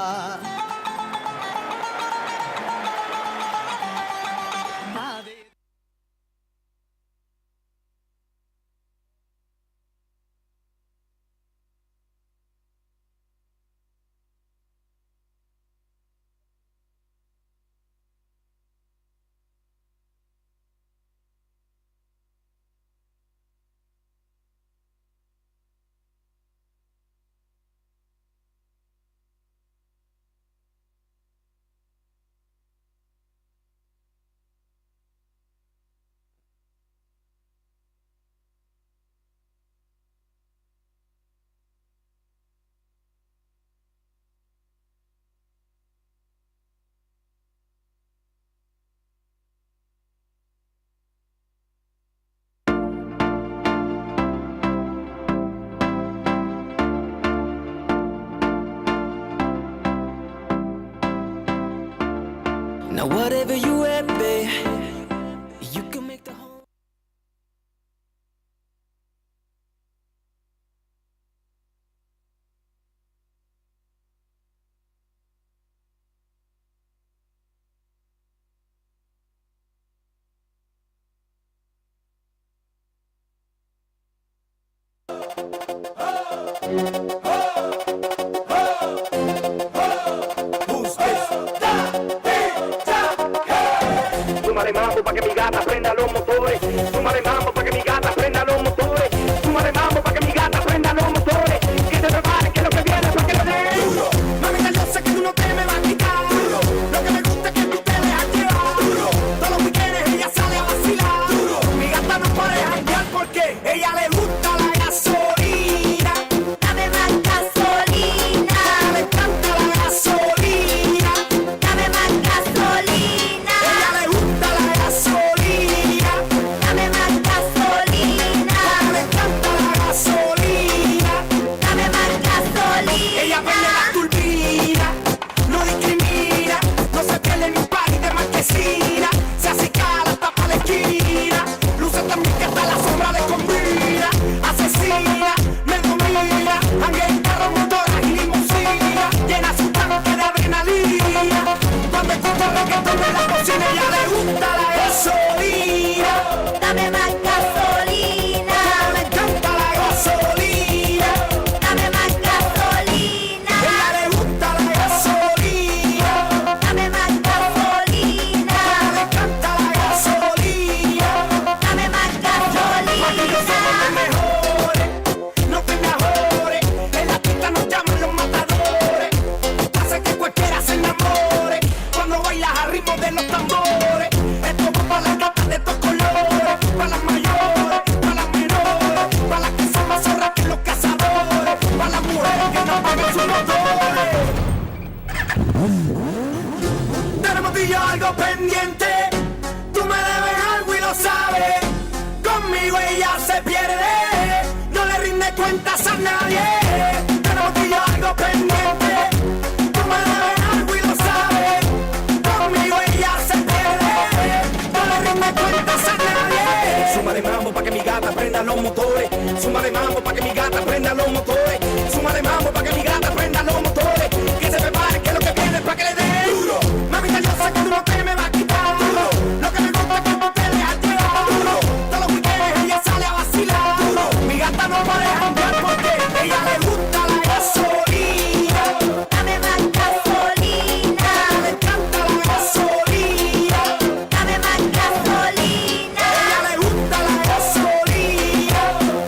Now whatever you at, babe, you can make the whole. Súmale mambo pa' que mi gata prenda los motores. Súmale mambo pa' que mi gata prenda los motores. Súmale mambo pa' que mi gata prenda los motores. Que te prepare que lo que viene pa' que lo dé. Mamita, yo sé que tú no te me vas a quitar. Lo que me gusta es que tú te dejas llevar. Todos los weekends ella sale a vacilar. Mi gata no puede janguear porque ella le gusta la gasolina. Dame más gasolina. Le encanta la gasolina. Dame más gasolina. Ella le gusta la gasolina. Dame más gasolina. Tenemos tú y yo algo pendiente. Tú me debes algo y lo sabes. Conmigo ella se pierde. No le rinde cuentas a nadie. Tenemos tú y yo algo pendiente. Tú me debes algo y lo sabes. Conmigo ella se pierde. No le rinde cuentas a nadie. Súmale mambo pa' que mi gata prenda los motores. Súmale mambo pa' que mi gata prenda los motores. Súmale mambo pa' que mi gata prenda los motores. Que se prepare que lo que viene es pa' que le dé duro. Mamita, yo sé que tú no te me vas a quitar duro. Lo que me gusta es que tú te dejas llevar duro. Todos los weekends ella sale a vacilar duro. Mi gata no va a dejar porque ella le gusta la gasolina. Dame más gasolina. Le encanta la gasolina. Dame más gasolina. Ella le gusta la gasolina.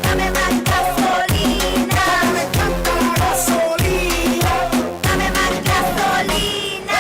Dame más gasolina. Le encanta la gasolina. Dame más gasolina.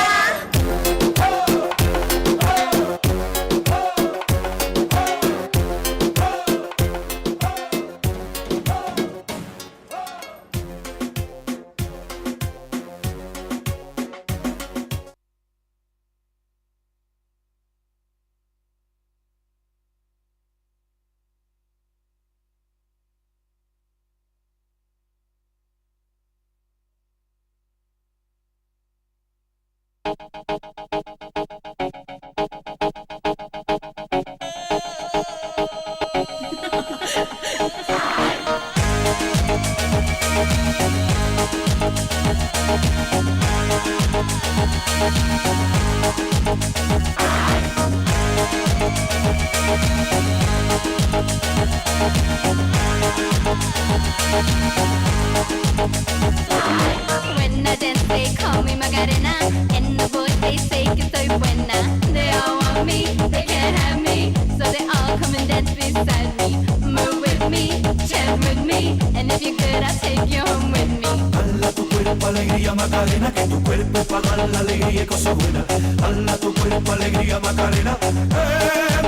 When I dance, they call me Macarena, and the boys they say que soy buena. They all want me, they can't have me, so they all come and dance beside me. Move with me, chant with me, and if you're good, I'll take you home with me. Hala tu cuerpo alegría Macarena, que tu cuerpo para dar la alegría y cosas buenas. Hala tu cuerpo alegría Macarena,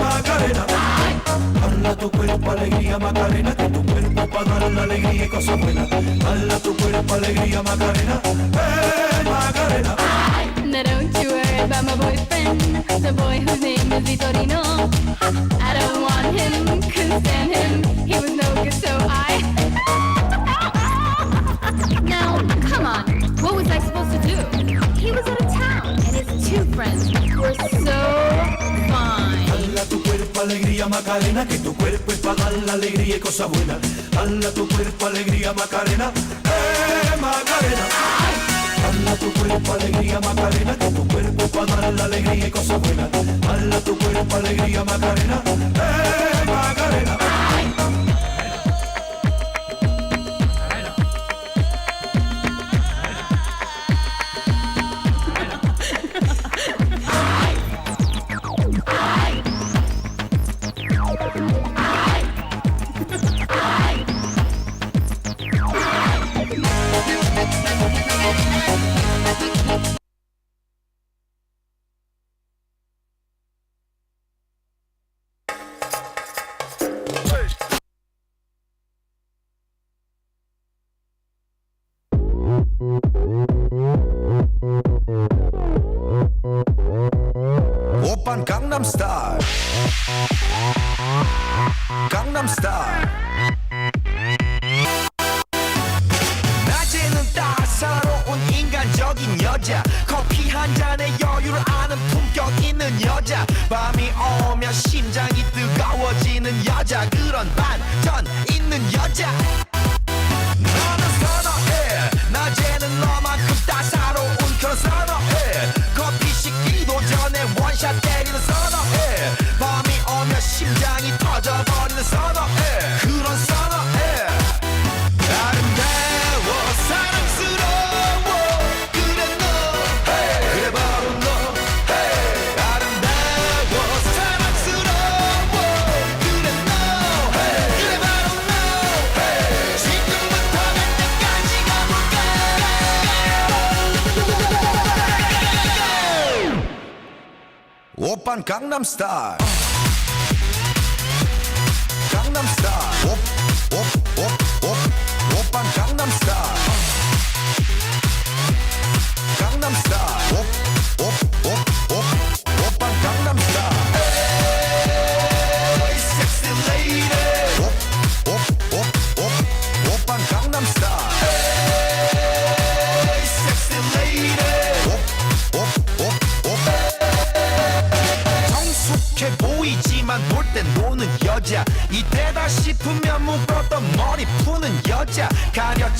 Macarena. Hala tu cuerpo alegría Macarena, que tu cuerpo para dar la alegría y cosas buenas. Hala tu cuerpo alegría Macarena, Macarena. Now don't you worry about my boyfriend, the boy whose name is Vitorino. I don't want him, couldn't stand him, he was no good, so I. Now, come on, what was I supposed to do? He was out of town, and his two friends were so fine. Hala tu cuerpo alegría Macarena, que tu cuerpo es para dar la alegría y cosas buenas. Hala tu cuerpo alegría Macarena, Macarena. Hala tu cuerpo alegría Macarena, que tu cuerpo para dar la alegría y cosas buenas. Hala tu cuerpo alegría Macarena, Macarena. 오빤 강남스타일 강남스타일 낮에는 따사로운 인간적인 여자 커피 한 잔에 여유를 아는 품격 있는 여자 밤이 오면 심장이 뜨거워지는 여자 그런 반전 있는 여자 너는 선어해 낮에는 너만큼 따사로운 그런 선어해 커피 식기도 전에 원샷 때리는 선어해 밤이 오면 심장이 터져버리는 선어해 그런 선어해 아름다워 사랑스러워 그래 너 그래 바로 너 아름다워 사랑스러워 그래 너 그래 바로 너 지금부터 갈 때까지 가볼까 오빤 강남스타일 강남스타일 오빤 강남스타일 강남스타일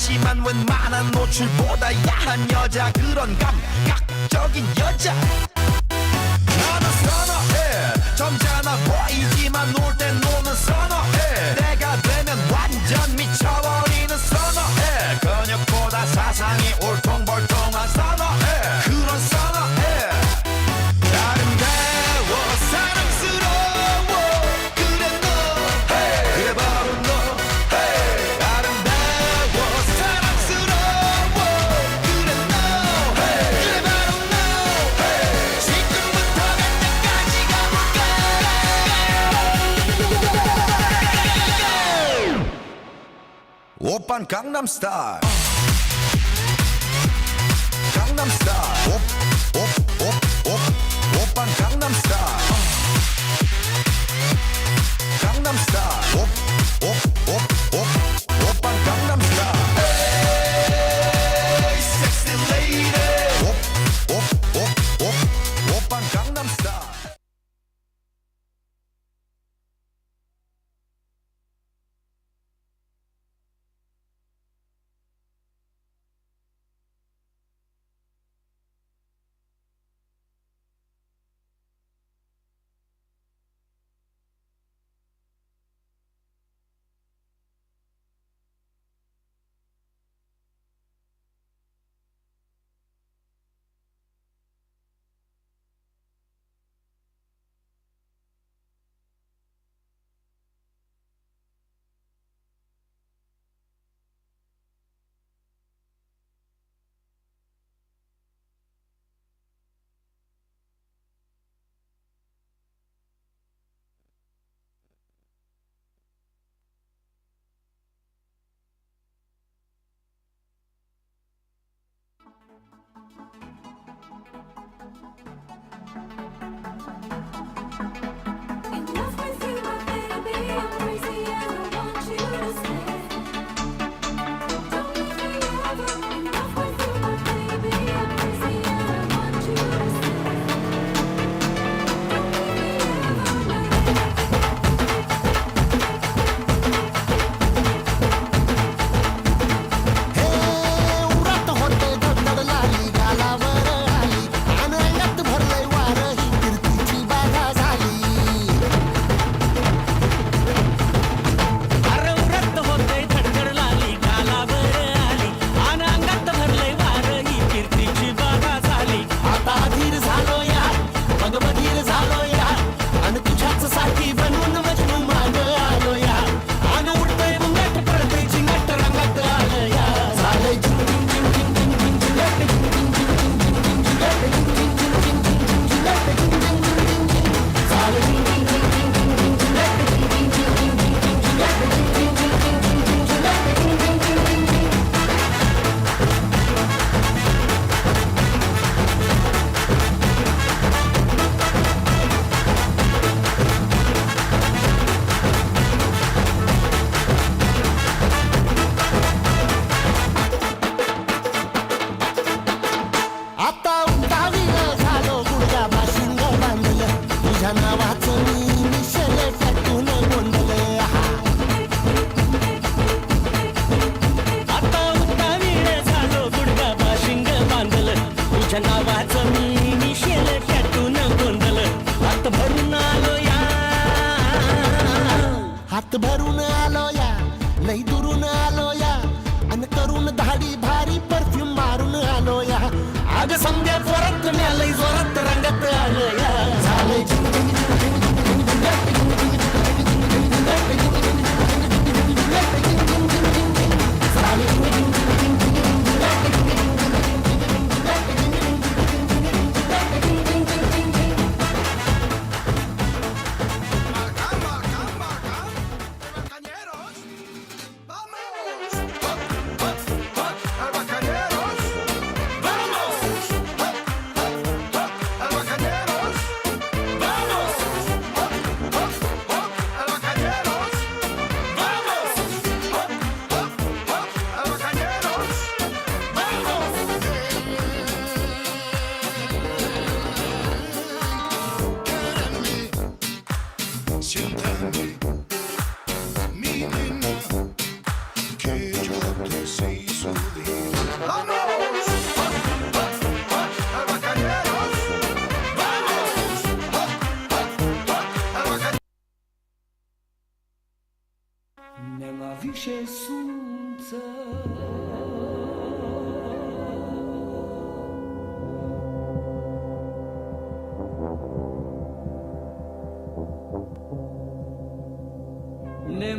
하지만 웬만한 노출보다 야한 여자 그런 감각적인 여자 나는 선어해 점잖아 보이지만 놀 땐 노는 선어해 내가 되면 완전 미쳐버리는 선어해 근육보다 사상이 울퉁불퉁한 선어해 그런 선어해 아름다워 사랑스러워 그래 너 그래 바로 너 아름다워 사랑스러워 그래 너 그래 바로 너 지금부터 갈 때까지 가볼까 오빤 강남스타일 강남스타일 오빤 강남스타일 강남스타일 오빤 강남스타일 에이 섹시 레이디 오빤 강남스타일 हात भरून आलो या लई दुरून आलो या अन करून धाडी भारी perfume मारून आलो या आग संध्या जोरात लई जोरात रंगात आलो या झाले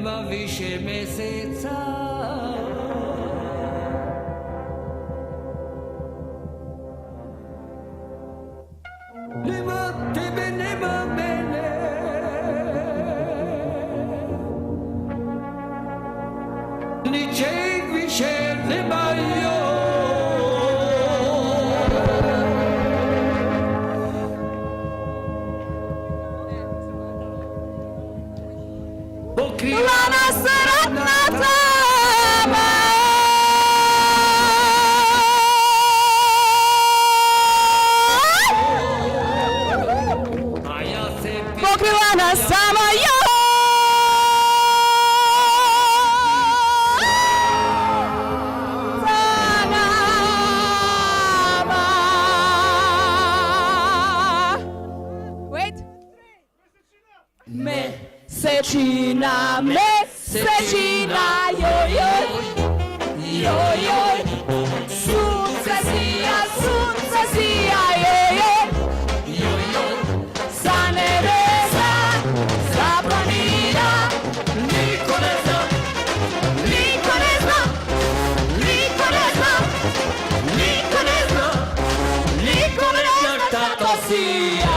विषमेसेचा Niczej wisze mają Lana Saratnata Pokriwana Samaya Wait. Secina, yo yo, yo yo, Sunsasia, yo yo, yo yo, Saneresa, Sabanira, Nicolesa, Nicolesa, Nicolesa, Nicolesa, Nicolesa, Tatosia.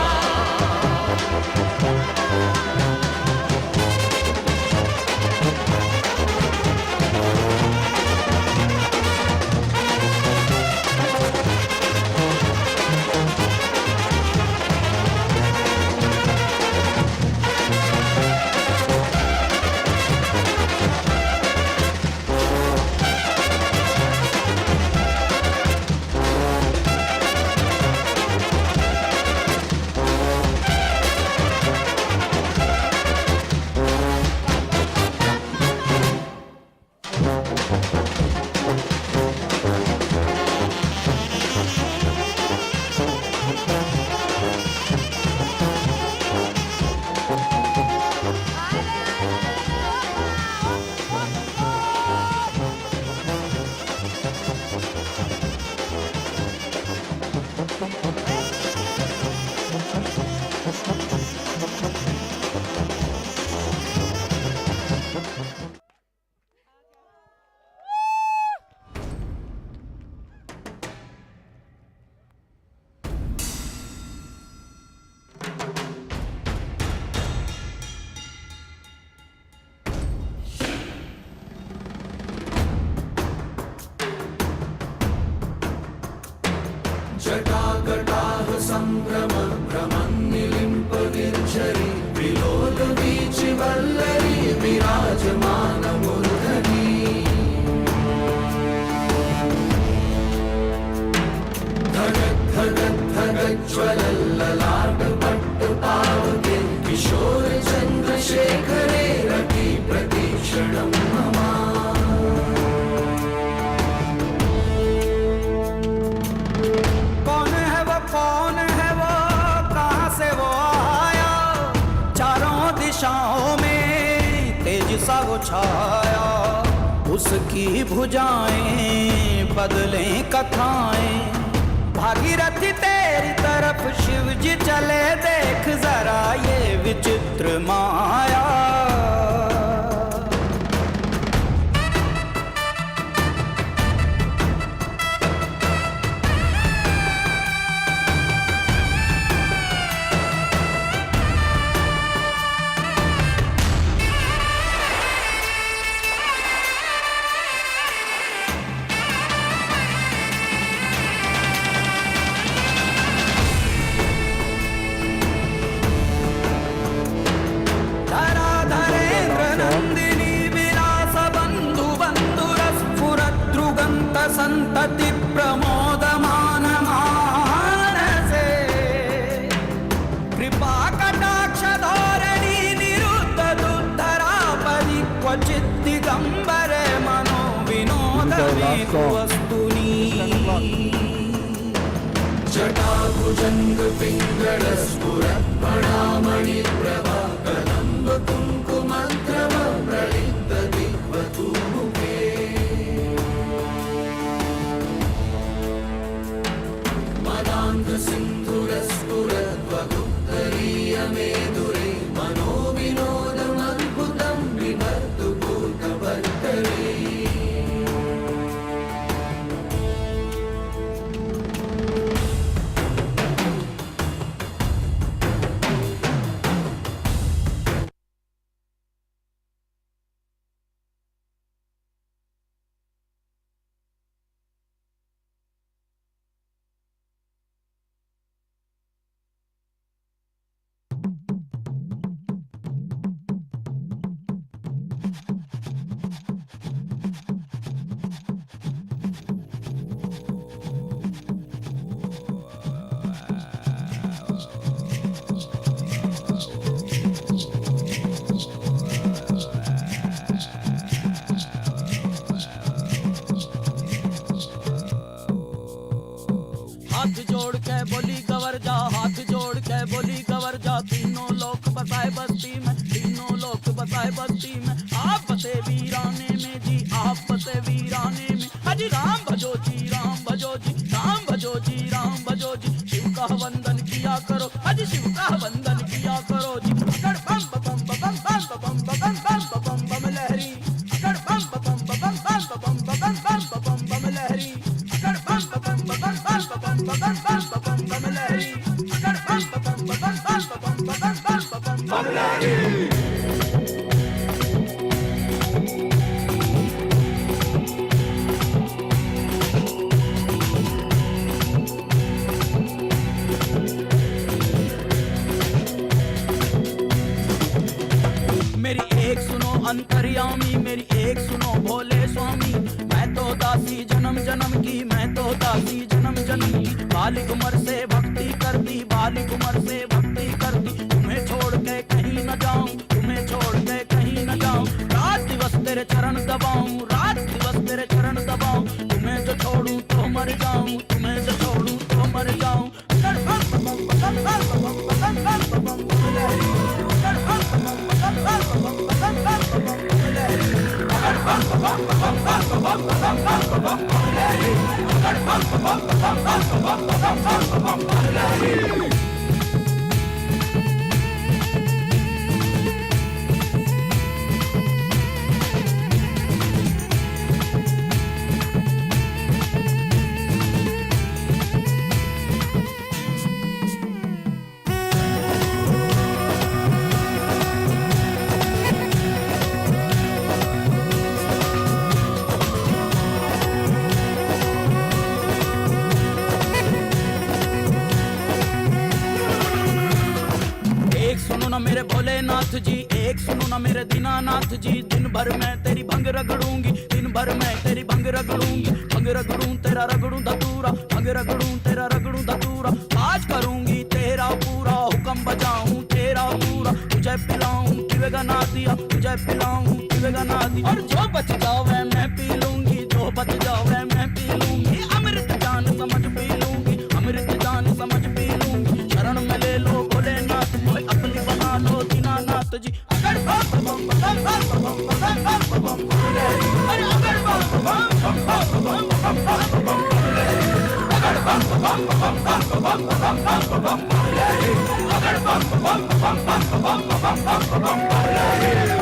जटाकटाह संभ्रम भ्रमन्निलिम्प गिर्झरि विलोल वीचि वल्लरी विराजमान मूर्धनि धगत् धगत् धगत् ज्वलल्ललाट पट्ट पावके किशोर चन्द्रशेखरे रति प्रतीक्षणं मम कौन है वो कहाँ से वो आया चारों दिशाओं में तेज सा वो छाया उसकी भुजाएं बदलें कथाएं भागीरथी तेरी तरफ शिव जी चले देख जरा ये विचित्र माया संतति प्रमोदमान मानसे कृपा कटाक्ष धोरणी निरुद्ध दुद्धरापदि क्वचित् दिगंबरे मनो विनोद वस्तुनि जटाभुजंग पिंगल स्फुरत् फणामणि प्रभा कदम्ब कुंकुमद्रव प्रलिप्त दिग्वधू सिन्धुरस्फुरद्वगुप्तरीयमेधुरे मनो विनोदमद्भुतं बिभर्तु हाथ जोड़ के बोली गवर जा, हाथ जोड़ के बोली गवर जा। तीनों लोग बसाए बस्ती में, तीनों लोग बसाए बस्ती में। आप बसे वीराने में जी, आप बसे वीराने में। अजी राम भजो जी, राम भजो जी, राम भजो जी, राम भजो जी। शिव का वंदन किया करो, अजी शिव का वंदन किया करो जी। अकड़ बम बम बम बम बम बम बम बम बम बम लहरी। अकड़ बम बम बम बम बम बम बम बम बम लहरी। अकड़ बम बम बम बम बम बम बम लहरी। अकड़ बम बम बम बम बम लहरी। मेरी एक सुनो अंतर्यामी, मेरी एक सुनो भोले स्वामी। मैं तो दासी जन्म जन्म की, मैं तो दासी जन्म जन्म की। बालिक उम्र से भक्ति करती, बालिक उम्र से भक्ति करती। तुम्हें छोड़ के कहीं न जाऊं, तुम्हें छोड़ के कहीं न जाऊं। रात दिवस तेरे चरण दबाऊं, रात दिवस तेरे चरण दबाऊं। तुम्हें जो छोड़ूं तो मर जाऊं, तुम्हें जो छोड़ूं तो मर जाऊं। मेरे भोलेनाथ जी, एक सुनो ना मेरे दीनानाथ जी। दिन भर मैं तेरी भंग रगड़ूंगी, दिन भर मैं तेरी भंग रगड़ूंगी। भंग रगड़ूं तेरा रगड़ूं धतूरा, भंग रगड़ूं तेरा रगड़ूं धतूरा। आज करूंगी तेरा पूरा, हुक्म बजाऊं तेरा पूरा। तुझे पिलाऊं पिवेगा ना दिया, तुझे पिलाऊं पिवेगा ना दिया। और जो बच जावे मैं पी लूंगी, जो बच जावे मैं पी लूंगी। अमृत जान समझ पी लूंगी, अमृत जान समझ पी लूंगी। शरण में ले लो भोलेनाथ, मोए अपनी बना लो दीनानाथ जी। अगर बम बम बम बम बम बम बम लहरी। अरे अगर बम बम बम बम बम बम बम लहरी। अगर बम बम बम बम बम बम बम लहरी। अगर बम बम बम बम बम बम लहरी।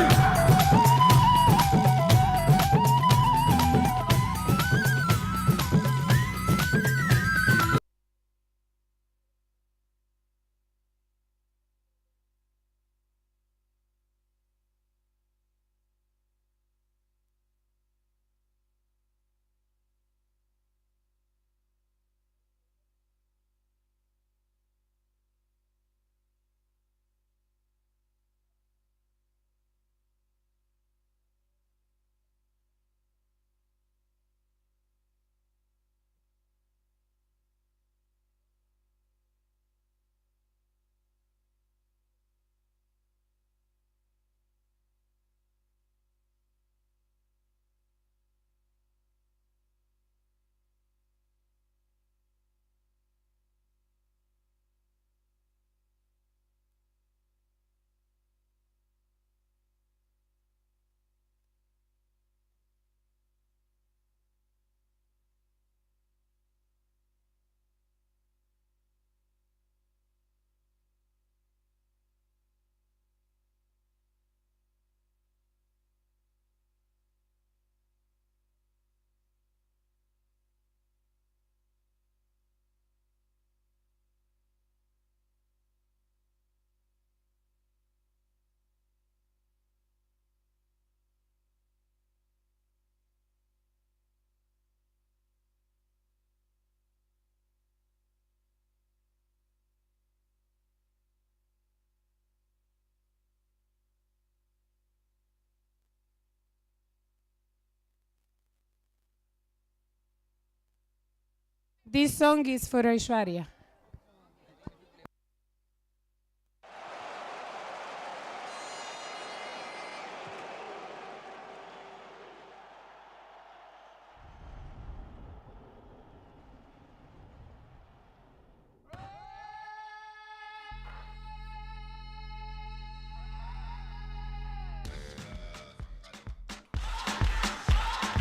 This song is for Aishwarya.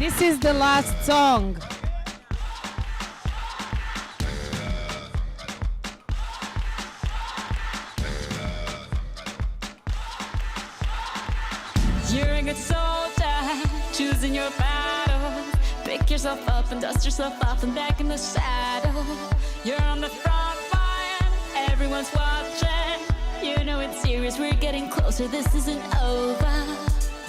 This is the last song. You're a good soldier, choosing your battle. Pick yourself up and dust yourself off and back in the saddle. You're on the front line, everyone's watching. You know it's serious, we're getting closer, this isn't over.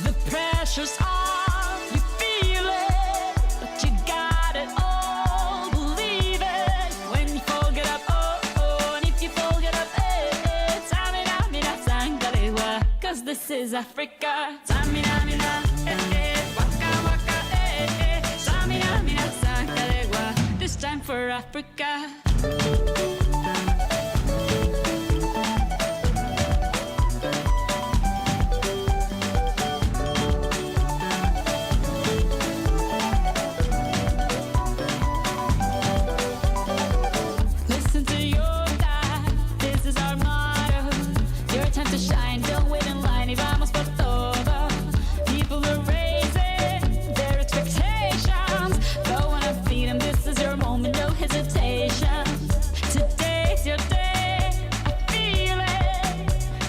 The pressure's on, you feel it, but you got it all, believe it. When you fall, get up, oh, oh, and if you fall, get up, eh, eh. Tamina, mina, sangalewa, 'cause this is Africa. Tamina, mina, eh, eh, waka, waka, eh, eh. Tamina, mina, sangalewa, this time for Africa. Listen to your God, this is our motto. Your time to shine, don't wait in line, y vamos por todo. People are raising their expectations. Go on and feed them, this is your moment, no hesitation. Today's your day, I feel it.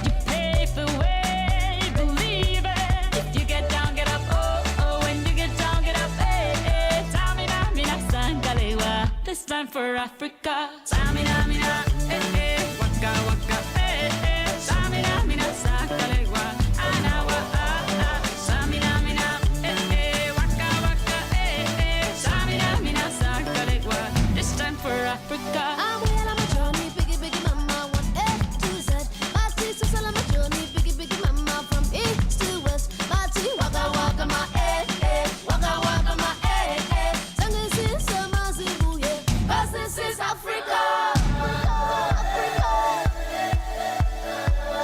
You pave the way, believe it. If you get down, get up, oh, oh. When you get down, get up, eh, eh. Tamina, mina, sangalewa, this time for Africa. Tamina, mina, eh, eh. Waka, waka, eh, eh. Tamina, mina, sangalewa, anawa, ah, ah. Tamina, mina, eh, eh. Waka, waka, eh, eh. Tamina, mina, sangalewa, this time for Africa. I'm well on my journey, biggie, biggie mama, one A to Z. My sister's all on my journey, biggie, biggie mama, from east to west. My tea, waka, waka, my eh, eh. Waka, waka, my eh, eh. Tango since summer, Zimbabwe, 'cause this is Africa.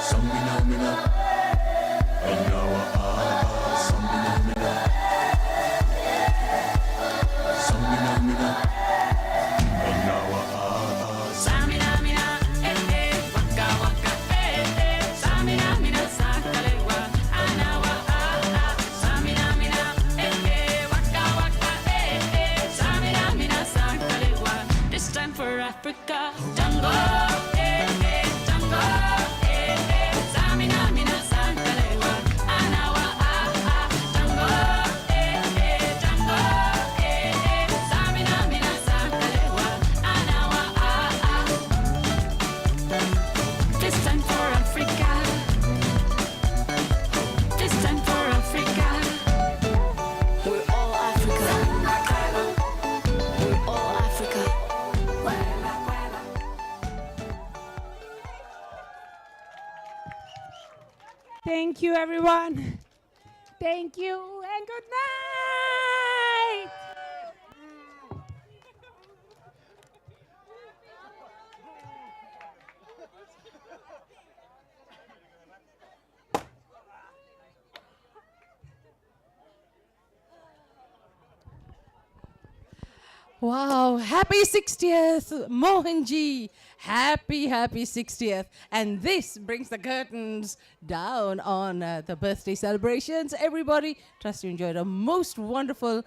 Samina mina, anawa ah, samina mina, samina mina, anawa ah. Samina, mina, eh, eh. Waka, waka, eh, eh. Samina, mina, sangalewa, anawa, ah, ah. Samina, mina, eh, eh. Waka, waka, eh, eh. Samina, mina, sangalewa, this time for Africa. Tango, eh, eh. Tango, eh, eh. Samina, mina, sangalewa, anawa, ah, ah. Tango, eh, eh. Tango, eh, eh. Samina, mina, sangalewa, anawa, ah, ah. This time for Africa. This time for Africa. We're all Africa. We're all Africa. Thank you, everyone. Thank you and good night. Wow, happy 60th, Mohanji. Happy, happy 60th. And this brings the curtains down on the birthday celebrations. Everybody, trust you enjoyed a most wonderful